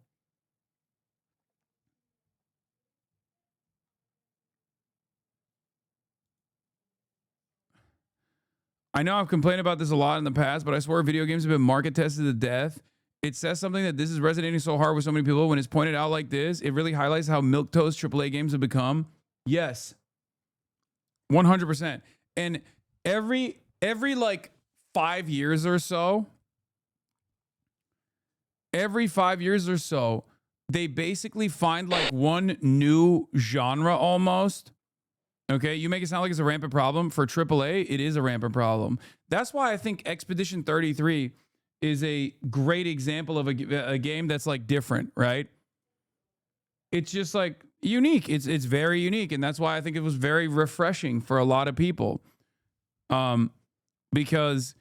I know I've complained about this a lot in the past, but I swear video games have been market tested to death. It says something that this is resonating so hard with so many people. When it's pointed out like this, it really highlights how milquetoast AAA games have become. Yes. 100%. And every like 5 years or so, they basically find like one new genre almost Okay, you make it sound like it's a rampant problem. For AAA, it is a rampant problem. That's why I think Expedition 33 is a great example of a game that's like different, right? It's just like unique. It's very unique, and that's why I think it was very refreshing for a lot of people. Because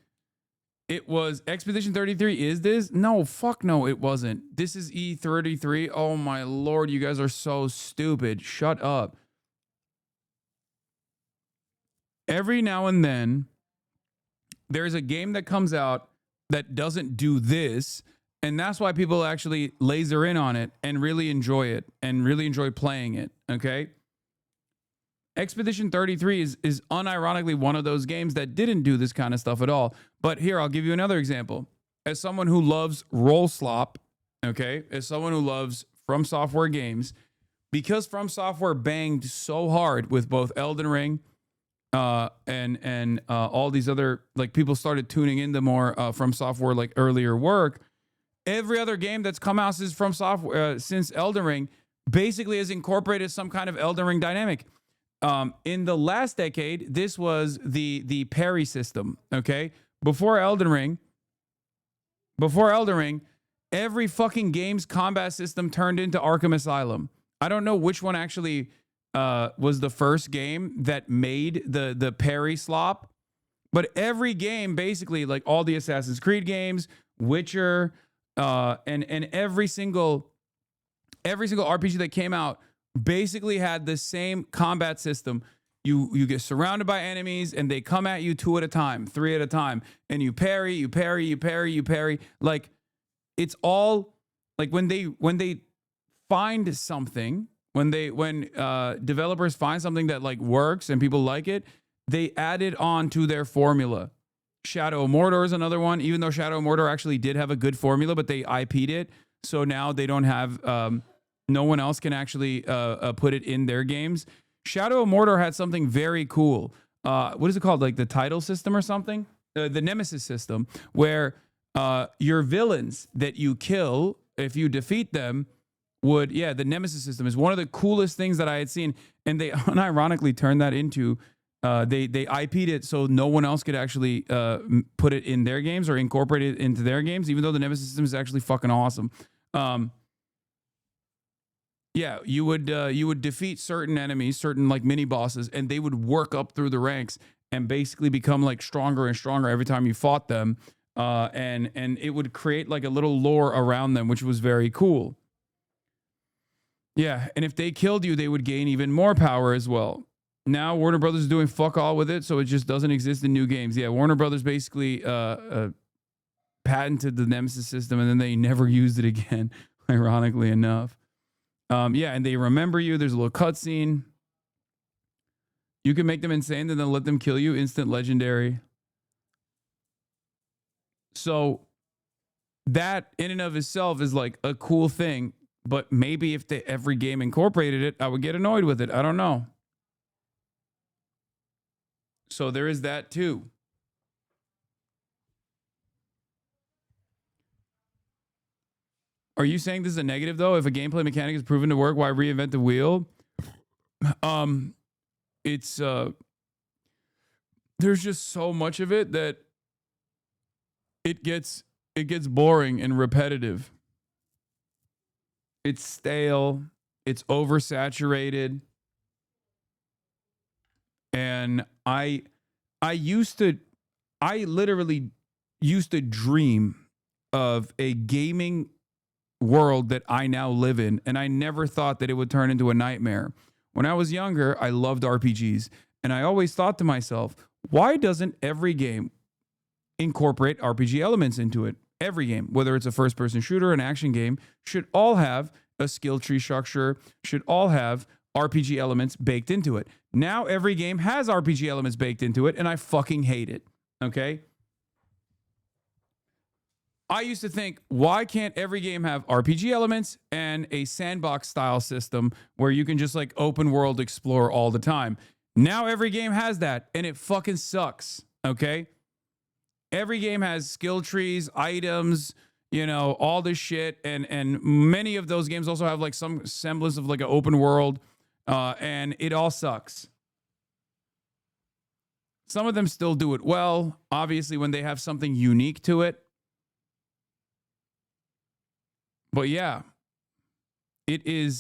it was Expedition 33. Is this? No, fuck no, it wasn't. This is E33. Oh my lord, you guys are so stupid. Shut up. Every now and then, there's a game that comes out that doesn't do this, and that's why people actually laser in on it and really enjoy it and really enjoy playing it, okay? Expedition 33 is unironically one of those games that didn't do this kind of stuff at all. But here, I'll give you another example. As someone who loves roll slop, okay, as someone who loves From Software games, because From Software banged so hard with both Elden Ring and all these other, like, people started tuning into more From Software, like, earlier work. Every other game that's come out since From Software, since Elden Ring, basically has incorporated some kind of Elden Ring dynamic. In the last decade, this was the parry system, okay? Before Elden Ring, every fucking game's combat system turned into Arkham Asylum. I don't know which one actually was the first game that made the parry slop, but every game, basically, like all the Assassin's Creed games, Witcher, and every single RPG that came out basically had the same combat system. You get surrounded by enemies and they come at you 2 at a time, 3 at a time, and you parry, you parry, you parry, you parry. Like, it's all like when they find something, when developers find something that like works and people like it, they add it on to their formula. Shadow of Mordor is another one, even though Shadow of Mordor actually did have a good formula, but they IP'd it. So now they don't have, no one else can actually put it in their games. Shadow of Mordor had something very cool. What is it called? Like the title system or something? The Nemesis system, where your villains that you kill, if you defeat them, the Nemesis system is one of the coolest things that I had seen. And they unironically turned that into, they IP'd it so no one else could actually put it in their games or incorporate it into their games, even though the Nemesis system is actually fucking awesome. Yeah, you would defeat certain enemies, certain like mini bosses, and they would work up through the ranks and basically become like stronger and stronger every time you fought them. And it would create like a little lore around them, which was very cool. Yeah, and if they killed you, they would gain even more power as well. Now Warner Brothers is doing fuck all with it, so it just doesn't exist in new games. Yeah, Warner Brothers basically patented the Nemesis system, and then they never used it again, ironically enough. Yeah, and they remember you. There's a little cutscene. You can make them insane and then let them kill you. Instant legendary. So that in and of itself is like a cool thing. But maybe if every game incorporated it, I would get annoyed with it. I don't know. So there is that too. Are you saying this is a negative though? If a gameplay mechanic is proven to work, why reinvent the wheel? It's there's just so much of it that it gets boring and repetitive. It's stale, it's oversaturated. And I literally used to dream of a gaming world that I now live in, and I never thought that it would turn into a nightmare. When I was younger, I loved RPGs, and I always thought to myself, why doesn't every game incorporate RPG elements into it? Every game, whether it's a first-person shooter, an action game, should all have a skill tree structure, should all have RPG elements baked into it. Now every game has RPG elements baked into it, and I fucking hate it, okay? I used to think, why can't every game have RPG elements and a sandbox style system where you can just like open world explore all the time? Now every game has that, and it fucking sucks, okay? Every game has skill trees, items, you know, all this shit, and many of those games also have like some semblance of like an open world, and it all sucks. Some of them still do it well, obviously, when they have something unique to it. But yeah, it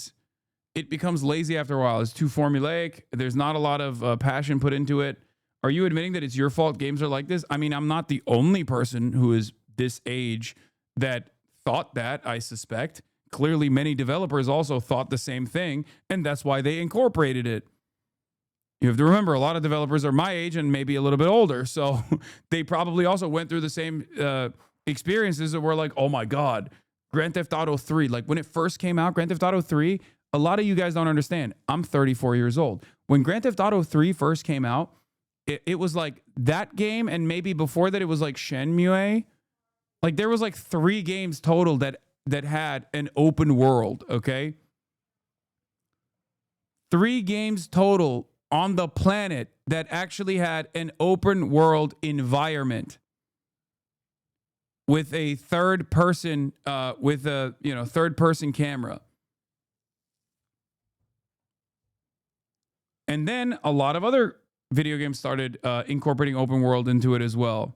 becomes lazy after a while. It's too formulaic. There's not a lot of passion put into it. Are you admitting that it's your fault games are like this? I mean, I'm not the only person who is this age that thought that, I suspect. Clearly, many developers also thought the same thing, and that's why they incorporated it. You have to remember, a lot of developers are my age and maybe a little bit older, so they probably also went through the same experiences that were like, oh my God, Grand Theft Auto 3. Like when it first came out, Grand Theft Auto 3, a lot of you guys don't understand. I'm 34 years old. When Grand Theft Auto 3 first came out, it was like that game, and maybe before that it was like Shenmue. Like there was like 3 games total that had an open world, okay? 3 games total on the planet that actually had an open world environment with a third person third person camera. And then a lot of other video games started incorporating open world into it as well.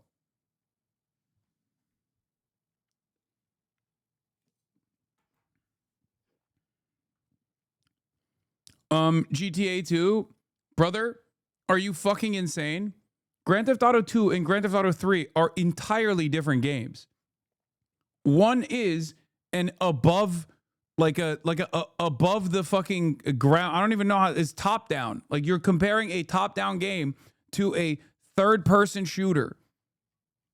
GTA 2, brother, are you fucking insane? Grand Theft Auto 2 and Grand Theft Auto 3 are entirely different games. One is an above, above the fucking ground. I don't even know how it's top down. Like you're comparing a top down game to a third person shooter.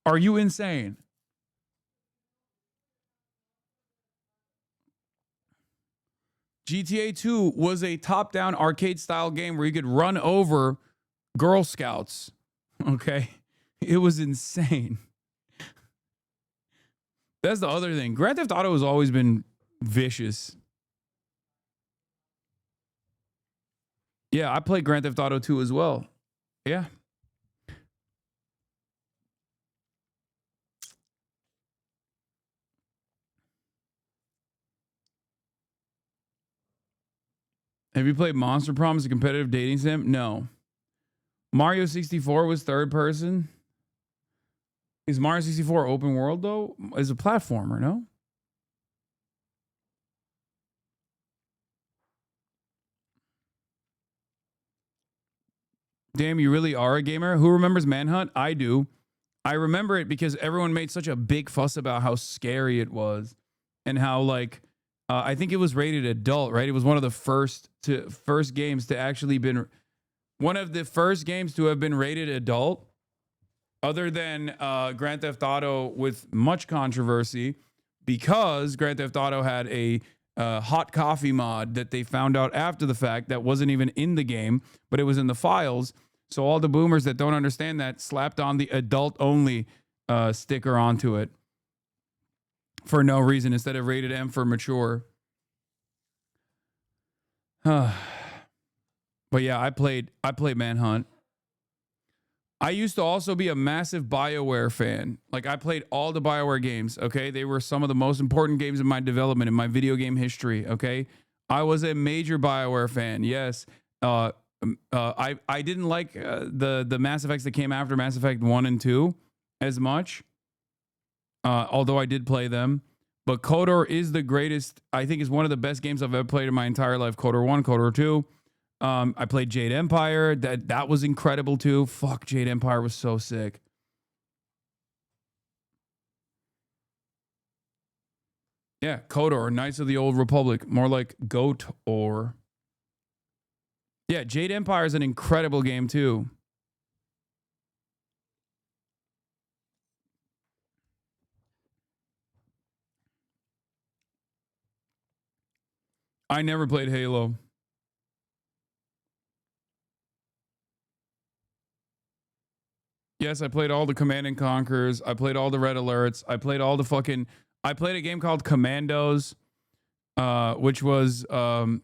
Are you insane? GTA 2 was a top-down arcade-style game where you could run over Girl Scouts. Okay? It was insane. That's the other thing. Grand Theft Auto has always been vicious. Yeah, I played Grand Theft Auto 2 as well. Yeah. Have you played Monster Prom as a competitive dating sim? No. Mario 64 was third person. Is Mario 64 open world though? Is a platformer, no? Damn, you really are a gamer? Who remembers Manhunt? I do. I remember it because everyone made such a big fuss about how scary it was and how like I think it was rated adult, right? It was one of the first games to actually been one of the first games to have been rated adult, other than Grand Theft Auto, with much controversy, because Grand Theft Auto had a hot coffee mod that they found out after the fact that wasn't even in the game, but it was in the files. So all the boomers that don't understand that slapped on the adult only sticker onto it for no reason instead of rated M for mature. But yeah, I played Manhunt. I used to also be a massive BioWare fan. Like I played all the BioWare games, okay? They were some of the most important games in my development, in my video game history, okay? I was a major BioWare fan. Yes. I didn't like the Mass Effects that came after Mass Effect 1 and 2 as much. Although I did play them. But KOTOR is the greatest, I think is one of the best games I've ever played in my entire life. KOTOR 1, KOTOR 2. I played Jade Empire. That was incredible too. Fuck, Jade Empire was so sick. Yeah, KOTOR, Knights of the Old Republic. More like GOAT-OR. Yeah, Jade Empire is an incredible game too. I never played Halo. Yes, I played all the Command and Conquers. I played all the Red Alerts. I played all the fucking... I played a game called Commandos, which was kind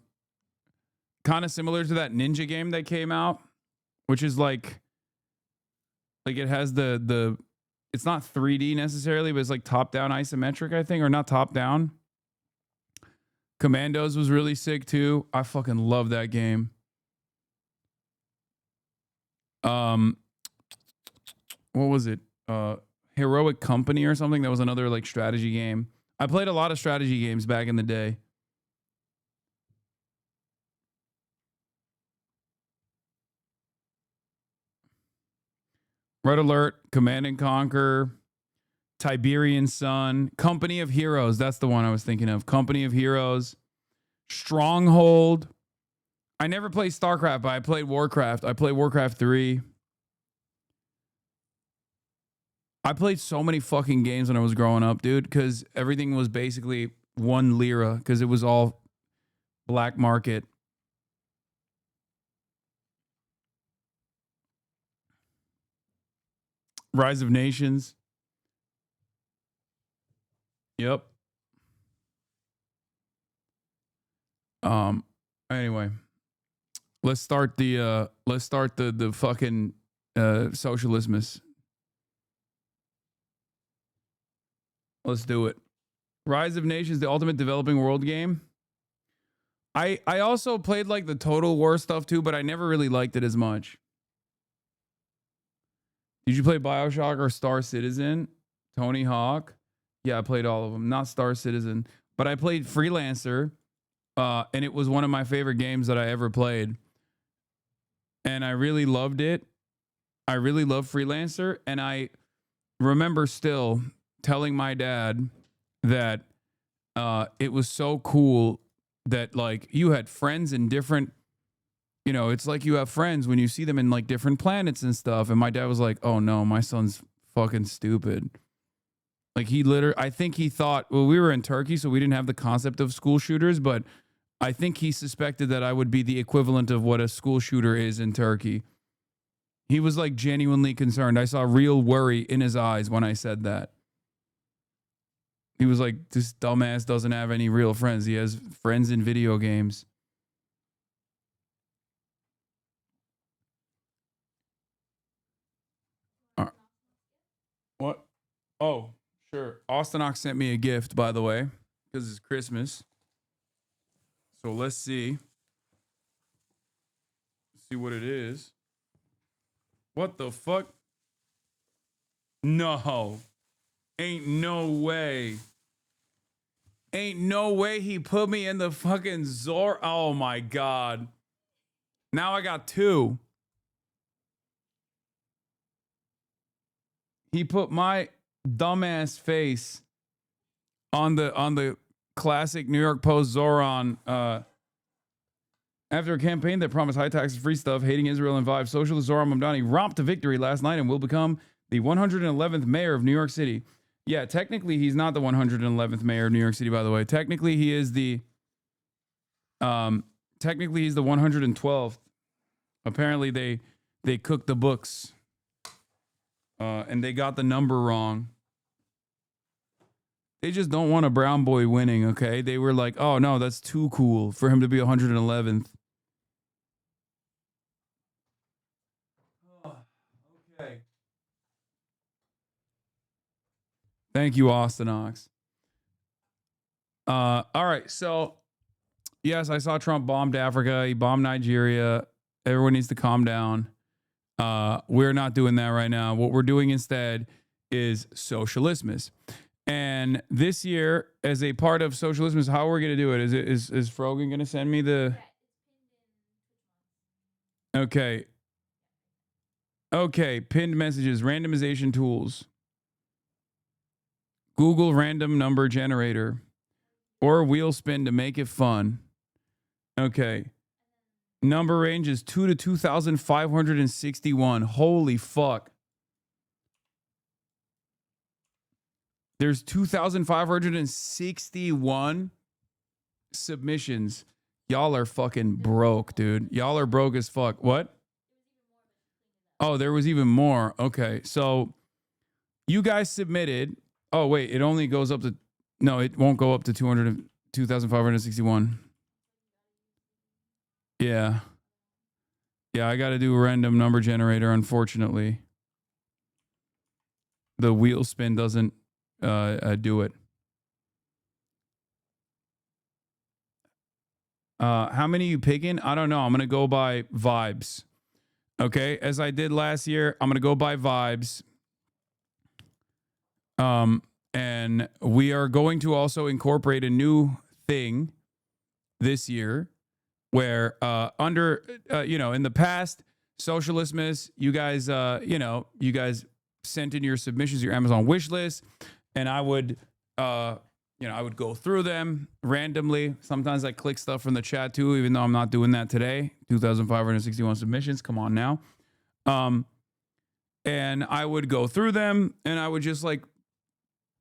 of similar to that ninja game that came out, which is like it has the... It's not 3D necessarily, but it's like top-down isometric, I think, or not top-down. Commandos was really sick too. I fucking love that game. what was it? Heroic Company or something. That was another like strategy game. I played a lot of strategy games back in the day. Red Alert, Command and Conquer, Tiberian Sun, Company of Heroes. That's the one I was thinking of. Company of Heroes, Stronghold. I never played StarCraft, but I played Warcraft. I played Warcraft 3. I played so many fucking games when I was growing up, dude, because everything was basically 1 lira because it was all black market. Rise of Nations. Yep. Anyway, let's start the fucking Socialistmas. Let's do it. Rise of Nations, the ultimate developing world game. I also played like the Total War stuff too, but I never really liked it as much. Did you play BioShock or Star Citizen? Tony Hawk? Yeah, I played all of them. Not Star Citizen, but I played Freelancer, and it was one of my favorite games that I ever played. And I really loved it. I really love Freelancer, and I remember still telling my dad that it was so cool that like you had friends in different, you know, it's like you have friends when you see them in like different planets and stuff. And my dad was like, oh no, my son's fucking stupid. Like he literally, I think he thought, well, we were in Turkey, so we didn't have the concept of school shooters, but I think he suspected that I would be the equivalent of what a school shooter is in Turkey. He was like genuinely concerned. I saw real worry in his eyes when I said that. He was like, this dumbass doesn't have any real friends. He has friends in video games. What? Oh, sure. Austinox sent me a gift, by the way, because it's Christmas. So let's see. See what it is. What the fuck? No. Ain't no way. Ain't no way he put me in the fucking Zor. Oh my God. Now I got 2. He put my dumbass face on the classic New York Post Zoran after a campaign that promised high taxes, free stuff, hating Israel and vibes. Socialist Zoran Mamdani romped to victory last night and will become the 111th mayor of New York City. Yeah, technically he's not the 111th mayor of New York City, by the way. Technically he is the technically he's the 112th. Apparently they cooked the books. And they got the number wrong. They just don't want a brown boy winning, okay? They were like, oh no, that's too cool for him to be 111th. Okay. Thank you, Austinox. All right, so yes, I saw Trump bombed Africa. He bombed Nigeria. Everyone needs to calm down. We're not doing that right now. What we're doing instead is Socialistmas. And this year, as a part of Socialistmas, how are we going to do it? Is Frogan going to send me the... Okay. Okay, pinned messages, randomization tools. Google random number generator. Or wheel spin to make it fun. Okay. Number range is 2 to 2,561. Holy fuck. There's 2,561 submissions. Y'all are fucking broke, dude. Y'all are broke as fuck. What? Oh, there was even more. Okay, so you guys submitted. Oh, wait, it only goes up to... No, it won't go up to 2,561. Yeah. Yeah, I got to do a random number generator, unfortunately. The wheel spin doesn't do it. How many you picking? I don't know. I'm going to go by vibes. Okay, as I did last year, I'm going to go by vibes. And we are going to also incorporate a new thing this year where in the past, Socialistmas, you guys sent in your submissions, your Amazon wish list, and I would go through them randomly. Sometimes I click stuff from the chat too, even though I'm not doing that today. 2,561 submissions. Come on now. And I would go through them and I would just like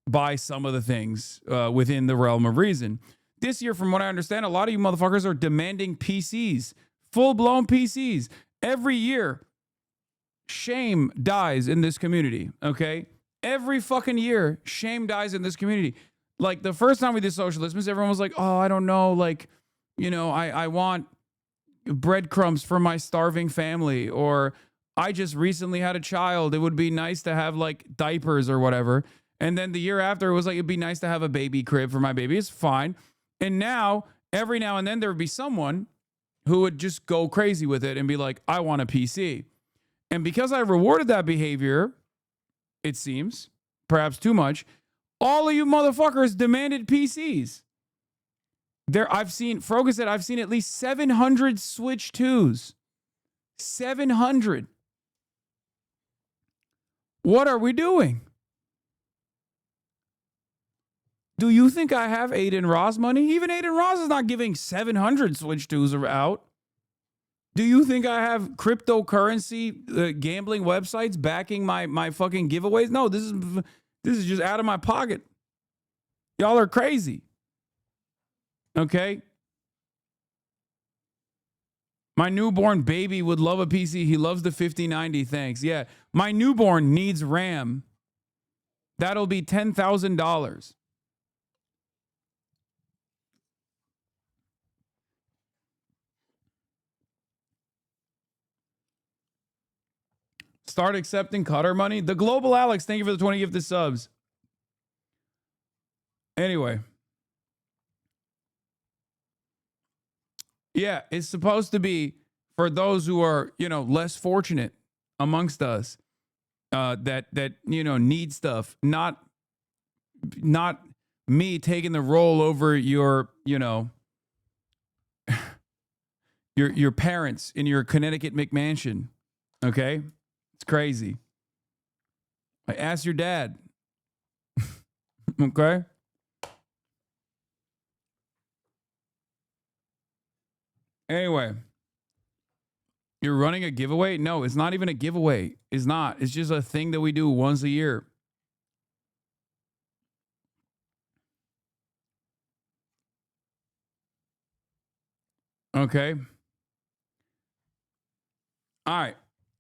buy some of the things within the realm of reason. This year, from what I understand, a lot of you motherfuckers are demanding PCs, full-blown PCs. Every year, shame dies in this community, okay? Every fucking year, shame dies in this community. Like, the first time we did Socialisms, everyone was like, oh, I don't know, like, I want breadcrumbs for my starving family, or I just recently had a child. It would be nice to have, like, diapers or whatever. And then the year after, it was like, it'd be nice to have a baby crib for my baby. It's fine. And now, every now and then, there would be someone who would just go crazy with it and be like, I want a PC. And because I rewarded that behavior, it seems, perhaps too much, all of you motherfuckers demanded PCs. Frogan said, I've seen at least 700 Switch 2s. 700. What are we doing? Do you think I have Aiden Ross money? Even Aiden Ross is not giving 700 Switch 2s out. Do you think I have cryptocurrency gambling websites backing my fucking giveaways? No, this is just out of my pocket. Y'all are crazy. Okay? My newborn baby would love a PC. He loves the 5090. Thanks. Yeah. My newborn needs RAM. That'll be $10,000. Start accepting Qatar money. The Global Alex, thank you for the 20 gifted subs. Anyway. Yeah, it's supposed to be for those who are, less fortunate amongst us that need stuff. Not me taking the role over your your parents in your Connecticut McMansion. Okay? It's crazy. I asked your dad. Okay? Anyway, you're running a giveaway? No, it's not even a giveaway. It's not. It's just a thing that we do once a year. Okay. All right.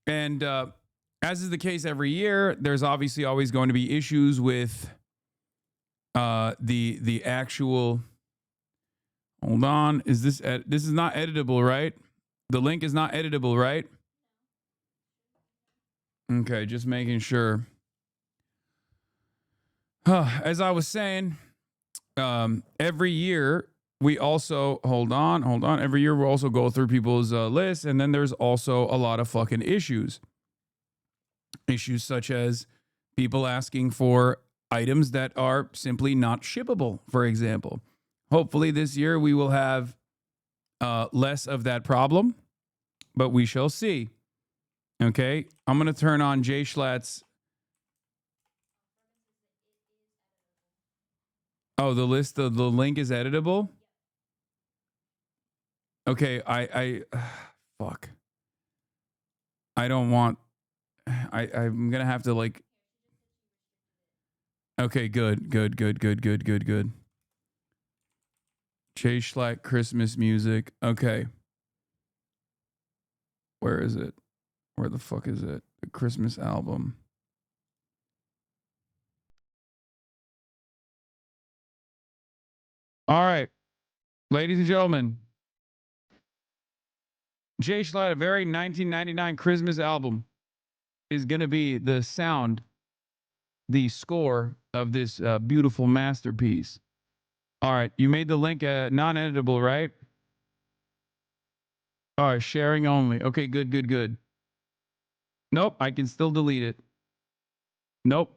And as is the case every year, there's obviously always going to be issues with the actual. Hold on. Is this this is not editable, right? The link is not editable, right? Okay, just making sure. As I was saying, every year we also hold on. Every year we also go through people's lists, and then there's also a lot of fucking issues. Issues such as people asking for items that are simply not shippable, for example. Hopefully this year we will have less of that problem, but we shall see. Okay, I'm going to turn on Jay Schlatt's. Oh, the list, the link is editable? Okay, fuck. I don't want, I'm going to have to like, okay, good. Jay Schlatt Christmas music. Okay. Where is it? Where the fuck is it? The Christmas album. All right. Ladies and gentlemen. Jay Schlatt, a very 1999 Christmas album, is going to be the sound, the score of this beautiful masterpiece. All right. You made the link non-editable, right? All right. Sharing only. Okay, good. Nope. I can still delete it. Nope.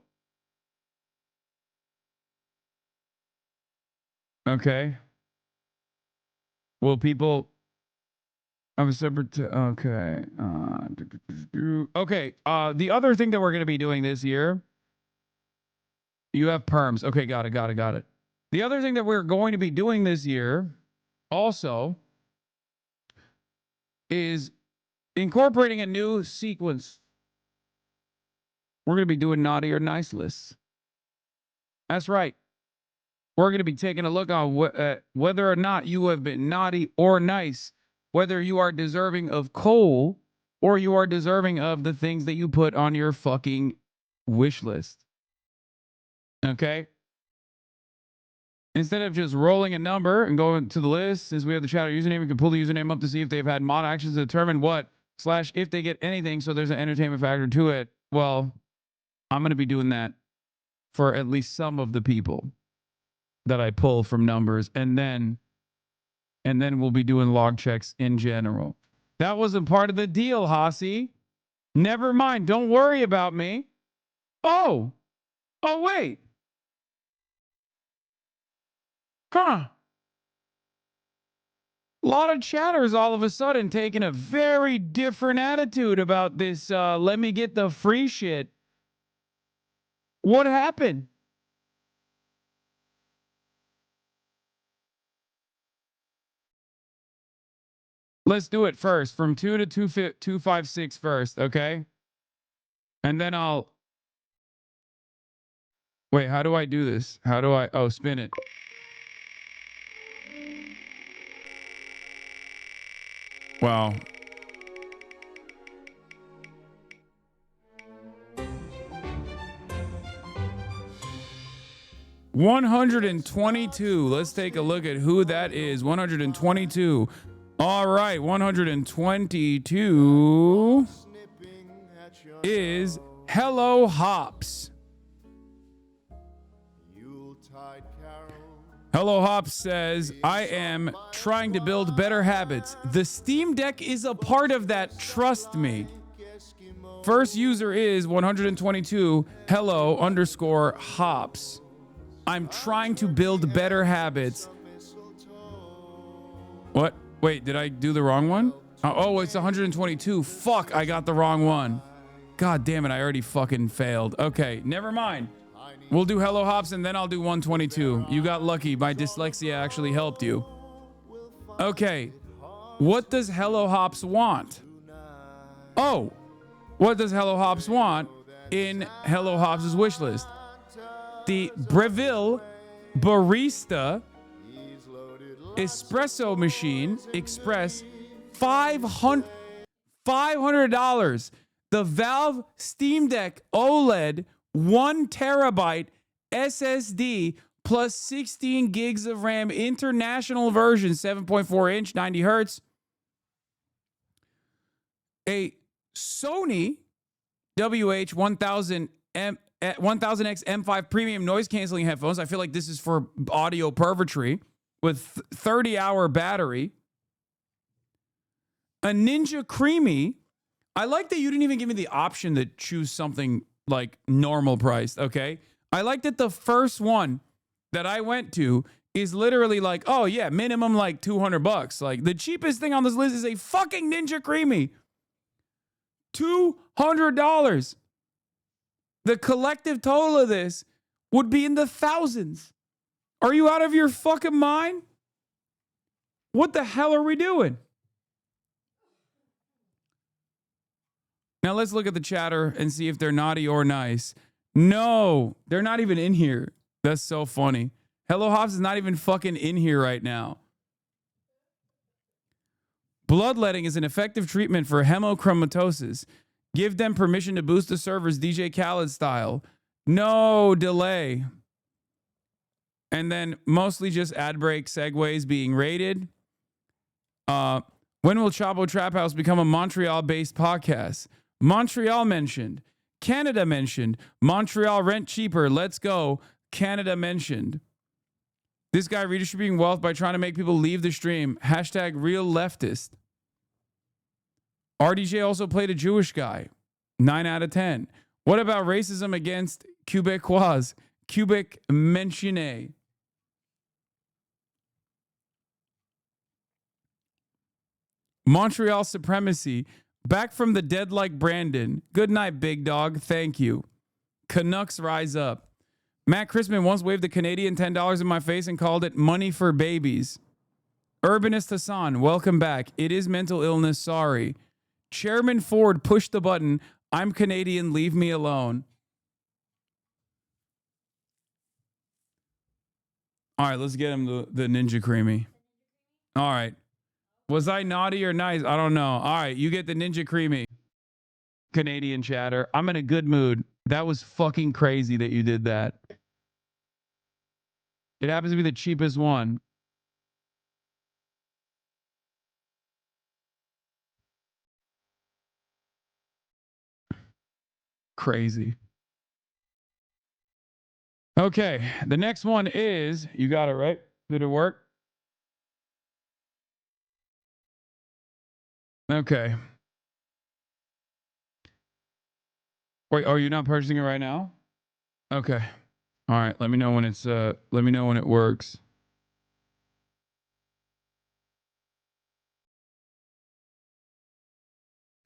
Okay. Will people have a separate? Okay. Okay. The other thing that we're gonna be doing this year. You have perms. Okay, got it. The other thing that we're going to be doing this year, also, is incorporating a new sequence. We're going to be doing naughty or nice lists. That's right. We're going to be taking a look on whether or not you have been naughty or nice, whether you are deserving of coal or you are deserving of the things that you put on your fucking wish list. Okay? Instead of just rolling a number and going to the list, since we have the chatter username, we can pull the username up to see if they've had mod actions to determine what / if they get anything, so there's an entertainment factor to it. Well, I'm going to be doing that for at least some of the people that I pull from numbers, and then we'll be doing log checks in general. That wasn't part of the deal, Hasi. Never mind. Don't worry about me. Oh, wait. Huh. A lot of chatters all of a sudden taking a very different attitude about this. Let me get the free shit. What happened? Let's do it first. From 2 to 256 first, okay? And then I'll... Wait, how do I do this? How do I... Oh, spin it. Wow. $122. Let's take a look at who that is. 122. All right, 122 is Hello Hops. Hello Hops says, I am trying to build better habits. The Steam Deck is a part of that, trust me. First user is 122 hello_hops. I'm trying to build better habits. What? Wait, did I do the wrong one? Oh, it's 122. Fuck, I got the wrong one. God damn it, I already fucking failed. Okay, never mind. We'll do Hello Hops and then I'll do 122. You got lucky. My dyslexia actually helped you. Okay. What does Hello Hops want? Oh, what does Hello Hops want in Hello Hops' wish list? The Breville Barista Espresso Machine Express, $500. The Valve Steam Deck OLED 1 terabyte SSD plus 16 gigs of RAM, international version, 7.4 inch, 90 hertz. A Sony WH-1000X M5 premium noise canceling headphones. I feel like this is for audio purgatory with 30-hour battery. A Ninja Creamy. I like that you didn't even give me the option to choose something like normal priced, okay? I like that the first one that I went to is literally like, oh yeah, minimum like $200. Like the cheapest thing on this list is a fucking Ninja Creamy. $200. The collective total of this would be in the thousands. Are you out of your fucking mind? What the hell are we doing? Now let's look at the chatter and see if they're naughty or nice. No, they're not even in here. That's so funny. Hello Hops is not even fucking in here right now. Bloodletting is an effective treatment for hemochromatosis. Give them permission to boost the servers DJ Khaled style. No delay. And then mostly just ad break segues being rated. When will Chavo Trap House become a Montreal-based podcast? Montreal mentioned. Canada mentioned. Montreal rent cheaper. Let's go. Canada mentioned. This guy redistributing wealth by trying to make people leave the stream. Hashtag real leftist. RDJ also played a Jewish guy. 9 out of 10. What about racism against Quebecois? Quebec mentionné. Montreal supremacy. Back from the dead like Brandon. Good night, big dog. Thank you. Canucks rise up. Matt Christman once waved the Canadian $10 in my face and called it money for babies. Urbanist Hasan, welcome back. It is mental illness, sorry. Chairman Ford, push the button. I'm Canadian, leave me alone. All right, let's get him the Ninja Creamy. All right. Was I naughty or nice? I don't know. All right, you get the Ninja Creamy. Canadian chatter. I'm in a good mood. That was fucking crazy that you did that. It happens to be the cheapest one. Crazy. Okay, the next one is, you got it, right? Did it work? Okay. Wait, are you not purchasing it right now? Okay. All right, let me know when it's let me know when it works.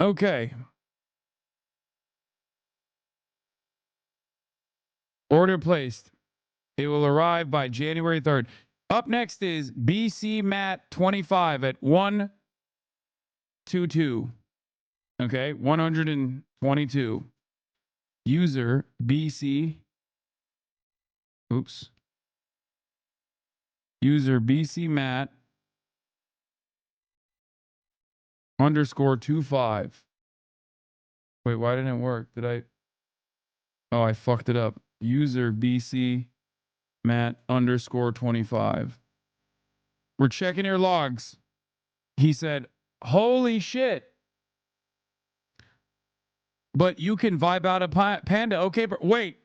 Okay. Order placed. It will arrive by January 3rd. Up next is BC Matt 25 at 122. Okay, 122. User BC. Oops. User BC Matt _25. Wait, why didn't it work? Did I? Oh, I fucked it up. User BC Matt _25. We're checking your logs. He said, holy shit. But you can vibe out a panda. Okay, but wait.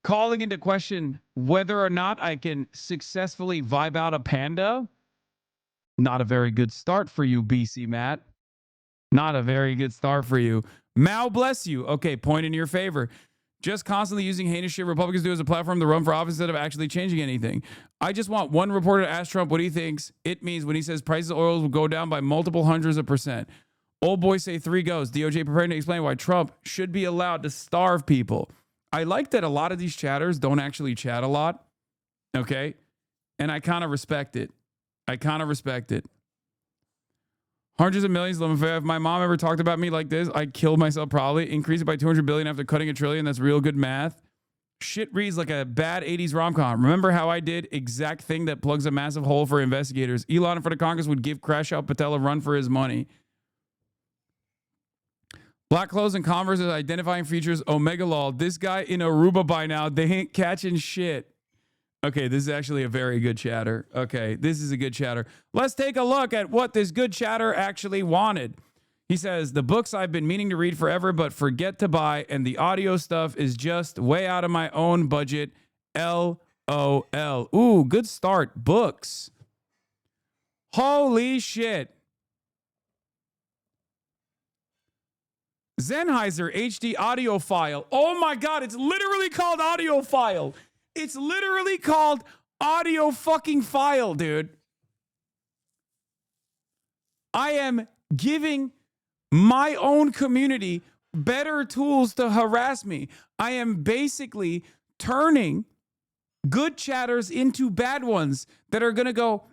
Calling into question whether or not I can successfully vibe out a panda? Not a very good start for you, BC Matt. Not a very good start for you. Mao bless you. Okay, point in your favor. Just constantly using heinous shit Republicans do as a platform to run for office instead of actually changing anything. I just want one reporter to ask Trump what he thinks it means when he says prices of oil will go down by multiple hundreds of %. Old boys say 3 goes. DOJ preparing to explain why Trump should be allowed to starve people. I like that a lot of these chatters don't actually chat a lot. Okay? And I kind of respect it. Hundreds of millions. If my mom ever talked about me like this, I'd kill myself probably. Increase it by 200 billion after cutting $1 trillion. That's real good math. Shit reads like a bad 80s rom-com. Remember how I did exact thing that plugs a massive hole for investigators? Elon in front of Congress would give Crash Out Patel a run for his money. Black clothes and Converse is identifying features. Omega Law. This guy in Aruba by now. They ain't catching shit. Okay, this is actually a very good chatter. Okay, this is a good chatter. Let's take a look at what this good chatter actually wanted. He says, the books I've been meaning to read forever but forget to buy, and the audio stuff is just way out of my own budget. LOL. Ooh, good start. Books. Holy shit. Sennheiser HD audio file. Oh my God, it's literally called audio file. It's literally called audio fucking file, dude. I am giving my own community better tools to harass me. I am basically turning good chatters into bad ones that are going to go,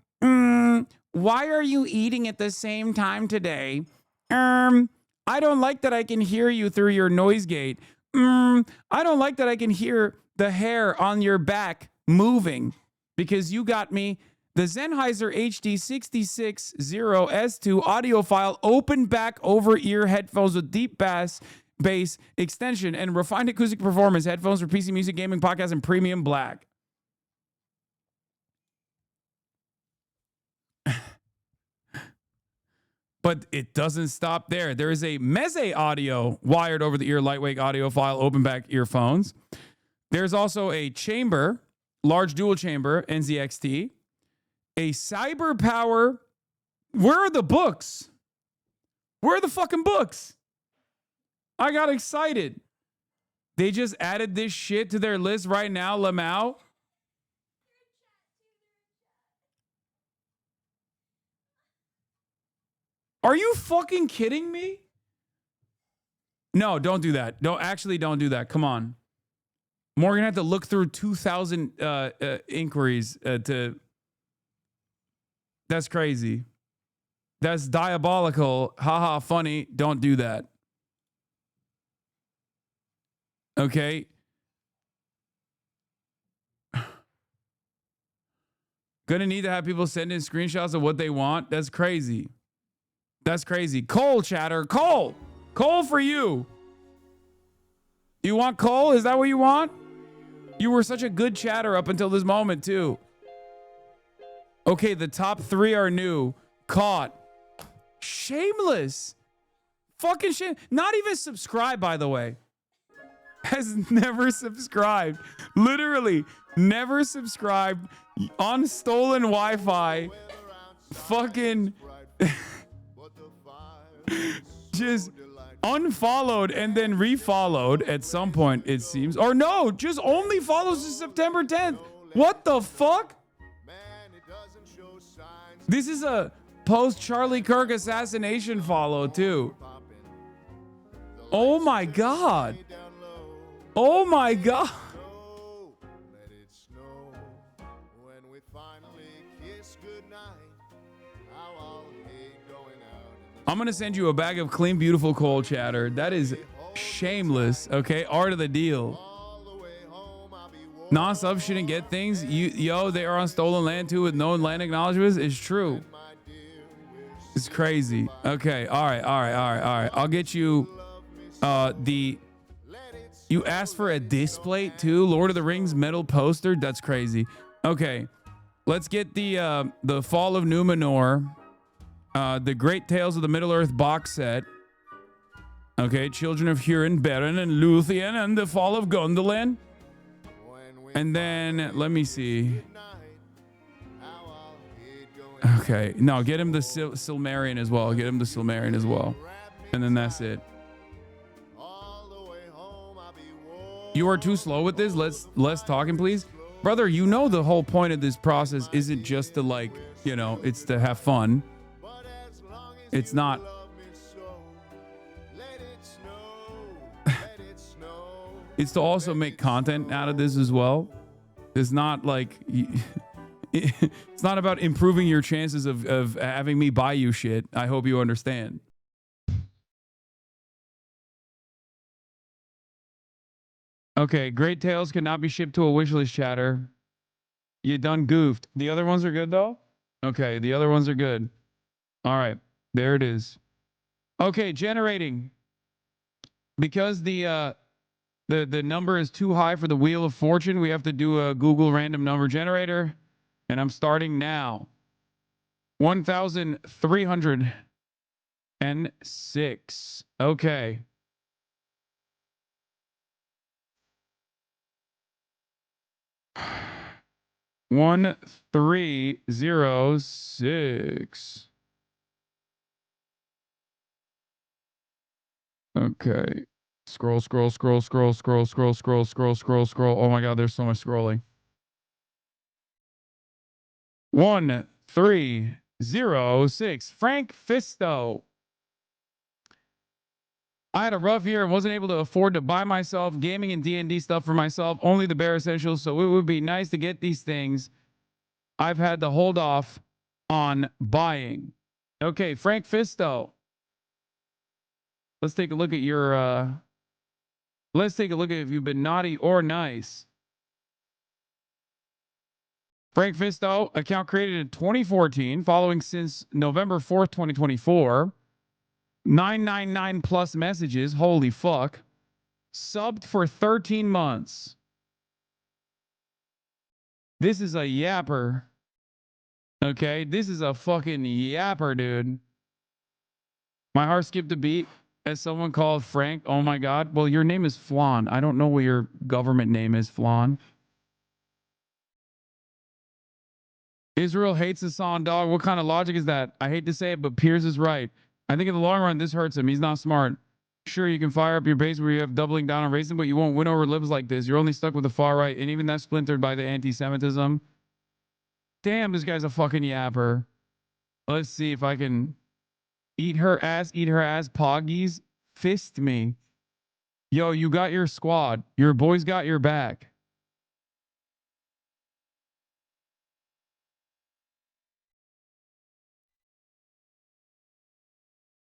why are you eating at the same time today? I don't like that I can hear you through your noise gate. I don't like that I can hear the hair on your back moving because you got me the Sennheiser HD 660S2 audio file open back over ear headphones with deep bass extension and refined acoustic performance headphones for PC music, gaming, podcast, and premium black. But it doesn't stop there. There is a Meze audio wired over the ear lightweight audio file open back earphones. There's also a chamber, large dual chamber, NZXT, a cyber power. Where are the books? Where are the fucking books? I got excited. They just added this shit to their list right now, Lamau. Are you fucking kidding me? No, don't do that. Don't do that. Come on. Morgan had to look through 2,000 inquiries to. That's crazy. That's diabolical. Haha, funny. Don't do that. Okay. Gonna need to have people send in screenshots of what they want. That's crazy. That's crazy. Cole, chatter. Cole. Cole for you. You want Cole? Is that what you want? You were such a good chatter up until this moment, too. Okay, the top 3 are new. Caught. Shameless. Fucking shame. Not even subscribed, by the way. Has never subscribed. Literally, never subscribed. On stolen Wi-Fi. Fucking... just unfollowed and then refollowed at some point, it seems. Or no, just only follows to September 10th. What the fuck? This is a post Charlie Kirk assassination follow too. Oh my God. Oh my God. I'm going to send you a bag of clean, beautiful coal chatter. That is shameless. Okay. Art of the deal. Non-subs shouldn't get things. Yo, they are on stolen land too with no land acknowledgements. It's true. It's crazy. Okay. All right. I'll get you you asked for a display too. Lord of the Rings metal poster. That's crazy. Okay. Let's get the Fall of Numenor. The Great Tales of the Middle-earth box set. Okay, Children of Hurin, Beren, and Luthien, and the Fall of Gondolin. And then, let me see. Okay, no, get him the Silmarillion as well. Get him the Silmarillion as well. And then that's it. You are too slow with this. Less talking, please. Brother, you know the whole point of this process isn't just to, like, you know, it's to have fun. It's not. It's to also make content out of this as well. It's not like it's not about improving your chances of having me buy you shit. I hope you understand. Okay, Great Tales cannot be shipped to a wishlist, chatter. You done goofed. The other ones are good though? Okay, the other ones are good. All right. There it is. Okay, generating. Because the number is too high for the Wheel of Fortune, we have to do a Google random number generator. And I'm starting now. 1,306. Okay. One 306. Okay. Scroll. Oh my God, there's so much scrolling. 1,306. Frank Fisto. I had a rough year and wasn't able to afford to buy myself gaming and D&D stuff for myself, only the bare essentials, so it would be nice to get these things I've had to hold off on buying. Okay, Frank Fisto. Let's take a look at your let's take a look at if you've been naughty or nice. Frank Fisto, account created in 2014, following since November 4th, 2024. 999 plus messages. Holy fuck. Subbed for 13 months. This is a yapper. Okay, this is a fucking yapper, dude. My heart skipped a beat as someone called Frank. Oh my God. Well, your name is Flan. I don't know what your government name is, Flan. Israel hates Hasan, dog. What kind of logic is that? I hate to say it, but Piers is right. I think in the long run, this hurts him. He's not smart. Sure, you can fire up your base where you have doubling down on racism, but you won't win over libs like this. You're only stuck with the far right, and even that's splintered by the anti-Semitism. Damn, this guy's a fucking yapper. Let's see if I can Eat her ass, Poggies. Fist me. Yo, you got your squad. Your boys got your back.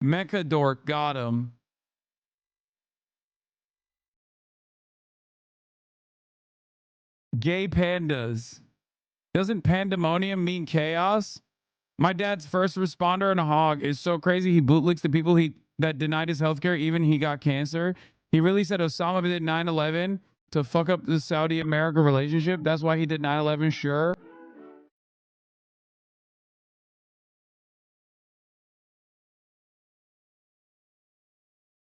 Mecha dork got him. Gay pandas. Doesn't pandemonium mean chaos? My dad's first responder and a hog is so crazy he bootlicks the people that denied his healthcare, even he got cancer. He really said Osama did 9/11 to fuck up the Saudi-America relationship. That's why he did 9/11, sure.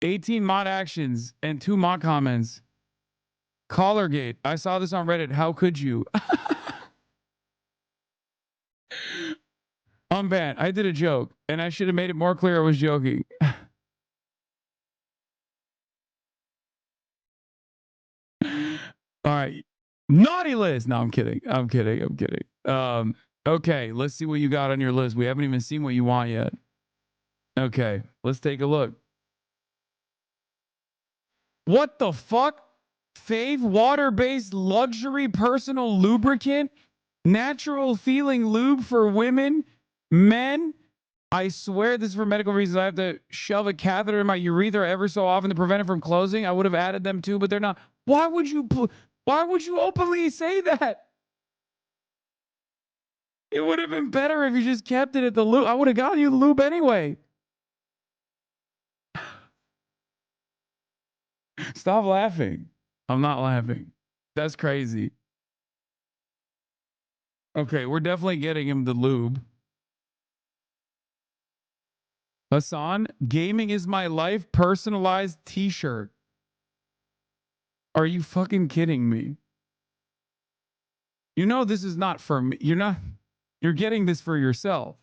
$18 mod actions and 2 mod comments. Collargate. I saw this on Reddit. How could you? I'm bad. I did a joke, and I should have made it more clear I was joking. All right. Naughty list. No, I'm kidding. I'm kidding. Okay, let's see what you got on your list. We haven't even seen what you want yet. Okay, let's take a look. What the fuck? Fave water-based luxury personal lubricant? Natural feeling lube for women, men? I swear this is for medical reasons. I have to shove a catheter in my urethra ever so often to prevent it from closing. I would have added them too, but they're not. Why would you openly say that? It would have been better if you just kept it at the lube. I would have gotten you the lube anyway. Stop laughing. I'm not laughing. That's crazy. Okay, we're definitely getting him the lube. Hasan, gaming is my life personalized t-shirt. Are you fucking kidding me? You know this is not for me. You're getting this for yourself.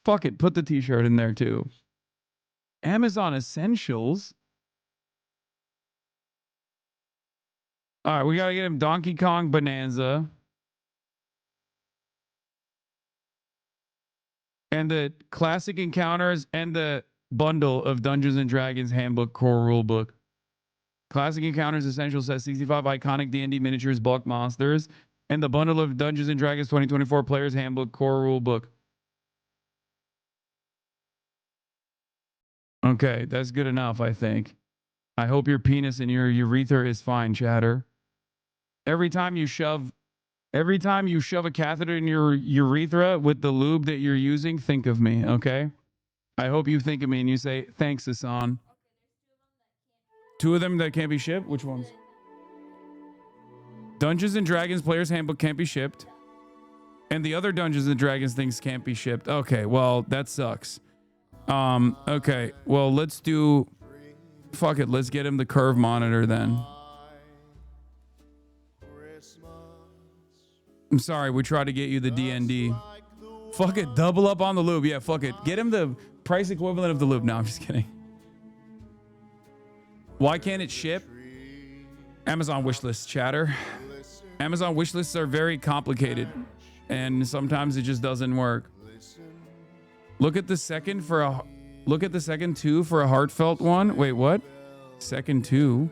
Fuck it, put the t-shirt in there too. Amazon Essentials. All right, we got to get him Donkey Kong Bonanza. And the classic encounters and the bundle of Dungeons and Dragons Handbook Core Rulebook. Classic Encounters Essentials has 65 iconic D&D miniatures, bulk monsters, and the bundle of Dungeons and Dragons 2024 Players Handbook Core Rulebook. Okay, that's good enough, I think. I hope your penis and your urethra is fine, chatter. Every time you shove a catheter in your urethra with the lube that you're using, think of me, okay? I hope you think of me and you say, thanks, Hasan. 2 of them that can't be shipped? Which ones? Dungeons and Dragons Player's Handbook can't be shipped. And the other Dungeons and Dragons things can't be shipped. Okay, well, that sucks. Okay, well, let's do... Fuck it, let's get him the curve monitor then. I'm sorry, we tried to get you the DND. Fuck it, double up on the lube. Yeah, fuck it. Get him the price equivalent of the lube. No, I'm just kidding. Why can't it ship? Amazon wishlist, chatter. Amazon wishlists are very complicated, and sometimes it just doesn't work. Look at the second two for a heartfelt one. Wait, what? Second two?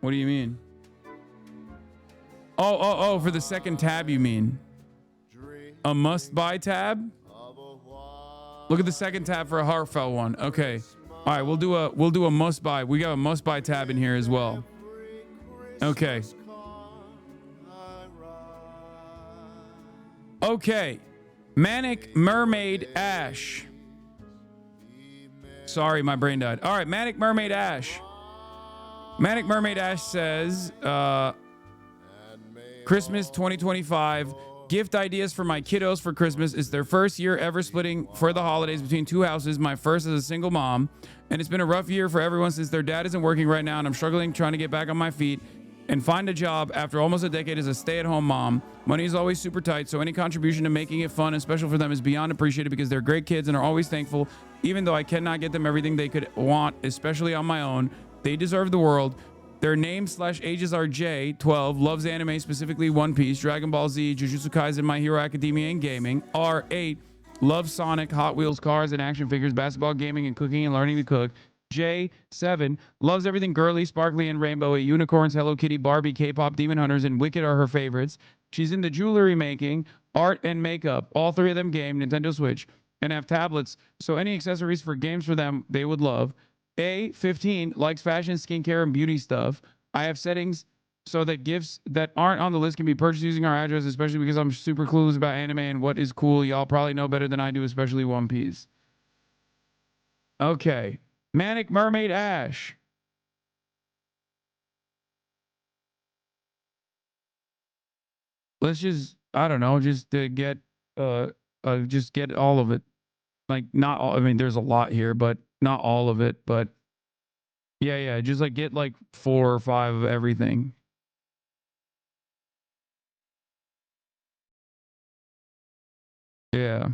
What do you mean? Oh, for the second tab, you mean? A must-buy tab? Look at the second tab for a heartfelt one. Okay. All right, we'll do a must-buy. We got a must-buy tab in here as well. Okay. Okay. Manic Mermaid Ash. Sorry, my brain died. All right, Manic Mermaid Ash. Manic Mermaid Ash says, Christmas 2025. Gift ideas for my kiddos for Christmas. It's their first year ever splitting for the holidays between 2 houses. My first as a single mom. And it's been a rough year for everyone since their dad isn't working right now. And I'm struggling trying to get back on my feet and find a job after almost a decade as a stay-at-home mom. Money is always super tight, so any contribution to making it fun and special for them is beyond appreciated because they're great kids and are always thankful. Even though I cannot get them everything they could want, especially on my own, they deserve the world. Their names/ages are J, 12, loves anime, specifically One Piece, Dragon Ball Z, Jujutsu Kaisen, My Hero Academia, and gaming. R, 8, Loves Sonic, Hot Wheels, cars, and action figures, basketball, gaming, and cooking and learning to cook. J, 7. Loves everything girly, sparkly, and rainbowy. Unicorns, Hello Kitty, Barbie, K-pop, Demon Hunters, and Wicked are her favorites. She's into jewelry making, art, and makeup. All three of them game Nintendo Switch and have tablets, so any accessories for games for them, they would love. A, 15. Likes fashion, skincare, and beauty stuff. I have settings so that gifts that aren't on the list can be purchased using our address, especially because I'm super clueless about anime and what is cool. Y'all probably know better than I do, especially One Piece. Okay. Manic Mermaid Ash. Let's just, I don't know, just get all of it. Like, not all, I mean, there's a lot here, but not all of it, but yeah, just like get like 4 or 5 of everything. Yeah.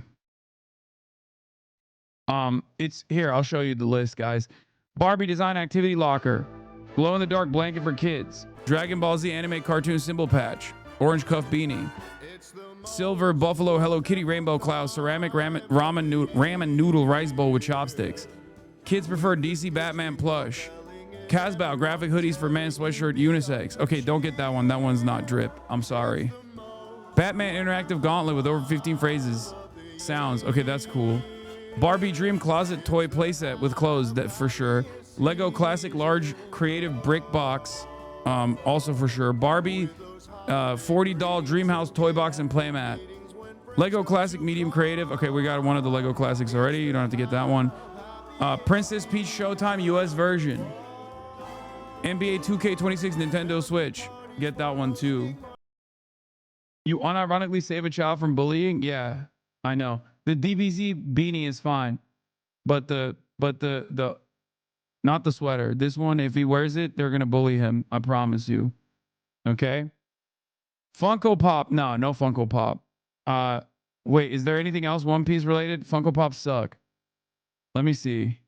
It's here. I'll show you the list, guys. Barbie design activity locker, glow in the dark blanket for kids, Dragon Ball Z anime cartoon symbol patch, orange cuff beanie, silver buffalo Hello Kitty rainbow cloud, ceramic ramen noodle rice bowl with chopsticks. Kids prefer DC Batman plush. Casbow graphic hoodies for men, sweatshirt unisex. Okay, don't get that one. That one's not drip. I'm sorry. Batman interactive gauntlet with over 15 phrases. Sounds. Okay, that's cool. Barbie Dream Closet toy playset with clothes, that for sure. Lego Classic large creative brick box, also for sure. Barbie 40 doll dream house toy box and playmat. Lego Classic medium creative. Okay, we got one of the Lego Classics already. You don't have to get that one. Princess Peach Showtime US version. NBA 2K26 Nintendo Switch. Get that one too. You unironically save a child from bullying? Yeah, I know. The DBZ beanie is fine, but the not the sweater. This one, if he wears it, they're gonna bully him. I promise you. Okay. Funko Pop. No Funko Pop. Wait, is there anything else One Piece related? Funko Pops suck. Let me see.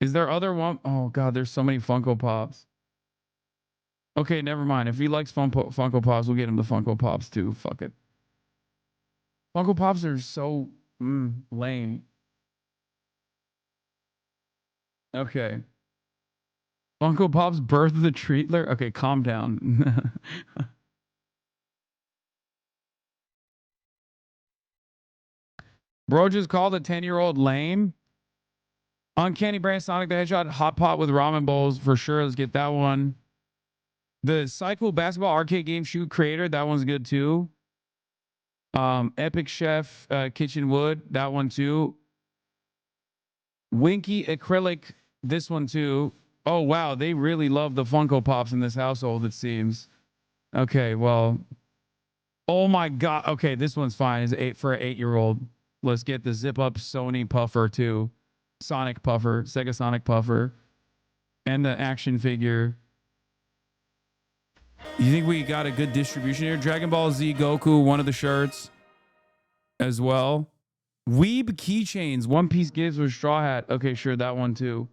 Is there other one? Oh God, there's so many Funko Pops. Okay, never mind. If he likes Funko Pops, we'll get him the Funko Pops too. Fuck it. Funko Pops are so lame. Okay. Funko Pop's Birth of the Treatler? Okay, calm down. Bro just called a 10-year-old lame. Uncanny Brand Sonic the Hedgehog Hot Pot with ramen bowls for sure. Let's get that one. The Cycle Basketball Arcade Game Shoot Creator, that one's good too. Epic Chef Kitchen Wood, that one too. Winky Acrylic, this one too. Oh wow, they really love the Funko Pops in this household, it seems. Okay, well. Oh my God. Okay, this one's fine. It's for an 8-year-old. Let's get the zip up Sony Puffer too. Sonic Puffer, Sega Sonic Puffer. And the action figure. You think we got a good distribution here? Dragon Ball Z Goku, one of the shirts as well. Weeb keychains, One Piece gives with straw hat. Okay, sure, that one too.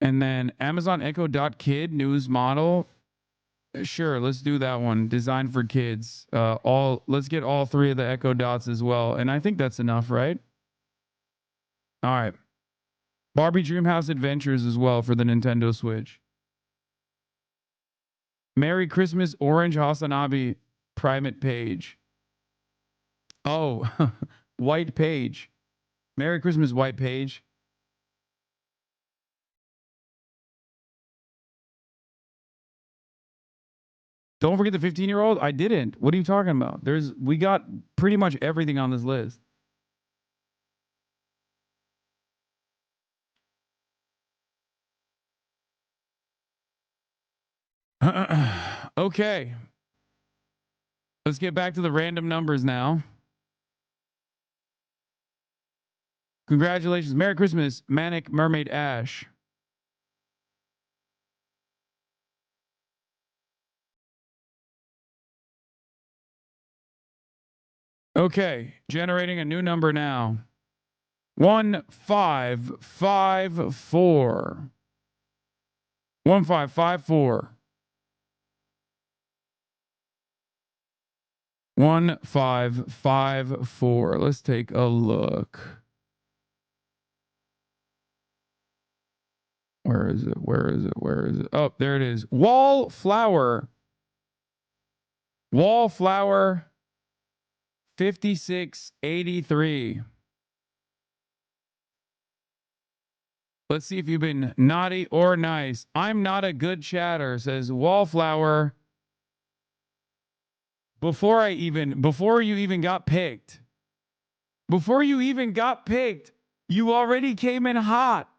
And then Amazon Echo Kid news model. Sure, let's do that one. Designed for kids. Let's get all 3 of the Echo Dots as well. And I think that's enough, right? All right. Barbie Dreamhouse Adventures as well for the Nintendo Switch. Merry Christmas Orange HasanAbi private page. Oh, white page. Merry Christmas white page. Don't forget the 15-year-old. I didn't. What are you talking about? We got pretty much everything on this list. Okay. Let's get back to the random numbers now. Congratulations. Merry Christmas, Manic Mermaid Ash. Okay, generating a new number now. 1554. 1554. 1554. Let's take a look. Where is it? Where is it? Where is it? Oh, there it is. Wallflower. Wallflower 5683. Let's see if you've been naughty or nice. I'm not a good chatter, says Wallflower. Before you even got picked. Before you even got picked, you already came in hot,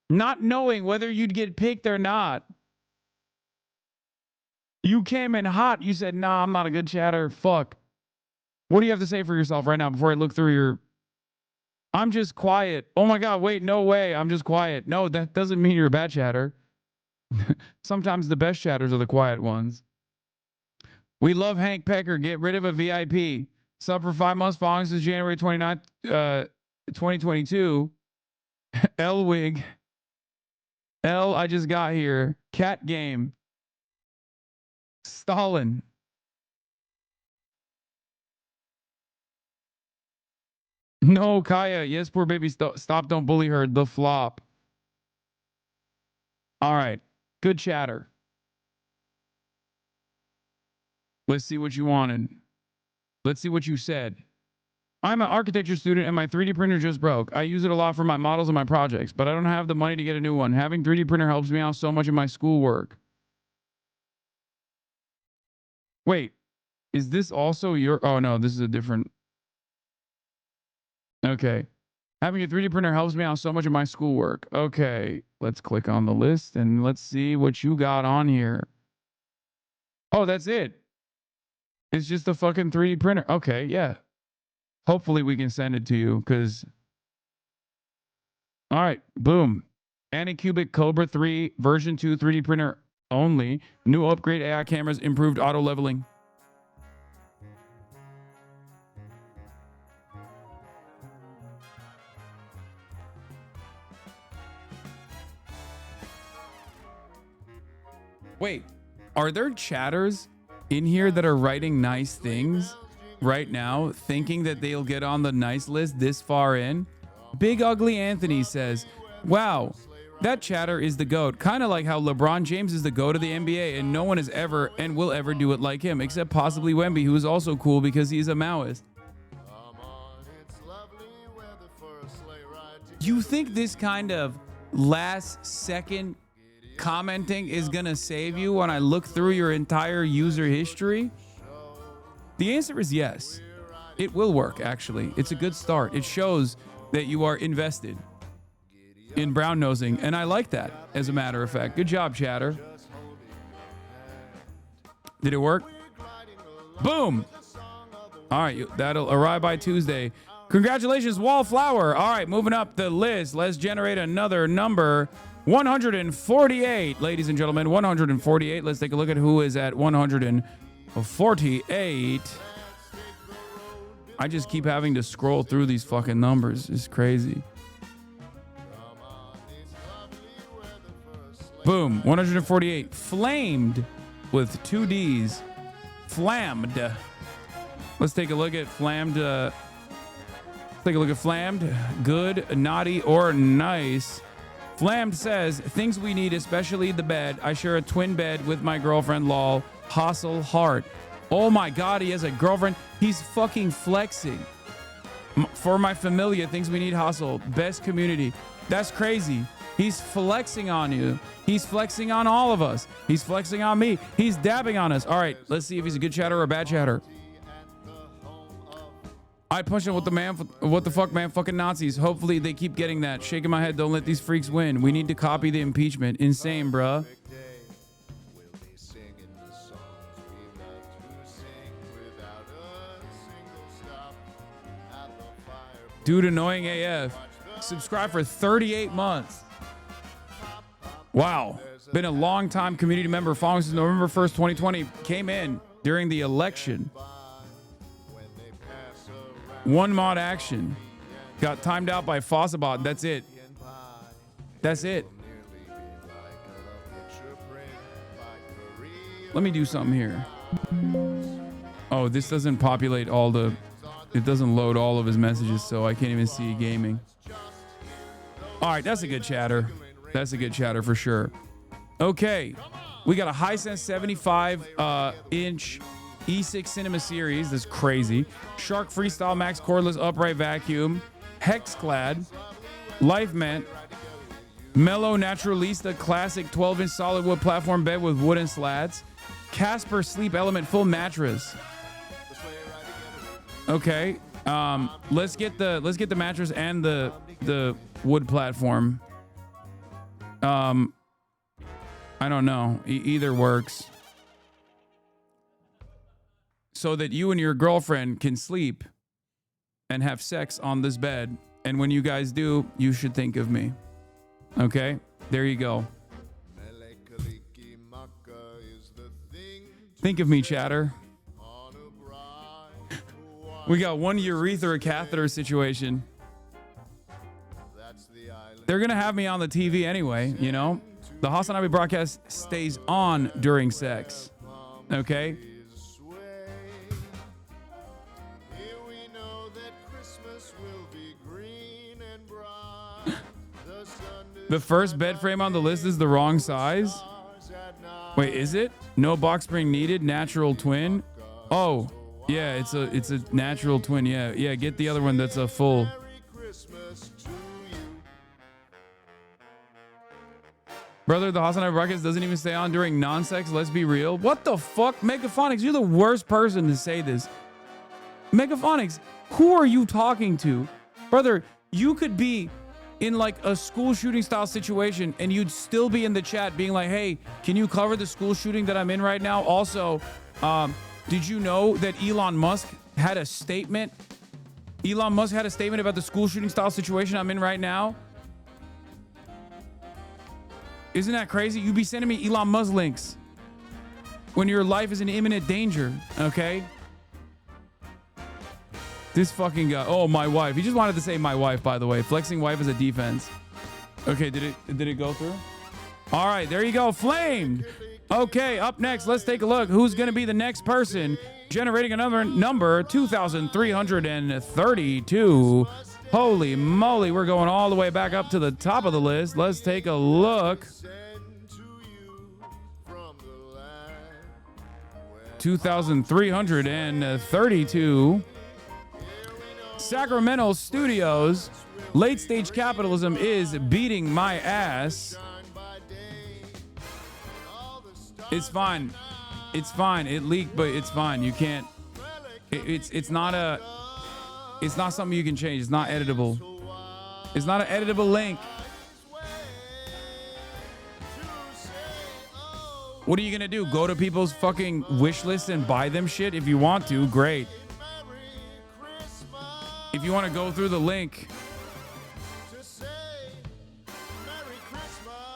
not knowing whether you'd get picked or not. You came in hot. You said, nah, I'm not a good chatter. Fuck. What do you have to say for yourself right now before I look through your... I'm just quiet. Oh my God, wait, no way. I'm just quiet. No, that doesn't mean you're a bad chatter. Sometimes the best chatters are the quiet ones. We love Hank Piker. Get rid of a VIP. Sub for 5 months following since January 29th, 2022. Elwig. L, I just got here. Cat Game. Stalin. No, Kaya. Yes, poor baby. Stop. Don't bully her. The flop. All right. Good chatter. Let's see what you wanted. Let's see what you said. I'm an architecture student and my 3D printer just broke. I use it a lot for my models and my projects, but I don't have the money to get a new one. Having 3D printer helps me out so much in my schoolwork. Wait, is this also your... Oh, no, this is a different... Okay. Having a 3D printer helps me out so much in my schoolwork. Okay, let's click on the list and let's see what you got on here. Oh, that's it. It's just a fucking 3D printer. Okay, yeah. Hopefully we can send it to you because... All right, boom. Anycubic Cobra 3 version 2 3D printer only. New upgrade AI cameras, improved auto leveling. Wait, are there chatters in here that are writing nice things right now, thinking that they'll get on the nice list this far in? Big Ugly Anthony says, wow, that chatter is the GOAT. Kind of like how LeBron James is the GOAT of the NBA and no one has ever and will ever do it like him, except possibly Wemby, who is also cool because he's a Maoist. You think this kind of last second commenting is gonna save you when I look through your entire user history? The answer is yes. It will work, actually. It's a good start. It shows that you are invested in brown nosing, and I like that, as a matter of fact. Good job, chatter. Did it work? Boom! All right, that'll arrive by Tuesday. Congratulations, Wallflower. All right, moving up the list. Let's generate another number. 148, ladies and gentlemen, 148. Let's take a look at who is at 148. I just keep having to scroll through these fucking numbers. It's crazy. Boom, 148. Flamed with 2 Ds. Flammed. Let's take a look at Flammed. Take a look at Flammed. Good, naughty, or nice. Flammed says, things we need, especially the bed. I share a twin bed with my girlfriend, lol. Hustle Heart. Oh my God, he has a girlfriend. He's fucking flexing. For my familia, things we need, hustle. Best community. That's crazy. He's flexing on you. He's flexing on all of us. He's flexing on me. He's dabbing on us. All right, let's see if he's a good chatter or a bad chatter. I punch him with the man. What the fuck, man? Fucking Nazis. Hopefully they keep getting that. Shaking my head. Don't let these freaks win. We need to copy the impeachment. Insane, bruh. Dude, annoying AF. Subscribe for 38 months. Wow. Been a long time community member following since November 1st, 2020. Came in during the election. One mod action. Got timed out by Fossabot. That's it. That's it. Let me do something here. Oh, this doesn't populate all the... It doesn't load all of his messages, so I can't even see gaming. All right, that's a good chatter. That's a good chatter for sure. Okay, we got a Hisense 75-inch E6 Cinema Series. That's crazy. Shark Freestyle Max Cordless Upright Vacuum. Hexclad. LifeMent. Mellow Naturalista Classic 12-inch solid wood platform bed with wooden slats. Casper Sleep Element full mattress. Okay. Let's get the mattress and the wood platform. I don't know. Either works. So that you and your girlfriend can sleep and have sex on this bed. And when you guys do, you should think of me. Okay? There you go. Think of me, chatter. We got one urethra catheter situation. They're going to have me on the TV anyway, you know? The HasanAbi Broadcast stays on during sex. Okay? The first bed frame on the list is the wrong size? Wait, is it? No box spring needed, natural twin. Oh, yeah, it's a natural twin. Yeah, get the other one that's a full. Brother, the HasanAbi Broadcast doesn't even stay on during non-sex. Let's be real. What the fuck? Megaphonics, you're the worst person to say this. Megaphonics, who are you talking to? Brother, you could be in like a school shooting style situation and you'd still be in the chat being like, hey, can you cover the school shooting that I'm in right now? Also, did you know that Elon Musk had a statement? Elon Musk had a statement about the school shooting style situation I'm in right now. Isn't that crazy? You'd be sending me Elon Musk links when your life is in imminent danger, okay? This fucking guy. Oh, my wife. He just wanted to say my wife, by the way. Flexing wife as a defense. Okay, did it go through? All right, there you go. Flamed. Okay, up next, let's take a look. Who's going to be the next person generating another number? 2,332. Holy moly, we're going all the way back up to the top of the list. Let's take a look. 2,332. Sacramento Studios. Late stage capitalism is beating my ass. It's fine. It's fine. It leaked, but it's fine. You can't. It's not something you can change. It's not editable. It's not an editable link. What are you gonna do? Go to people's fucking wish list and buy them shit? If you want to, great. If you want to go through the link.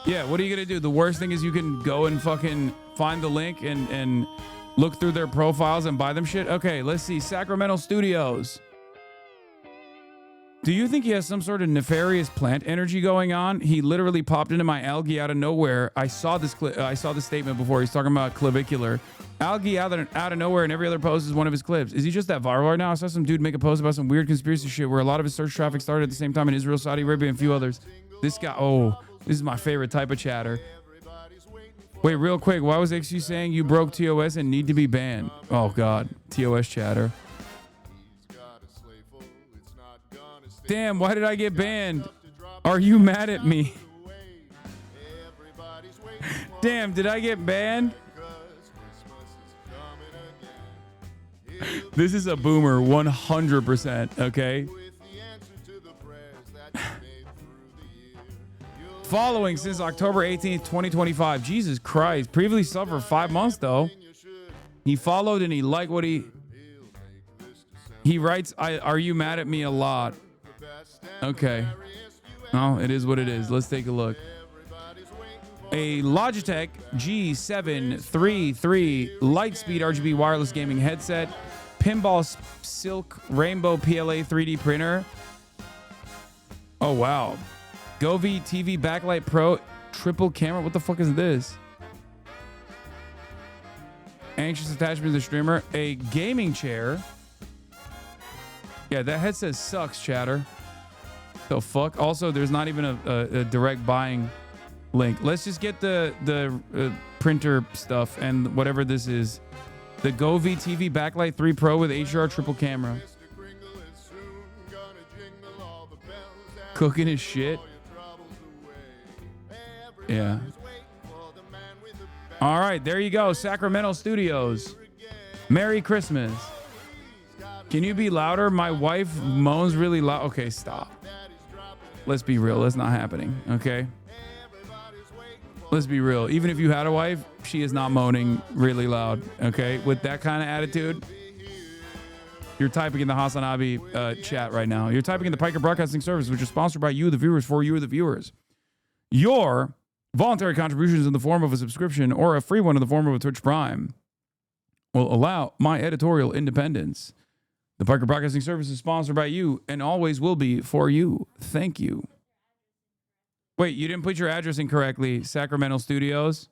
Yeah, what are you gonna do? The worst thing is you can go and fucking find the link and look through their profiles and buy them shit. Okay, let's see. Sacramento Studios. Do you think he has some sort of nefarious plant energy going on? He literally popped into my algae out of nowhere. I saw this statement before. He's talking about clavicular. Algae out of nowhere, and every other post is one of his clips. Is he just that viral right now? I saw some dude make a post about some weird conspiracy shit where a lot of his search traffic started at the same time in Israel, Saudi Arabia, and a few others. This guy, oh, this is my favorite type of chatter. Wait, real quick, why was XU saying you broke TOS and need to be banned? Oh, God, TOS chatter. Damn, why did I get banned? Are you mad at me? Damn, did I get banned? This is a boomer 100%, okay? Following since October 18th, 2025. Jesus Christ. Previously subbed for 5 months, though. He followed and he liked what he writes, are you mad at me a lot? Okay. Oh, it is what it is. Let's take a look. A Logitech G733 Lightspeed RGB wireless gaming headset. Pinball Silk Rainbow PLA 3D printer. Oh, wow. Govee TV Backlight Pro triple camera. What the fuck is this? Anxious attachment to the streamer. A gaming chair. Yeah, that headset sucks, chatter. The fuck? Also, there's not even a direct buying link. Let's just get the printer stuff and whatever this is. The Go VTV Backlight 3 Pro with HDR triple camera. Cooking his shit. Yeah. All right, there you go. Sacramento Studios. Merry Christmas. Can you be louder? My wife moans really loud. Okay, stop. Let's be real. That's not happening. Okay. Let's be real. Even if you had a wife, she is not moaning really loud. Okay. With that kind of attitude, you're typing in the HasanAbi chat right now. You're typing in the Piker Broadcasting Service, which is sponsored by you, the viewers, for you, the viewers. Your voluntary contributions in the form of a subscription or a free one in the form of a Twitch Prime will allow my editorial independence. The Piker Broadcasting Service is sponsored by you and always will be for you. Thank you. Wait, you didn't put your address in correctly, Sacramento Studios?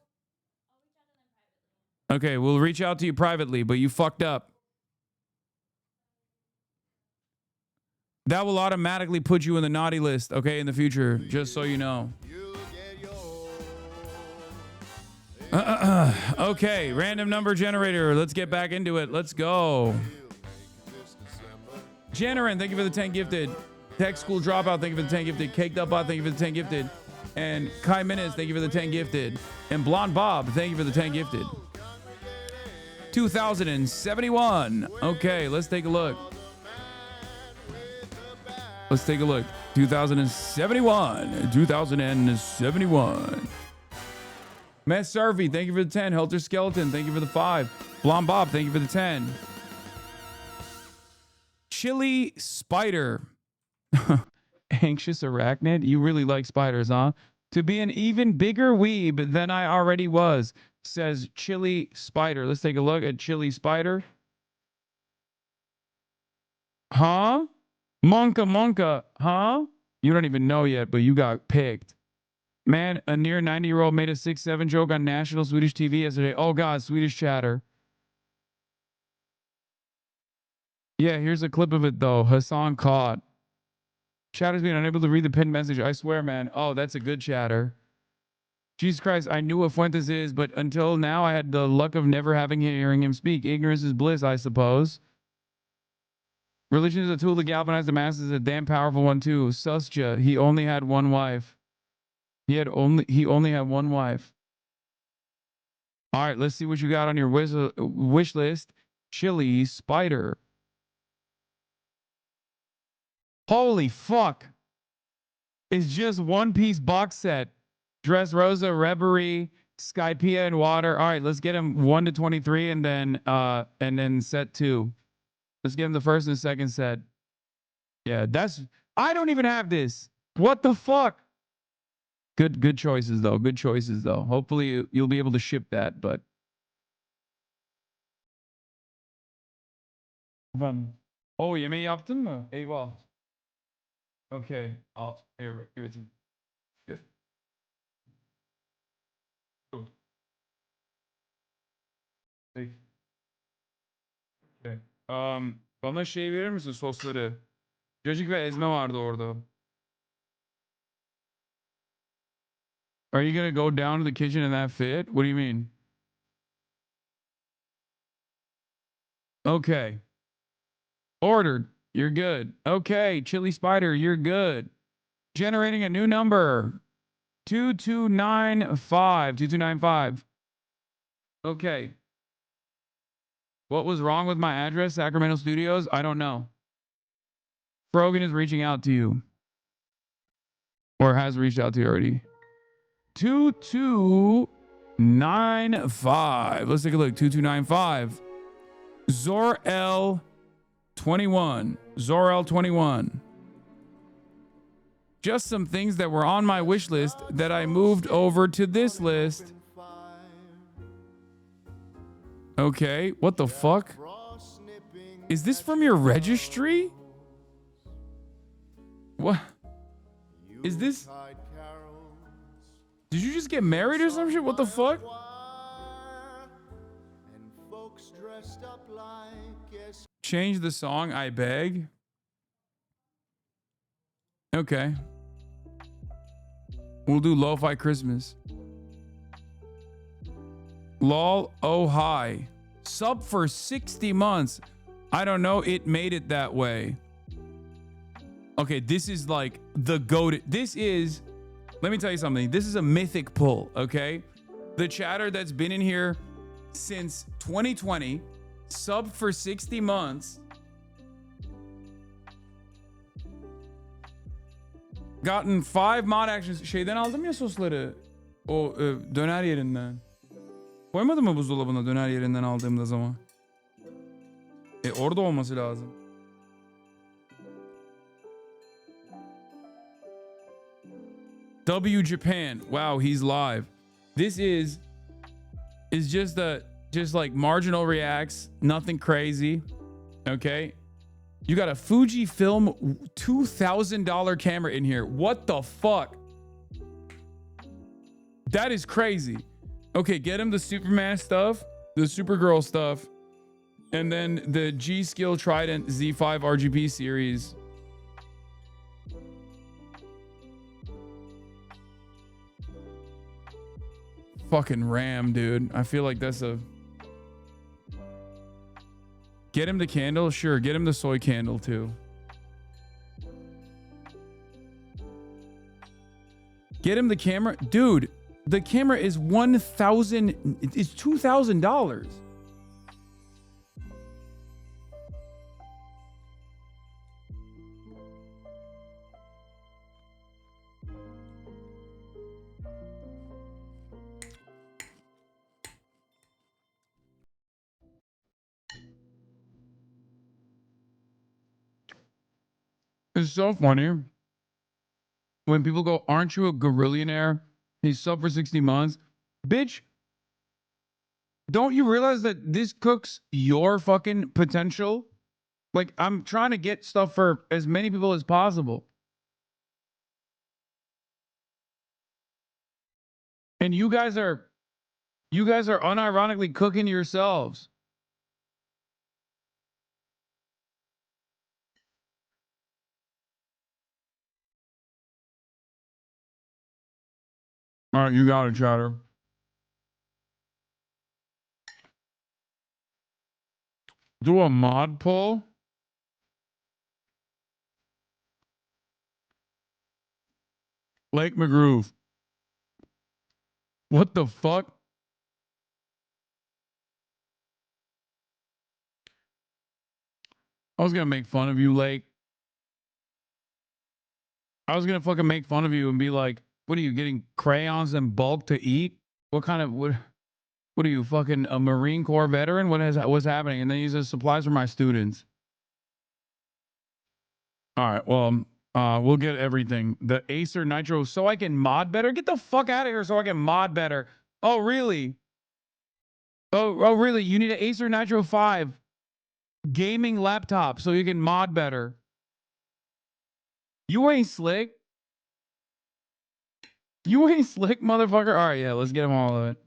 Okay, we'll reach out to you privately, but you fucked up. That will automatically put you in the naughty list, okay, in the future, just so you know. Okay, random number generator. Let's get back into it. Let's go. Janarin, thank you for the 10 gifted. Tech School Dropout, thank you for the 10 gifted. Caked Up Bot, thank you for the 10 gifted. And Kai Minutes, thank you for the 10 gifted. And Blonde Bob, thank you for the 10 gifted. 2071. Okay, let's take a look. Let's take a look. 2071. 2071. Matt Sarvey, thank you for the 10. Helter Skeleton, thank you for the 5. Blonde Bob, thank you for the 10. Chili Spider. Anxious Arachnid. You really like spiders, huh? To be an even bigger weeb than I already was, says Chili Spider. Let's take a look at Chili Spider. Huh? Monka, huh? You don't even know yet, but you got picked. Man, a near 90-year-old made a 6'7" joke on national Swedish TV yesterday. Oh, God, Swedish chatter. Yeah, here's a clip of it, though. Hasan caught. Chatter's being unable to read the pinned message. I swear, man. Oh, that's a good chatter. Jesus Christ, I knew what Fuentes is, but until now, I had the luck of never hearing him speak. Ignorance is bliss, I suppose. Religion is a tool to galvanize the masses, a damn powerful one, too. Susja, he only had one wife. He only had one wife. All right, let's see what you got on your wish list. Chili Spider. Holy fuck. It's just One Piece box set. Dressrosa, Reverie, Skypea, and Water. All right, let's get him 1 to 23 and then set 2. Let's give him the first and second set. Yeah, I don't even have this. What the fuck? Good choices though. Good choices though. Hopefully you'll be able to ship that, but oh, yemeği yaptın mı? Eyvah. Okay. Here, give it to me. Good. Cool. Okay. Bana şey verir misin, sosları? Cacık ve ezme vardı orada. Are you gonna go down to the kitchen in that fit? What do you mean? Okay. Ordered. You're good. Okay, Chili Spider, you're good. Generating a new number. 2295. 2295. Okay. What was wrong with my address, Sacramento Studios? I don't know. Frogan is reaching out to you. Or has reached out to you already. 2295. Let's take a look. 2295. Zor-El 21. Zor-El 21. Just some things that were on my wish list that I moved over to this list. Okay, what the fuck? Is this from your registry? What? Is this? Did you just get married or some shit? What the fuck? Change the song, I beg. Okay. We'll do Lo-Fi Christmas. Lol, oh hi. Sub for 60 months. I don't know, it made it that way. Okay, this is like the GOAT. This is, let me tell you something. This is a mythic pull, okay? The chatter that's been in here since 2020, sub for 60 months. Gotten 5 mod actions. Şeyden aldım ya sosları. O döner yerinden. Koymadın mı buzdolabına döner yerinden aldığımda zaman? Orada olması lazım. W Japan. Wow, he's live. This is just like marginal reacts, nothing crazy. Okay? You got a Fujifilm $2,000 camera in here. What the fuck? That is crazy. Okay, get him the Superman stuff, the Supergirl stuff, and then the G-Skill Trident Z5 RGB series. Fucking RAM, dude. I feel like that's a... Get him the candle? Sure, get him the soy candle too. Get him the camera? Dude, the camera is $1,000. It's $2,000. It's so funny when people go, aren't you a gorillionaire? He's sub for 60 months. Bitch, don't you realize that this cooks your fucking potential? Like, I'm trying to get stuff for as many people as possible. And you guys are unironically cooking yourselves. All right, you got it, chatter. Do a mod pull? Lake McGroove. What the fuck? I was gonna make fun of you, Lake. I was gonna fucking make fun of you and be like, what are you getting crayons in bulk to eat? What are you, fucking a Marine Corps veteran? What's happening? And then he says supplies for my students. All right, well, we'll get everything. The Acer Nitro, so I can mod better? Get the fuck out of here so I can mod better. Oh, really? Oh, really? You need an Acer Nitro 5 gaming laptop so you can mod better. You ain't slick. You ain't slick, motherfucker. All right, yeah, let's get them all of it.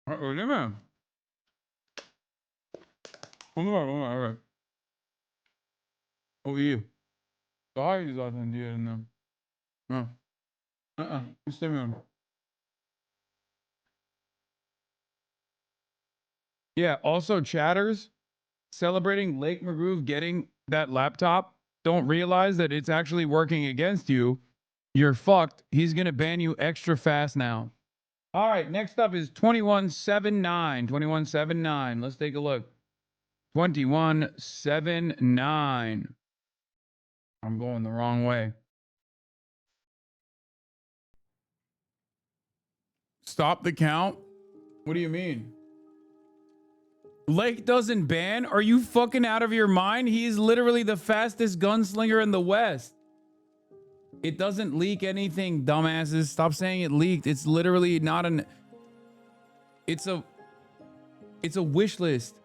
Öyle mi? Onu var, evet. O iyi. Daha iyi zaten diğerinden. Ha. İstemiyorum. Yeah, also chatters celebrating Lake McGroove getting that laptop don't realize that it's actually working against you. You're fucked. He's going to ban you extra fast now. All right, next up is 2179. 2179. Let's take a look. 2179. I'm going the wrong way. Stop the count? What do you mean? Lake doesn't ban? Are you fucking out of your mind? He is literally the fastest gunslinger in the West. It doesn't leak anything, dumbasses. Stop saying it leaked. It's literally not an... It's a wish list.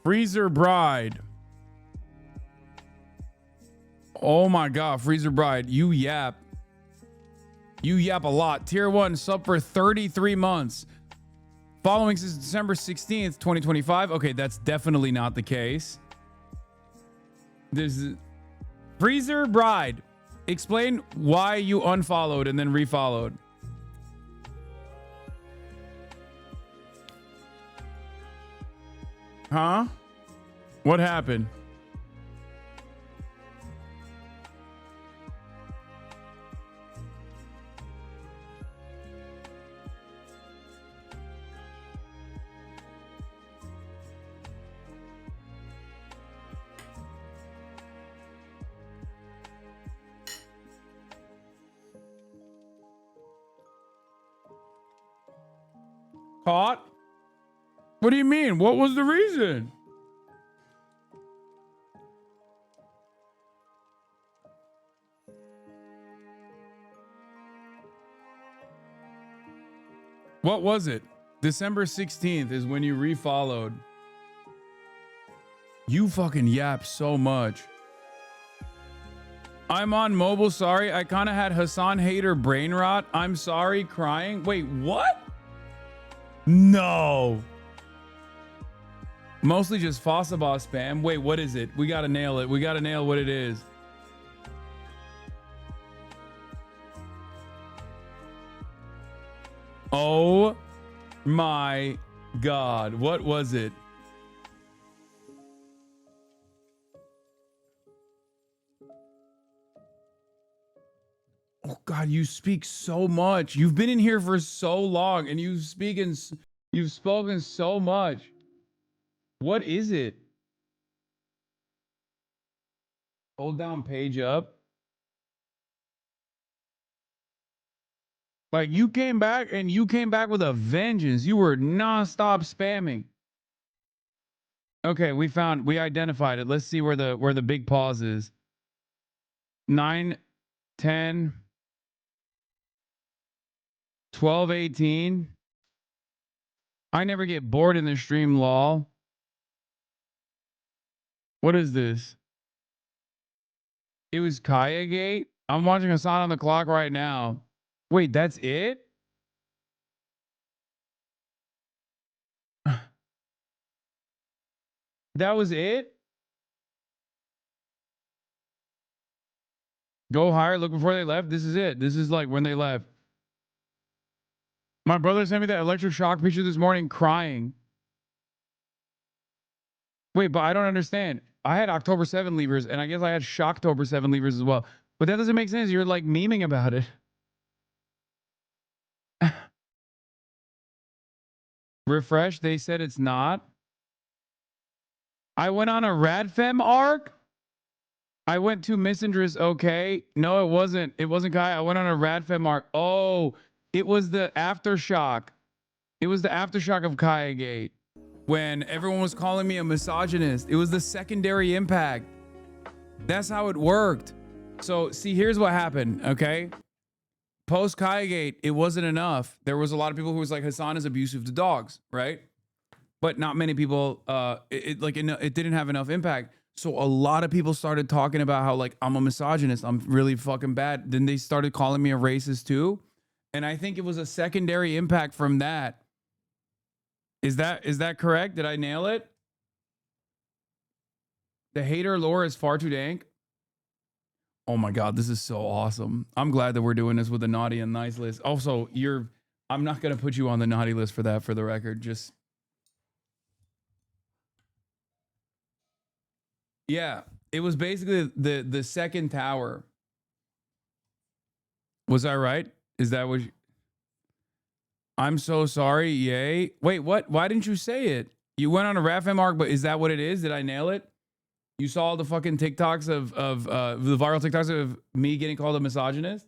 Freezer Bride. Oh my God, Freezer Bride, you yap. You yap a lot. Tier 1 sub for 33 months. Following since December 16th, 2025. Okay, that's definitely not the case. There's Freezer Bride. Explain why you unfollowed and then refollowed. Huh? What happened? Caught? What do you mean? What was the reason? What was it? December 16th is when you refollowed. You fucking yap so much. I'm on mobile, sorry. I kind of had Hasan hater brain rot. I'm sorry, crying. Wait, what? No. Mostly just Fossa Boss spam. Wait, what is it? We gotta nail it. We gotta nail what it is. Oh my God. What was it? Oh God, you speak so much. You've been in here for so long and you've spoken so much. What is it? Hold down page up. Like you came back and you came back with a vengeance. You were nonstop spamming. Okay, we identified it. Let's see where the big pause is. 9, 10, 12, 18. I never get bored in the stream, lol. What is this? It was Kaya Gate. I'm watching Hasan on the clock right now. Wait, that's it? That was it? Go higher, look before they left. This is it. This is like when they left. My brother sent me that electric shock picture this morning crying. Wait, but I don't understand. I had October 7 levers, and I guess I had Shocktober 7 levers as well. But that doesn't make sense. You're like memeing about it. Refresh. They said it's not. I went on a Radfem arc. I went to Misandrist. Okay. No, it wasn't. It wasn't Kai. I went on a Radfem arc. Oh, it was the aftershock. It was the aftershock of Kaya Gate. When everyone was calling me a misogynist. It was the secondary impact. That's how it worked. So see, here's what happened. Okay. Post Kaya Gate, it wasn't enough. There was a lot of people who was like, Hasan is abusive to dogs, right? But not many people, it didn't have enough impact. So a lot of people started talking about how like, I'm a misogynist. I'm really fucking bad. Then they started calling me a racist too. And I think it was a secondary impact from that. Is that correct? Did I nail it? The hater lore is far too dank. Oh my God, this is so awesome. I'm glad that we're doing this with the naughty and nice list. Also, I'm not going to put you on the naughty list for that, for the record. Just, yeah, it was basically the second tower. Was I right? Is that what I'm so sorry. Yay. Wait, what? Why didn't you say it? You went on a Radfem arc, but is that what it is? Did I nail it? You saw all the fucking TikToks of the viral TikToks of me getting called a misogynist?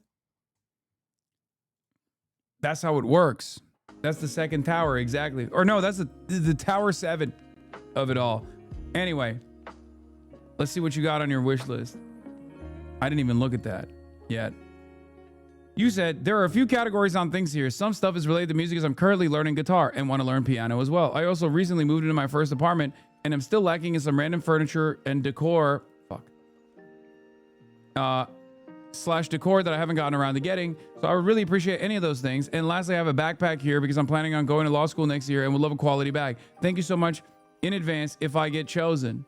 That's how it works. That's the second tower, exactly. Or no, that's the tower 7 of it all. Anyway, let's see what you got on your wish list. I didn't even look at that yet. You said, there are a few categories on things here. Some stuff is related to music as I'm currently learning guitar and want to learn piano as well. I also recently moved into my first apartment and I'm still lacking in some random furniture and decor. Slash decor that I haven't gotten around to getting. So I would really appreciate any of those things. And lastly, I have a backpack here because I'm planning on going to law school next year and would love a quality bag. Thank you so much in advance if I get chosen.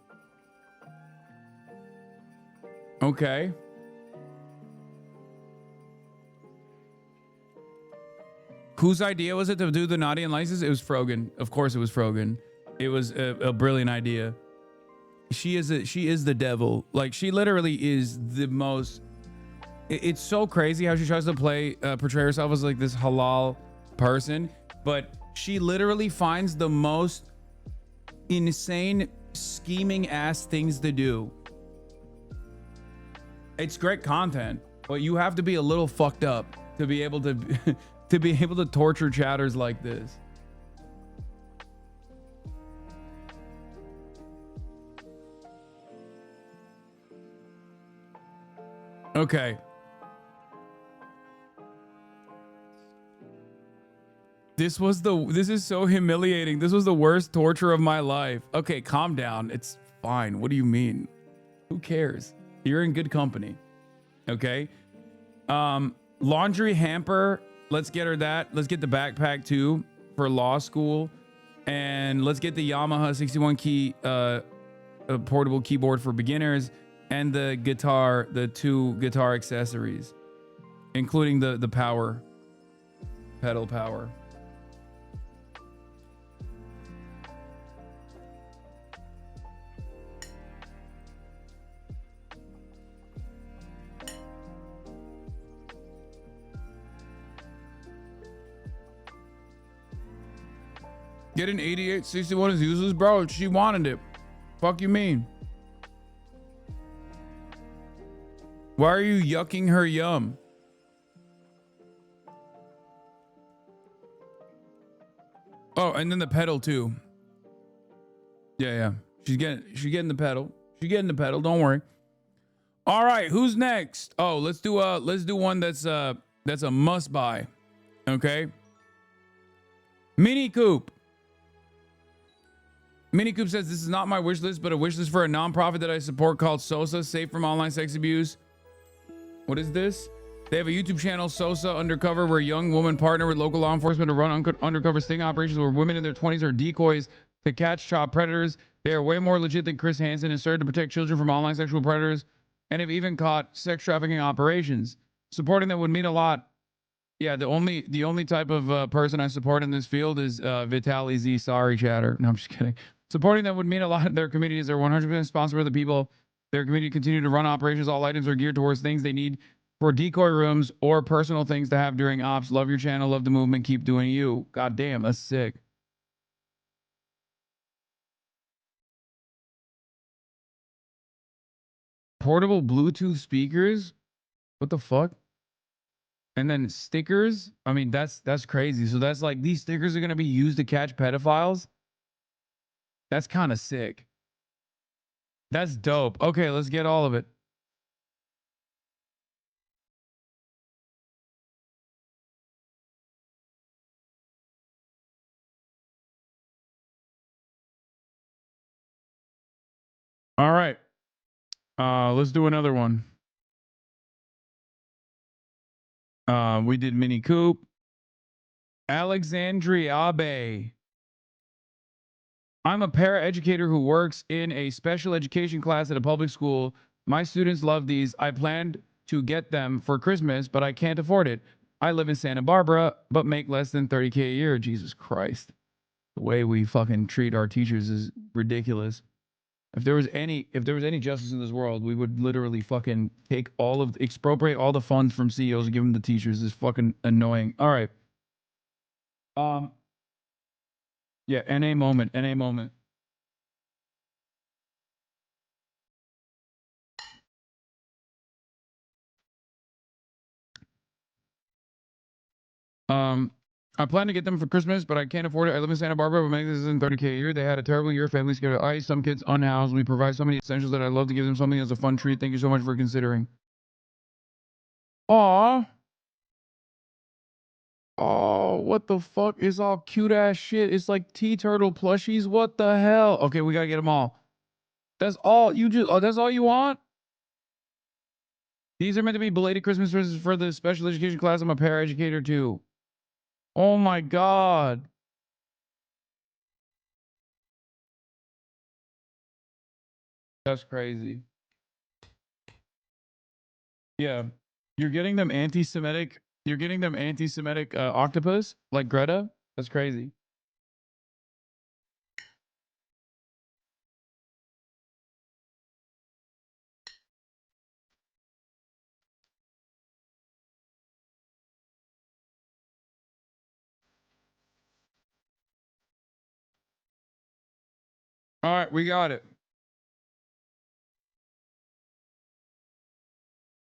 Okay. Whose idea was it to do the naughty and license? It was Frogan. Of course it was Frogan. It was a brilliant idea. She is the devil. Like, she literally is the most... It's so crazy how she tries to portray herself as like this halal person, but she literally finds the most insane scheming ass things to do. It's great content, but you have to be a little fucked up to be able to to be able to torture chatters like this. Okay. This is so humiliating. This was the worst torture of my life. Okay, calm down. It's fine. What do you mean? Who cares? You're in good company. Okay. Laundry hamper. Let's get her that. Let's get the backpack too for law school. And let's get the Yamaha 61 key portable keyboard for beginners and the guitar, the 2 guitar accessories, including the power, pedal power. Get an 8861 is useless, bro. She wanted it. Fuck you mean? Why are you yucking her yum? Oh, and then the pedal too. Yeah. She's getting the pedal. She's getting the pedal. Don't worry. All right, who's next? Oh, let's do one that's a must buy. Okay. Mini Coop. Mini Coop says, this is not my wish list, but a wish list for a nonprofit that I support called SOSA, Safe from Online Sex Abuse. What is this? They have a YouTube channel, SOSA Undercover, where a young woman partner with local law enforcement to run undercover sting operations where women in their 20s are decoys to catch child predators. They are way more legit than Chris Hansen and serve to protect children from online sexual predators and have even caught sex trafficking operations. Supporting them would mean a lot. Yeah, the only type of person I support in this field is Vitaly Z. Sorry, chatter. No, I'm just kidding. Supporting them would mean a lot in their communities. They're 100% sponsored by the people. Their community continue to run operations. All items are geared towards things they need for decoy rooms or personal things to have during ops. Love your channel. Love the movement. Keep doing you. God damn, that's sick. Portable Bluetooth speakers? What the fuck? And then stickers? I mean, that's crazy. So that's like, these stickers are going to be used to catch pedophiles? That's kind of sick. That's dope. Okay, let's get all of it. All right. Let's do another one. We did Mini Coop. Alexandria Bay. I'm a paraeducator who works in a special education class at a public school. My students love these. I planned to get them for Christmas, but I can't afford it. I live in Santa Barbara, but make less than 30K a year. Jesus Christ. The way we fucking treat our teachers is ridiculous. If there was any justice in this world, we would literally fucking expropriate all the funds from CEOs and give them to teachers. It's fucking annoying. All right. Yeah, NA moment. I plan to get them for Christmas, but I can't afford it. I live in Santa Barbara, but make this isn't 30K a year. They had a terrible year. Families scared of ice. Some kids unhoused. We provide so many essentials that I'd love to give them something as a fun treat. Thank you so much for considering. Aw. Oh, what the fuck? It's all cute ass shit. It's like tea turtle plushies. What the hell? Okay, we gotta get them all. That's all you just. Oh, that's all you want? These are meant to be belated Christmas presents for the special education class. I'm a paraeducator too. Oh my god. That's crazy. Yeah. You're getting them anti-Semitic. You're getting them anti-Semitic octopus like Greta. That's crazy. All right, we got it.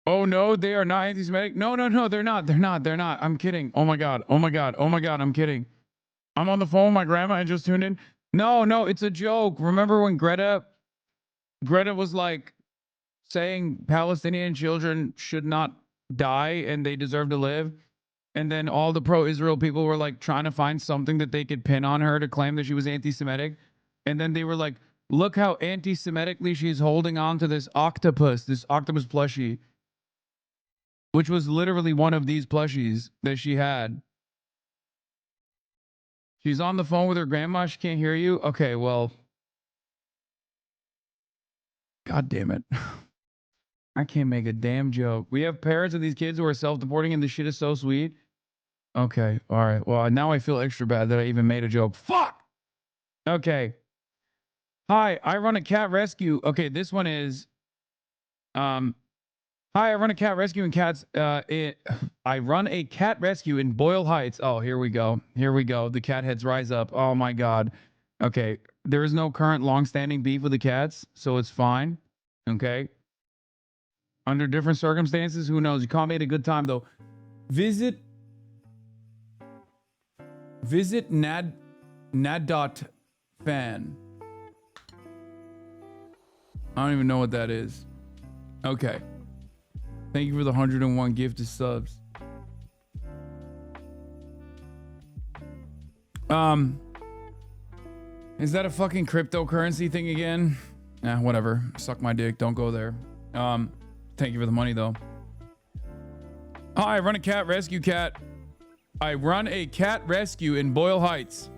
Oh no, they are not anti-Semitic. No, no, no, they're not. They're not. They're not. I'm kidding. Oh my god. Oh my god. Oh my god. I'm kidding. I'm on the phone with my grandma. I just tuned in. No, no, it's a joke. Remember when Greta was like saying Palestinian children should not die and they deserve to live? And then all the pro-Israel people were like trying to find something that they could pin on her to claim that she was anti-Semitic. And then they were like, look how anti-Semitically she's holding on to this octopus plushie, which was literally one of these plushies that she had. She's on the phone with her grandma. She can't hear you. Okay, well, god damn it. I can't make a damn joke. We have parents of these kids who are self-deporting and this shit is so sweet. Okay, all right. Well, now I feel extra bad that I even made a joke. Fuck! Okay. Hi, I run a cat rescue. Okay, this one is, hi, I run a cat rescue in cats. I run a cat rescue in Boyle Heights. Oh, here we go. Here we go. The cat heads rise up. Oh my god. Okay, there is no current long-standing beef with the cats, so it's fine. Okay. Under different circumstances, who knows? You caught me at a good time though. Visit nad.fan. I don't even know what that is. Okay. Thank you for the 101 gifted subs. Is that a fucking cryptocurrency thing again? Nah, whatever. Suck my dick. Don't go there. Thank you for the money though. Hi, I run a cat rescue I run a cat rescue in Boyle Heights.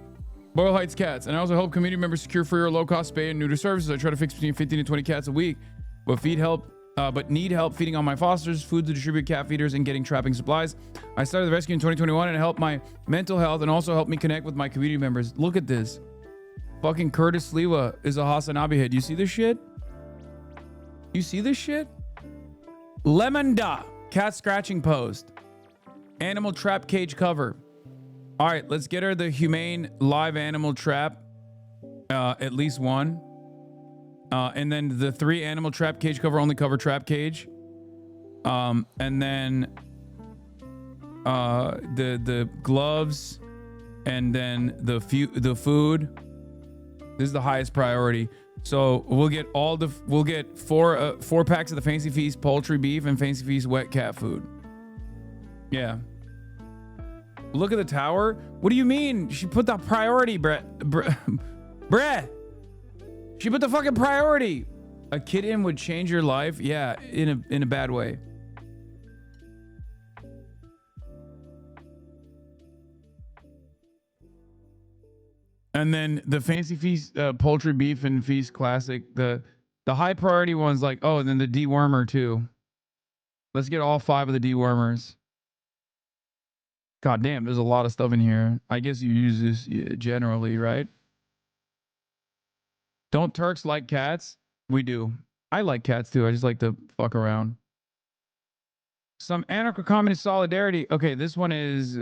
Boyle Heights Cats. And I also help community members secure free or low-cost spay and neuter services. I try to fix between 15 and 20 cats a week, but need help feeding on my fosters, food to distribute cat feeders, and getting trapping supplies. I started the rescue in 2021 and it helped my mental health and also helped me connect with my community members. Look at this. Fucking Curtis Sliwa is a HasanAbi head. You see this shit? You see this shit? Lemon cat scratching post. Animal trap cage cover. All right, let's get her the humane live animal trap. At least one. And then the 3 animal trap cage cover only cover trap cage. And then the gloves, and then the food. This is the highest priority. So we'll get four packs of the Fancy Feast poultry beef and Fancy Feast wet cat food. Yeah. Look at the tower. What do you mean? She put the priority, Brett. She put the fucking priority. A kitten would change your life. Yeah, in a bad way. And then the Fancy Feast poultry beef and feast classic. The high priority ones like, oh, and then the dewormer too. Let's get all 5 of the dewormers. God damn, there's a lot of stuff in here. I guess you use this generally, right? Don't Turks like cats? We do. I like cats too. I just like to fuck around. Some anarcho-communist solidarity. Okay, this one is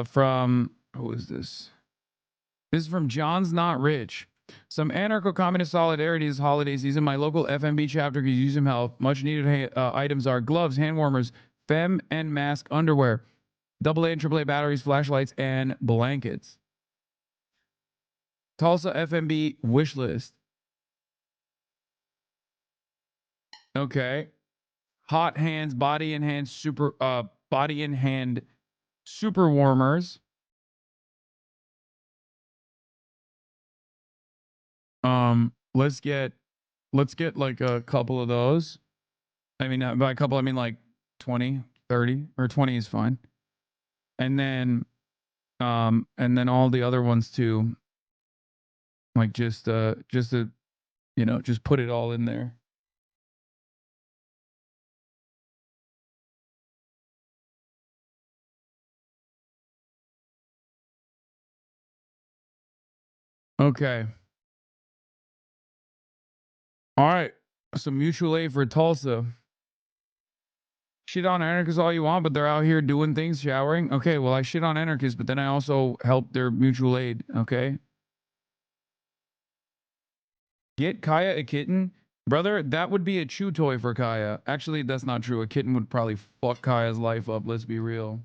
from... Who is this? This is from John's Not Rich. Some anarcho-communist solidarity this holiday season. My local FMB chapter could use some help. Much needed items are gloves, hand warmers, fem and mask underwear, AA and AAA batteries, flashlights, and blankets. Tulsa FMB wish list. Okay. Hot hands, body and hand super warmers. Let's get like a couple of those. I mean, by a couple, I mean like 20, 30, or 20 is fine. And then all the other ones too. Like just to, you know, just put it all in there. Okay. All right. Some mutual aid for Tulsa. Shit on anarchists all you want, but they're out here doing things, showering. Okay, well, I shit on anarchists, but then I also help their mutual aid. Okay. Get Kaya a kitten. Brother, that would be a chew toy for Kaya. Actually, that's not true. A kitten would probably fuck Kaya's life up. Let's be real.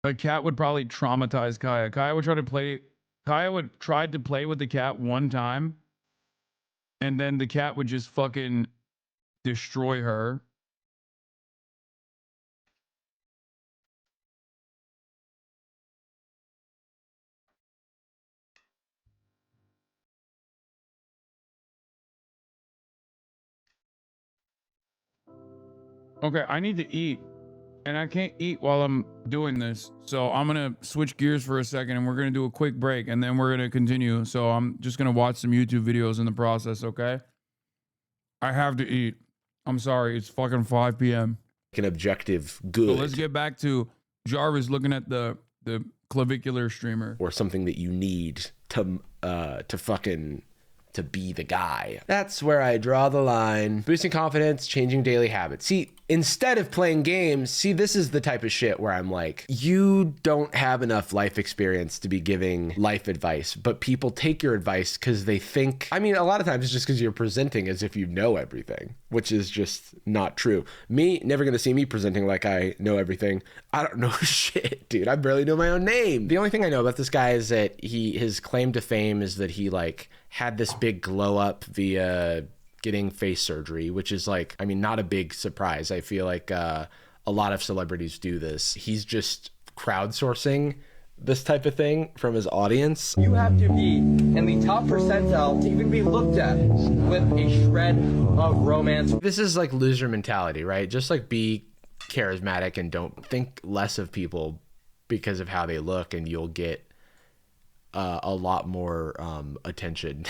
A cat would probably traumatize Kaya. Kaya would try to play with the cat one time, and then the cat would just fucking destroy her. Okay, I need to eat, and I can't eat while I'm doing this. So I'm going to switch gears for a second, and we're going to do a quick break, and then we're going to continue. So I'm just going to watch some YouTube videos in the process, okay? I have to eat. I'm sorry. It's fucking 5 p.m. An objective good. So let's get back to Jarvis looking at the clavicular streamer. Or something that you need to fucking to be the guy. That's where I draw the line. Boosting confidence, changing daily habits. See, instead of playing games, see, this is the type of shit where I'm like, you don't have enough life experience to be giving life advice, but people take your advice because they think, I mean, a lot of times it's just because you're presenting as if you know everything, which is just not true. Me, never gonna see me presenting like I know everything. I don't know shit, dude. I barely know my own name. The only thing I know about this guy is that his claim to fame is that he like had this big glow up via getting face surgery, which is like, I mean, not a big surprise. I feel like a lot of celebrities do this. He's just crowdsourcing this type of thing from his audience. You have to be in the top percentile to even be looked at with a shred of romance. This is like loser mentality, right? Just like be charismatic and don't think less of people because of how they look, and you'll get a lot more attention.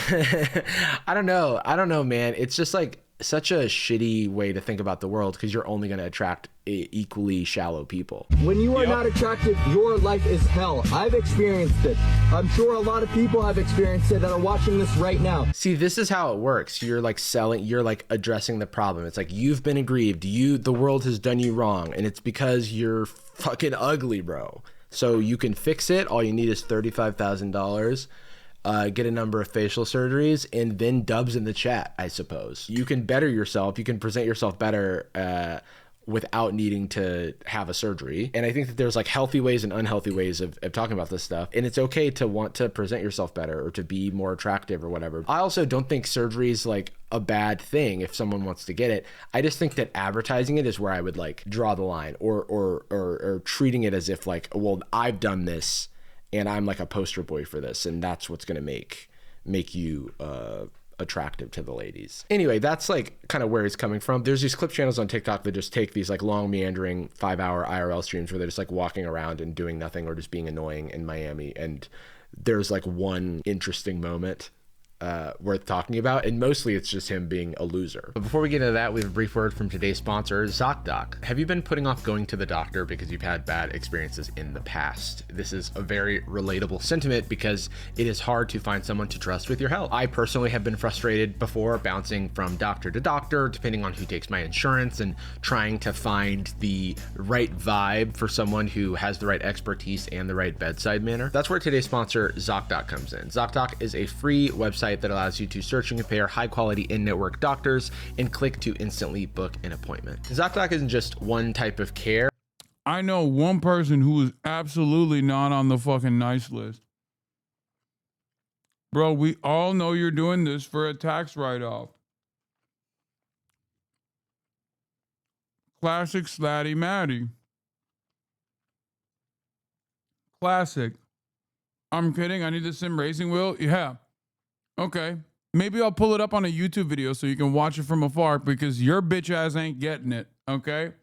I don't know, man. It's just like such a shitty way to think about the world because you're only going to attract equally shallow people. When you are not attractive, your life is hell. I've experienced it. I'm sure a lot of people have experienced it that are watching this right now. See, this is how it works. You're like you're like addressing the problem. It's like, you've been aggrieved. The world has done you wrong, and it's because you're fucking ugly, bro. So you can fix it. All you need is $35,000, get a number of facial surgeries, and then dubs in the chat, I suppose. You can better yourself. You can present yourself better without needing to have a surgery. And I think that there's like healthy ways and unhealthy ways of talking about this stuff. And it's okay to want to present yourself better or to be more attractive or whatever. I also don't think surgery is like a bad thing if someone wants to get it. I just think that advertising it is where I would like draw the line, or treating it as if like, well, I've done this and I'm like a poster boy for this, and that's what's going to make you attractive to the ladies. Anyway, that's like kind of where he's coming from. There's these clip channels on TikTok that just take these like long meandering 5-hour IRL streams where they're just like walking around and doing nothing or just being annoying in Miami, and there's like one interesting moment worth talking about, and mostly it's just him being a loser. But before we get into that, we have a brief word from today's sponsor, ZocDoc. Have you been putting off going to the doctor because you've had bad experiences in the past? This is a very relatable sentiment because it is hard to find someone to trust with your health. I personally have been frustrated before, bouncing from doctor to doctor, depending on who takes my insurance, and trying to find the right vibe for someone who has the right expertise and the right bedside manner. That's where today's sponsor, ZocDoc, comes in. ZocDoc is a free website that allows you to search and compare high-quality in-network doctors and click to instantly book an appointment. ZocDoc isn't just one type of care. I know one person who is absolutely not on the fucking nice list. Bro, we all know you're doing this for a tax write-off. Classic Slatty Matty. Classic. I'm kidding. I need the sim racing wheel. Yeah. Okay. Maybe I'll pull it up on a YouTube video so you can watch it from afar because your bitch ass ain't getting it. Okay.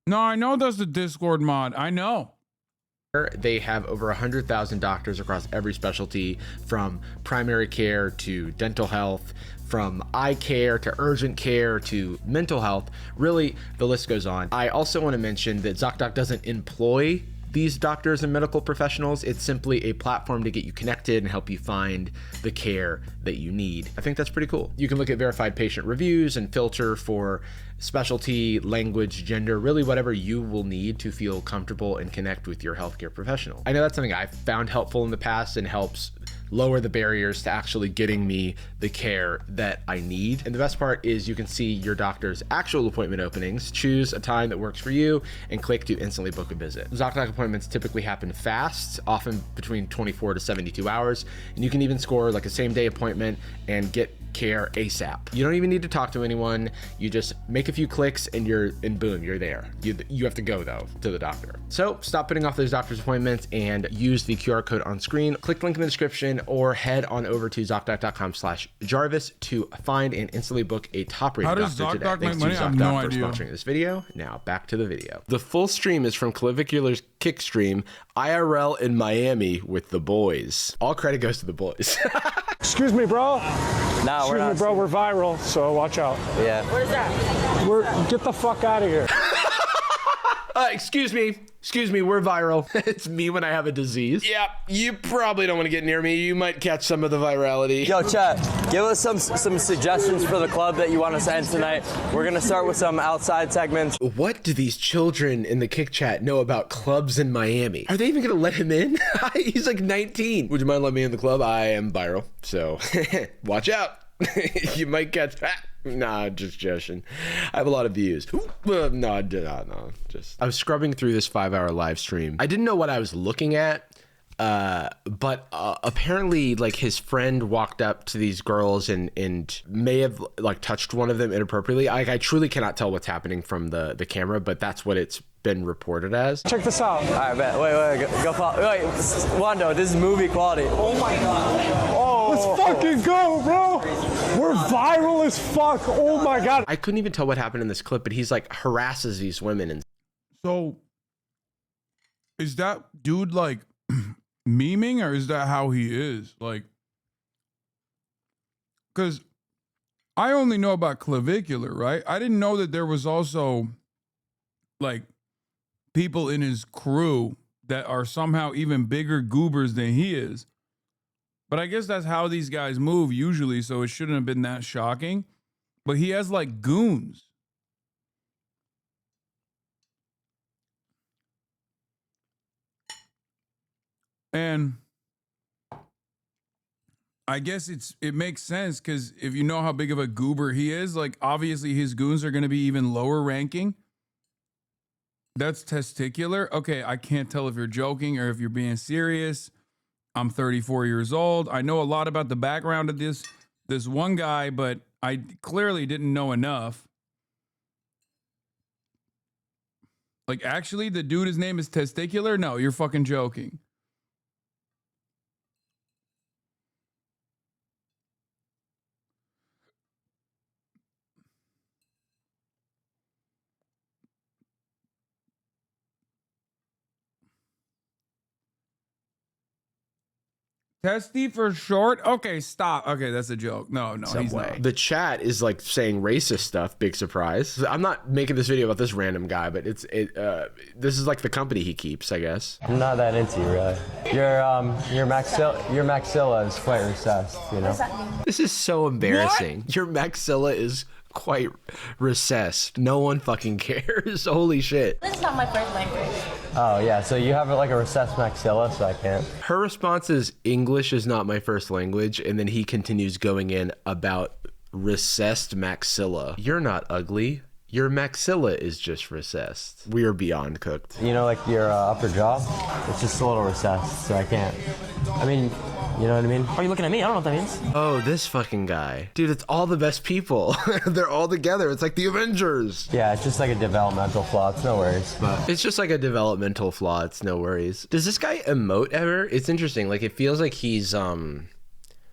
No, I know that's the Discord mod. I know. They have over 100,000 doctors across every specialty, from primary care to dental health, from eye care to urgent care to mental health. Really, the list goes on. I also want to mention that ZocDoc doesn't employ these doctors and medical professionals. It's simply a platform to get you connected and help you find the care that you need. I think that's pretty cool. You can look at verified patient reviews and filter for specialty, language, gender, really whatever you will need to feel comfortable and connect with your healthcare professional. I know that's something I've found helpful in the past and helps lower the barriers to actually getting me the care that I need. And the best part is you can see your doctor's actual appointment openings, choose a time that works for you, and click to instantly book a visit. ZocDoc appointments typically happen fast, often between 24 to 72 hours, and you can even score like a same-day appointment and get care ASAP. You don't even need to talk to anyone. You just make a few clicks and boom, you're there. You have to go though to the doctor. So stop putting off those doctor's appointments and use the QR code on screen. Click the link in the description or head on over to ZocDoc.com/Jarvis to find and instantly book a top-rated doctor today. How does ZocDoc make money? I have no idea. For sponsoring this video. Now back to the video. The full stream is from Clavicular's Kick Stream, IRL in Miami with the boys. All credit goes to the boys. Excuse me, bro. Nah, Excuse me, bro. We're viral, so watch out. Yeah. What is that? Get the fuck out of here. Excuse me, we're viral. It's me when I have a disease. Yeah, you probably don't want to get near me. You might catch some of the virality. Yo, chat, give us some suggestions for the club that you want us to end tonight. We're gonna start with some outside segments. What do these children in the Kick Chat know about clubs in Miami? Are they even gonna let him in? He's like 19. Would you mind letting me in the club? I am viral, so watch out. You might catch. Nah, just joshing. I have a lot of views. No, just. I was scrubbing through this 5-hour live stream. I didn't know what I was looking at, but apparently, like, his friend walked up to these girls and may have like touched one of them inappropriately. I truly cannot tell what's happening from the camera, but that's what it's been reported as. Check this out. All right, bet. Wait, go Wando, this is movie quality. Oh my god. Oh, let's fucking go, bro. We're viral as fuck. Oh my god. I couldn't even tell what happened in this clip, but he's like harasses these women. And so is that dude like memeing, or is that how he is? Like, because I only know about Clavicular, right? I didn't know that there was also like people in his crew that are somehow even bigger goobers than he is. But I guess that's how these guys move usually, so it shouldn't have been that shocking. But he has like goons. And I guess it makes sense, because if you know how big of a goober he is, like obviously his goons are going to be even lower ranking. That's testicular. Okay, I can't tell if you're joking or if you're being serious. I'm 34 years old. I know a lot about the background of this one guy, but I clearly didn't know enough. Like, actually, the dude, his name is Testicular? No, you're fucking joking. Testy for short? Okay, stop. Okay, that's a joke. No, he's not. The chat is like saying racist stuff. Big surprise. I'm not making this video about this random guy, but this is like the company he keeps, I guess. I'm not that into you, really. Your maxilla is quite recessed, you know. This is so embarrassing. What? Your maxilla is quite recessed. No one fucking cares. Holy shit. This is not my first language. Oh yeah, so you have like a recessed maxilla, so I can't. Her response is, English is not my first language, and then he continues going in about recessed maxilla. You're not ugly. Your maxilla is just recessed. We are beyond cooked. You know, like your upper jaw, it's just a little recessed, so I can't. I mean, You know what I mean? Are you looking at me? I don't know what that means. Oh, this fucking guy. Dude, it's all the best people. They're all together. It's like the Avengers. Yeah, it's just like a developmental flaw. It's no worries. But it's just like a developmental flaw. It's no worries. Does this guy emote ever? It's interesting. Like, it feels like he's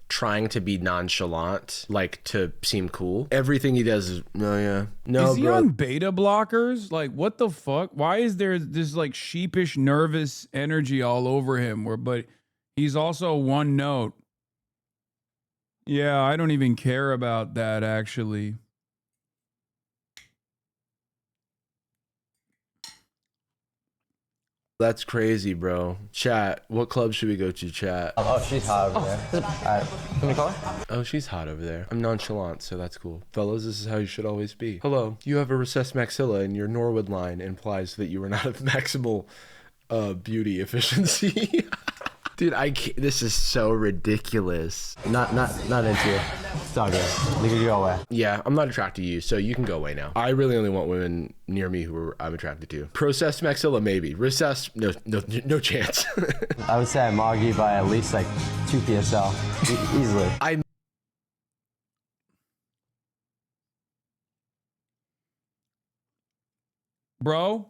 trying to be nonchalant, like to seem cool. Everything he does is, no, yeah. No, is he bro. on beta blockers? Like, what the fuck? Why is there this like sheepish, nervous energy all over him? But he's also one note. Yeah, I don't even care about that, actually. That's crazy, bro. Chat, what club should we go to, chat? Oh, she's hot over there. Alright, can we call her? Oh, she's hot over there. I'm nonchalant, so that's cool. Fellas, this is how you should always be. Hello, you have a recessed maxilla and your Norwood line implies that you are not of maximal beauty efficiency. Dude, this is so ridiculous. Not into you. It's all good. Leave you go away. Yeah, I'm not attracted to you, so you can go away now. I really only want women near me who I'm attracted to. Processed maxilla, maybe. Recessed, no chance. I would say I mog you by at least like 2 PSL. Easily. Bro,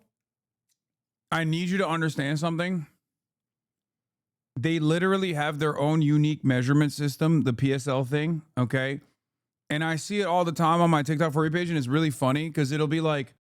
I need you to understand something. They literally have their own unique measurement system, the PSL thing, okay? And I see it all the time on my TikTok for you page, and it's really funny because it'll be like,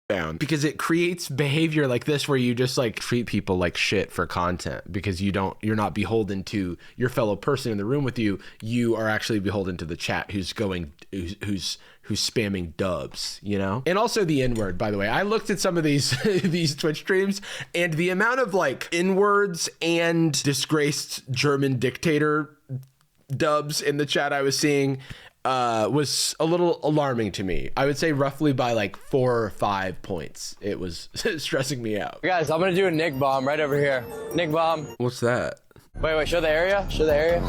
down, because it creates behavior like this where you just like treat people like shit for content, because you're not beholden to your fellow person in the room with you. You are actually beholden to the chat who's spamming dubs, you know? And also the N-word, by the way. I looked at some of these these Twitch streams, and the amount of like N-words and disgraced German dictator dubs in the chat I was seeing was a little alarming to me. I would say roughly by like 4 or 5 points. It was stressing me out. Guys, I'm gonna do a Nick bomb right over here. Nick bomb. What's that? Wait, show the area. Show the area.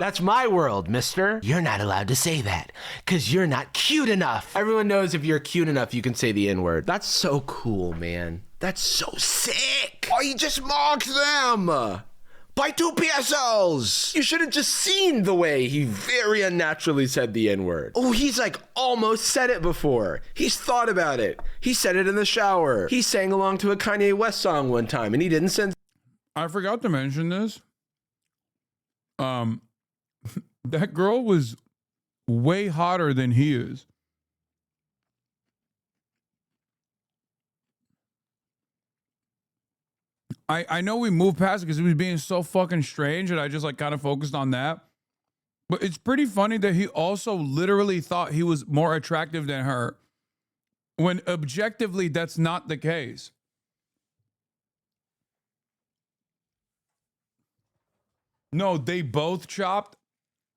That's my world, mister. You're not allowed to say that because you're not cute enough. Everyone knows if you're cute enough, you can say the N-word. That's so cool, man. That's so sick. Oh, he just mocked them by 2 PSLs. You should have just seen the way he very unnaturally said the N-word. Oh, he's like almost said it before. He's thought about it. He said it in the shower. He sang along to a Kanye West song one time, and he didn't send. I forgot to mention this. That girl was way hotter than he is. I know we moved past it because he was being so fucking strange, and I just like kind of focused on that. But it's pretty funny that he also literally thought he was more attractive than her, when objectively that's not the case. No, they both chopped.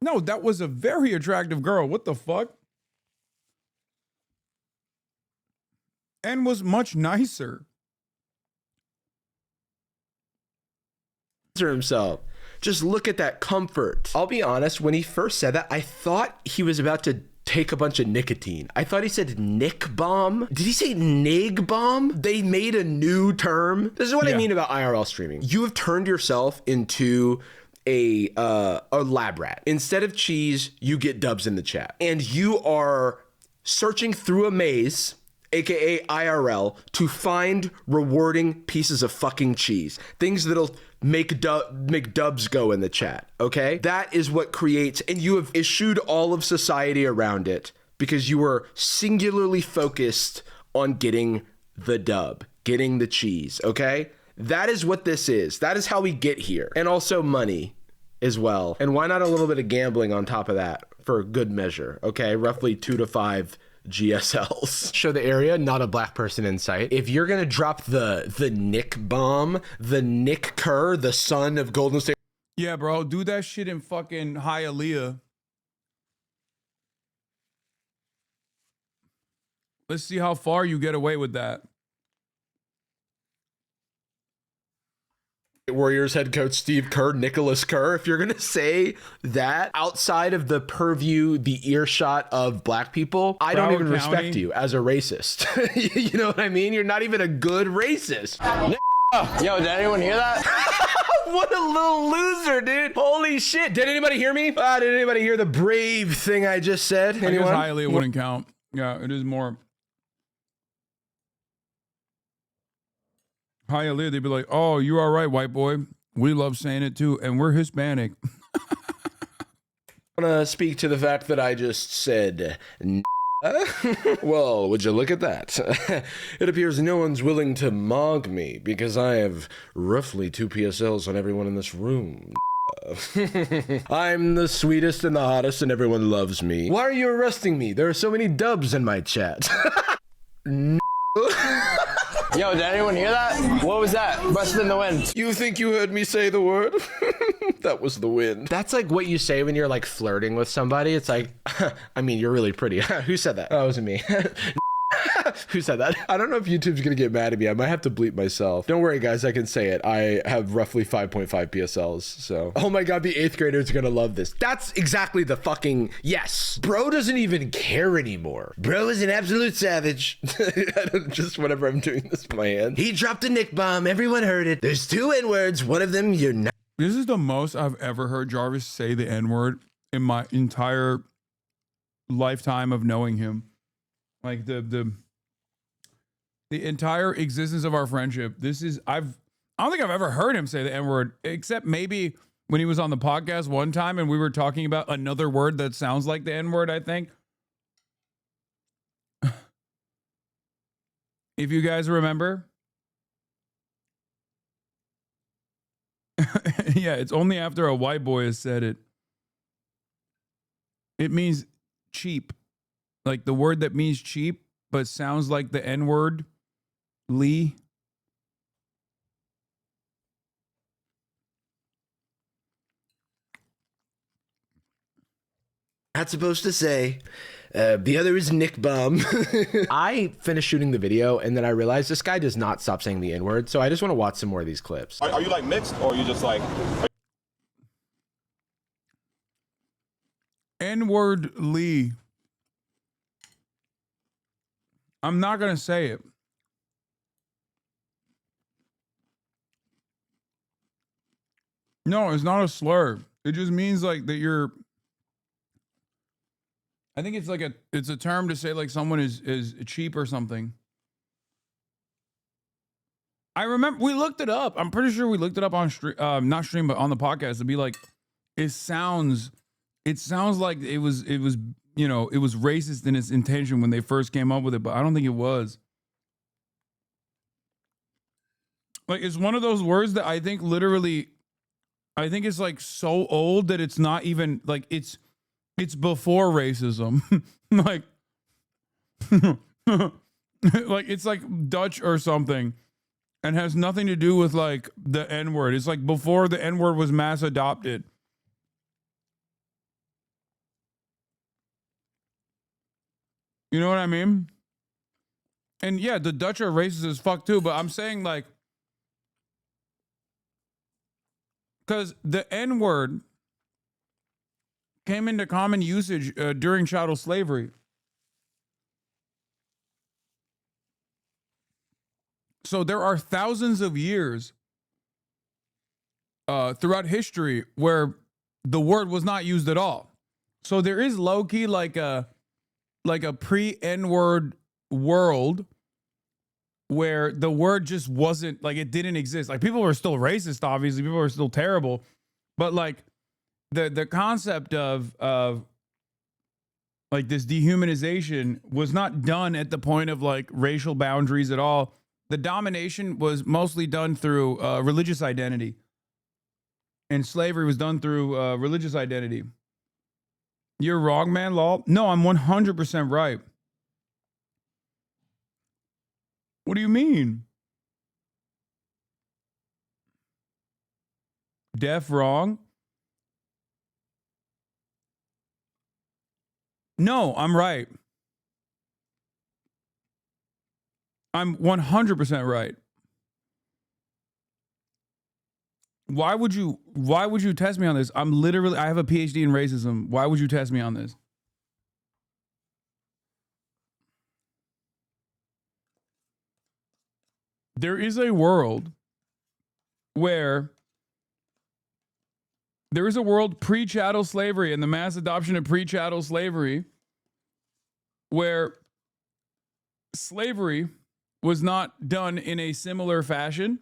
No, that was a very attractive girl. What the fuck? And was much nicer. Himself. Just look at that comfort. I'll be honest, when he first said that, I thought he was about to take a bunch of nicotine. I thought he said Nick bomb. Did he say Nig bomb? They made a new term. This is what I mean about IRL streaming. You have turned yourself into a lab rat. Instead of cheese, you get dubs in the chat. And you are searching through a maze, aka IRL, to find rewarding pieces of fucking cheese. Things that'll make dubs go in the chat, okay? That is what creates, and you have issued all of society around it because you were singularly focused on getting the dub, getting the cheese, okay? That is what this is. That is how we get here. And also money as well. And why not a little bit of gambling on top of that for good measure, okay? Roughly 2 to 5 GSLs. Show the area, not a black person in sight. If you're gonna drop the Nick bomb, the Nick Kerr, the son of Golden State. Yeah, bro, do that shit in fucking Hialeah. Let's see how far you get away with that. Warriors head coach Steve Kerr, Nicholas Kerr. If you're gonna say that outside of the purview, the earshot of black people, I don't even respect you as a racist. You know what I mean? You're not even a good racist. Yo, did anyone hear that? What a little loser, dude. Holy shit. Did anybody hear me? Did anybody hear the brave thing I just said? Anyone? I guess Hialeah wouldn't count. Yeah, it is more. Hialeah, they'd be like, oh, you all right, white boy? We love saying it too, and we're Hispanic. I want to speak to the fact that I just said, well, would you look at that? It appears no one's willing to mog me because I have roughly 2 PSLs on everyone in this room. I'm the sweetest and the hottest and everyone loves me. Why are you arresting me? There are so many dubs in my chat. Yo, did anyone hear that? What was that? Busted in the wind. You think you heard me say the word? That was the wind. That's like what you say when you're like flirting with somebody. It's like, I mean, you're really pretty. Who said that? Oh, it wasn't me. Who said that? I don't know if YouTube's gonna get mad at me. I might have to bleep myself. Don't worry, guys. I can say it. I have roughly 5.5 PSLs. So, oh my God, the 8th graders are gonna love this. That's exactly the fucking yes. Bro doesn't even care anymore. Bro is an absolute savage. Just whenever I'm doing this with my hand. He dropped a Nick bomb. Everyone heard it. There's 2 N-words. One of them you're not. This is the most I've ever heard Jarvis say the N-word in my entire lifetime of knowing him. Like the entire existence of our friendship. This is I don't think I've ever heard him say the N-word, except maybe when he was on the podcast one time and we were talking about another word that sounds like the N-word, I think. If you guys remember, yeah, it's only after a white boy has said it. It means cheap. Like the word that means cheap, but sounds like the N-word, Lee. Not supposed to say. The other is Nick Bum. I finished shooting the video and then I realized this guy does not stop saying the N-word. So I just want to watch some more of these clips. Are you like mixed or are you just like... N-word Lee. I'm not going to say it. No, it's not a slur. It just means like that you're... I think it's like it's a term to say like someone is cheap or something. I remember we looked it up. I'm pretty sure we looked it up on stream, not stream, but on the podcast to be like, it sounds like it was, you know, it was racist in its intention when they first came up with it, but I don't think it was. Like, it's one of those words that I think literally, I think it's like so old that it's not even like it's before racism. Like, like it's like Dutch or something and has nothing to do with like the N-word. It's like before the N-word was mass adopted. You know what I mean? And yeah, the Dutch are racist as fuck too, but I'm saying like, because the N-word came into common usage during chattel slavery. So there are thousands of years throughout history where the word was not used at all. So there is low-key like a pre-N-word world where the word just wasn't, like, it didn't exist. Like, people were still racist, obviously. People were still terrible. But like the concept of like this dehumanization was not done at the point of like racial boundaries at all. The domination was mostly done through religious identity, and slavery was done through religious identity. You're wrong, man, Law. No, I'm 100% right. What do you mean? Deaf wrong? No, I'm right. I'm 100% right. Why would you test me on this? I have a PhD in racism. Why would you test me on this? There is a world where there is a world pre-chattel slavery and the mass adoption of pre-chattel slavery where slavery was not done in a similar fashion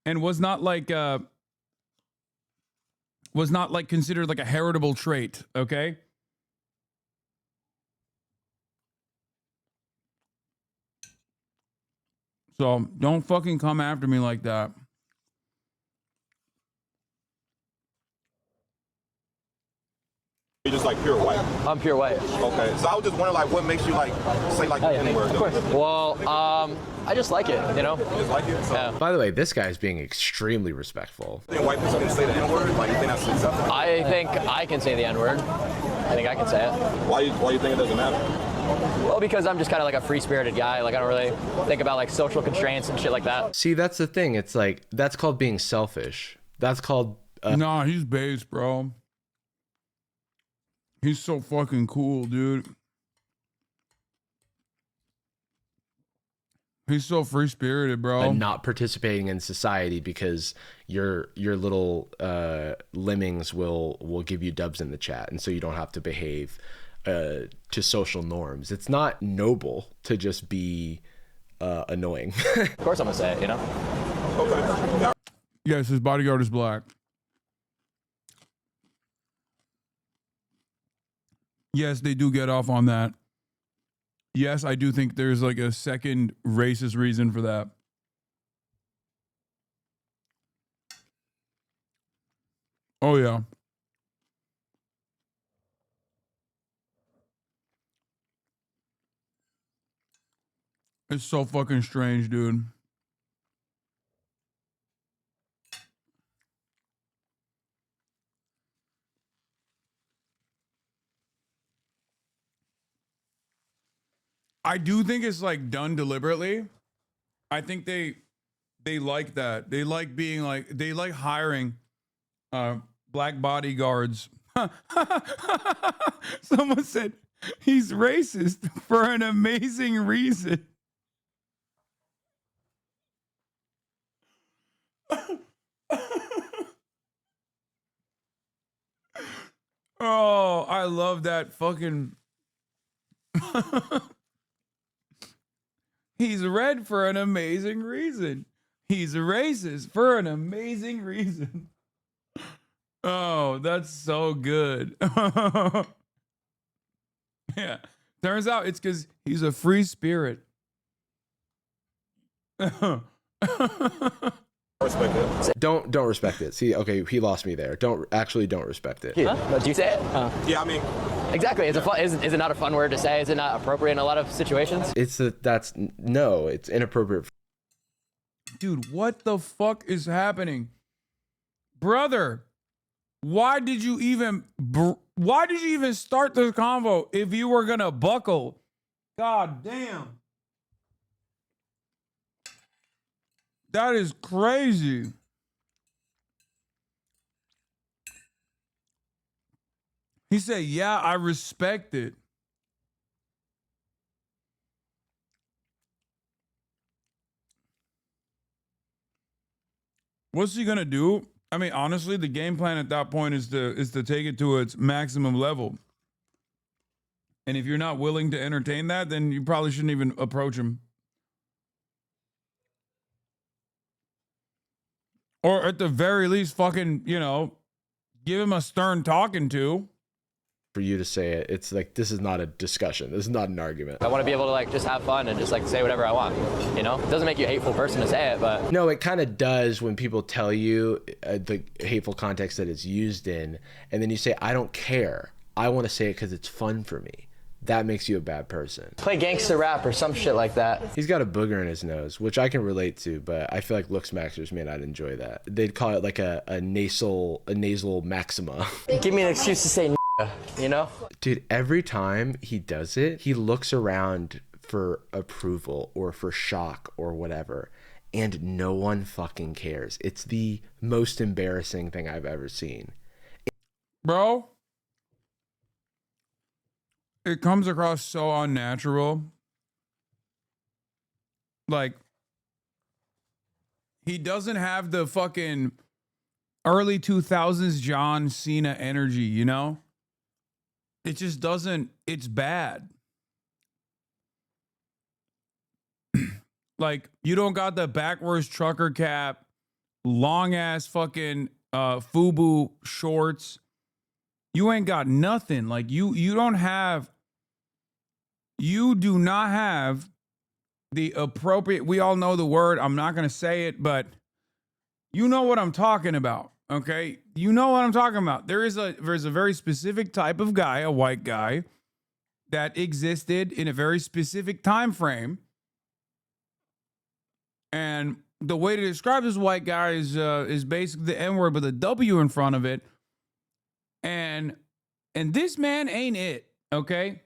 and was not like considered like a heritable trait, okay? So don't fucking come after me like that. You're just like pure white. I'm pure white. Okay, so I was just wondering, like, what makes you like say like the N-word? Of course. Well, I just like it, you know. You just like it. So. Yeah. By the way, this guy is being extremely respectful. You think white people can say the N-word? Like, you think that's acceptable? I think I can say the N-word. I think I can say it. Why you think it doesn't matter? Well, because I'm just kind of like a free-spirited guy. Like, I don't really think about like social constraints and shit like that. See, that's the thing. It's like, that's called being selfish. That's called... Nah, he's base, bro. He's so fucking cool, dude. He's so free-spirited, bro. Not participating in society because your little lemmings will give you dubs in the chat, and so you don't have to behave to social norms. It's not noble to just be annoying. Of course I'm gonna say it, you know? Okay. Yes, his bodyguard is black. Yes, they do get off on that. yes, I do think there's like a second racist reason for that. Oh yeah. It's so fucking strange, dude. I do think it's like done deliberately. I think they like that. They like being like, they like hiring black bodyguards. Someone said he's racist for an amazing reason. Oh, I love that fucking. He's red for an amazing reason. He's racist for an amazing reason. Oh, that's so good. Yeah. Turns out it's because he's a free spirit. Respect it. Don't respect it. See, okay, he lost me there. Don't respect it. Huh? Do you say it? Yeah, I mean, exactly. Is it not a fun word to say? Is it not appropriate in a lot of situations? it's inappropriate. Dude, what the fuck is happening? Brother, why did you even start this convo if you were gonna buckle? God damn. That is crazy. He said, yeah, I respect it. What's he gonna do? I mean, honestly, the game plan at that point is to take it to its maximum level. And if you're not willing to entertain that, then you probably shouldn't even approach him. Or at the very least, fucking, give him a stern talking to. For you to say it, it's like, this is not a discussion. This is not an argument. I want to be able to like just have fun and just like say whatever I want. It doesn't make you a hateful person to say it, but no, it kind of does when people tell you the hateful context that it's used in, and then you say, I don't care. I want to say it because it's fun for me. That makes you a bad person. Play gangster rap or some shit like that. He's got a booger in his nose, which I can relate to, but I feel like looks maxers may not enjoy that. They'd call it like a nasal maxima. Give me an excuse to say Dude, every time he does it, he looks around for approval or for shock or whatever, and no one fucking cares. It's the most embarrassing thing I've ever seen. Bro, it comes across so unnatural. Like, he doesn't have the fucking early 2000s John Cena energy, It just doesn't, it's bad. Like, you don't got the backwards trucker cap, long ass fucking FUBU shorts. You ain't got nothing. Like, you do not have the appropriate, we all know the word, I'm not gonna say it, but you know what I'm talking about. Okay, you know what I'm talking about. There's a very specific type of guy, a white guy, that existed in a very specific time frame, and the way to describe this white guy is basically the N-word with a W in front of it, and this man ain't it. Okay,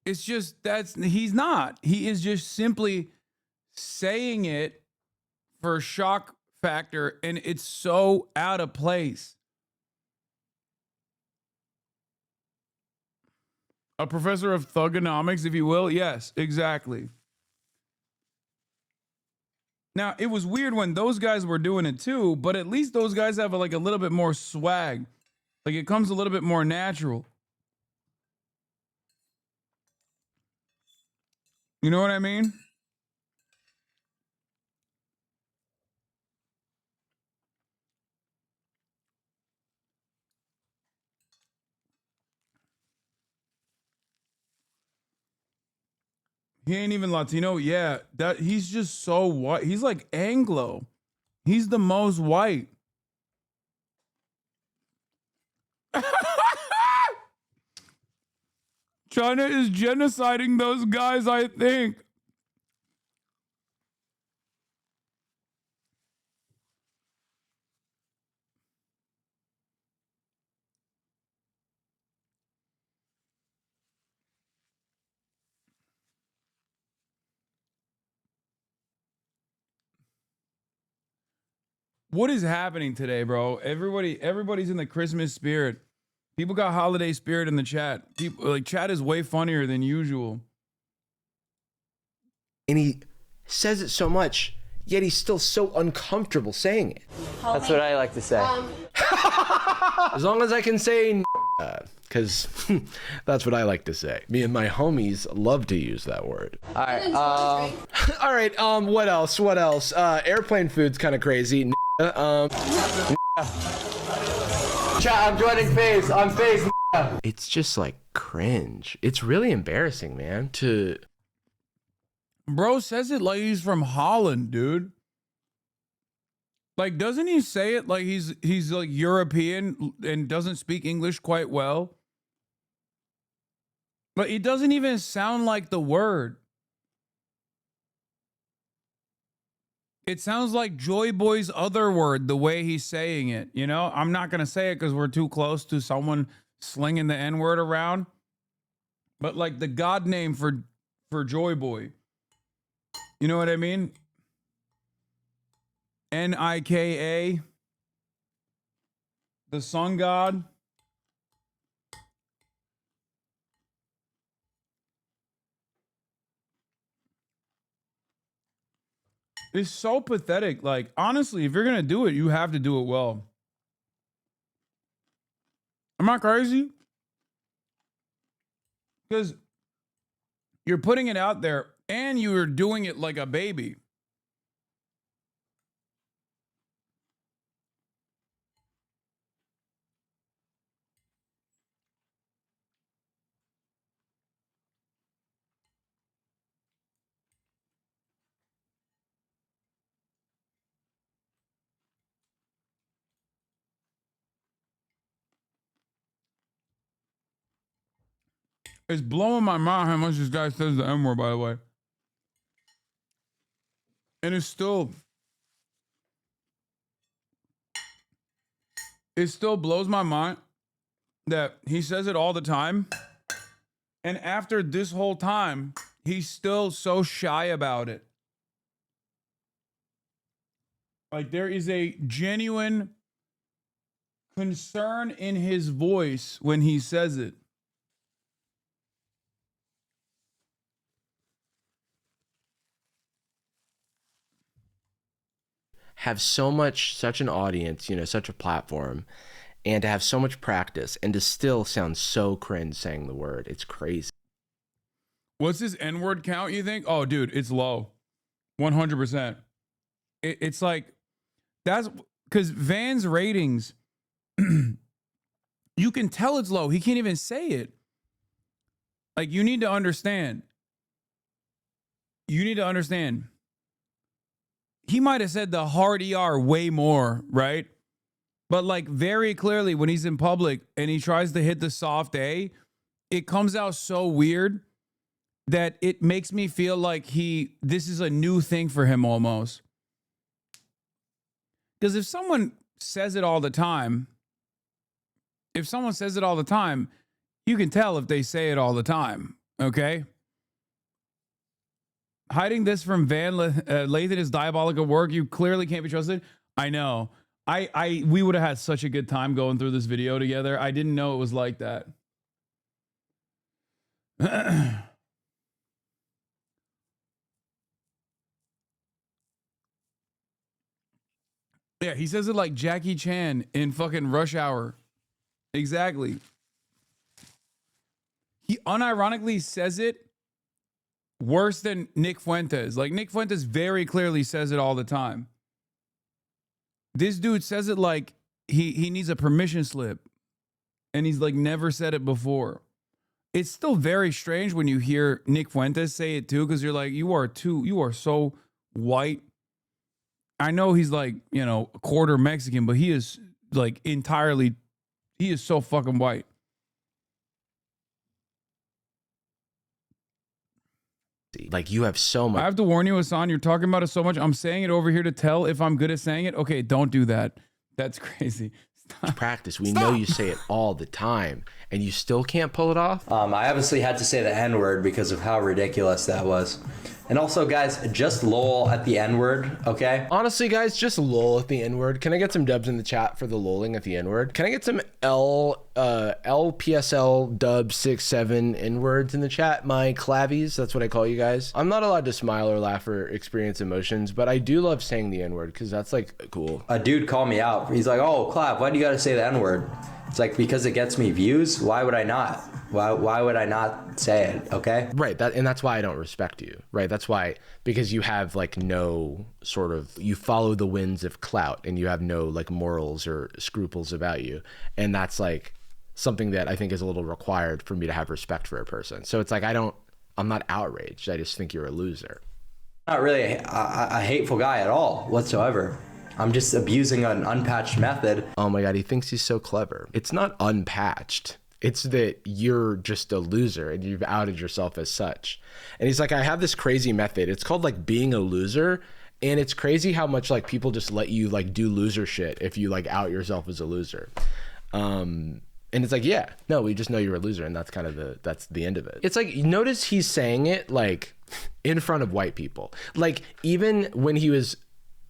it's just he's not. He is just simply saying it for shock factor, and it's so out of place. A professor of thugonomics, if you will. Yes, exactly. Now, it was weird when those guys were doing it too, but at least those guys have like a little bit more swag. Like, it comes a little bit more natural. You know what I mean? He ain't even Latino. Yeah, that he's just so white. He's like Anglo. He's the most white. China is genociding those guys, I think. What is happening today, bro? Everybody's in the Christmas spirit. People got holiday spirit in the chat. People like chat is way funnier than usual. And he says it so much, yet he's still so uncomfortable saying it. That's what I like to say. As long as I can say because that's what I like to say. Me and my homies love to use that word. All right. All right. What else? Airplane food's kind of crazy. Chat, I'm joining phase. On phase. It's just like cringe. It's really embarrassing, man. Bro says it like he's from Holland, dude. Like, doesn't he say it like he's like European and doesn't speak English quite well? But it doesn't even sound like the word. It sounds like Joy Boy's other word, the way he's saying it. You know, I'm not going to say it because we're too close to someone slinging the N-word around. But like the God name for Joy Boy. You know what I mean? Nika, the sun god. It's so pathetic. Like, honestly, if you're going to do it, you have to do it well. Am I crazy? Because you're putting it out there and you're doing it like a baby. It's blowing my mind how much this guy says the M-word, by the way. And it still blows my mind that he says it all the time. And after this whole time, he's still so shy about it. Like, there is a genuine concern in his voice when he says it. Have such an audience, such a platform, and to have so much practice and to still sound so cringe saying the word. It's crazy. What's his N-word count, you think? Oh, dude, it's low. 100%. It's like, that's because Van's ratings, you can tell it's low. He can't even say it. Like, you need to understand. He might have said the hard ER way more, right? But like very clearly when he's in public and he tries to hit the soft A, it comes out so weird that it makes me feel like this is a new thing for him almost. Because if someone says it all the time, you can tell if they say it all the time, okay? Hiding this from Van Lathan is diabolical work. You clearly can't be trusted. I know. We would have had such a good time going through this video together. I didn't know it was like that. Yeah, he says it like Jackie Chan in fucking Rush Hour. Exactly. He unironically says it worse than Nick Fuentes. Like, Nick Fuentes very clearly says it all the time. This dude says it like he needs a permission slip. And he's like never said it before. it's still very strange when you hear Nick Fuentes say it too, because you're like, you are so white. I know he's like, you know, a quarter Mexican, but he is like he is so fucking white. Like, you have so much. I have to warn you, Hasan, you're talking about it so much. I'm saying it over here to tell if I'm good at saying it. Okay, don't do that. That's crazy. Practice. We know you say it all the time, and you still can't pull it off. I obviously had to say the N-word because of how ridiculous that was. And also, guys, just lol at the N-word, okay? Honestly, guys, just lol at the N-word. Can I get some dubs in the chat for the lolling at the N-word? Can I get some LPSL dub 6-7 N-words in the chat? My clavies, that's what I call you guys. I'm not allowed to smile or laugh or experience emotions, but I do love saying the N-word because that's like cool. A dude called me out. He's like, oh, Clav, why do you gotta say the N-word? It's like, because it gets me views. Why would I not? Why would I not say it? Okay. Right. And that's why I don't respect you. Right. That's why, because you have like no sort of, you follow the winds of clout and you have no like morals or scruples about you. And that's like something that I think is a little required for me to have respect for a person. So it's like, I'm not outraged. I just think you're a loser. Not really a hateful guy at all whatsoever. I'm just abusing an unpatched method. Oh my God, he thinks he's so clever. It's not unpatched. It's that you're just a loser and you've outed yourself as such. And he's like, I have this crazy method. It's called like being a loser. And it's crazy how much like people just let you like do loser shit if you like out yourself as a loser. And it's like, yeah, no, we just know you're a loser. And that's kind of that's the end of it. It's like, notice he's saying it like in front of white people. Like even when he was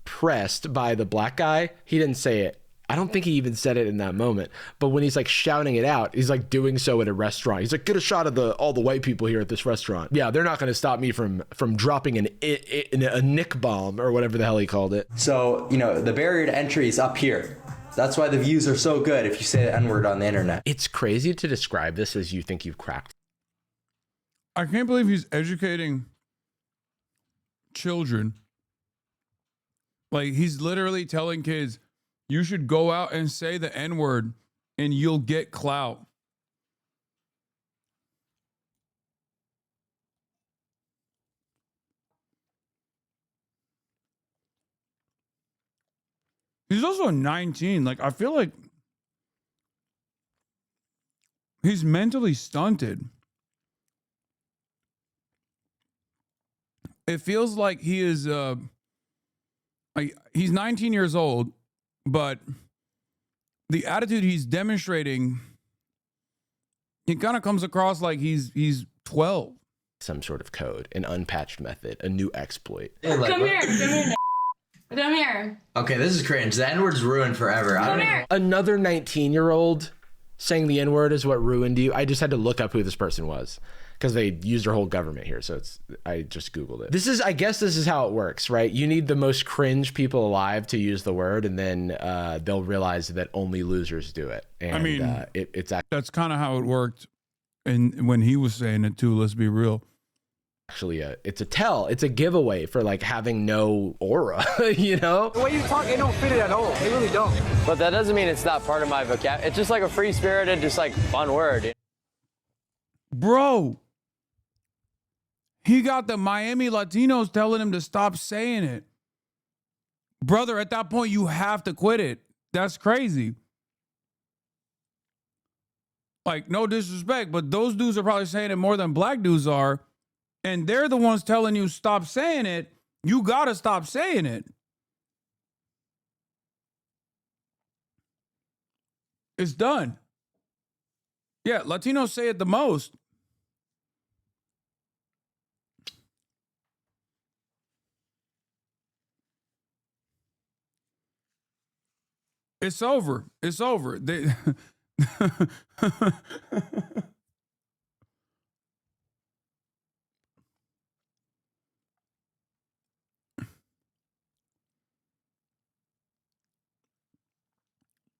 pressed by the black guy, he didn't say it. I don't think he even said it in that moment, but when he's like shouting it out, he's like doing so at a restaurant. He's like, get a shot of all the white people here at this restaurant. Yeah, they're not going to stop me from dropping a Nick bomb or whatever the hell he called it. So, you know, the barrier to entry is up here. That's why the views are so good if you say the N-word on the internet. It's crazy to describe this as you think you've cracked. I can't believe he's educating children. Like, he's literally telling kids, you should go out and say the N-word and you'll get clout. He's also 19. Like, I feel like he's mentally stunted. It feels like he is, like, he's 19 years old, but the attitude he's demonstrating, it kind of comes across like he's 12. Some sort of code, an unpatched method, a new exploit. Come here. Come here. Okay, this is cringe. The N-word's ruined forever. Come here. Another 19-year-old saying the N-word is what ruined you. I just had to look up who this person was because they used their whole government here. So I just Googled it. I guess this is how it works, right? You need the most cringe people alive to use the word, and then they'll realize that only losers do it. And, I mean, it's that's kind of how it worked. And when he was saying it too, let's be real. Actually, it's a giveaway for like having no aura, you know? The way you talk, they don't fit it at all. They really don't. But that doesn't mean it's not part of my vocabulary. It's just like a free-spirited, just like fun word. Bro, he got the Miami Latinos telling him to stop saying it. Brother, at that point, you have to quit it. That's crazy. Like, no disrespect, but those dudes are probably saying it more than black dudes are. And they're the ones telling you stop saying it. You got to stop saying it. It's done. Yeah, Latinos say it the most. It's over. It's over. They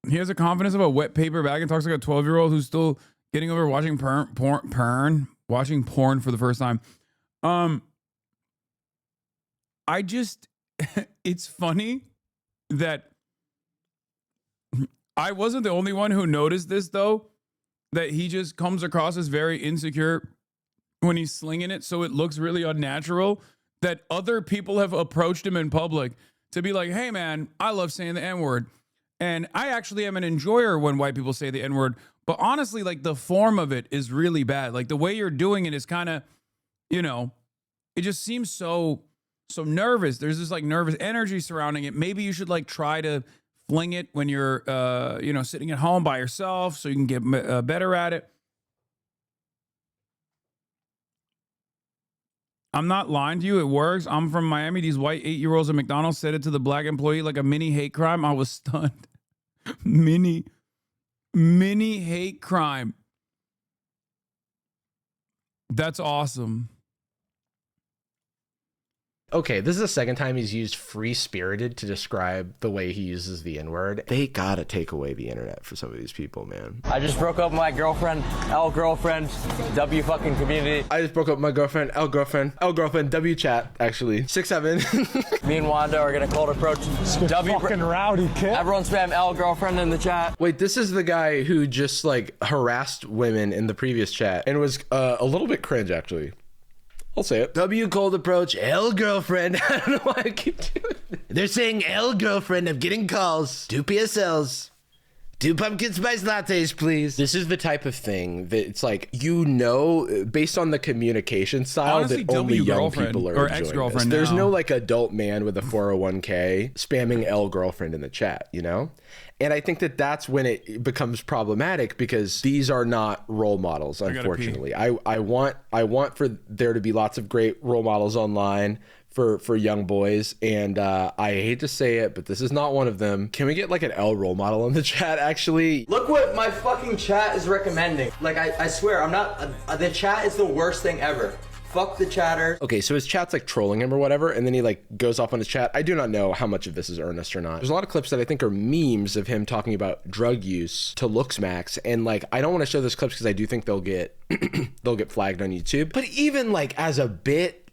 He has a confidence of a wet paper bag and talks like a 12-year-old who's still getting over watching watching porn for the first time. I just, it's funny that I wasn't the only one who noticed this, though, that he just comes across as very insecure when he's slinging it, so it looks really unnatural, that other people have approached him in public to be like, hey man, I love saying the N-word. And I actually am an enjoyer when white people say the N-word. But honestly, like the form of it is really bad. Like the way you're doing it is kind of, you know, it just seems so nervous. There's this like nervous energy surrounding it. Maybe you should like try to fling it when you're, you know, sitting at home by yourself so you can get better at it. I'm not lying to you. It works. I'm from Miami. These white 8-year-olds at McDonald's said it to the black employee like a mini hate crime. I was stunned. mini hate crime. That's awesome. Okay, this is the second time he's used free-spirited to describe the way he uses the N-word. They gotta take away the internet for some of these people, man. I just broke up with my girlfriend, L girlfriend, W fucking community. I just broke up with my girlfriend, L girlfriend, W chat, actually. 6'7". Me and Wanda are gonna cold approach W. Fucking rowdy kid. Everyone spam L girlfriend in the chat. Wait, this is the guy who just like harassed women in the previous chat and was a little bit cringe, actually. I'll say it. W cold approach, L girlfriend. I don't know why I keep doing it. They're saying L girlfriend. I'm getting calls. 2 PSLs. 2 pumpkin spice lattes, please. This is the type of thing that it's like, you know, based on the communication style, Honestly, that only young girlfriend people are or enjoying ex-girlfriend this. There's now. no like adult man with a 401k spamming L girlfriend in the chat, you know? And I think that that's when it becomes problematic because these are not role models, unfortunately. I want for there to be lots of great role models online for young boys, and I hate to say it, but this is not one of them. Can we get like an L role model in the chat, actually? Look what my fucking chat is recommending. Like, I swear, I'm not, the chat is the worst thing ever. Fuck the chatter. Okay, so his chat's like trolling him or whatever, and then he like goes off on his chat. I do not know how much of this is earnest or not. There's a lot of clips that I think are memes of him talking about drug use to looks max, and like I don't want to show those clips because I do think they'll get they'll get flagged on YouTube. But even like as a bit,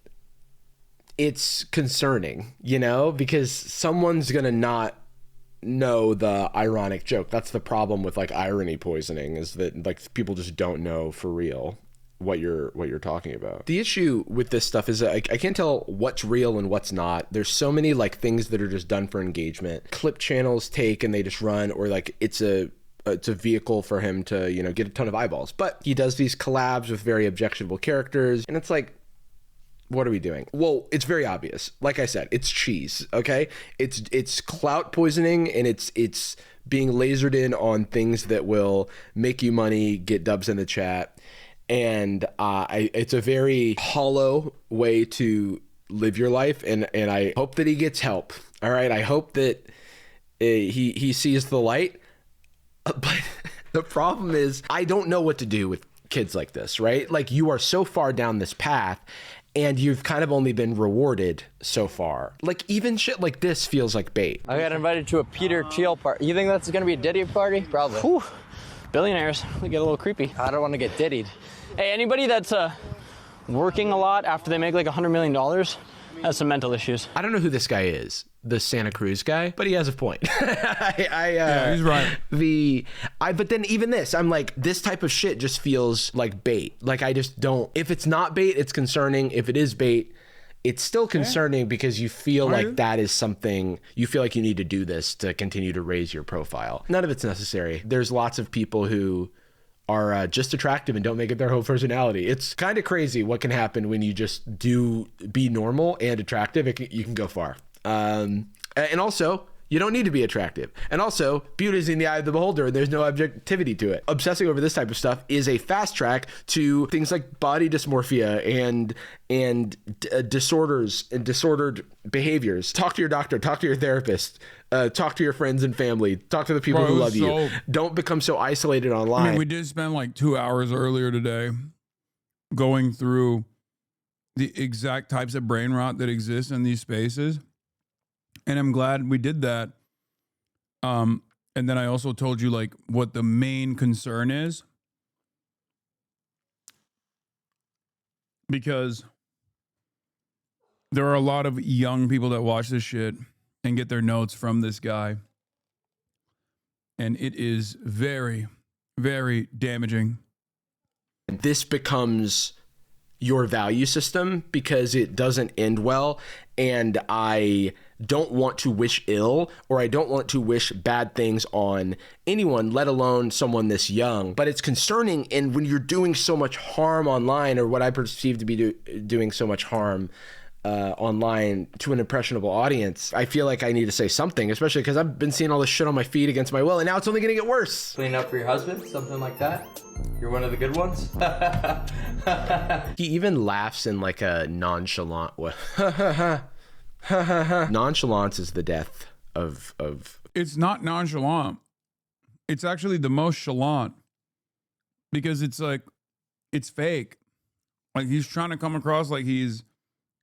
it's concerning, you know, because someone's gonna not know the ironic joke. That's the problem with like irony poisoning, is that like people just don't know for real what you're talking about. The issue with this stuff is that I can't tell what's real and what's not. There's so many like things that are just done for engagement. Clip channels take and they just run, or like it's a vehicle for him to, you know, get a ton of eyeballs. But he does these collabs with very objectionable characters, and it's like, what are we doing? Well, it's very obvious. Like I said, it's cheese, okay? It's clout poisoning, and it's being lasered in on things that will make you money, get dubs in the chat. And it's a very hollow way to live your life, and I hope that he gets help. All right, I hope that he sees the light. But the problem is, I don't know what to do with kids like this, right? Like, you are so far down this path, and you've kind of only been rewarded so far. Like, even shit like this feels like bait. I got invited to a Peter Thiel party. You think that's gonna be a Diddy party? Probably. Whew. Billionaires, they get a little creepy. I don't want to get diddied. Hey, anybody that's working a lot after they make like $100 million has some mental issues. I don't know who this guy is, the Santa Cruz guy, but he has a point. Yeah, he's right. But then even this, I'm like, this type of shit just feels like bait. Like, I just don't, if it's not bait, it's concerning. If it is bait, it's still concerning because you feel like that is something, you feel like you need to do this to continue to raise your profile. None of it's necessary. There's lots of people who are just attractive and don't make it their whole personality. It's kind of crazy what can happen when you just be normal and attractive. You can go far. And also, you don't need to be attractive. And also, beauty is in the eye of the beholder, and there's no objectivity to it. Obsessing over this type of stuff is a fast track to things like body dysmorphia and disorders and disordered behaviors. Talk to your doctor, talk to your therapist, talk to your friends and family, talk to the people who love you. Don't become so isolated online. I mean, we did spend like 2 hours earlier today going through the exact types of brain rot that exist in these spaces. And I'm glad we did that. And then I also told you like what the main concern is. Because there are a lot of young people that watch this shit and get their notes from this guy. And it is very, Very damaging. This becomes your value system because it doesn't end well, and I don't want to wish ill, or I don't want to wish bad things on anyone, let alone someone this young. But it's concerning, and when you're doing so much harm online, or what I perceive to be doing so much harm online to an impressionable audience, I feel like I need to say something, especially because I've been seeing all this shit on my feed against my will, and now it's only gonna get worse. Clean up for your husband, something like that. You're one of the good ones. He even laughs in like a nonchalant way. Nonchalance is the death of. It's not nonchalant. It's actually the most chalant, because it's like, it's fake. Like, he's trying to come across like he's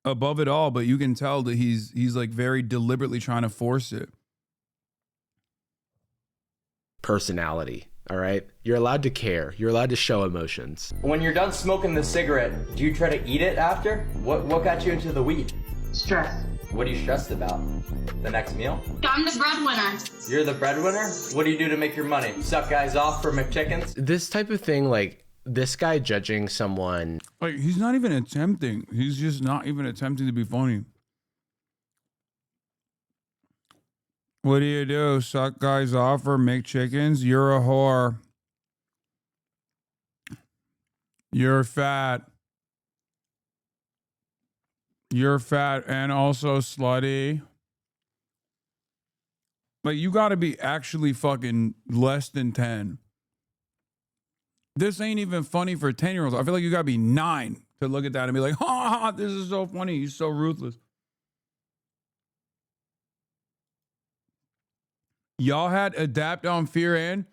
above it all, but you can tell that he's like very deliberately trying to force it. Personality. All right, you're allowed to care. You're allowed to show emotions. When you're done smoking the cigarette, do you try to eat it after? What got you into the weed? Stress. What are you stressed about? The next meal? I'm the breadwinner. You're the breadwinner? What do you do to make your money? Suck guys off for McChickens? This type of thing, like this guy judging someone. Like, he's not even attempting. He's just not even attempting to be funny. What do? Suck guys off or make chickens? You're a whore. You're fat. You're fat and also slutty. Like, you gotta be actually fucking less than 10. This ain't even funny for 10-year-olds. I feel like you gotta be 9 to look at that and be like, ha, this is so funny. He's so ruthless. Y'all had Adapt on Fear and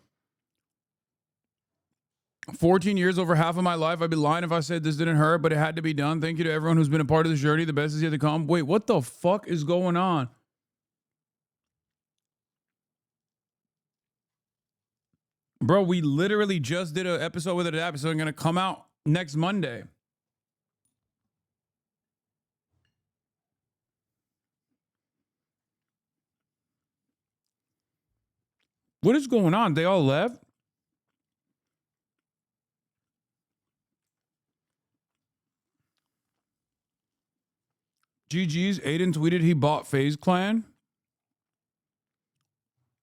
14 years, over half of my life. I'd be lying if I said this didn't hurt, but it had to be done. Thank you to everyone who's been a part of this journey. The best is yet to come. Wait, what the fuck is going on? Bro, we literally just did an episode with Adapt, so I'm going to come out next Monday. What is going on? They all left? GG's. Aiden tweeted he bought FaZe Clan.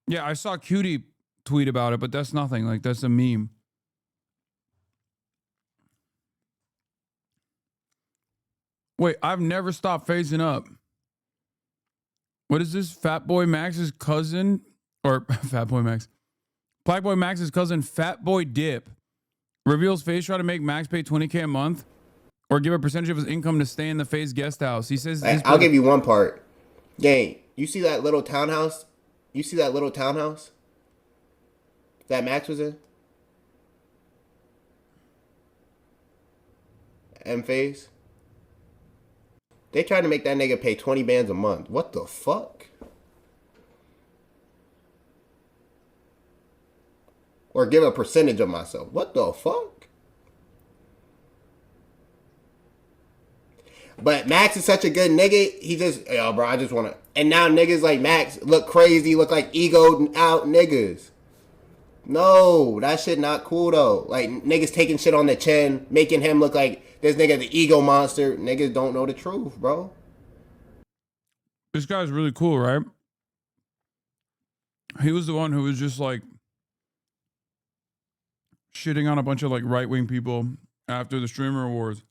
Yeah, I saw Cutie tweet about it, but that's nothing. Like, that's a meme. Wait, I've never stopped phasing up. What is this? Fat Boy Max's cousin? Or Fat Boy Max. Black Boy Max's cousin, Fat Boy Dip, reveals FaZe try to make Max pay $20K a month or give a percentage of his income to stay in the FaZe guest house. He says, I'll give you one part. Gang, you see that little townhouse? You see that little townhouse that Max was in? And FaZe? They tried to make that nigga pay 20 bands a month. What the fuck? Or give a percentage of myself. What the fuck? But Max is such a good nigga. He just, yo, bro, I just want to. And now niggas like Max look crazy, look like egoed out niggas. No, that shit not cool though. Like, niggas taking shit on the chin, making him look like this nigga the ego monster. Niggas don't know the truth, bro. This guy's really cool, right? He was the one who was just like shitting on a bunch of like right-wing people after the Streamer Awards.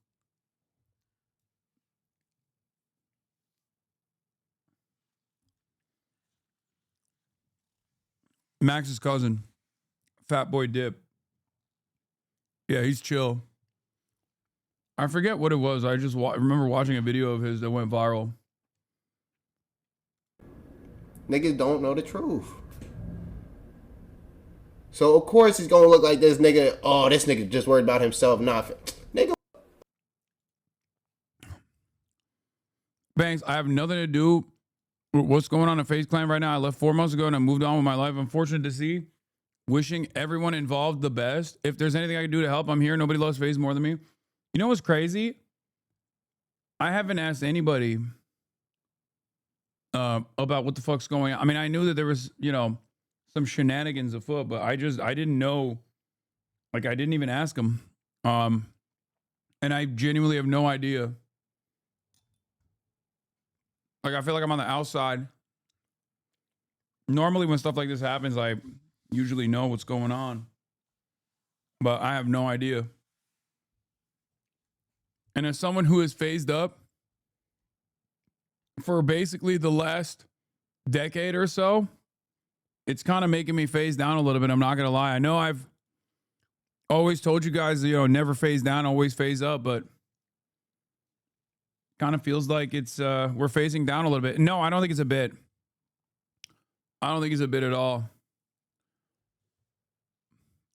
Max's cousin, Fat Boy Dip. Yeah, he's chill. I forget what it was. I just remember watching a video of his that went viral. Niggas don't know the truth. So, of course, he's going to look like this nigga. Oh, this nigga just worried about himself. Nah, nigga. Banks, I have nothing to do with what's going on in FaZe Clan right now. I left 4 months ago and I moved on with my life. I'm fortunate to see. Wishing everyone involved the best. If there's anything I can do to help, I'm here. Nobody loves FaZe more than me. You know what's crazy? I haven't asked anybody about what the fuck's going on. I mean, I knew that there was, you know, some shenanigans afoot, but I didn't know Like, I didn't even ask him. And I genuinely have no idea. Like, I feel like I'm on the outside. Normally when stuff like this happens, I usually know what's going on. But I have no idea. And as someone who has phased up for basically the last decade or so, it's kind of making me phase down a little bit. I'm not going to lie. I know I've always told you guys, never phase down, always phase up, but kind of feels like it's we're phasing down a little bit. No, I don't think it's a bit. I don't think it's a bit at all.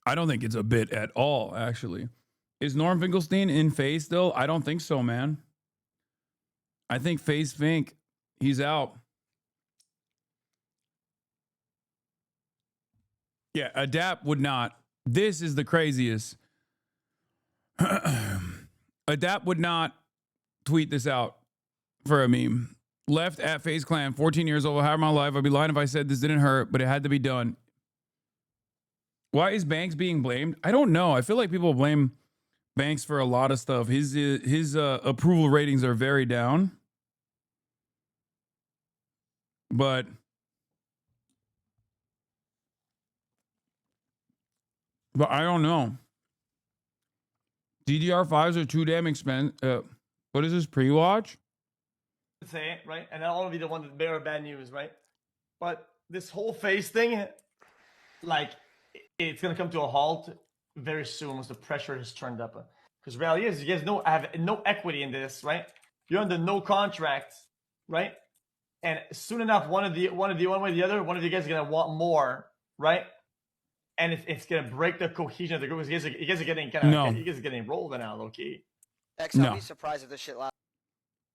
I don't think it's a bit at all, actually. Is Norm Finkelstein in phase still? I don't think so, man. I think phase Fink, he's out. Yeah, Adapt would not. This is the craziest. Adapt would not tweet this out for a meme. Left at FaZe Clan, 14 years old, half my life. I'd be lying if I said this didn't hurt, but it had to be done. Why is Banks being blamed? I don't know. I feel like people blame Banks for a lot of stuff. His approval ratings are very down. But I don't know. DDR5s are too damn expensive. What is this, pre-watch? Say it, right? And that'll be the one that bear bad news, right? But this whole phase thing, like, it's gonna come to a halt very soon once the pressure is turned up. Because reality is, you guys have no equity in this, right? You're under no contract, right? And soon enough, one way or the other, one of you guys is gonna want more, right? And it's gonna break the cohesion of the group. You guys are getting you guys are getting rolled now, low key. I'll be surprised if this shit lasts.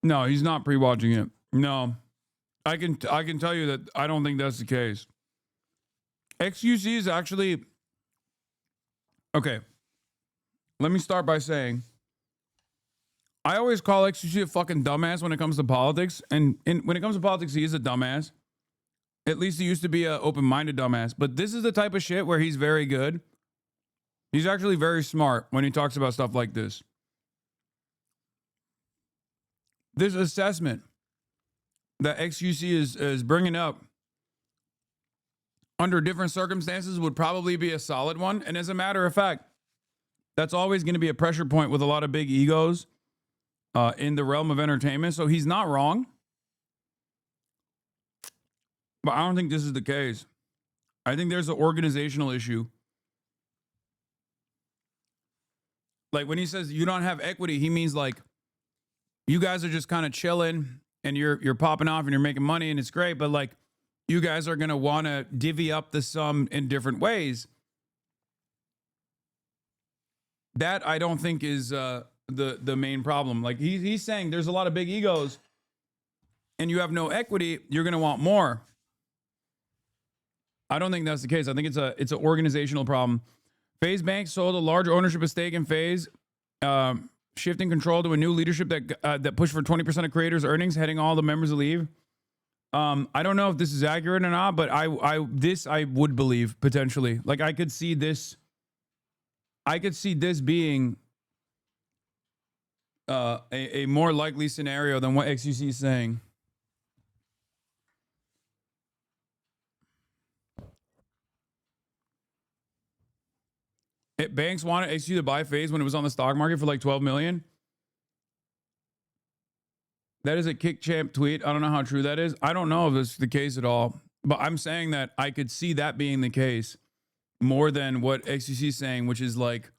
No, he's not pre-watching it. No, I can tell you that I don't think that's the case. XUC is actually okay. Let me start by saying I always call XUC a fucking dumbass when it comes to politics, and when it comes to politics, he is a dumbass. At least he used to be an open-minded dumbass. But this is the type of shit where he's very good. He's actually very smart when he talks about stuff like this. This assessment that XUC is bringing up under different circumstances would probably be a solid one. And as a matter of fact, that's always going to be a pressure point with a lot of big egos in the realm of entertainment. So he's not wrong. But I don't think this is the case. I think there's an organizational issue. Like when he says you don't have equity, he means like you guys are just kind of chilling and you're popping off and you're making money and it's great, but like you guys are going to want to divvy up the sum in different ways. That I don't think is the main problem. Like he's saying there's a lot of big egos and you have no equity, you're going to want more. I don't think that's the case. I think it's an organizational problem. FaZe Bank sold a large ownership of stake in FaZe, shifting control to a new leadership that pushed for 20% of creators' earnings, heading all the members to leave. I don't know if this is accurate or not, but I would believe potentially. Like I could see this being a more likely scenario than what XUC is saying. Banks wanted XUC to buy FaZe when it was on the stock market for like 12 million. That is a Kick Champ tweet. I don't know how true that is. I don't know if this is the case at all, but I'm saying that I could see that being the case more than what XUC is saying, which is like,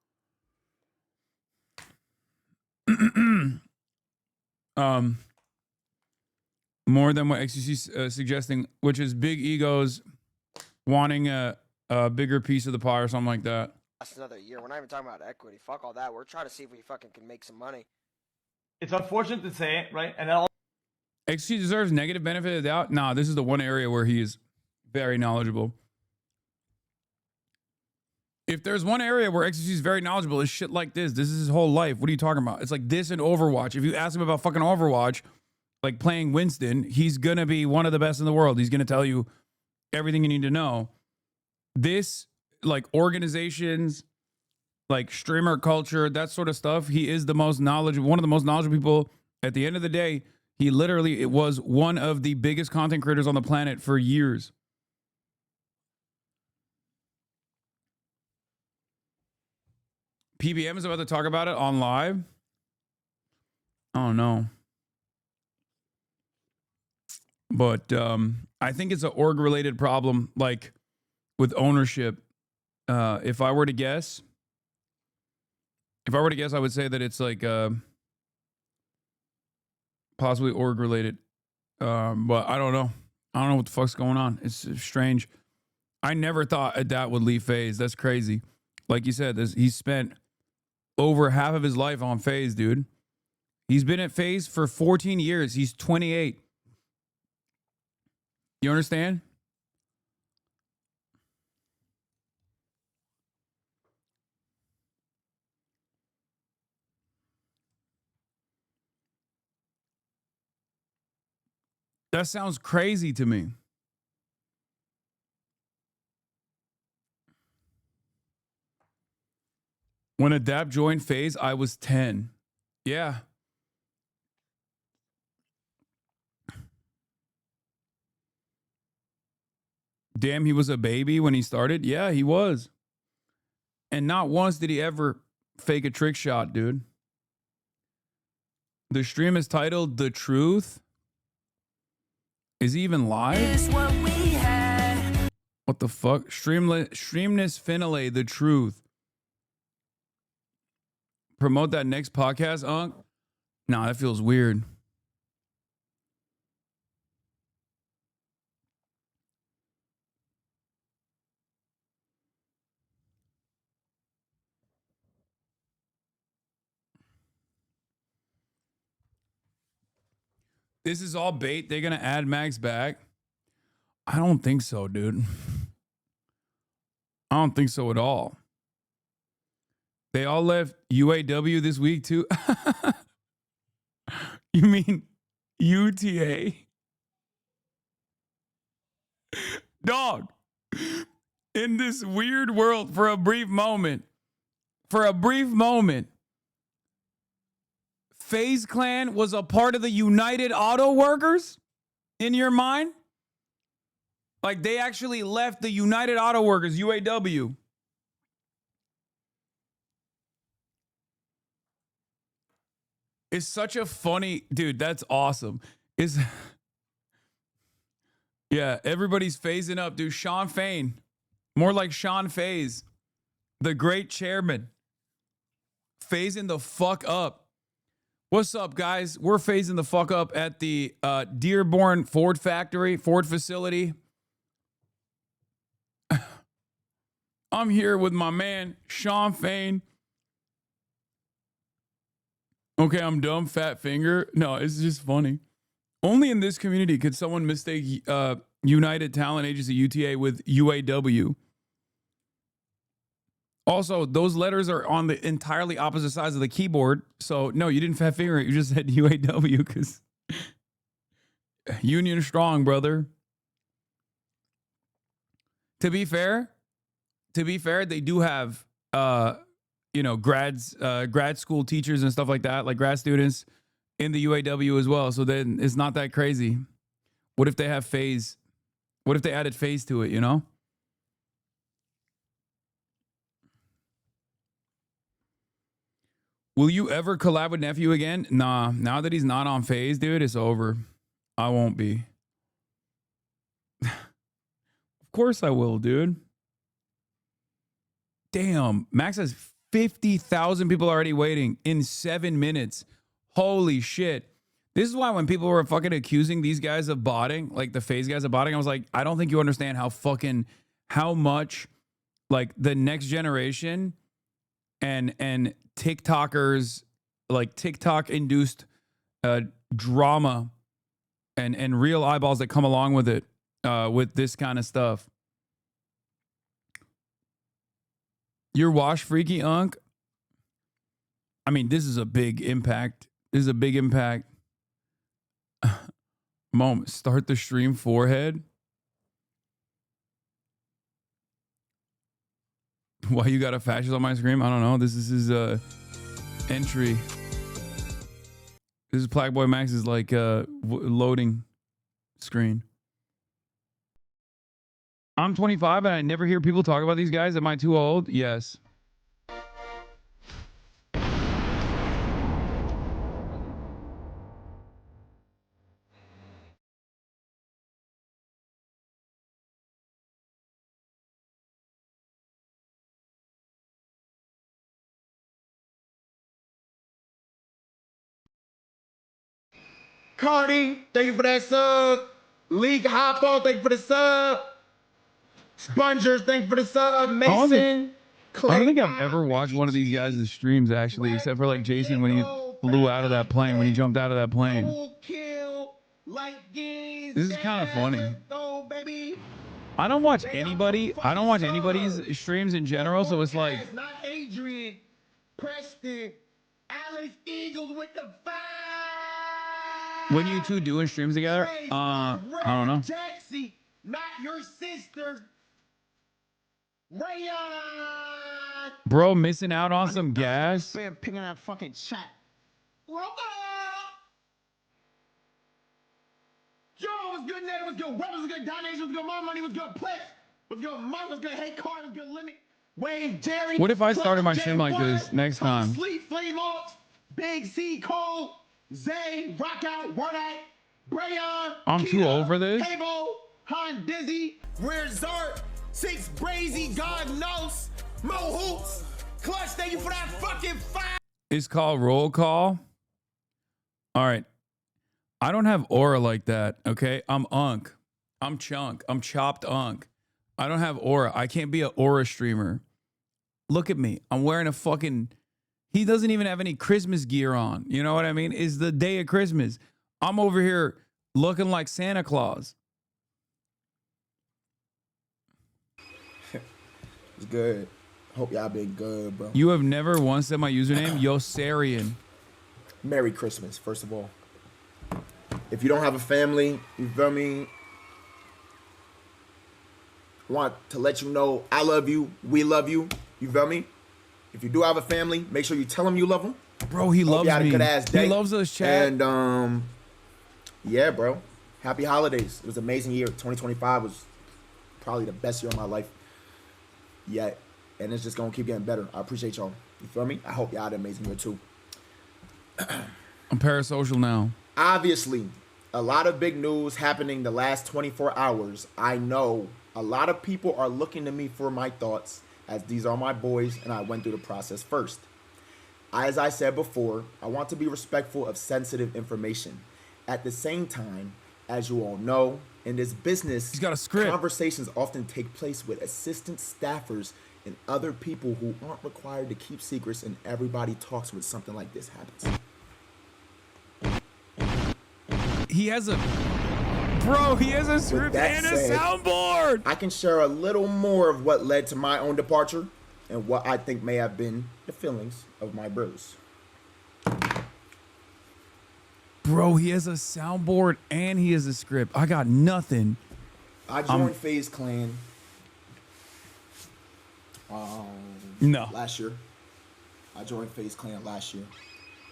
more than what XUC is suggesting, which is big egos wanting a bigger piece of the pie or something like that. That's another year. We're not even talking about equity. Fuck all that. We're trying to see if we fucking can make some money. It's unfortunate to say it, right? And then XC deserves negative benefit of the doubt. Nah, this is the one area where he is very knowledgeable. If there's one area where XC is very knowledgeable, is shit like this. This is his whole life. What are you talking about? It's like this and Overwatch. If you ask him about fucking Overwatch, like playing Winston, he's going to be one of the best in the world. He's going to tell you everything you need to know. This, like organizations, like streamer culture, that sort of stuff. He is the most knowledgeable, one of the most knowledgeable people. At the end of the day, he literally it was one of the biggest content creators on the planet for years. PBM is about to talk about it on live. Oh no. But I think it's an org related problem, like with ownership. If I were to guess, I would say that it's like possibly org related. But I don't know. I don't know what the fuck's going on. It's strange. I never thought Adapt would leave FaZe. That's crazy. Like you said, he's spent over half of his life on FaZe, dude. He's been at FaZe for 14 years. He's 28. You understand? That sounds crazy to me. When Adapt joined FaZe, I was 10. Yeah. Damn, he was a baby when he started? Yeah, he was. And not once did he ever fake a trick shot, dude. The stream is titled The Truth. Is he even live? What the fuck? Streamless Finale, The Truth. Promote that next podcast, Unc? Nah, that feels weird. This is all bait. They're going to add Max back. I don't think so, dude. I don't think so at all. They all left UAW this week too. You mean UTA? Dog. In this weird world, for a brief moment, FaZe Clan was a part of the United Auto Workers in your mind? Like they actually left the United Auto Workers, UAW. It's such a funny, dude, that's awesome. Yeah, everybody's phasing up, dude. Sean Fain, more like Sean FaZe, the great chairman, phasing the fuck up. What's up, guys? We're phasing the fuck up at the Dearborn Ford facility. I'm here with my man, Sean Fain. Okay, I'm dumb, fat finger. No, it's just funny. Only in this community could someone mistake United Talent Agency, UTA, with UAW. Also, those letters are on the entirely opposite sides of the keyboard. So, no, you didn't fat finger it. You just said UAW because union strong, brother. To be fair, they do have, grad school teachers and stuff like that, like grad students in the UAW as well. So then it's not that crazy. What if they have FaZe? What if they added FaZe to it, you know? Will you ever collab with Nephew again? Nah, now that he's not on FaZe, dude, it's over. I won't be. Of course I will, dude. Damn, Max has 50,000 people already waiting in 7 minutes. Holy shit. This is why when people were fucking accusing these guys of botting, like the FaZe guys of botting, I was like, I don't think you understand how much like the next generation and TikTokers, like TikTok induced drama and real eyeballs that come along with it, with this kind of stuff. You're wash freaky, Unc. I mean, this is a big impact. Moment. Start the stream forehead. Why you got a fascist on my screen? I don't know. This is his entry. This is Black Boy Max's like loading screen. I'm 25 and I never hear people talk about these guys. Am I too old? Yes. Cardi, thank you for that sub. League Hoppo, thank you for the sub. Spongers, thank you for the sub. Mason. I don't think I've ever watched one of these guys' streams actually, except for like Jason when he flew out of that plane, when he jumped out of that plane. This is kind of funny. I don't watch anybody. I don't watch anybody's streams in general, so it's like. Not Adrian, Preston, Alex Eagles with the When you two doing streams together, I don't know. Jaxie, not your sister. Rayon. Bro, missing out on some gas. Been picking that fucking chat. Joe was good, Ned was good, Weapons was good, Donation was good, My Money was good, Plex was good, Mike was good, Hey Card was good, Limit, Wayne, Jerry. What if I started my stream like this next time? Sleep, Flame Off, Big C, Cole, Zay, Rock Out, Word Act, Brayon. I'm too old for this. Cable, Han Dizzy, Rare Zart, Six Brazy, God knows, Mo Hoops, Clutch, thank you for that fucking fire. It's called roll call. All right. I don't have aura like that, okay? I'm unk. I'm chunk. I'm chopped unk. I don't have aura. I can't be an aura streamer. Look at me. I'm wearing a fucking... He doesn't even have any Christmas gear on. You know what I mean? It's the day of Christmas. I'm over here looking like Santa Claus. It's good. Hope y'all been good, bro. You have never once said my username? Yosarian. Merry Christmas, first of all. If you don't have a family, you feel me? I want to let you know I love you. We love you. You feel me? If you do have a family, make sure you tell them you love them. Bro, he loves me. me. Good ass day. He loves us, chat. And yeah, bro. Happy holidays. It was an amazing year. 2025 was probably the best year of my life yet. And it's just gonna keep getting better. I appreciate y'all. You feel me? I hope y'all had an amazing year too. I'm parasocial now. Obviously, a lot of big news happening the last 24 hours. I know a lot of people are looking to me for my thoughts, as these are my boys and I went through the process first. As I said before, I want to be respectful of sensitive information. At the same time, as you all know, in this business, he's got a script. Conversations often take place with assistant staffers and other people who aren't required to keep secrets, and everybody talks when something like this happens. He has a... Bro, he has a script and a soundboard! I can share a little more of what led to my own departure and what I think may have been the feelings of my bros. Bro, he has a soundboard and he has a script. I got nothing. I joined FaZe Clan last year. I joined FaZe Clan last year,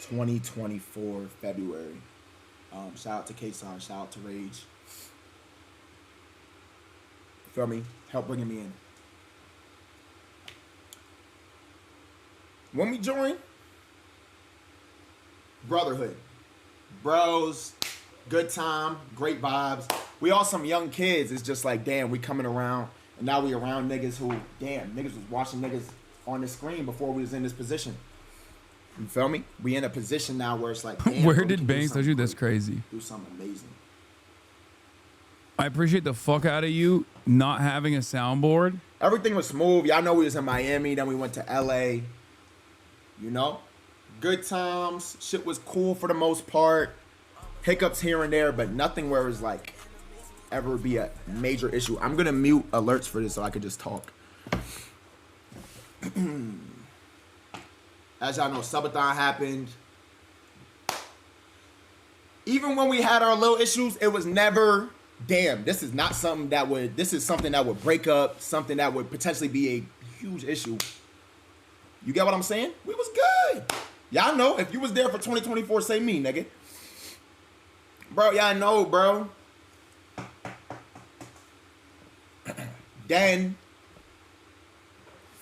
2024 February. Shout out to Kason, shout out to Rage. Feel me? Help bringing me in. When we joined, brotherhood. Bros, good time, great vibes. We all some young kids. It's just like, damn, we coming around. And now we around niggas who, damn, niggas was watching niggas on the screen before we was in this position. You feel me? We in a position now where it's like, damn, where did Banks touch you? That's crazy. Do something amazing. I appreciate the fuck out of you not having a soundboard. Everything was smooth. Y'all know we was in Miami, then we went to LA. You know? Good times. Shit was cool for the most part. Hiccups here and there, but nothing where it's like ever be a major issue. I'm gonna mute alerts for this so I could just talk. As y'all know, Subathon happened. Even when we had our little issues, it was never, damn, this is something that would break up, something that would potentially be a huge issue. You get what I'm saying? We was good. Y'all know, if you was there for 2024, say me, nigga. Bro, y'all know, bro. Then,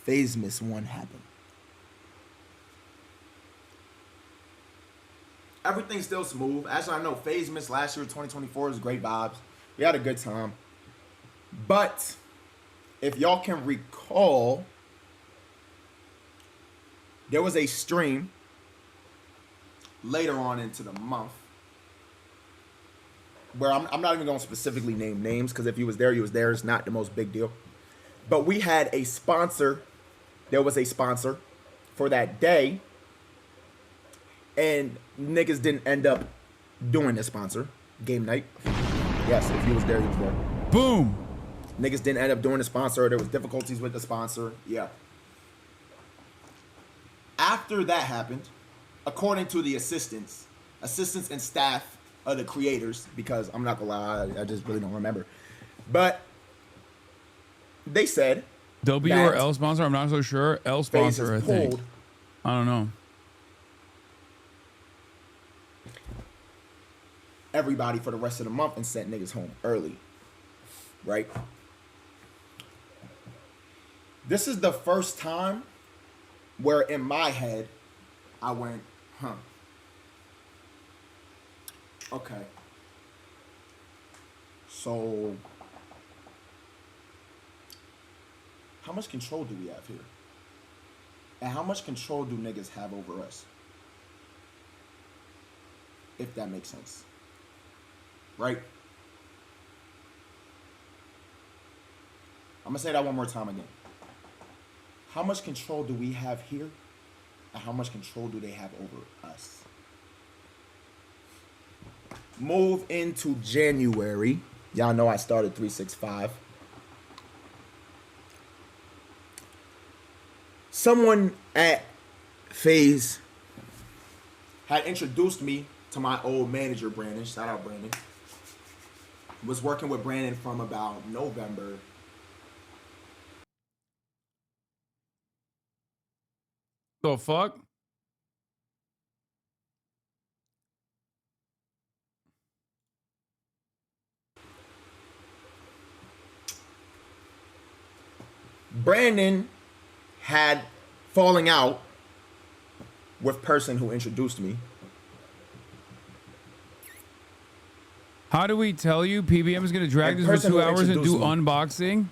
Xmas 1 happened. Everything's still smooth. Actually, I know Xmas last year, 2024, was great vibes. We had a good time. But, if y'all can recall, there was a stream later on into the month where I'm not even going to specifically name names, because if you was there, you was there. It's not the most big deal. But we had a sponsor. There was a sponsor for that day. And niggas didn't end up doing the sponsor. Game night. Yes, if you was there, you was there. Boom. Niggas didn't end up doing the sponsor. There was difficulties with the sponsor. Yeah. After that happened, according to the assistants and staff of the creators, because I'm not gonna lie, I just really don't remember. But they said W or L sponsor, I'm not so sure. L sponsor, I think. I don't know. Everybody for the rest of the month and sent niggas home early. Right? This is the first time where in my head I went, huh. Okay. So how much control do we have here? And how much control do niggas have over us? If that makes sense. Right? I'm gonna say that one more time again. How much control do we have here? And how much control do they have over us? Move into January. Y'all know I started 365. Someone at FaZe had introduced me to my old manager, Brandon. Shout out, Brandon. Was working with Brandon from about November. The fuck? Brandon had falling out with person who introduced me. How do we tell you PBM is going to drag this for 2 hours and do unboxing?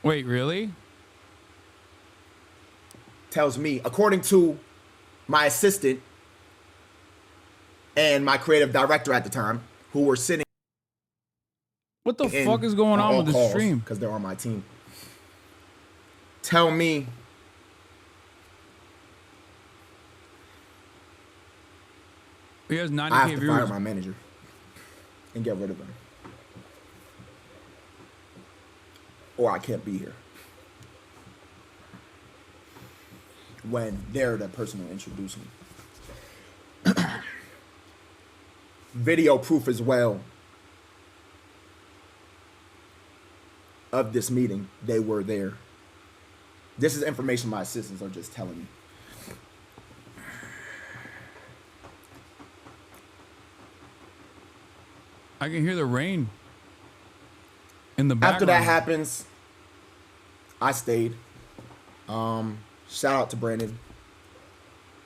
Wait, really? Tells me, according to my assistant and my creative director at the time, who were sitting. What the fuck is going on with the stream? Because they're on my team. Tell me. He has 90K I have to viewers. fire my manager and get rid of him. Or I can't be here. When they're the person who introduced me. Video proof as well of this meeting. They were there. This is information my assistants are just telling me. I can hear the rain in the background. After that happens, I stayed. Shout out to Brandon.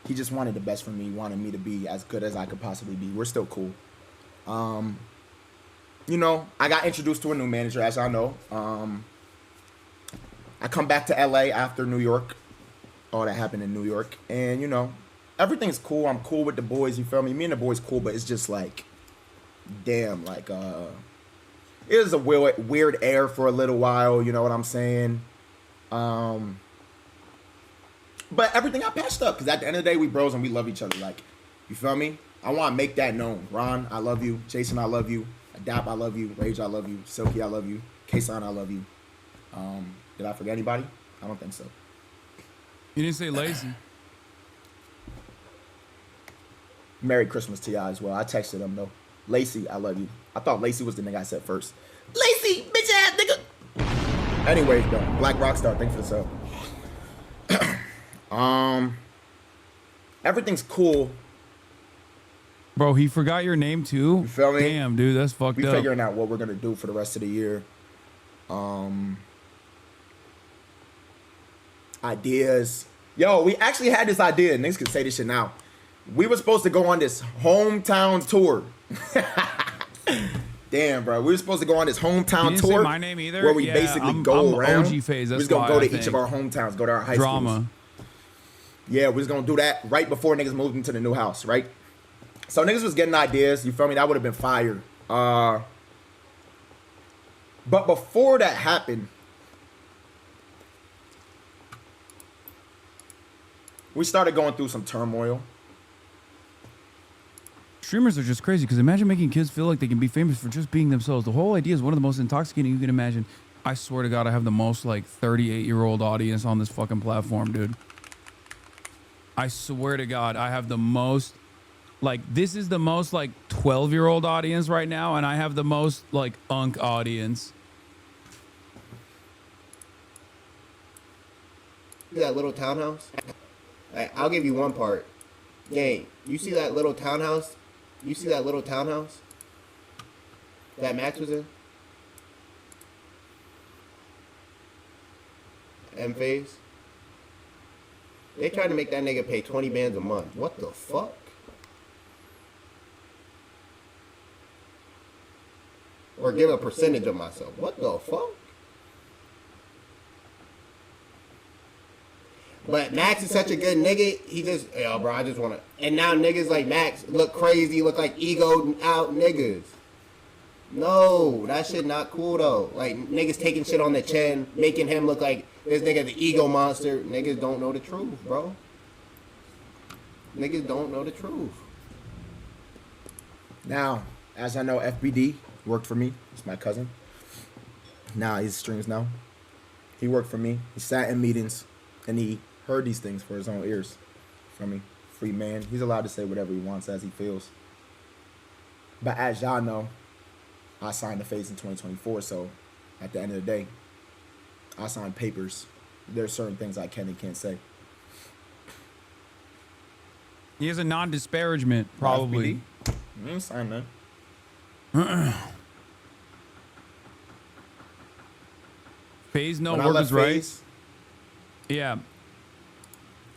He just wanted the best for me, wanted me to be as good as I could possibly be. We're still cool. You know, I got introduced to a new manager, as I know. I come back to LA after New York. All that happened in New York. And, you know, everything's cool. I'm cool with the boys, you feel me? Me and the boys cool, but it's just like, damn, like, it was a weird air for a little while, you know what I'm saying? But everything got patched up, because at the end of the day, we bros and we love each other. Like, you feel me? I want to make that known. Ron, I love you. Jason, I love you. Adap, I love you. Rage, I love you. Silky, I love you. Hasan, I love you. Did I forget anybody? I don't think so. You didn't say Lacey. Merry Christmas to y'all as well. I texted him, though. Lacey, I love you. I thought Lacey was the nigga I said first. Lacey, bitch ass nigga. Anyways, though, Black Rockstar, thanks for the sub. Everything's cool. Bro, he forgot your name too. You feel me? Damn, dude, that's fucked We up. figuring out what we're gonna do for the rest of the year. Ideas. Yo, we actually had this idea. Niggas can say this shit now. We were supposed to go on this hometown tour. Damn, bro. We were supposed to go on this hometown You didn't say tour. my name either? Where we Yeah, basically I'm go around. OG phase, We're that's just gonna why, go I to each of think. our hometowns, go to our high Drama. schools. Yeah, we was gonna do that right before niggas moved into the new house, right? So niggas was getting ideas, you feel me? That would have been fire. But before that happened, we started going through some turmoil. Streamers are just crazy because imagine making kids feel like they can be famous for just being themselves. The whole idea is one of the most intoxicating you can imagine. I swear to God, I have the most like 38-year-old audience on this fucking platform, dude. I swear to God, I have the most, like, this is the most like 12-year-old audience right now, and I have the most like unk audience. See that little townhouse? I'll give you one part. Gang, you see that little townhouse? You see that little townhouse that Max was in? M-Phase? They tried to make that nigga pay 20 bands a month. What the fuck? Or give a percentage of myself. What the fuck? But Max is such a good nigga, he just, yo, bro, I just want to. And now niggas like Max look crazy, look like egoed out niggas. No, that shit not cool though. Like niggas taking shit on the chin, making him look like this nigga the ego monster. Niggas don't know the truth, bro. Niggas don't know the truth. Now, as I know, FBD worked for me. It's my cousin. Now he streams now. He worked for me. He sat in meetings and he heard these things for his own ears. From me, free man. He's allowed to say whatever he wants as he feels. But as y'all know, I signed the phase in 2024. So at the end of the day, I signed papers. There's certain things I can and can't say. He has a non-disparagement, probably. You ain't signed that. Phase no When I workers' left rights. Phase, Yeah.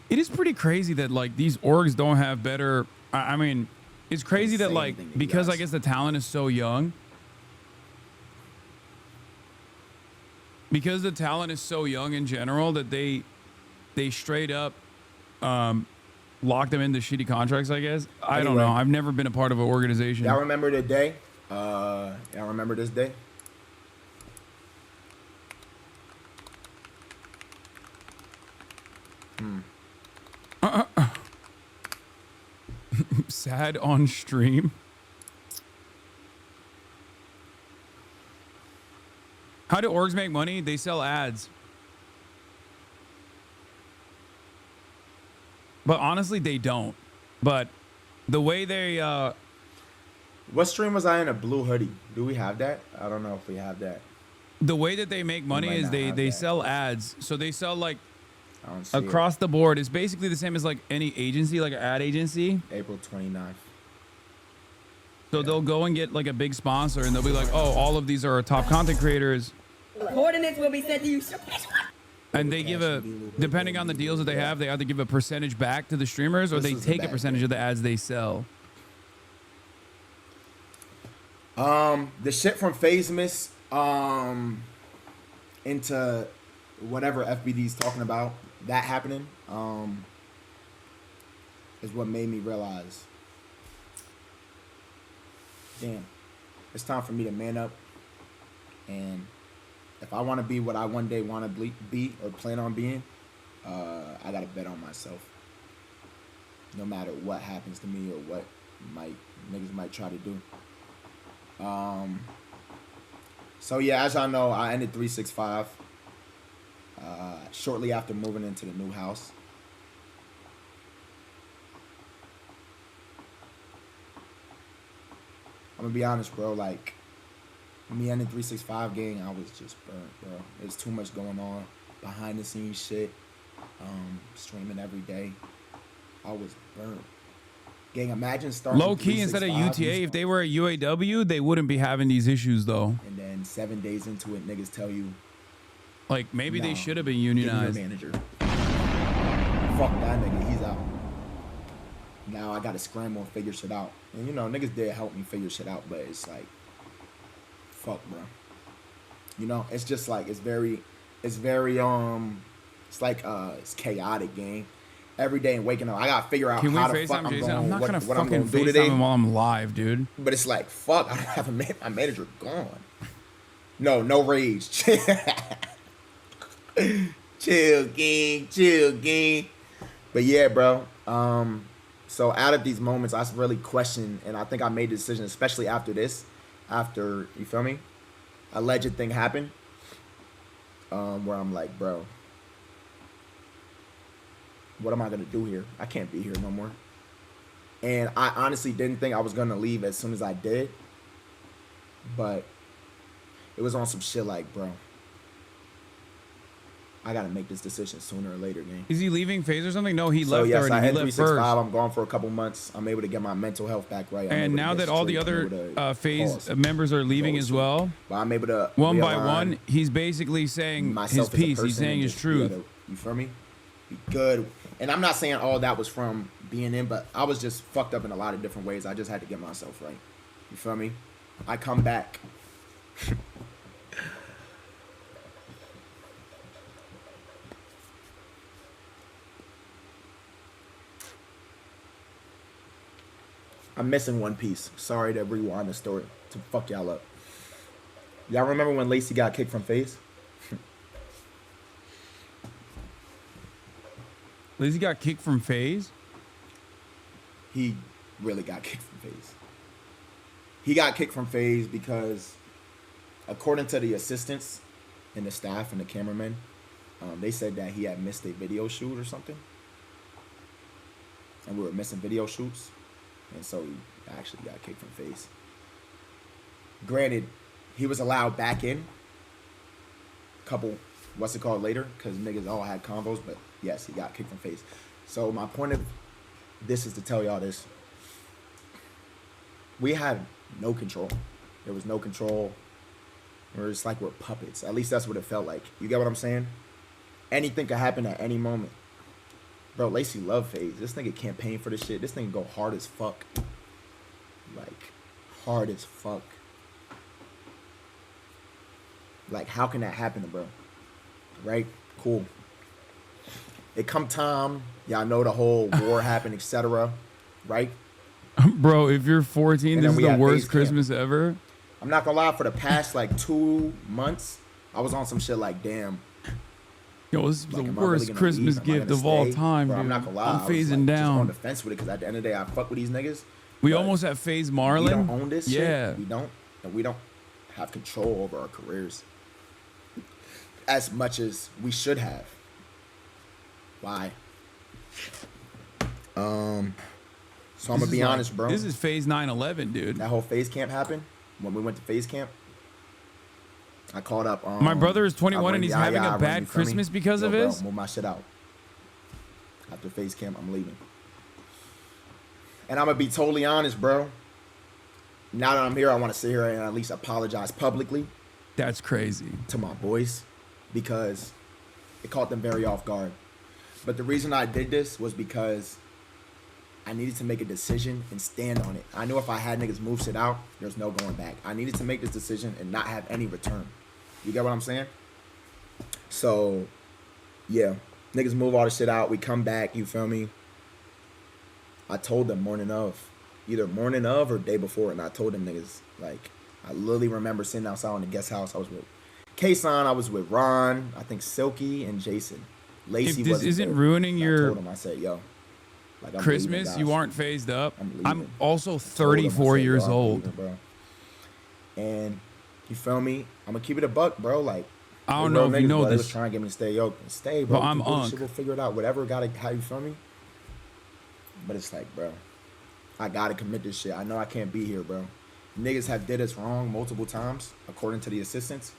It is pretty crazy that like these orgs don't have better. I mean, it's crazy that like because I guess the talent is so young. Because the talent is so young in general that they straight up lock them into shitty contracts, I guess. I don't know. I've never been a part of an organization. y'all remember the day? Y'all remember this day? Sad on stream. How do orgs make money? They sell ads. But honestly, they don't. But the way they What stream was I in? A blue hoodie. Do we have that? I don't know if we have that. the way that they make money might is not they have that. sell ads. So they sell like I don't see it. across the board. It's basically the same as like any agency, like an ad agency. April 29th. So they'll go and get like a big sponsor and they'll be like, oh, all of these are our top content creators. Coordinates will be sent to you. And they give a, depending on the deals that they have, they either give a percentage back to the streamers or This they is a take a bad percentage of the ads they sell. The shit from Xmas into whatever FBD's talking about, that happening, is what made me realize, damn, it's time for me to man up. And if I want to be what I one day want to be or plan on being, I gotta bet on myself. No matter what happens to me or what niggas might try to do. So yeah, as y'all know, I ended 365 shortly after moving into the new house. I'm gonna be honest, bro. Like, Me ending 365 gang, I was just burnt, bro. There's too much going on, behind the scenes shit. Streaming every day. I was burnt. Gang, imagine starting Low key instead of UTA. If they were at UAW, they wouldn't be having these issues though. And then 7 days into it, niggas tell you, like maybe they nah, should have been give me your unionized. manager. Fuck that nigga, he's out. Now I gotta scramble and figure shit out. And you know, niggas did help me figure shit out, but it's like, fuck, bro. You know, it's just like it's chaotic, gang. Every day and waking up, I gotta figure out Can we how the FaceTime fuck I'm Jason? going, I'm not what gonna I'm fucking gonna do today. FaceTime him while I'm live, dude. But it's like, fuck, I don't have my manager gone. No rage. Chill, gang. But yeah, bro. So out of these moments, I really questioned, and I think I made the decision, especially after this, after, you feel me, alleged thing happened, where I'm like, bro, what am I gonna do here? I can't be here no more. And I honestly didn't think I was gonna leave as soon as I did, but it was on some shit like, bro, I gotta make this decision sooner or later, man. Is he leaving Phase or something? No, he So left yes, already. I He had left 365. first. I'm gone for a couple months. I'm able to get my mental health back right. And now that all the other Phase members are leaving as well, but I'm able to one by realign one, he's basically saying myself his as a piece. He's person saying and his just be able truth. to, you feel me? Be good. And I'm not saying all that was from being in, but I was just fucked up in a lot of different ways. I just had to get myself right. You feel me? I come back. I'm missing one piece. Sorry to rewind the story to fuck y'all up. Y'all remember when Lacey got kicked from FaZe? Lacey got kicked from FaZe? He really got kicked from FaZe. He got kicked from FaZe because, according to the assistants and the staff and the cameramen, they said that he had missed a video shoot or something. And we were missing video shoots. And so he actually got kicked from FaZe. Granted, he was allowed back in a couple, later, because niggas all had combos, but yes, he got kicked from FaZe. So my point of this is to tell y'all this. We had no control. There was no control. We're just like we're puppets. At least that's what it felt like. You get what I'm saying? Anything could happen at any moment. Bro, Lacey love FaZe. This nigga campaign for this shit. This nigga go hard as fuck. Like, hard as fuck. Like, how can that happen, bro? Right? Cool. It come time, y'all know the whole war happened, etc. Right? Bro, if you're 14, And this then is we the had worst FaZe Christmas ever. I'm not gonna lie, for the past like 2 months, I was on some shit like, damn. Yo, this is Like, the am I really worst gonna Christmas leave? Am I gift gonna of all stay? time, Bro, dude. I'm not gonna lie. I'm I was, phasing like, just down. on the fence with it because at the end of the day, I fuck with these niggas. We almost have FaZe Marlin. We don't own this yeah. shit. We don't. And we don't have control over our careers as much as we should have. Why? So I'm gonna be honest, bro. This is FaZe 9/11, dude. That whole FaZe camp happened when we went to FaZe camp. I called up. My brother is 21 and he's having a bad Christmas because of bro, his. move my shit out. After FaZe camp, I'm leaving. And I'm gonna be totally honest, bro. Now that I'm here, I want to sit here and at least apologize publicly. That's crazy. To my boys, because it caught them very off guard. But the reason I did this was because I needed to make a decision and stand on it. I knew if I had niggas move shit out, there's no going back. I needed to make this decision and not have any return. You get what I'm saying? So, yeah. Niggas move all the shit out. We come back, you feel me? I told them morning of. Either morning of or day before. And I told them niggas, like, I literally remember sitting outside in the guest house. I was with Kason, I was with Ron, I think Silky, and Jason. Lacey If this wasn't isn't there. ruining And I your told him, I said, yo. Like, I'm Christmas, leaving, you guys. aren't phased up. I'm leaving. I'm also I told him, I 34 said, years yo, I'm old. leaving, bro. And you feel me? I'm gonna keep it a buck, bro. Like, I don't they know real if you niggas, know bro. They this. was trying to get me to stay, yo, stay, bro. But I'm Keep doing Unc. shit, we'll figure it out. Whatever, gotta, how you feel me? But it's like, bro, I gotta commit this shit. I know I can't be here, bro. niggas have did us wrong multiple times, according to the assistants.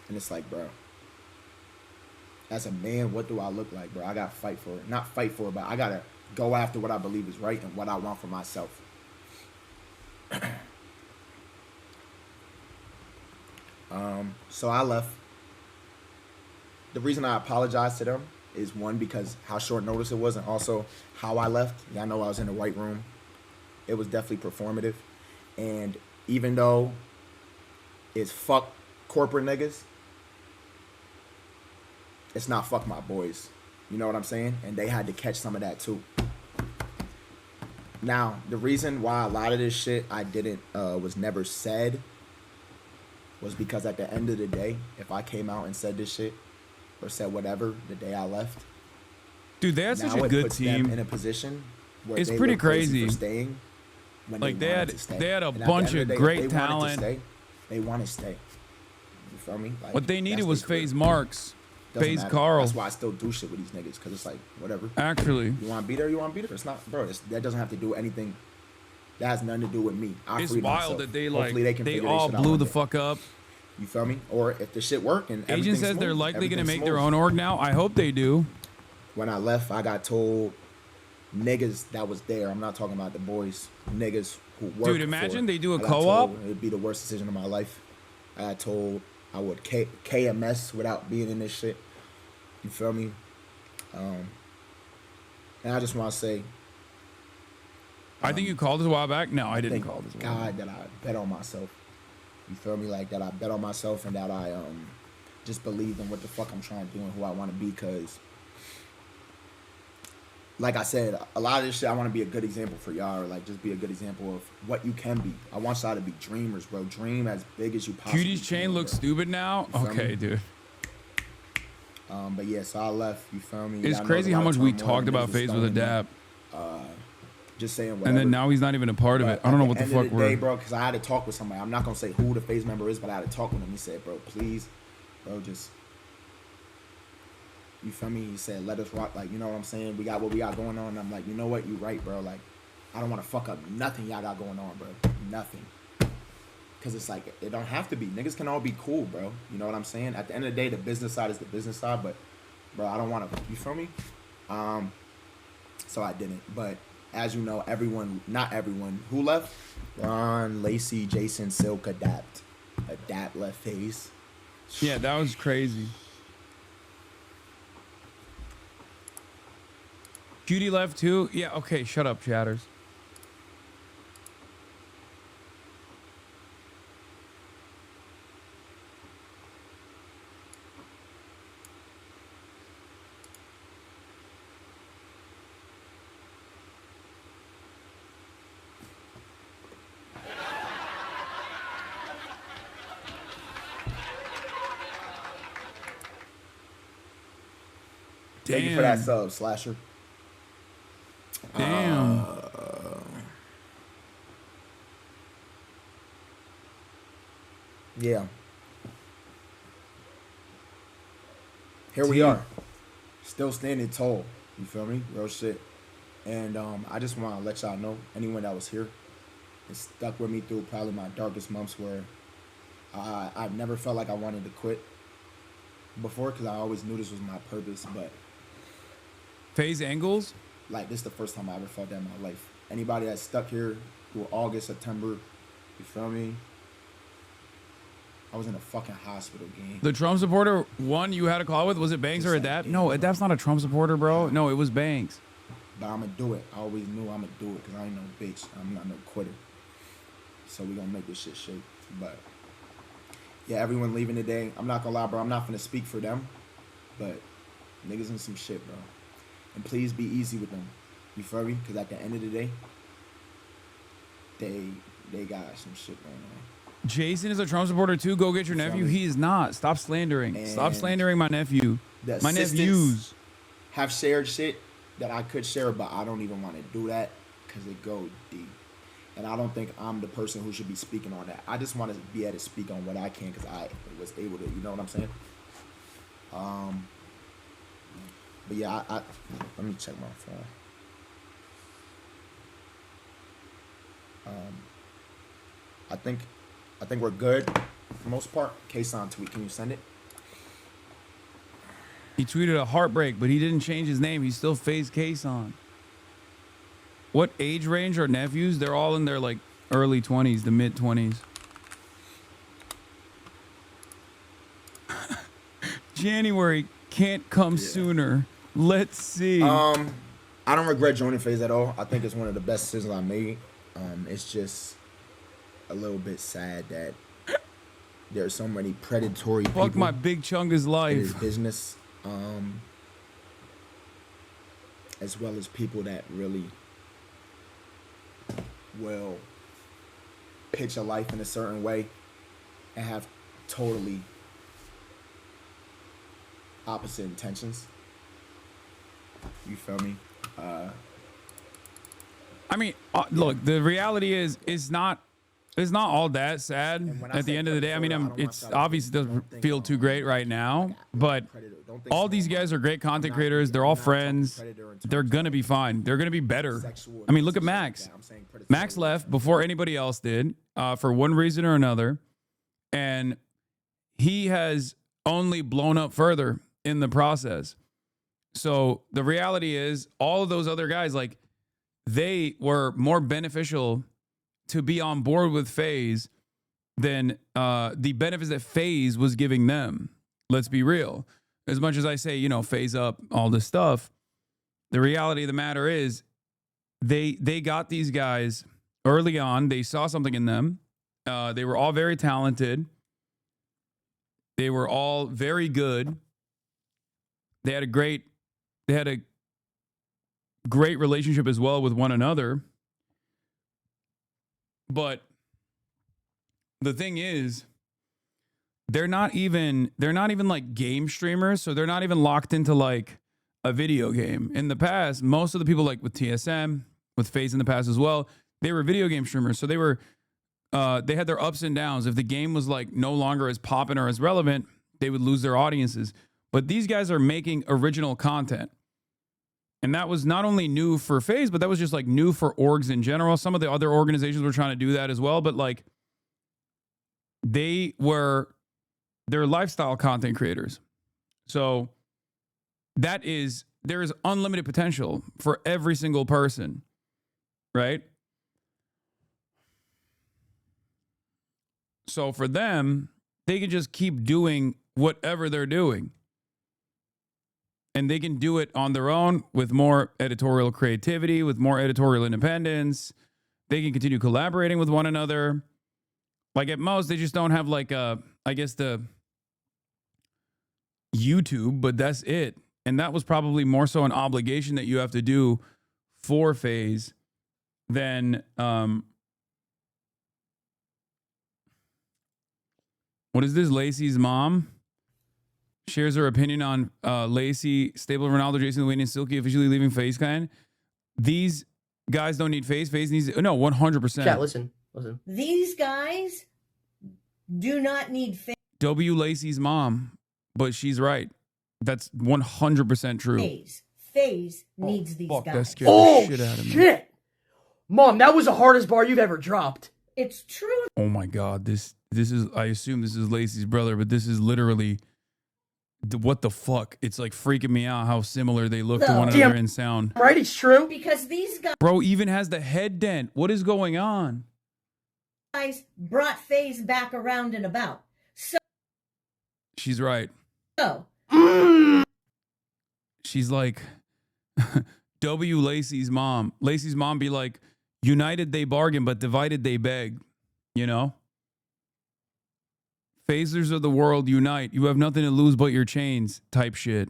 And it's like, bro, as a man, what do I look like, bro? I gotta fight for it. Not fight for it, but I gotta go after what I believe is right and what I want for myself. So I left. The reason I apologized to them is, one, because how short notice it was, and also how I left. Y'all know I was in the white room. It was definitely performative. And even though it's fuck corporate niggas, it's not fuck my boys. You know what I'm saying? And they had to catch some of that too. Now, the reason why a lot of this shit I didn't, was never said was because at the end of the day, if I came out and said this shit or said whatever the day I left, dude, they had such a good team. In a position where it's they pretty look crazy crazy for staying. When like they had a and bunch of great they talent. They want to stay. You feel me? Like, What they needed that's was their career. FaZe Marks, Doesn't FaZe matter. Carl. That's why I still do shit with these niggas, because it's like, whatever. Actually, you want to be there, you want to be there. It's not, bro. That doesn't have to do anything. That has nothing to do with me. It's wild that they Hopefully like can they figure all their shit out blew one the day. fuck up. You feel me? Or if the shit work and Agent everything's says they're smooth, likely going to everything's make their smooth. own org now. I hope they do. When I left, I got told niggas that was there. I'm not talking about the boys. Niggas who worked. Dude, imagine they do a I got co-op. told it'd be the worst decision of my life. I got told I would KMS without being in this shit. You feel me? And I just want to say, I think you called us a while back. No, I didn't thank call this. A while God that I bet on myself. You feel me? Like that I bet on myself and that I just believed in what the fuck I'm trying to do and who I want to be. Because, like I said, a lot of this shit I want to be a good example for y'all, or like just be a good example of what you can be. I want y'all to be dreamers, bro. Dream as big as you possibly Cutie's chain can, looks bro. stupid now. You feel Okay, me? dude. But yeah, so I left. You feel me? It's Y'all know crazy there's a how lot of much we turmoil, talked about niggas was FaZe with a throwing dap. Just saying whatever. And then now he's not even a part of it. I don't know what the fuck Day, we're. bro, because I had to talk with somebody. I'm not gonna say who the FaZe member is, but I had to talk with him. He said, "Bro, please, bro, just." You feel me? He said, "Let us rock." Like, you know what I'm saying? We got what we got going on. And I'm like, you know what? You right, bro. Like, I don't want to fuck up nothing y'all got going on, bro. Nothing. Cause it's like it don't have to be. Niggas can all be cool, bro. You know what I'm saying? At the end of the day, the business side is the business side. But, bro, I don't want to. You feel me? So I didn't. But as you know, not everyone who left. Ron, Lacey, Jason, Silk, Adapt left FaZe. Yeah, that was crazy. Cutie left too. Yeah. Okay. Shut up, chatters. Thank you for that sub, Slasher. Damn. Yeah. Here we are. Still standing tall. You feel me? Real shit. And I just want to let y'all know, anyone that was here, it stuck with me through probably my darkest months where I never felt like I wanted to quit before, because I always knew this was my purpose. But FaZe Angles? Like, this is the first time I ever felt that in my life. Anybody that's stuck here through August, September, you feel me? I was in a fucking hospital game. The Trump supporter one you had a call with, was it Banks or Adapt? No, Adapt's not a Trump supporter, bro. No, it was Banks. But I'm going to do it. I always knew I'm going to do it because I ain't no bitch. I'm not no quitter. So we going to make this shit shake. But, yeah, everyone leaving today. I'm not going to lie, bro. I'm not going to speak for them. But niggas in some shit, bro. And please be easy with them. You feel me? Because at the end of the day, they got some shit going on. Jason is a Trump supporter too. Go get your nephew. He is not. Stop slandering. Stop slandering my nephew. My nephews have shared shit that I could share, but I don't even want to do that because it goes deep. And I don't think I'm the person who should be speaking on that. I just want to be able to speak on what I can because I was able to. You know what I'm saying? But yeah, I let me check my phone. I think we're good for the most part. Hasan tweet, can you send it? He tweeted a heartbreak, but he didn't change his name. He still FaZe Hasan. What age range are nephews? They're all in their like early 20s, the mid 20s. January can't come sooner. Let's see. I don't regret joining FaZe at all. I think it's one of the best decisions I made. It's just a little bit sad that there's so many predatory people. Fuck my big chungus life. In his business, as well as people that really will pitch a life in a certain way and have totally opposite intentions. You feel me? I mean, look, the reality is it's not all that sad at the end of the day. I mean, it's obviously doesn't feel too great right now, but all these guys are great content creators. They're all friends. They're going to be fine. They're going to be better. I mean, look at Max. Max left before anybody else did for one reason or another, and he has only blown up further in the process. So the reality is all of those other guys, like, they were more beneficial to be on board with FaZe than the benefits that FaZe was giving them. Let's be real. As much as I say, you know, FaZe up, all this stuff, the reality of the matter is they got these guys early on. They saw something in them. They were all very talented. They were all very good. They had a great relationship as well with one another. But the thing is, they're not even like game streamers, so they're not even locked into like a video game. In the past, most of the people, like with TSM, with FaZe in the past as well, they were video game streamers. So they had their ups and downs. If the game was like no longer as poppin' or as relevant, they would lose their audiences. But these guys are making original content. And that was not only new for FaZe, but that was just like new for orgs in general. Some of the other organizations were trying to do that as well. But like, they're lifestyle content creators. So there is unlimited potential for every single person, right? So for them, they can just keep doing whatever they're doing. And they can do it on their own with more editorial creativity, with more editorial independence. They can continue collaborating with one another. Like at most, they just don't have like the YouTube, but that's it. And that was probably more so an obligation that you have to do for FaZe than what is this? Lacey's mom shares her opinion on Lacey, Stable, Ronaldo, Jason, Wayne, and Silky officially leaving FaZe kind. These guys don't need FaZe. FaZe needs 100%. Chat, listen. These guys do not need FaZe. W Lacey's mom, but she's right. That's 100% true. FaZe needs these guys. That scared the shit out of me. Shit! Mom, that was the hardest bar you've ever dropped. It's true. Oh my God, this is, I assume this is Lacey's brother, but this is literally, what the fuck? It's like freaking me out how similar they look to one another in sound. Right, it's true. Because these Bro even has the head dent. What is going on? guys brought FaZe back around and about. So She's right. She's like, W Lacey's mom. Lacey's mom be like, united they bargain, but divided they beg. You know? Phasers of the world, unite. You have nothing to lose but your chains type shit.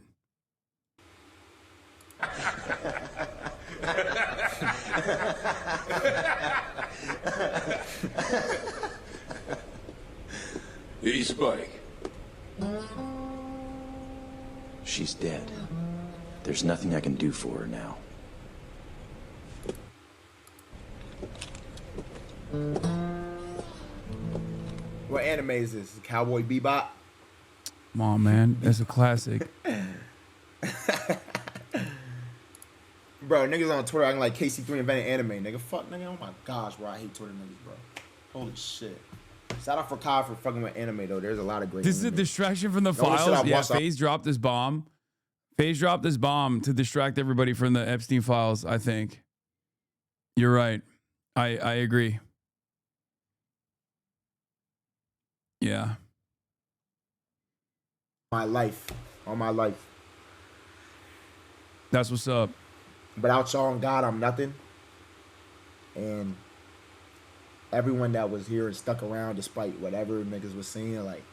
Hey, Spike. She's dead. There's nothing I can do for her now. What anime is this? Cowboy Bebop? Come on, man. That's a classic. Bro, niggas on Twitter acting like KC3 invented anime, nigga. Fuck, nigga. Oh my gosh, bro. I hate Twitter niggas, bro. Holy shit. Shout out for Kyle for fucking with anime though. There's a lot of great. This is a anime. distraction from the The only shit files. I Yeah, watched- FaZe dropped this bomb. FaZe dropped this bomb to distract everybody from the Epstein files, I think. You're right. I agree. Yeah. My life. All my life. That's what's up. But out y'all and God, I'm nothing. And everyone that was here and stuck around despite whatever niggas was saying, like,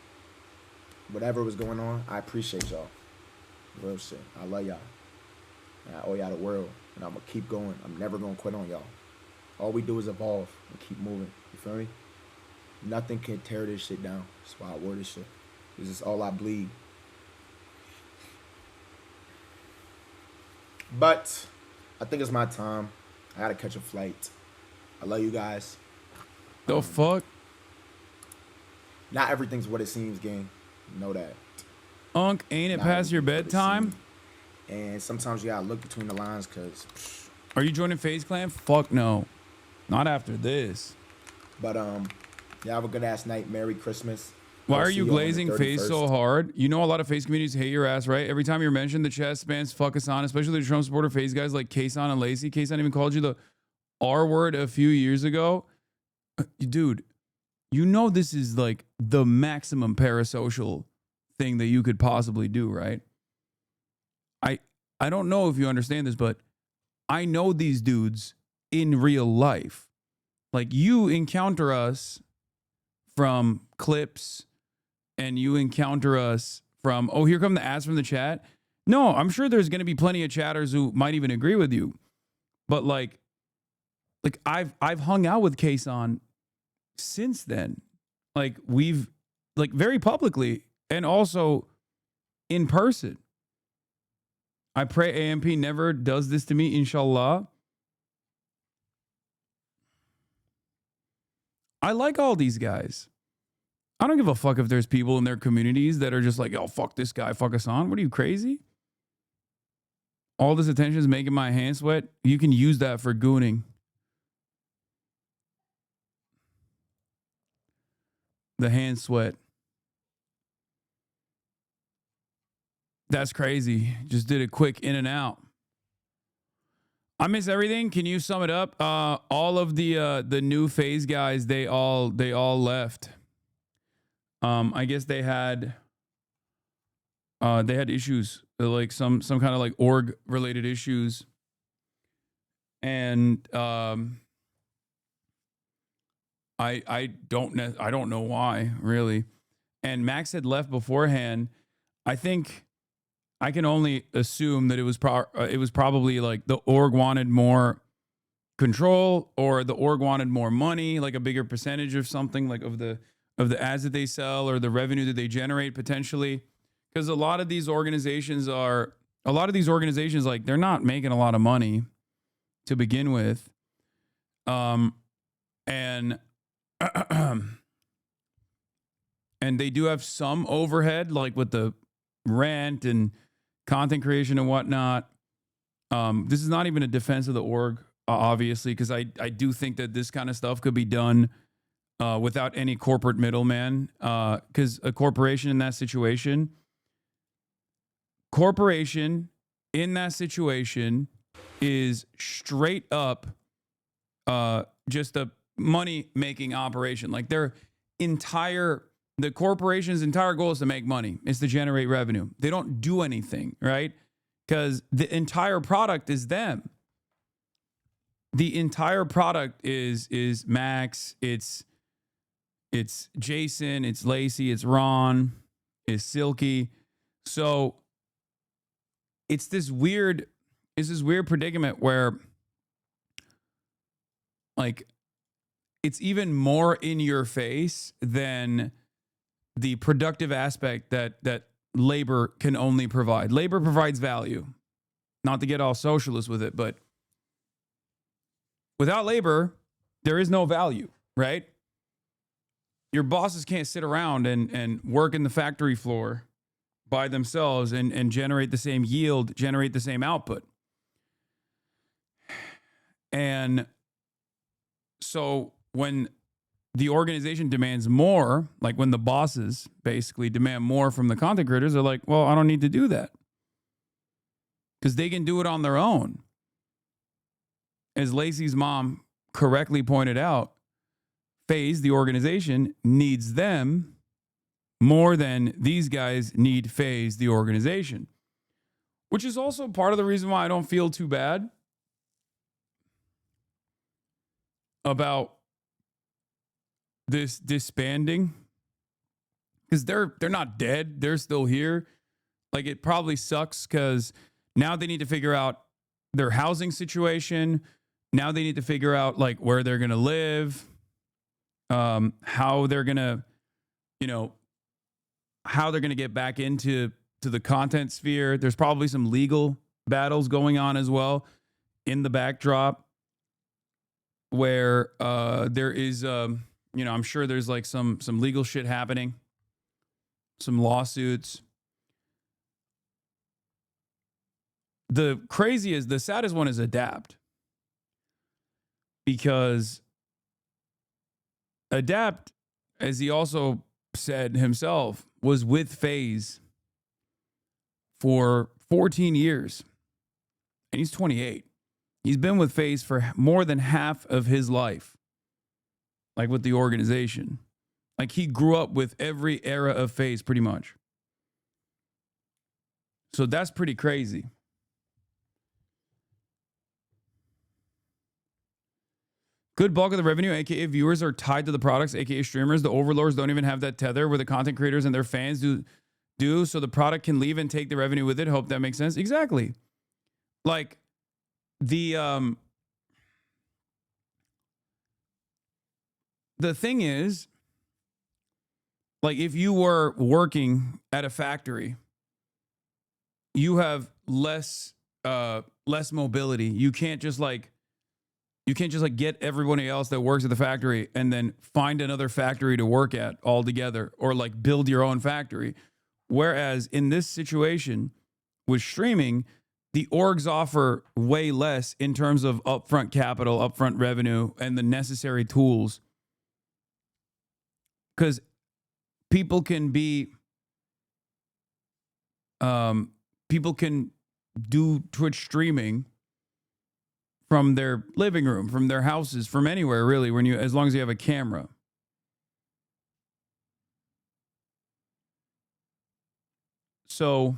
whatever was going on, I appreciate y'all. Real shit. I love y'all. And I owe y'all the world. And I'm going to keep going. I'm never going to quit on y'all. All we do is evolve and keep moving. You feel me? Nothing can tear this shit down. That's why I wore this shit. This is all I bleed. But I think it's my time. I gotta catch a flight. I love you guys. The fuck? Not everything's what it seems, gang. You know that. Unc, ain't it Not past your everything's what it bedtime? seems. And sometimes you gotta look between the lines because. Are you joining FaZe Clan? Fuck no. Not after this. But yeah, have a good ass night. Merry Christmas. Why I'll are see you y'all on the glazing FaZe so 31st. hard? You know a lot of FaZe communities hate your ass, right? Every time you're mentioned, the chat spams fuck Hasan, especially the Trump supporter FaZe guys like Kason and Lacey. Kason even called you the R word a few years ago. Dude, you know this is like the maximum parasocial thing that you could possibly do, right? I don't know if you understand this, but I know these dudes in real life. Like, you encounter us from clips and you encounter us from, oh, here come the ads from the chat. No, I'm sure there's going to be plenty of chatters who might even agree with you. But like I've hung out with Kason since then. Like, we've, like, very publicly and also in person. I pray AMP never does this to me, inshallah. I like all these guys. I don't give a fuck if there's people in their communities that are just like, oh, fuck this guy, fuck Hasan. What are you, crazy? All this attention is making my hands sweat. You can use that for gooning. The hand sweat. That's crazy. Just did a quick in and out. I miss everything. Can you sum it up? All of the new FaZe guys, they all left. I guess they had issues, like some kind of like org related issues, and I don't know why, really. And Max had left beforehand. I think I can only assume that it was probably like the org wanted more control, or the org wanted more money, like a bigger percentage of something, like of the ads that they sell or the revenue that they generate potentially. Because a lot of these organizations, like, they're not making a lot of money to begin with. And and they do have some overhead, like with the rent and content creation and whatnot. This is not even a defense of the org, obviously, because I do think that this kind of stuff could be done without any corporate middleman. Because a corporation in that situation is straight up just a money-making operation. Like, the corporation's entire goal is to make money. It's to generate revenue. They don't do anything, right? Because the entire product is them. The entire product is Max, it's Jason, it's Lacey, it's Ron, it's Silky. So it's this weird predicament where, like, it's even more in your face than the productive aspect that labor can only provide. Labor provides value. Not to get all socialist with it, but without labor, there is no value, right? Your bosses can't sit around and work in the factory floor by themselves and generate the same yield, generate the same output. And so when the organization demands more, like when the bosses basically demand more from the content creators, they're like, well, I don't need to do that. Because they can do it on their own. As Lacey's mom correctly pointed out, FaZe, the organization, needs them more than these guys need FaZe, the organization. Which is also part of the reason why I don't feel too bad about this disbanding. Because they're not dead. They're still here. Like, it probably sucks because now they need to figure out their housing situation. Now they need to figure out, like, where they're going to live, how they're going to, how they're going to get back into the content sphere. There's probably some legal battles going on as well in the backdrop where there is, I'm sure there's like some legal shit happening, some lawsuits. The saddest one is Adapt. Because Adapt, as he also said himself, was with FaZe for 14 years. And he's 28. He's been with FaZe for more than half of his life. Like with the organization. Like he grew up with every era of FaZe pretty much. So that's pretty crazy. Good bulk of the revenue, aka viewers, are tied to the products, aka streamers. The overlords don't even have that tether where the content creators and their fans do, so the product can leave and take the revenue with it. Hope that makes sense. Exactly. Like the thing is, like if you were working at a factory, you have less mobility. You can't just get everybody else that works at the factory and then find another factory to work at altogether, or like build your own factory. Whereas in this situation with streaming, the orgs offer way less in terms of upfront capital, upfront revenue, and the necessary tools. Because people can do Twitch streaming from their living room, from their houses, from anywhere really, as long as you have a camera. So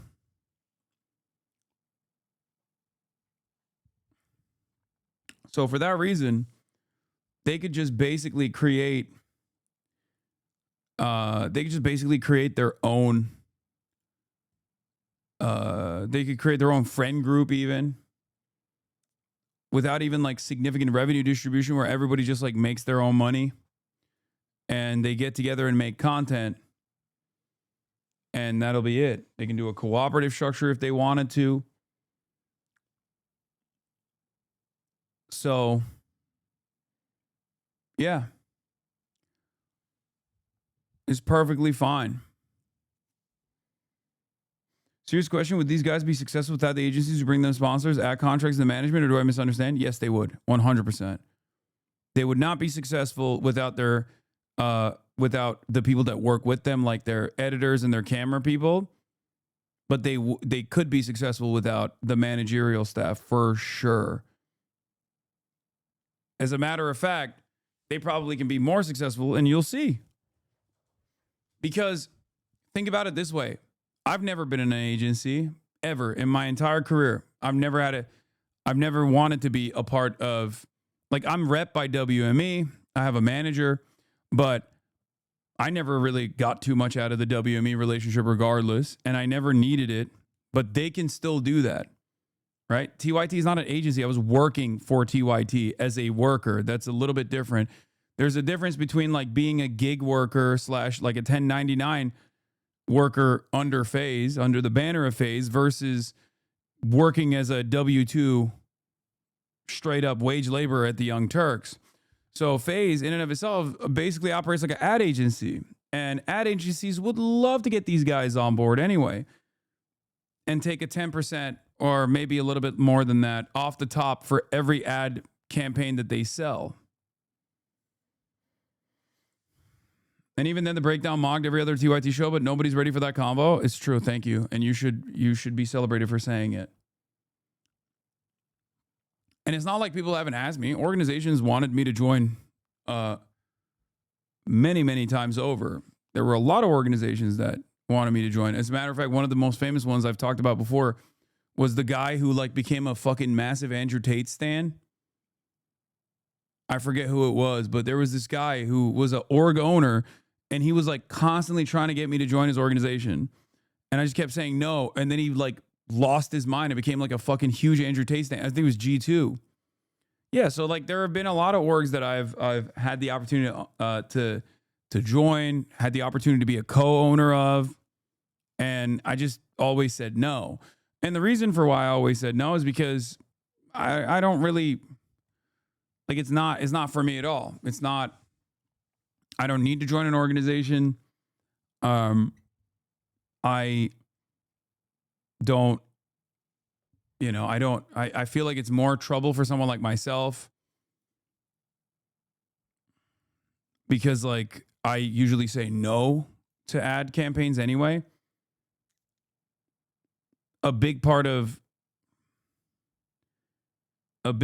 for that reason, they could just basically create their own they could create their own friend group even, without even like significant revenue distribution, where everybody just like makes their own money and they get together and make content, and that'll be it. They can do a cooperative structure if they wanted to. So yeah, it's perfectly fine. Serious question, would these guys be successful without the agencies who bring them sponsors, ad contracts, and the management, or do I misunderstand? Yes, they would. 100%. They would not be successful without their without the people that work with them, like their editors and their camera people. But they could be successful without the managerial staff for sure. As a matter of fact, they probably can be more successful, and you'll see. Because think about it this way. I've never been in an agency ever in my entire career. I've never wanted to be a part of, like, I'm rep by WME. I have a manager, but I never really got too much out of the WME relationship regardless, and I never needed it, but they can still do that, right? TYT is not an agency. I was working for TYT as a worker. That's a little bit different. There's a difference between like being a gig worker / like a 1099 worker under FaZe, under the banner of FaZe, versus working as a W-2 straight up wage labor at the Young Turks. So FaZe in and of itself basically operates like an ad agency, and ad agencies would love to get these guys on board anyway and take a 10% or maybe a little bit more than that off the top for every ad campaign that they sell. And even then, the breakdown mocked every other TYT show, but nobody's ready for that combo. It's true. Thank you. And you should be celebrated for saying it. And it's not like people haven't asked me. Organizations wanted me to join many, many times over. There were a lot of organizations that wanted me to join. As a matter of fact, one of the most famous ones I've talked about before was the guy who like became a fucking massive Andrew Tate stan. I forget who it was, but there was this guy who was an org owner, and he was like constantly trying to get me to join his organization. And I just kept saying no. And then he like lost his mind and became like a fucking huge Andrew Tate stan. I think it was G2. Yeah, so like there have been a lot of orgs that I've had the opportunity to join, had the opportunity to be a co-owner of, and I just always said no. And the reason for why I always said no is because I don't really like it's not for me at all. It's not. I don't need to join an organization. I don't. I feel like it's more trouble for someone like myself because like I usually say no to ad campaigns anyway. A big part of what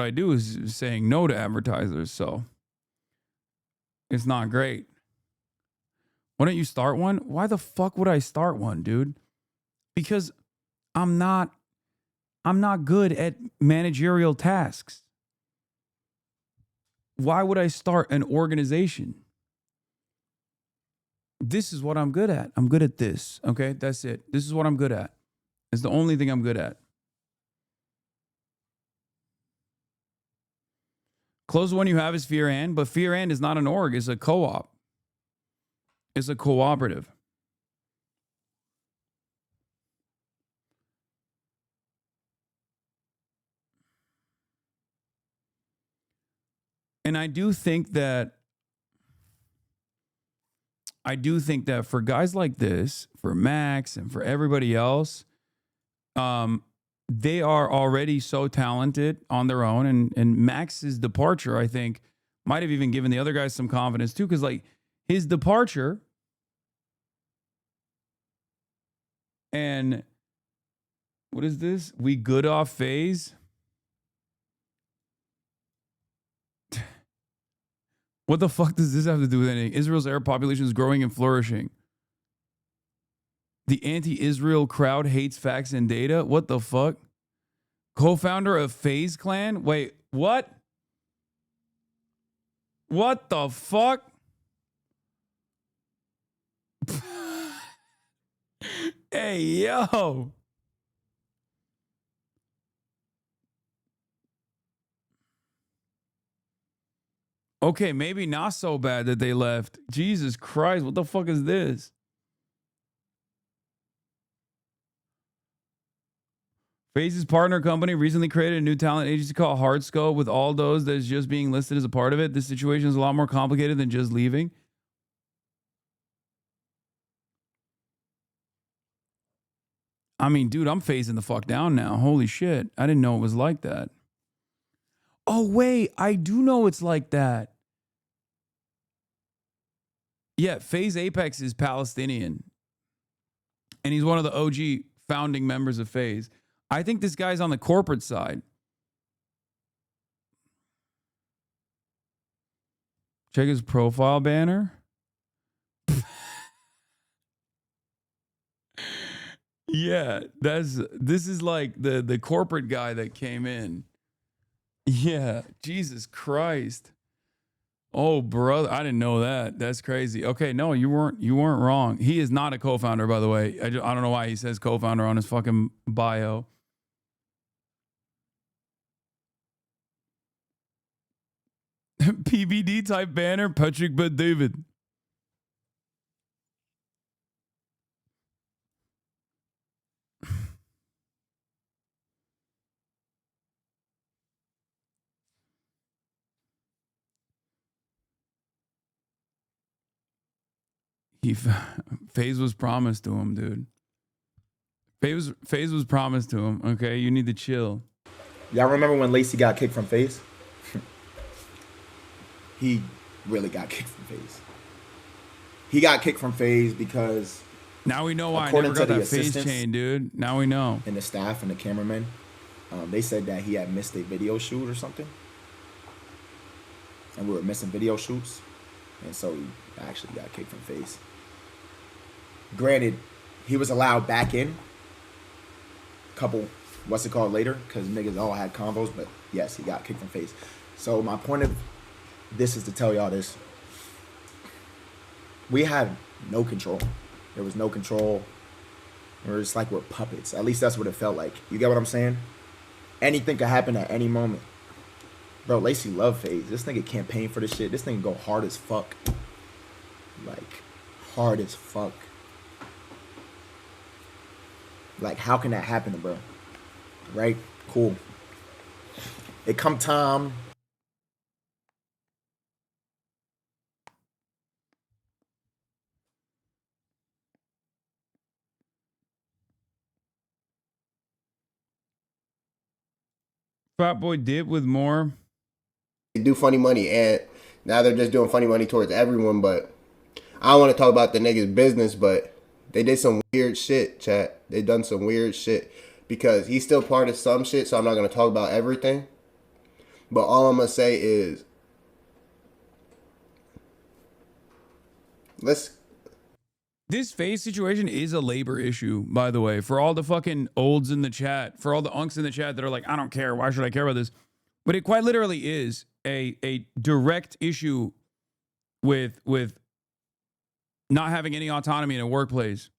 I do is saying no to advertisers. So it's not great. Why don't you start one? Why the fuck would I start one, dude? Because I'm not good at managerial tasks. Why would I start an organization? This is what I'm good at. I'm good at this. Okay, that's it. This is what I'm good at. It's the only thing I'm good at. Close one you have is Fear And, but Fear And is not an org. It's a co-op. It's a cooperative. And I do think that for guys like this, for Max and for everybody else, they are already so talented on their own. And Max's departure, I think, might have even given the other guys some confidence too. Because like his departure and what is this? We good off phase. What the fuck does this have to do with anything? Israel's Arab population is growing and flourishing. The anti-Israel crowd hates facts and data. What the fuck? Co-founder of FaZe Clan? Wait, what? What the fuck? Hey, yo. Okay, maybe not so bad that they left. Jesus Christ, what the fuck is this? FaZe's partner company recently created a new talent agency called Hardscope with all those that is just being listed as a part of it. This situation is a lot more complicated than just leaving. I mean, dude, I'm phasing the fuck down now. Holy shit. I didn't know it was like that. Oh, wait, I do know it's like that. Yeah, FaZe Apex is Palestinian. And he's one of the OG founding members of FaZe. I think this guy's on the corporate side. Check his profile banner. Yeah, this is like the corporate guy that came in. Yeah, Jesus Christ. Oh, brother, I didn't know that. That's crazy. Okay, no, you weren't wrong. He is not a co-founder, by the way. I don't know why he says co-founder on his fucking bio. PBD type banner, Patrick Bet David. FaZe was promised to him, dude. FaZe was promised to him. Okay, you need to chill. Y'all remember when Lacey got kicked from FaZe? he really got kicked from FaZe. He got kicked from FaZe because now we know why I according never got to the that FaZe assistants chain, dude. Now we know. and the staff and the cameramen, they said that he had missed a video shoot or something, and we were missing video shoots, and so he actually got kicked from FaZe. Granted, he was allowed back in a couple, later, because niggas all had convos, but yes, he got kicked from FaZe. So my point of this is to tell y'all this. We had no control. There was no control. We're just like we're puppets. At least that's what it felt like. You get what I'm saying? Anything could happen at any moment. Bro, Lacey love FaZe. This nigga campaign for this shit. This nigga go hard as fuck. Like, hard as fuck. Like, how can that happen, bro? Right? Cool. It come time. Fat Boy Dip with more. They do funny money, and now they're just doing funny money towards everyone, but I don't want to talk about the niggas' business, but they did some weird shit, chat. They done some weird shit because he's still part of some shit, so I'm not going to talk about everything. But all I'm going to say is, this FaZe situation is a labor issue, by the way, for all the fucking olds in the chat, for all the unks in the chat that are like, I don't care. Why should I care about this? But it quite literally is a direct issue with not having any autonomy in a workplace.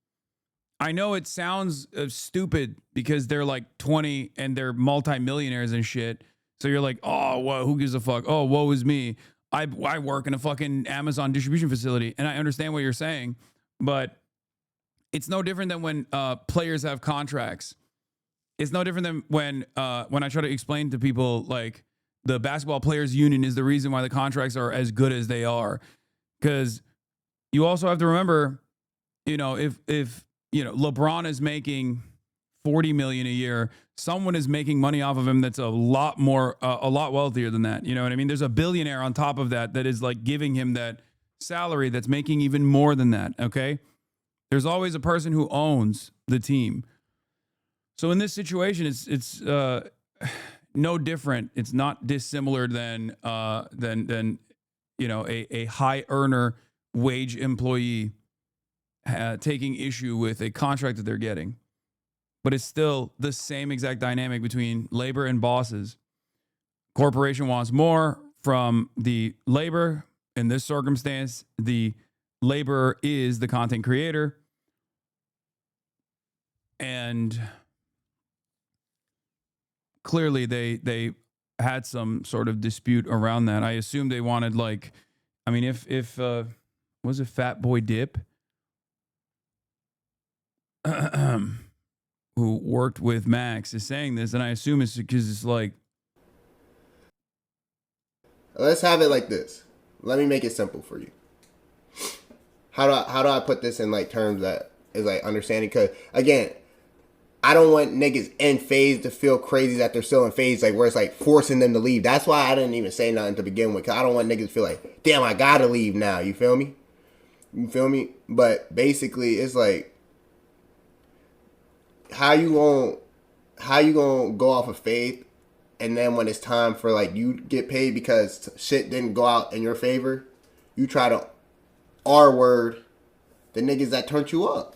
I know it sounds stupid because they're like 20 and they're multimillionaires and shit. So you're like, oh, well, who gives a fuck? Oh, woe is me. I work in a fucking Amazon distribution facility. And I understand what you're saying, but it's no different than when players have contracts. It's no different than when I try to explain to people like the basketball players union is the reason why the contracts are as good as they are. Because you also have to remember, if LeBron is making $40 million a year, someone is making money off of him that's a lot wealthier than that. You know what I mean? There's a billionaire on top of that is like giving him that salary that's making even more than that. Okay. There's always a person who owns the team. So in this situation, it's no different. It's not dissimilar than a high earner wage employee taking issue with a contract that they're getting. But it's still the same exact dynamic between labor and bosses. Corporation wants more from the labor. In this circumstance, the laborer is the content creator. And clearly they had some sort of dispute around that. I assume they wanted if was it Fat Boy Dip who worked with Max is saying this, and I assume it's because it's like, let's have it like this. Let me make it simple for you. How do I put this in like terms that is like understanding? Because again, I don't want niggas in FaZe to feel crazy that they're still in FaZe, like where it's like forcing them to leave. That's why I didn't even say nothing to begin with, because I don't want niggas to feel like, damn, I gotta leave now. You feel me? But basically, it's like, how you gonna go off of faith, and then when it's time for like you get paid because shit didn't go out in your favor, you try to R-word the niggas that turned you up.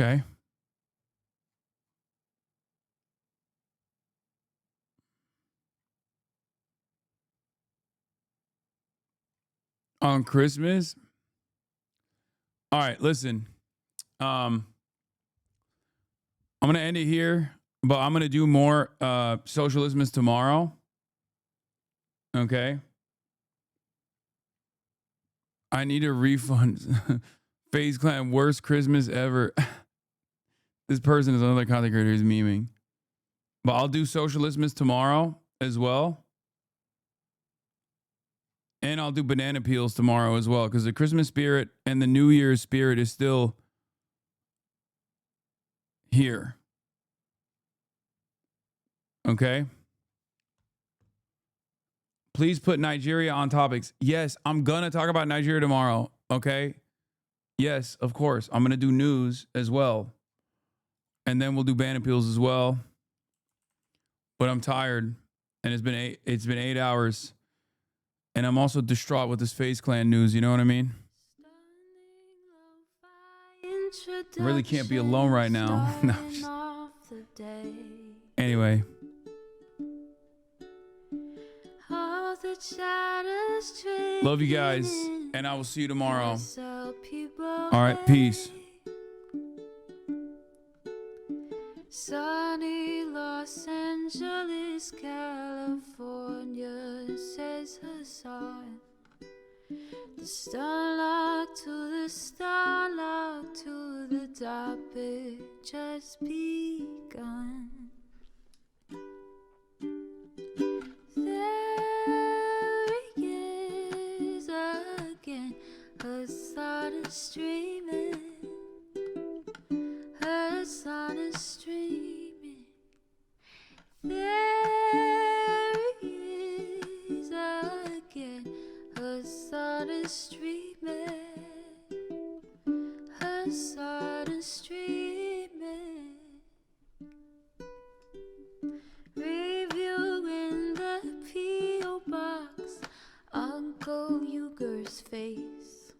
okay. On Christmas. All right, listen. I'm gonna end it here, but I'm gonna do more Socialistmas tomorrow. Okay. I need a refund. FaZe Clan worst Christmas ever. This person is another content creator who's memeing. But I'll do Socialistmas tomorrow as well. And I'll do banana peels tomorrow as well, because the Christmas spirit and the New Year's spirit is still here. Okay? Please put Nigeria on topics. Yes, I'm going to talk about Nigeria tomorrow. Okay? Yes, of course. I'm going to do news as well. And then we'll do banana peels as well. But I'm tired. And it's been 8 hours. And I'm also distraught with this FaZe Clan news. You know what I mean? I really can't be alone right now. No. Anyway. Love you guys. And I will see you tomorrow. All right. Peace. Sunny Los Angeles, California, says Hasan. The starlock to the starlock to the topic just begun. There he is again, Hasan is streaming. Hasan is streaming. There he is again. Hasan is streaming. Hasan is streaming. Reviewing the P.O. box, Uncle Uger's face.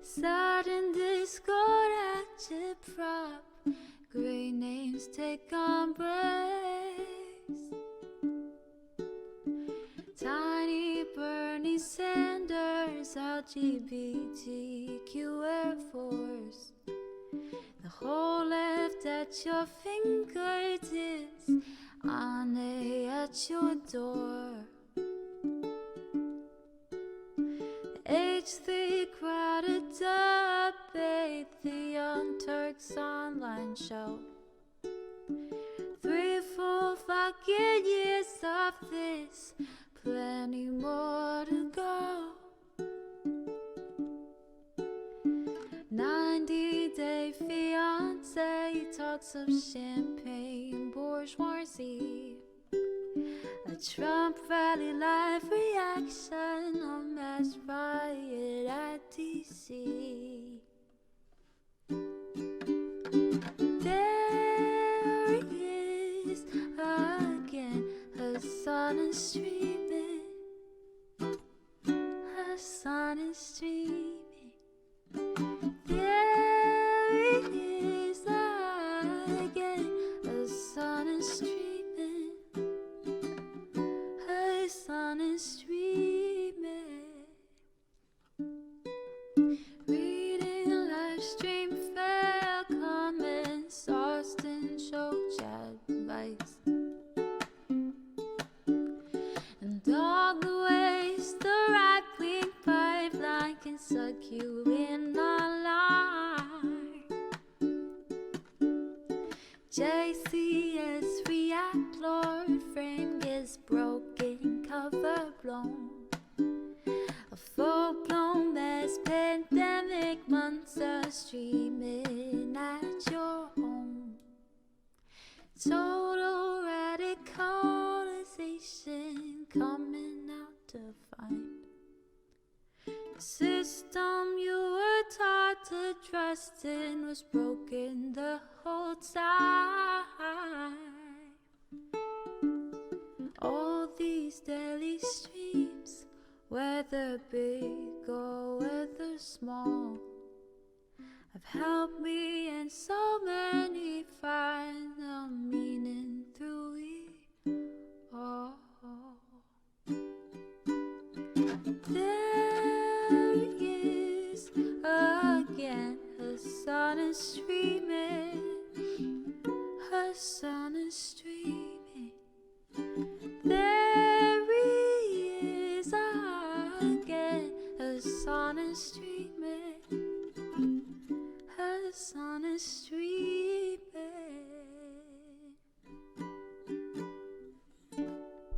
Sudden Discord agitprop, great names take embrace. Tiny Bernie Sanders, LGBTQ Air Force. The whole left at your fingertips, Ane at your door. H3 crowded debate, the Young Turks online show. 3 full fucking years of this, plenty more to go. 90-day fiance talks of champagne bourgeoisie. A Trump rally live reaction, a mass riot at DC. There he is again, Hasan is streaming. Hasan is streaming. There he is again, Hasan is streaming. Hasan is streaming. Reading live stream fair comments, Austin show chat advice. And all the ways the right-wing pipeline can suck you in online. JCS react, Lord frame gets broken, cover blown. A full-blown mass pandemic, monster streaming at your home. Total radicalization coming out to find. The system you were taught to trust in was broken the whole time. All these daily streams, whether big or whether small, have helped me and so many find the meaning through it all. There he is again, Hasan is streaming. Hasan is streaming. There he is again, Hasan is streaming.